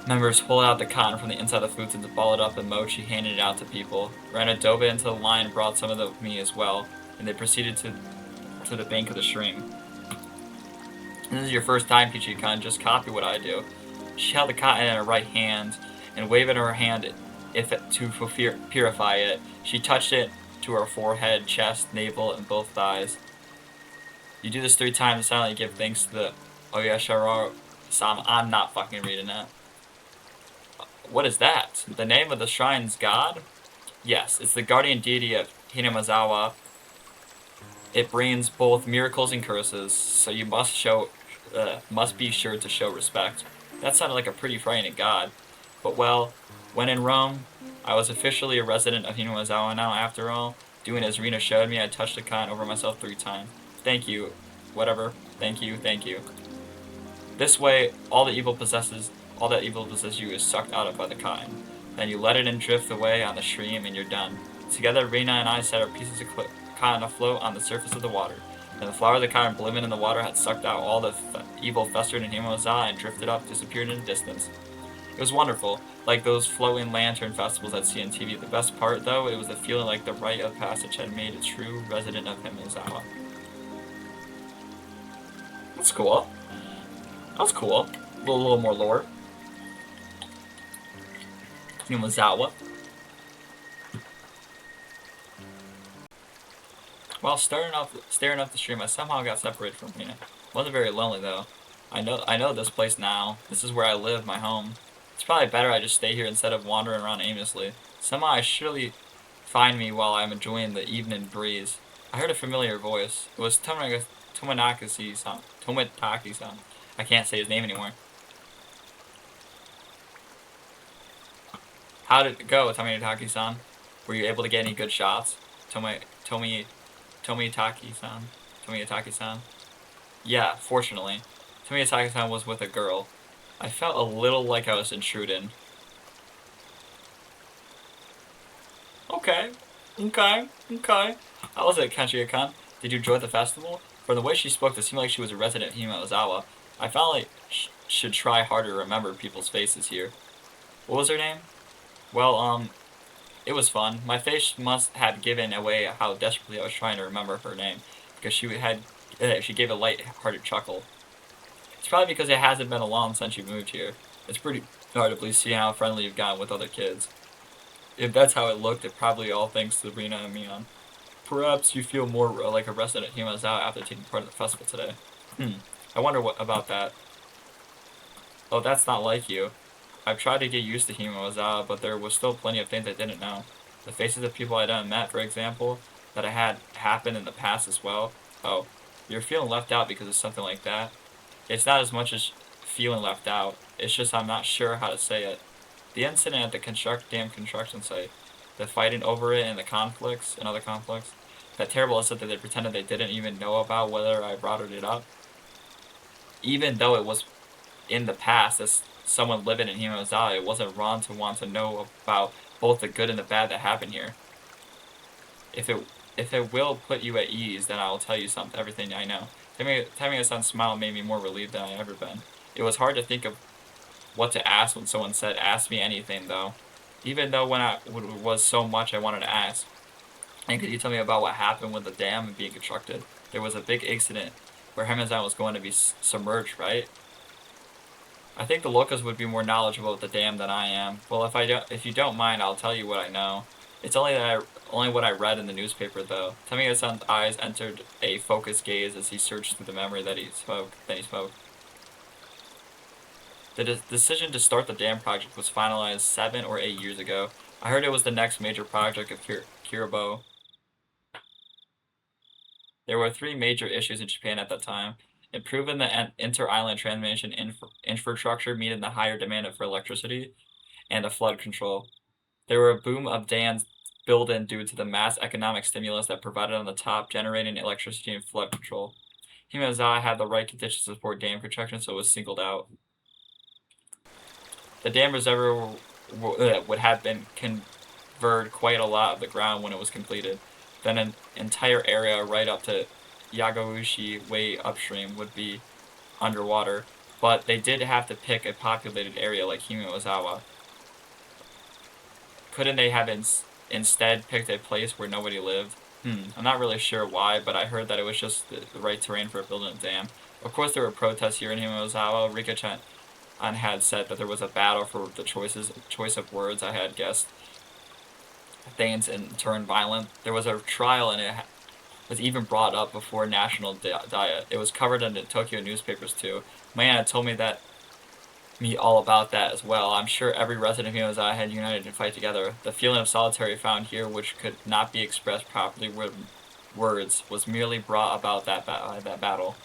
members pulled out the cotton from the inside of the foods and balled it up in mochi, handed it out to people. Ran a dobe into the line and brought some of it with me as well, and they proceeded to the bank of the stream. This is your first time, Kichi-kan, just copy what I do. She held the cotton in her right hand and waved in her hand to purify it. She touched it to her forehead, chest, navel, and both thighs. You do this 3 times and silently give thanks to the Oyashiro-sama. I'm not fucking reading that. What is that? The name of the shrine's god? Yes, it's the guardian deity of Hinamazawa. It brings both miracles and curses, so you must be sure to show respect. That sounded like a pretty frightening god. But well, when in Rome, I was officially a resident of Hinamazawa now after all. Doing as Rina showed me, I touched the cotton over myself 3 times. Thank you. Whatever. Thank you. This way, all that evil possesses you is sucked out of by the cotton. Then you let it and drift away on the stream and you're done. Together, Rina and I set our pieces of cotton afloat on the surface of the water. And the flower of the cotton blooming in the water had sucked out all the evil festered in Hinamazawa and drifted up, disappeared in the distance. It was wonderful, like those floating lantern festivals I'd see on TV. The best part, though, it was the feeling like the rite of passage had made a true resident of Hinamazawa. That's cool. That was cool. A little more lore. Hinamazawa. While staring up the stream, I somehow got separated from Rina. Wasn't very lonely though. I know this place now. This is where I live, my home. It's probably better I just stay here instead of wandering around aimlessly. Somehow I surely find me while I'm enjoying the evening breeze. I heard a familiar voice. It was Tomonaki-san. I can't say his name anymore. How did it go, Tomonaki-san? Were you able to get any good shots? Tomitaki-san. Tomitaki-san. Yeah, fortunately. Tomitaki-san was with a girl. I felt a little like I was intruding. Okay. How was it, Kenshiro-kan? Did you enjoy the festival? From the way she spoke, it seemed like she was a resident of Himaozawa. I felt like should try harder to remember people's faces here. What was her name? Well, it was fun. My face must have given away how desperately I was trying to remember her name, because she gave a light-hearted chuckle. It's probably because it hasn't been long since you moved here. It's pretty hard to believe seeing how friendly you've gotten with other kids. If that's how it looked, it probably all thanks to Rina and Mion. Perhaps you feel more like a resident of Himazawa after taking part in the festival today. I wonder what about that. Oh, that's not like you. I've tried to get used to Himazawa, but there was still plenty of things I didn't know. The faces of people I hadn't met, for example, that I had happened in the past as well. Oh, you're feeling left out because of something like that? It's not as much as feeling left out. It's just I'm not sure how to say it. The incident at the damn construction site, the fighting over it and the conflicts and other conflicts, that terrible incident that they pretended they didn't even know about whether I brought it up. Even though it was in the past as someone living in Himazawa, it wasn't wrong to want to know about both the good and the bad that happened here. If it will put you at ease, then I will tell you everything I know. Tamiya-san's smile made me more relieved than I ever been. It was hard to think of what to ask when someone said, "Ask me anything," though. Even though it was so much I wanted to ask. And could you tell me about what happened with the dam being constructed? There was a big incident where Himazawa was going to be submerged, right? I think the locals would be more knowledgeable of the dam than I am. Well, if you don't mind, I'll tell you what I know. It's only what I read in the newspaper, though. Tamiya-san's eyes entered a focused gaze as he searched through the memory that he spoke. The decision to start the dam project was finalized 7 or 8 years ago. I heard it was the next major project of Kirabo. There were 3 major issues in Japan at that time: improving the inter-island transmission infrastructure, meeting the higher demand for electricity, and the flood control. There were a boom of dams built in due to the mass economic stimulus that provided on the top, generating electricity and flood control. Himazawa had the right conditions to support dam construction, so it was singled out. The dam reservoir would have been covered quite a lot of the ground when it was completed. Then an entire area right up to Yagauchi way upstream would be underwater, but they did have to pick a populated area like Himazawa. Couldn't they have instead picked a place where nobody lived? I'm not really sure why, but I heard that it was just the right terrain for building a dam. Of course, there were protests here in Himazawa. Rika-chan had said that there was a battle for the choice of words. I had guessed things and turned violent. There was a trial, and it was even brought up before national diet. It was covered in the Tokyo newspapers too. My aunt had told me all about that as well. I'm sure every resident of Himazawa had united and fight together. The feeling of solitary found here, which could not be expressed properly with words, was merely brought about that battle.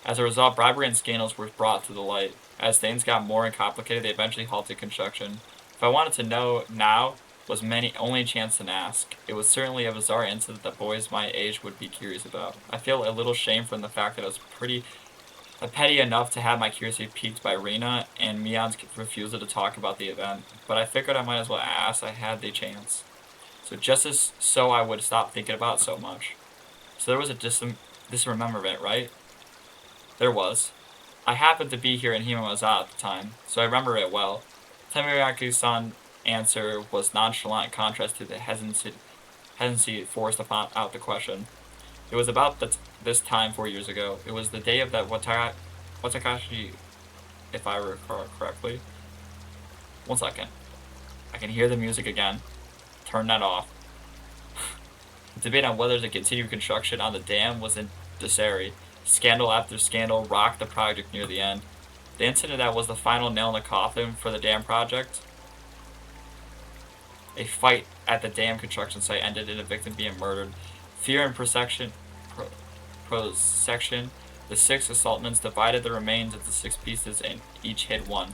As a result, bribery and scandals were brought to the light. As things got more complicated, they eventually halted construction. If I wanted to know now, was only chance to ask. It was certainly a bizarre incident that boys my age would be curious about. I feel a little shame from the fact that I was petty enough to have my curiosity piqued by Rina and Mion's refusal to talk about the event, but I figured I might as well ask. I had the chance. So I would stop thinking about it so much. So there was a dismemberment, right? There was. I happened to be here in Himazawa at the time, so I remember it well. Temiraku-san's answer was nonchalant in contrast to the hesitancy forced out the question. It was about this time 4 years ago. It was the day of that Watakashi, if I recall correctly. 1 second. I can hear the music again. Turn that off. The debate on whether to continue construction on the dam was in disarray. Scandal after scandal rocked the project near the end. The incident that was the final nail in the coffin for the dam project. A fight at the dam construction site ended in a victim being murdered. Fear and prosecution, the 6 assailants divided the remains into 6 pieces and each hid one.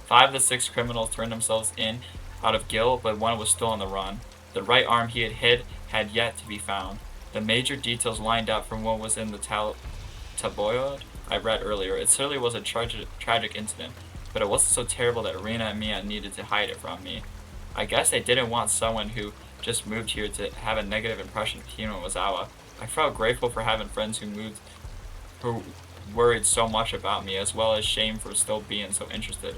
5 of the 6 criminals turned themselves in out of guilt, but one was still on the run. The right arm he had hid had yet to be found. The major details lined up from what was in the tabloid I read earlier. It certainly was a tragic incident, but it wasn't so terrible that Rena and Mia needed to hide it from me. I guess they didn't want someone who just moved here to have a negative impression of Hino Ozawa. I felt grateful for having friends who worried so much about me, as well as shame for still being so interested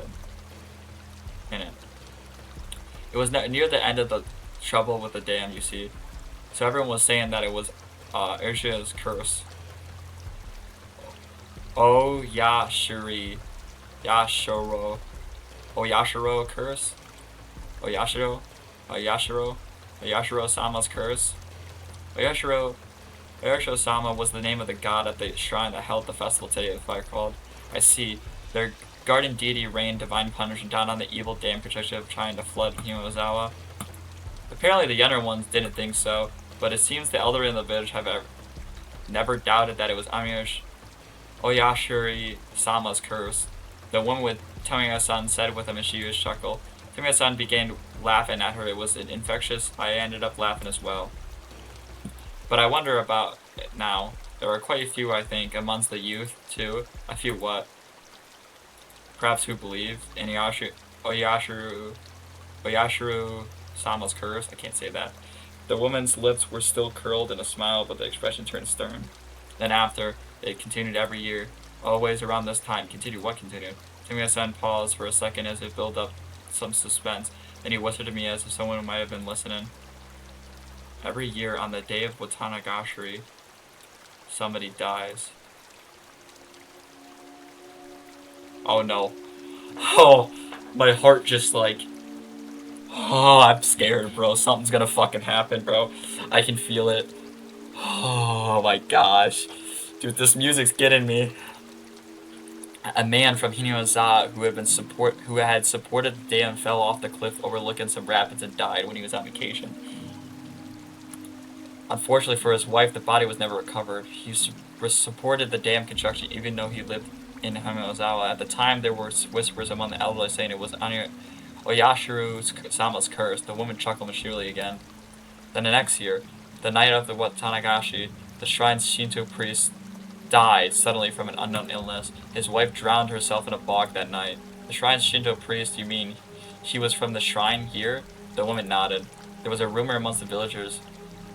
in it. It was near the end of the trouble with the dam, you see, so everyone was saying that it was Ursula's curse. Oh Yashiro, Oyashiro curse, Oyashiro-sama's curse. Oyashiro-sama was the name of the god at the shrine that held the festival today, the fire called. I see. Their guardian deity rained divine punishment down on the evil dam construction of trying to flood Hinozawa. Apparently the younger ones didn't think so, but it seems the elderly in the village have never doubted that it was Oyashiri-sama's curse. The woman with Tomiya-san said with a mischievous chuckle. Tomiya-san began laughing at her. It was infectious. I ended up laughing as well. But I wonder about it now. There are quite a few, I think, amongst the youth, too. A few what? Perhaps who believe in Oyashiro-sama's curse? I can't say that. The woman's lips were still curled in a smile, but the expression turned stern. Then after, it continued every year. Always around this time. Continued what continued? Tomiya-san paused for a second as if built up some suspense. Then he whispered to me as if someone might have been listening. Every year on the day of Watanagashi, somebody dies. Oh no. Oh, my heart just like... Oh, I'm scared, bro. Something's gonna fucking happen, bro. I can feel it. Oh my gosh. Dude, this music's getting me. A man from Hinozawa who had supported the dam fell off the cliff overlooking some rapids and died when he was on vacation. Unfortunately for his wife, the body was never recovered. He supported the dam construction even though he lived in Hinozawa. At the time, there were whispers among the elderly saying it was Oyashiro-sama's curse. The woman chuckled maturely again. Then the next year, the night of the Watanagashi, the shrine's Shinto priest died suddenly from an unknown illness. His wife drowned herself in a bog that night. The shrine's Shinto priest, you mean he was from the shrine here? The woman nodded. There was a rumor amongst the villagers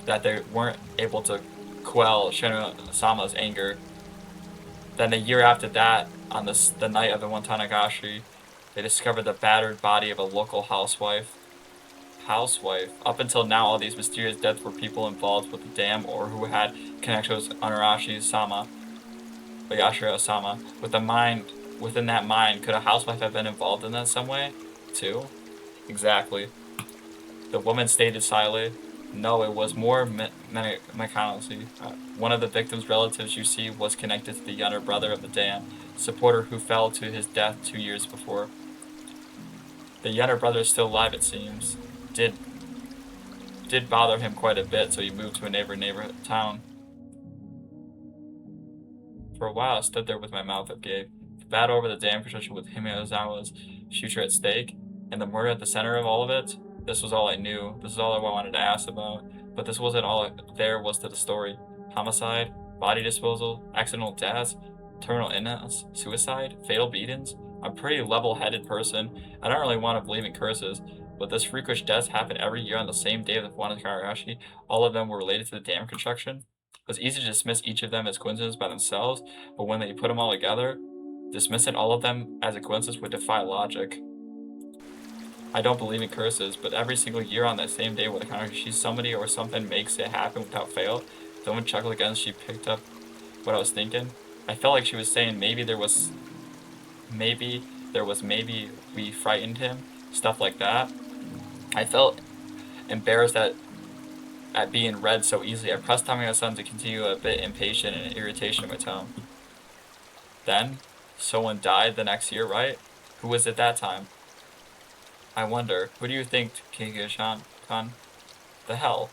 that they weren't able to quell Shino-sama's anger. Then the year after that, on the night of the Watanagashi, they discovered the battered body of a local housewife. Up until now, all these mysterious deaths were people involved with the dam or who had connections with Oyashiro-sama. Within that mind, could a housewife have been involved in that some way, too? Exactly. The woman stated silently. No, it was more mechanically. One of the victim's relatives, you see, was connected to the younger brother of the dam, supporter who fell to his death 2 years before. The younger brother is still alive, it seems. Did bother him quite a bit, so he moved to a neighborhood town. For a while, I stood there with my mouth agape. The battle over the dam construction with Hinozawa's future at stake, and the murder at the center of all of it. This was all I knew. This is all I wanted to ask about. But this wasn't all there was to the story. Homicide, body disposal, accidental deaths, terminal illness, suicide, fatal beatings. I'm a pretty level-headed person. I don't really want to believe in curses, but this freakish deaths happen every year on the same day of the Higurashi. All of them were related to the dam construction. It was easy to dismiss each of them as coincidences by themselves, but when they put them all together, dismissing all of them as a coincidence would defy logic. I don't believe in curses, but every single year on that same day with a Higurashi, somebody or something makes it happen without fail. The woman chuckled again as she picked up what I was thinking. I felt like she was saying maybe we frightened him, stuff like that. I felt embarrassed at being read so easily. I pressed Tomiya-san to continue, a bit impatient and irritation in my tone. Then, someone died the next year, right? Who was it that time? I wonder. Who do you think, Kikuya-kan? The hell?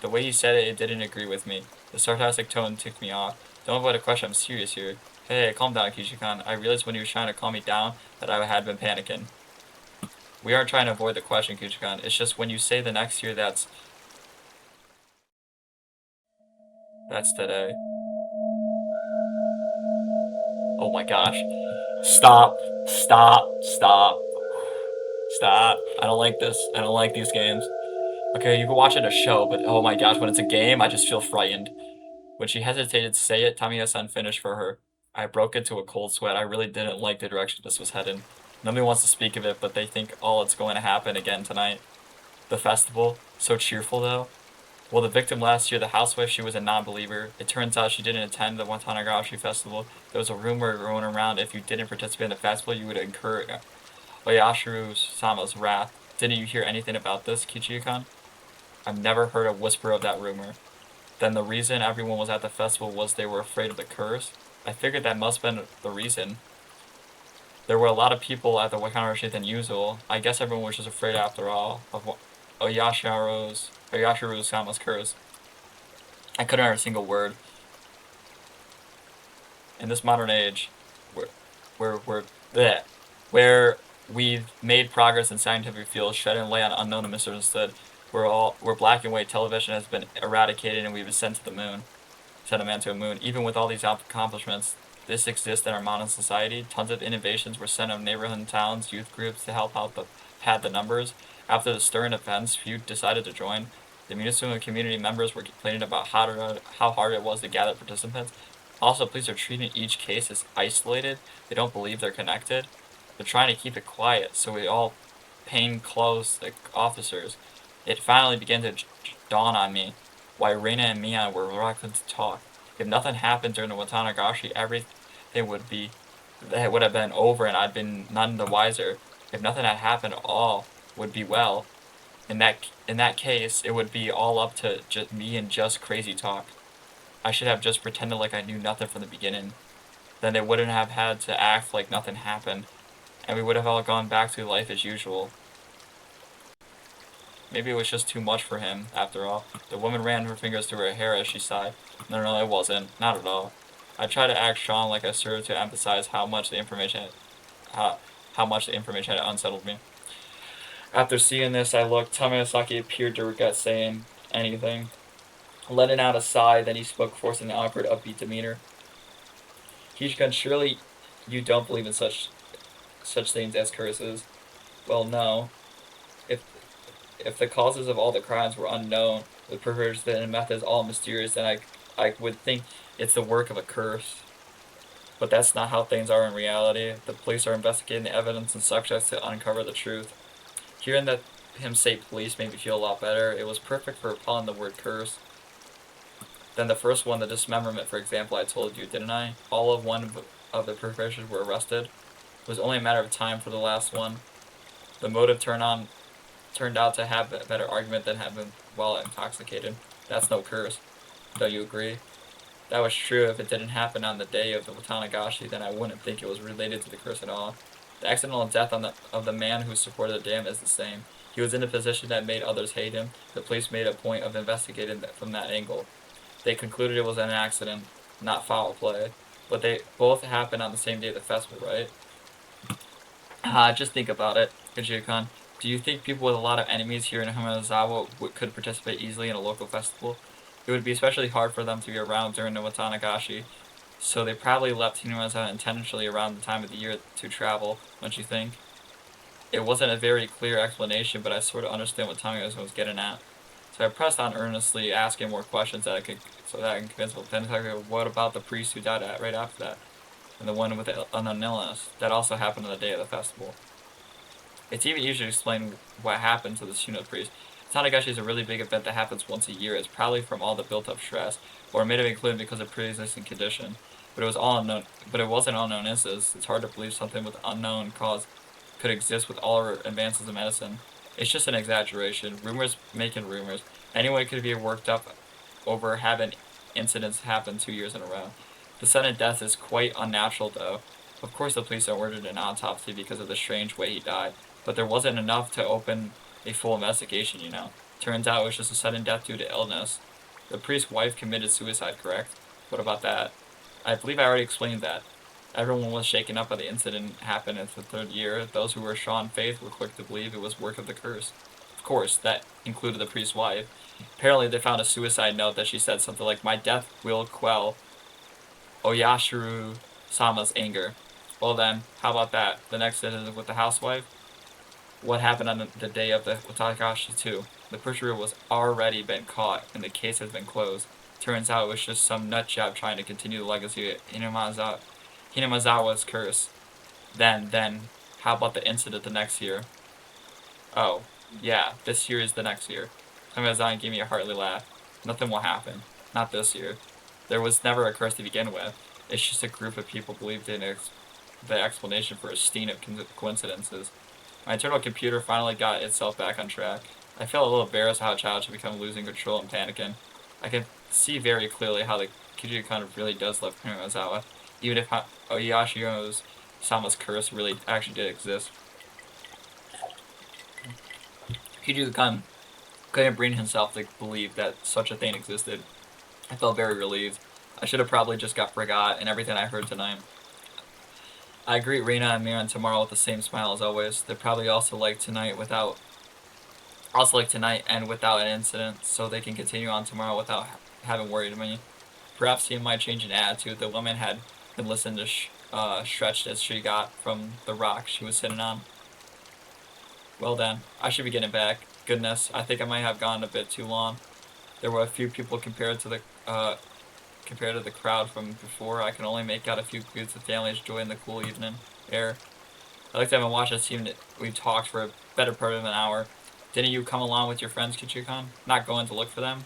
The way he said it, it didn't agree with me. The sarcastic tone ticked me off. Don't avoid a question, I'm serious here. Hey, calm down, Kikuya-kan. I realized when he was trying to calm me down that I had been panicking. We aren't trying to avoid the question, Kikuya-kan. It's just when you say the next year, that's That's today. Oh my gosh. Stop. Stop. Stop. Stop. I don't like this. I don't like these games. Okay, you can watch it a show, but oh my gosh, when it's a game, I just feel frightened. When she hesitated to say it, Tamiya-san finished for her. I broke into a cold sweat. I really didn't like the direction this was headed. Nobody wants to speak of it, but they think, oh, it's going to happen again tonight. The festival? So cheerful, though. Well, the victim last year, the housewife, she was a non-believer. It turns out she didn't attend the Watanabe festival. There was a rumor going around if you didn't participate in the festival, you would incur Oyashiro-sama's wrath. Didn't you hear anything about this, Kichiyu-kan? I've never heard a whisper of that rumor. Then the reason everyone was at the festival was they were afraid of the curse? I figured that must have been the reason. There were a lot of people at the Higurashi than usual. I guess everyone was just afraid after all of Oyashiro-sama's curse. I couldn't hear a single word. In this modern age, where we've made progress in scientific fields, shedding light on unknown and misunderstood, where black and white television has been eradicated and we've been sent to the moon, sent a man to a moon. Even with all these accomplishments, this exists in our modern society. Tons of innovations were sent of neighborhood and towns, youth groups to help out pad the numbers. After the stirring events, few decided to join. The municipal community members were complaining about how hard it was to gather participants. Also, police are treating each case as isolated. They don't believe they're connected. They're trying to keep it quiet, so we all plainclothes officers. It finally began to dawn on me why Reina and Mia were reluctant to talk. If nothing happened during the Watanabe, everything would have been over and I'd been none the wiser. If nothing had happened, all would be well. In that case, it would be all up to just me and just crazy talk. I should have just pretended like I knew nothing from the beginning. Then they wouldn't have had to act like nothing happened, and we would have all gone back to life as usual. Maybe it was just too much for him, after all. The woman ran her fingers through her hair as she sighed. No, it wasn't. Not at all. I tried to act strong like I served to emphasize how much the information had unsettled me. After seeing this, I looked. Tamanosaki appeared to regret saying anything. Letting out a sigh, then he spoke, forcing an awkward, upbeat demeanor. Kichikan, surely you don't believe in such things as curses? Well, no. If the causes of all the crimes were unknown, the perversion and methods all mysterious, then I would think it's the work of a curse. But that's not how things are in reality. The police are investigating the evidence and subjects to uncover the truth. Hearing him say police made me feel a lot better. It was perfect for repelling the word curse. Then the first one, the dismemberment, for example, I told you, didn't I? All of one of the perpetrators were arrested. It was only a matter of time for the last one. The motive turned out to have a better argument than having while intoxicated. That's no curse. Don't you agree? That was true. If it didn't happen on the day of the Watanabe, then I wouldn't think it was related to the curse at all. The accidental death of the man who supported the dam is the same. He was in a position that made others hate him. The police made a point of investigating from that angle. They concluded it was an accident, not foul play. But they both happened on the same day of the festival, right? Just think about it, Kichiyu-kan. Do you think people with a lot of enemies here in Hamazawa could participate easily in a local festival? It would be especially hard for them to be around during the Watanabe, so they probably left Hamazawa intentionally around the time of the year to travel, don't you think? It wasn't a very clear explanation, but I sort of understand what Tamiya was getting at. So I pressed on earnestly, asking more questions so that I can convince him. What about the priest who died right after that? And the one with the unknown illness? That also happened on the day of the festival. It's even easier to explain what happened to the Shino priest. Tanagashi is a really big event that happens once a year. It's probably from all the built-up stress, or it may have included because of pre-existing condition. But it wasn't unknown instances. It's hard to believe something with unknown cause could exist with all our advances in medicine. It's just an exaggeration. Rumors making rumors. Anyone could be worked up over having incidents happen 2 years in a row. The sudden death is quite unnatural, though. Of course, the police ordered an autopsy because of the strange way he died, but there wasn't enough to open a full investigation, you know. Turns out it was just a sudden death due to illness. The priest's wife committed suicide, correct? What about that? I believe I already explained that. Everyone was shaken up by the incident happened in the third year. Those who were strong in faith were quick to believe it was work of the curse. Of course, that included the priest's wife. Apparently, they found a suicide note that she said something like, "My death will quell Oyashiro-sama's anger." Well then, how about that? The next incident with the housewife? What happened on the day of the Watagashi 2? The perjurer was already been caught, and the case has been closed. Turns out it was just some nutjob trying to continue the legacy of Hinamazawa's curse. Then, how about the incident the next year? Oh, yeah, this year is the next year. Hinamazawa gave me a hearty laugh. Nothing will happen. Not this year. There was never a curse to begin with. It's just a group of people believed in the explanation for a steen of coincidences. My internal computer finally got itself back on track. I felt a little embarrassed how a child should become losing control and panicking. I can see very clearly how the Kijiko really does love Hinamazawa, even if Oyashio's Sama's curse really actually did exist. Kijiko couldn't bring himself to believe that such a thing existed. I felt very relieved. I should have probably just got forgot and everything I heard tonight. I greet Rina and Miran tomorrow with the same smile as always. They're probably also like tonight and without an incident, so they can continue on tomorrow without having worried me. Perhaps he might change in attitude. The woman had been listening to stretched as she got from the rock she was sitting on. Well then, I should be getting back. Goodness, I think I might have gone a bit too long. There were a few people compared to the crowd from before. I can only make out a few groups of families enjoying the cool evening air. I looked at him and watched us seem that we talked for a better part of an hour. Didn't you come along with your friends, Kichikon? Not going to look for them?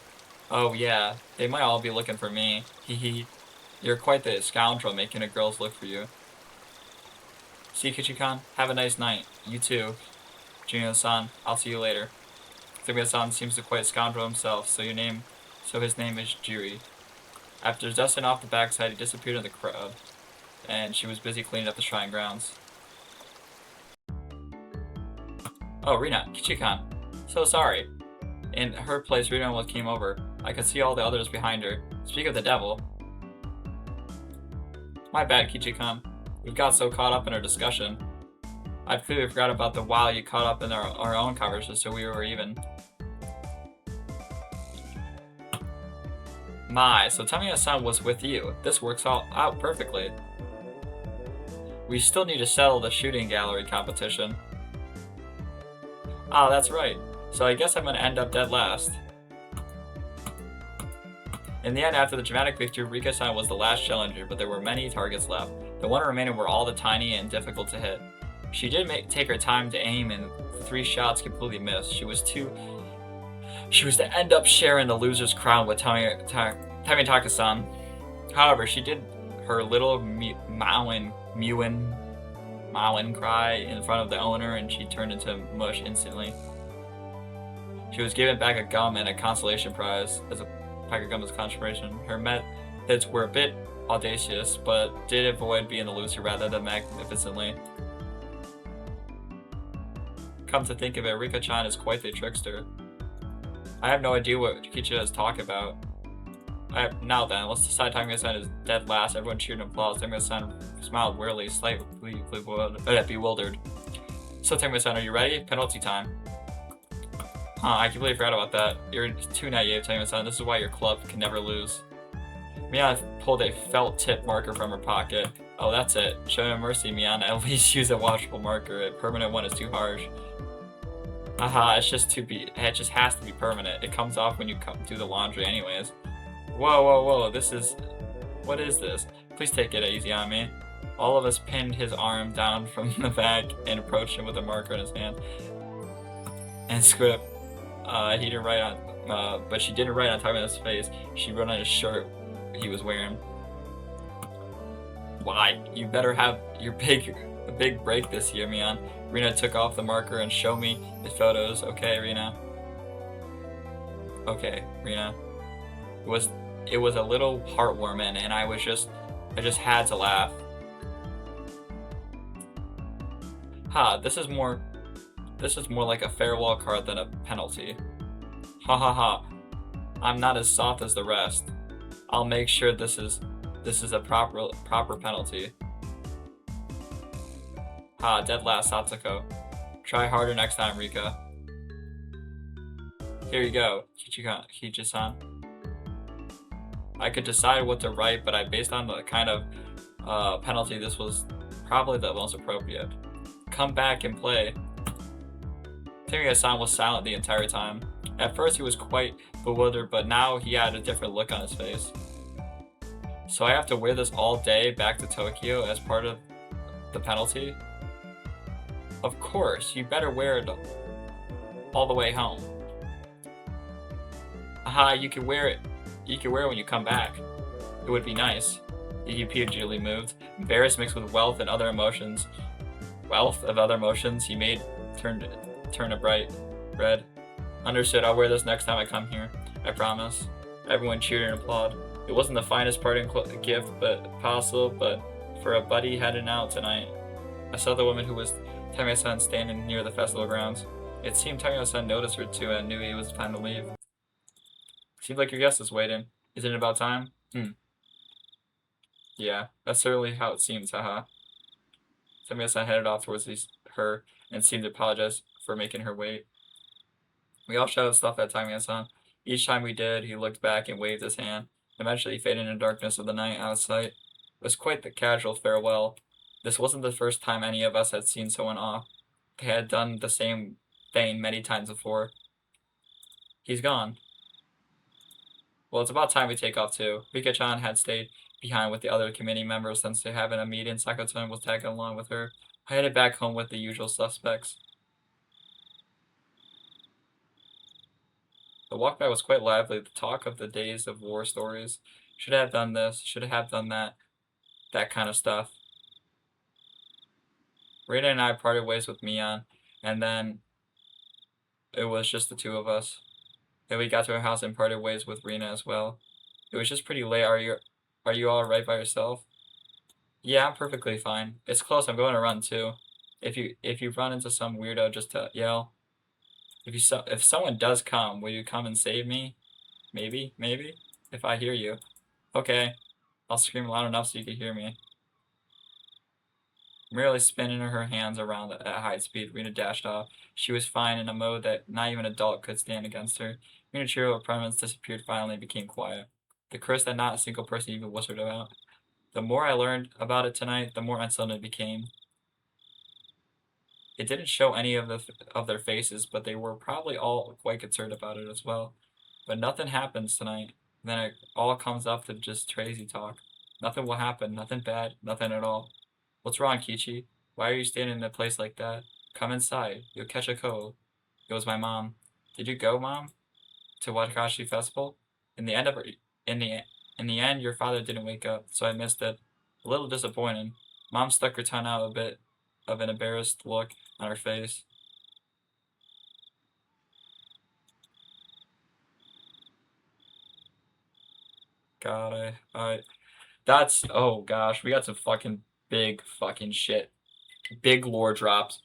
Oh yeah, they might all be looking for me. Hee. You're quite the scoundrel making the girls look for you. See, Kichikon? Have a nice night. You too. Junio-san, I'll see you later. Tsumiya-san seems to quite scoundrel himself, so his name is Jiri. After dusting off the backside, he disappeared in the crowd, and she was busy cleaning up the shrine grounds. Oh, Rina, Kichikon. So sorry. In her place, Rina came over. I could see all the others behind her. Speak of the devil. My bad, Kichikon. We got so caught up in our discussion. I completely forgot about the while you caught up in our own conversation, so we were even. My, so Tamiya-san was with you. This works all out perfectly. We still need to settle the shooting gallery competition. Ah, that's right. So I guess I'm gonna end up dead last. In the end, after the dramatic victory, Rika-san was the last challenger, but there were many targets left. The one remaining were all the tiny and difficult to hit. She did take her time to aim, and 3 shots completely missed. She was to end up sharing the loser's crown with Tamitaka-san. However, she did her little mewing cry in front of the owner, and she turned into mush instantly. She was given back a gum and a consolation prize as a pack of gum as consolation. Her methods were a bit audacious, but did avoid being the loser rather than magnificently. Come to think of it, Rika-chan is quite the trickster. I have no idea what Kichika is talking about. Now then, let's decide Tamiya-san is dead last. Everyone cheered and applauded. Tamiya-san smiled wearily, slightly bewildered. So Tamiya-san, are you ready? Penalty time. I completely forgot about that. You're too naive, Tamiya-san. This is why your club can never lose. Mian pulled a felt tip marker from her pocket. Oh, that's it. Show him mercy, Mian. At least use a washable marker. A permanent one is too harsh. It just has to be permanent. It comes off when you do the laundry anyways. Whoa, what is this? Please take it easy on me. All of us pinned his arm down from the back and approached him with a marker in his hand. And script. He didn't write on, but she didn't write on top of his face. She wrote on his shirt he was wearing. Why? You better have your big break this year, Mian. Rina took off the marker and showed me his photos. Okay, Rina. Okay, Rina. It was a little heartwarming, and I just had to laugh. This is more like a farewell card than a penalty. Ha. I'm not as soft as the rest. I'll make sure this is a proper penalty. Dead last, Satsuko. Try harder next time, Rika. Here you go, Kichi-san. I could decide what to write, but based on the kind of penalty, this was probably the most appropriate. Come back and play. Tamiya-san was silent the entire time. At first he was quite bewildered, but now he had a different look on his face. So I have to wear this all day back to Tokyo as part of the penalty? Of course, you better wear it all the way home. Aha, you can wear it. You can wear it when you come back. It would be nice. He repeatedly moved, embarrassed mixed with wealth of other emotions. He made turn a bright red. Understood. I'll wear this next time I come here. I promise. Everyone cheered and applauded. It wasn't the finest parting gift possible, but for a buddy heading out tonight. I saw the woman who was Tamiya-san standing near the festival grounds. It seemed Tamiya-san noticed her too and knew it was time to leave. Seems like your guest is waiting. Isn't it about time? Yeah, that's certainly how it seems, haha. Tamiya-san headed off towards her and seemed to apologize for making her wait. We all shouted stuff at Tamiya-san. Each time we did, he looked back and waved his hand. Eventually he faded in the darkness of the night out of sight. It was quite the casual farewell. This wasn't the first time any of us had seen someone off. They had done the same thing many times before. He's gone. Well, it's about time we take off too. Rika-chan had stayed behind with the other committee members since they having a meeting. Sako-chan was tagging along with her. I headed back home with the usual suspects. The walk back was quite lively. The talk of the days of war stories. Should have done this. Should have done that. That kind of stuff. Rita and I parted ways with Mion, and then it was just the two of us. Then we got to her house and parted ways with Rena as well. It was just pretty late. Are you all right by yourself? Yeah, I'm perfectly fine. It's close. I'm going to run too. If you run into some weirdo, just yell. If someone does come, will you come and save me? Maybe. If I hear you. Okay. I'll scream loud enough so you can hear me. Merely spinning her hands around at high speed, Rena dashed off. She was fine in a mode that not even an adult could stand against her. Rena's cheerful presence disappeared finally and became quiet. The curse that not a single person even whispered about. The more I learned about it tonight, the more unsettling it became. It didn't show any of their faces, but they were probably all quite concerned about it as well. But nothing happens tonight. Then it all comes up to just crazy talk. Nothing will happen. Nothing bad. Nothing at all. What's wrong, Kichi? Why are you standing in a place like that? Come inside. You'll catch a cold. It was my mom. Did you go, Mom? To Higurashi Festival? In the end, your father didn't wake up, so I missed it. A little disappointed. Mom stuck her tongue out, a bit of an embarrassed look on her face. God, that's, oh gosh, we got some fucking big fucking shit. Big lore drops.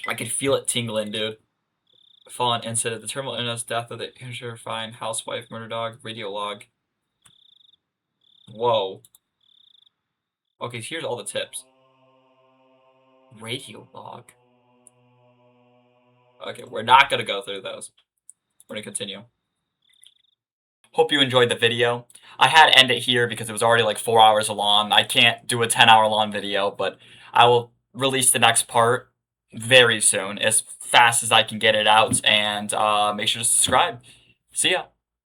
I could feel it tingling, dude. Fallen incident. The terminal illness, death of the terrifying housewife, murder dog, radio log. Whoa. Okay, here's all the tips. Radio log. Okay, we're not gonna go through those. We're gonna continue. Hope you enjoyed the video. I had to end it here because it was already like 4 hours long. I can't do a 10-hour long video, but I will release the next part very soon, as fast as I can get it out, and make sure to subscribe. See ya!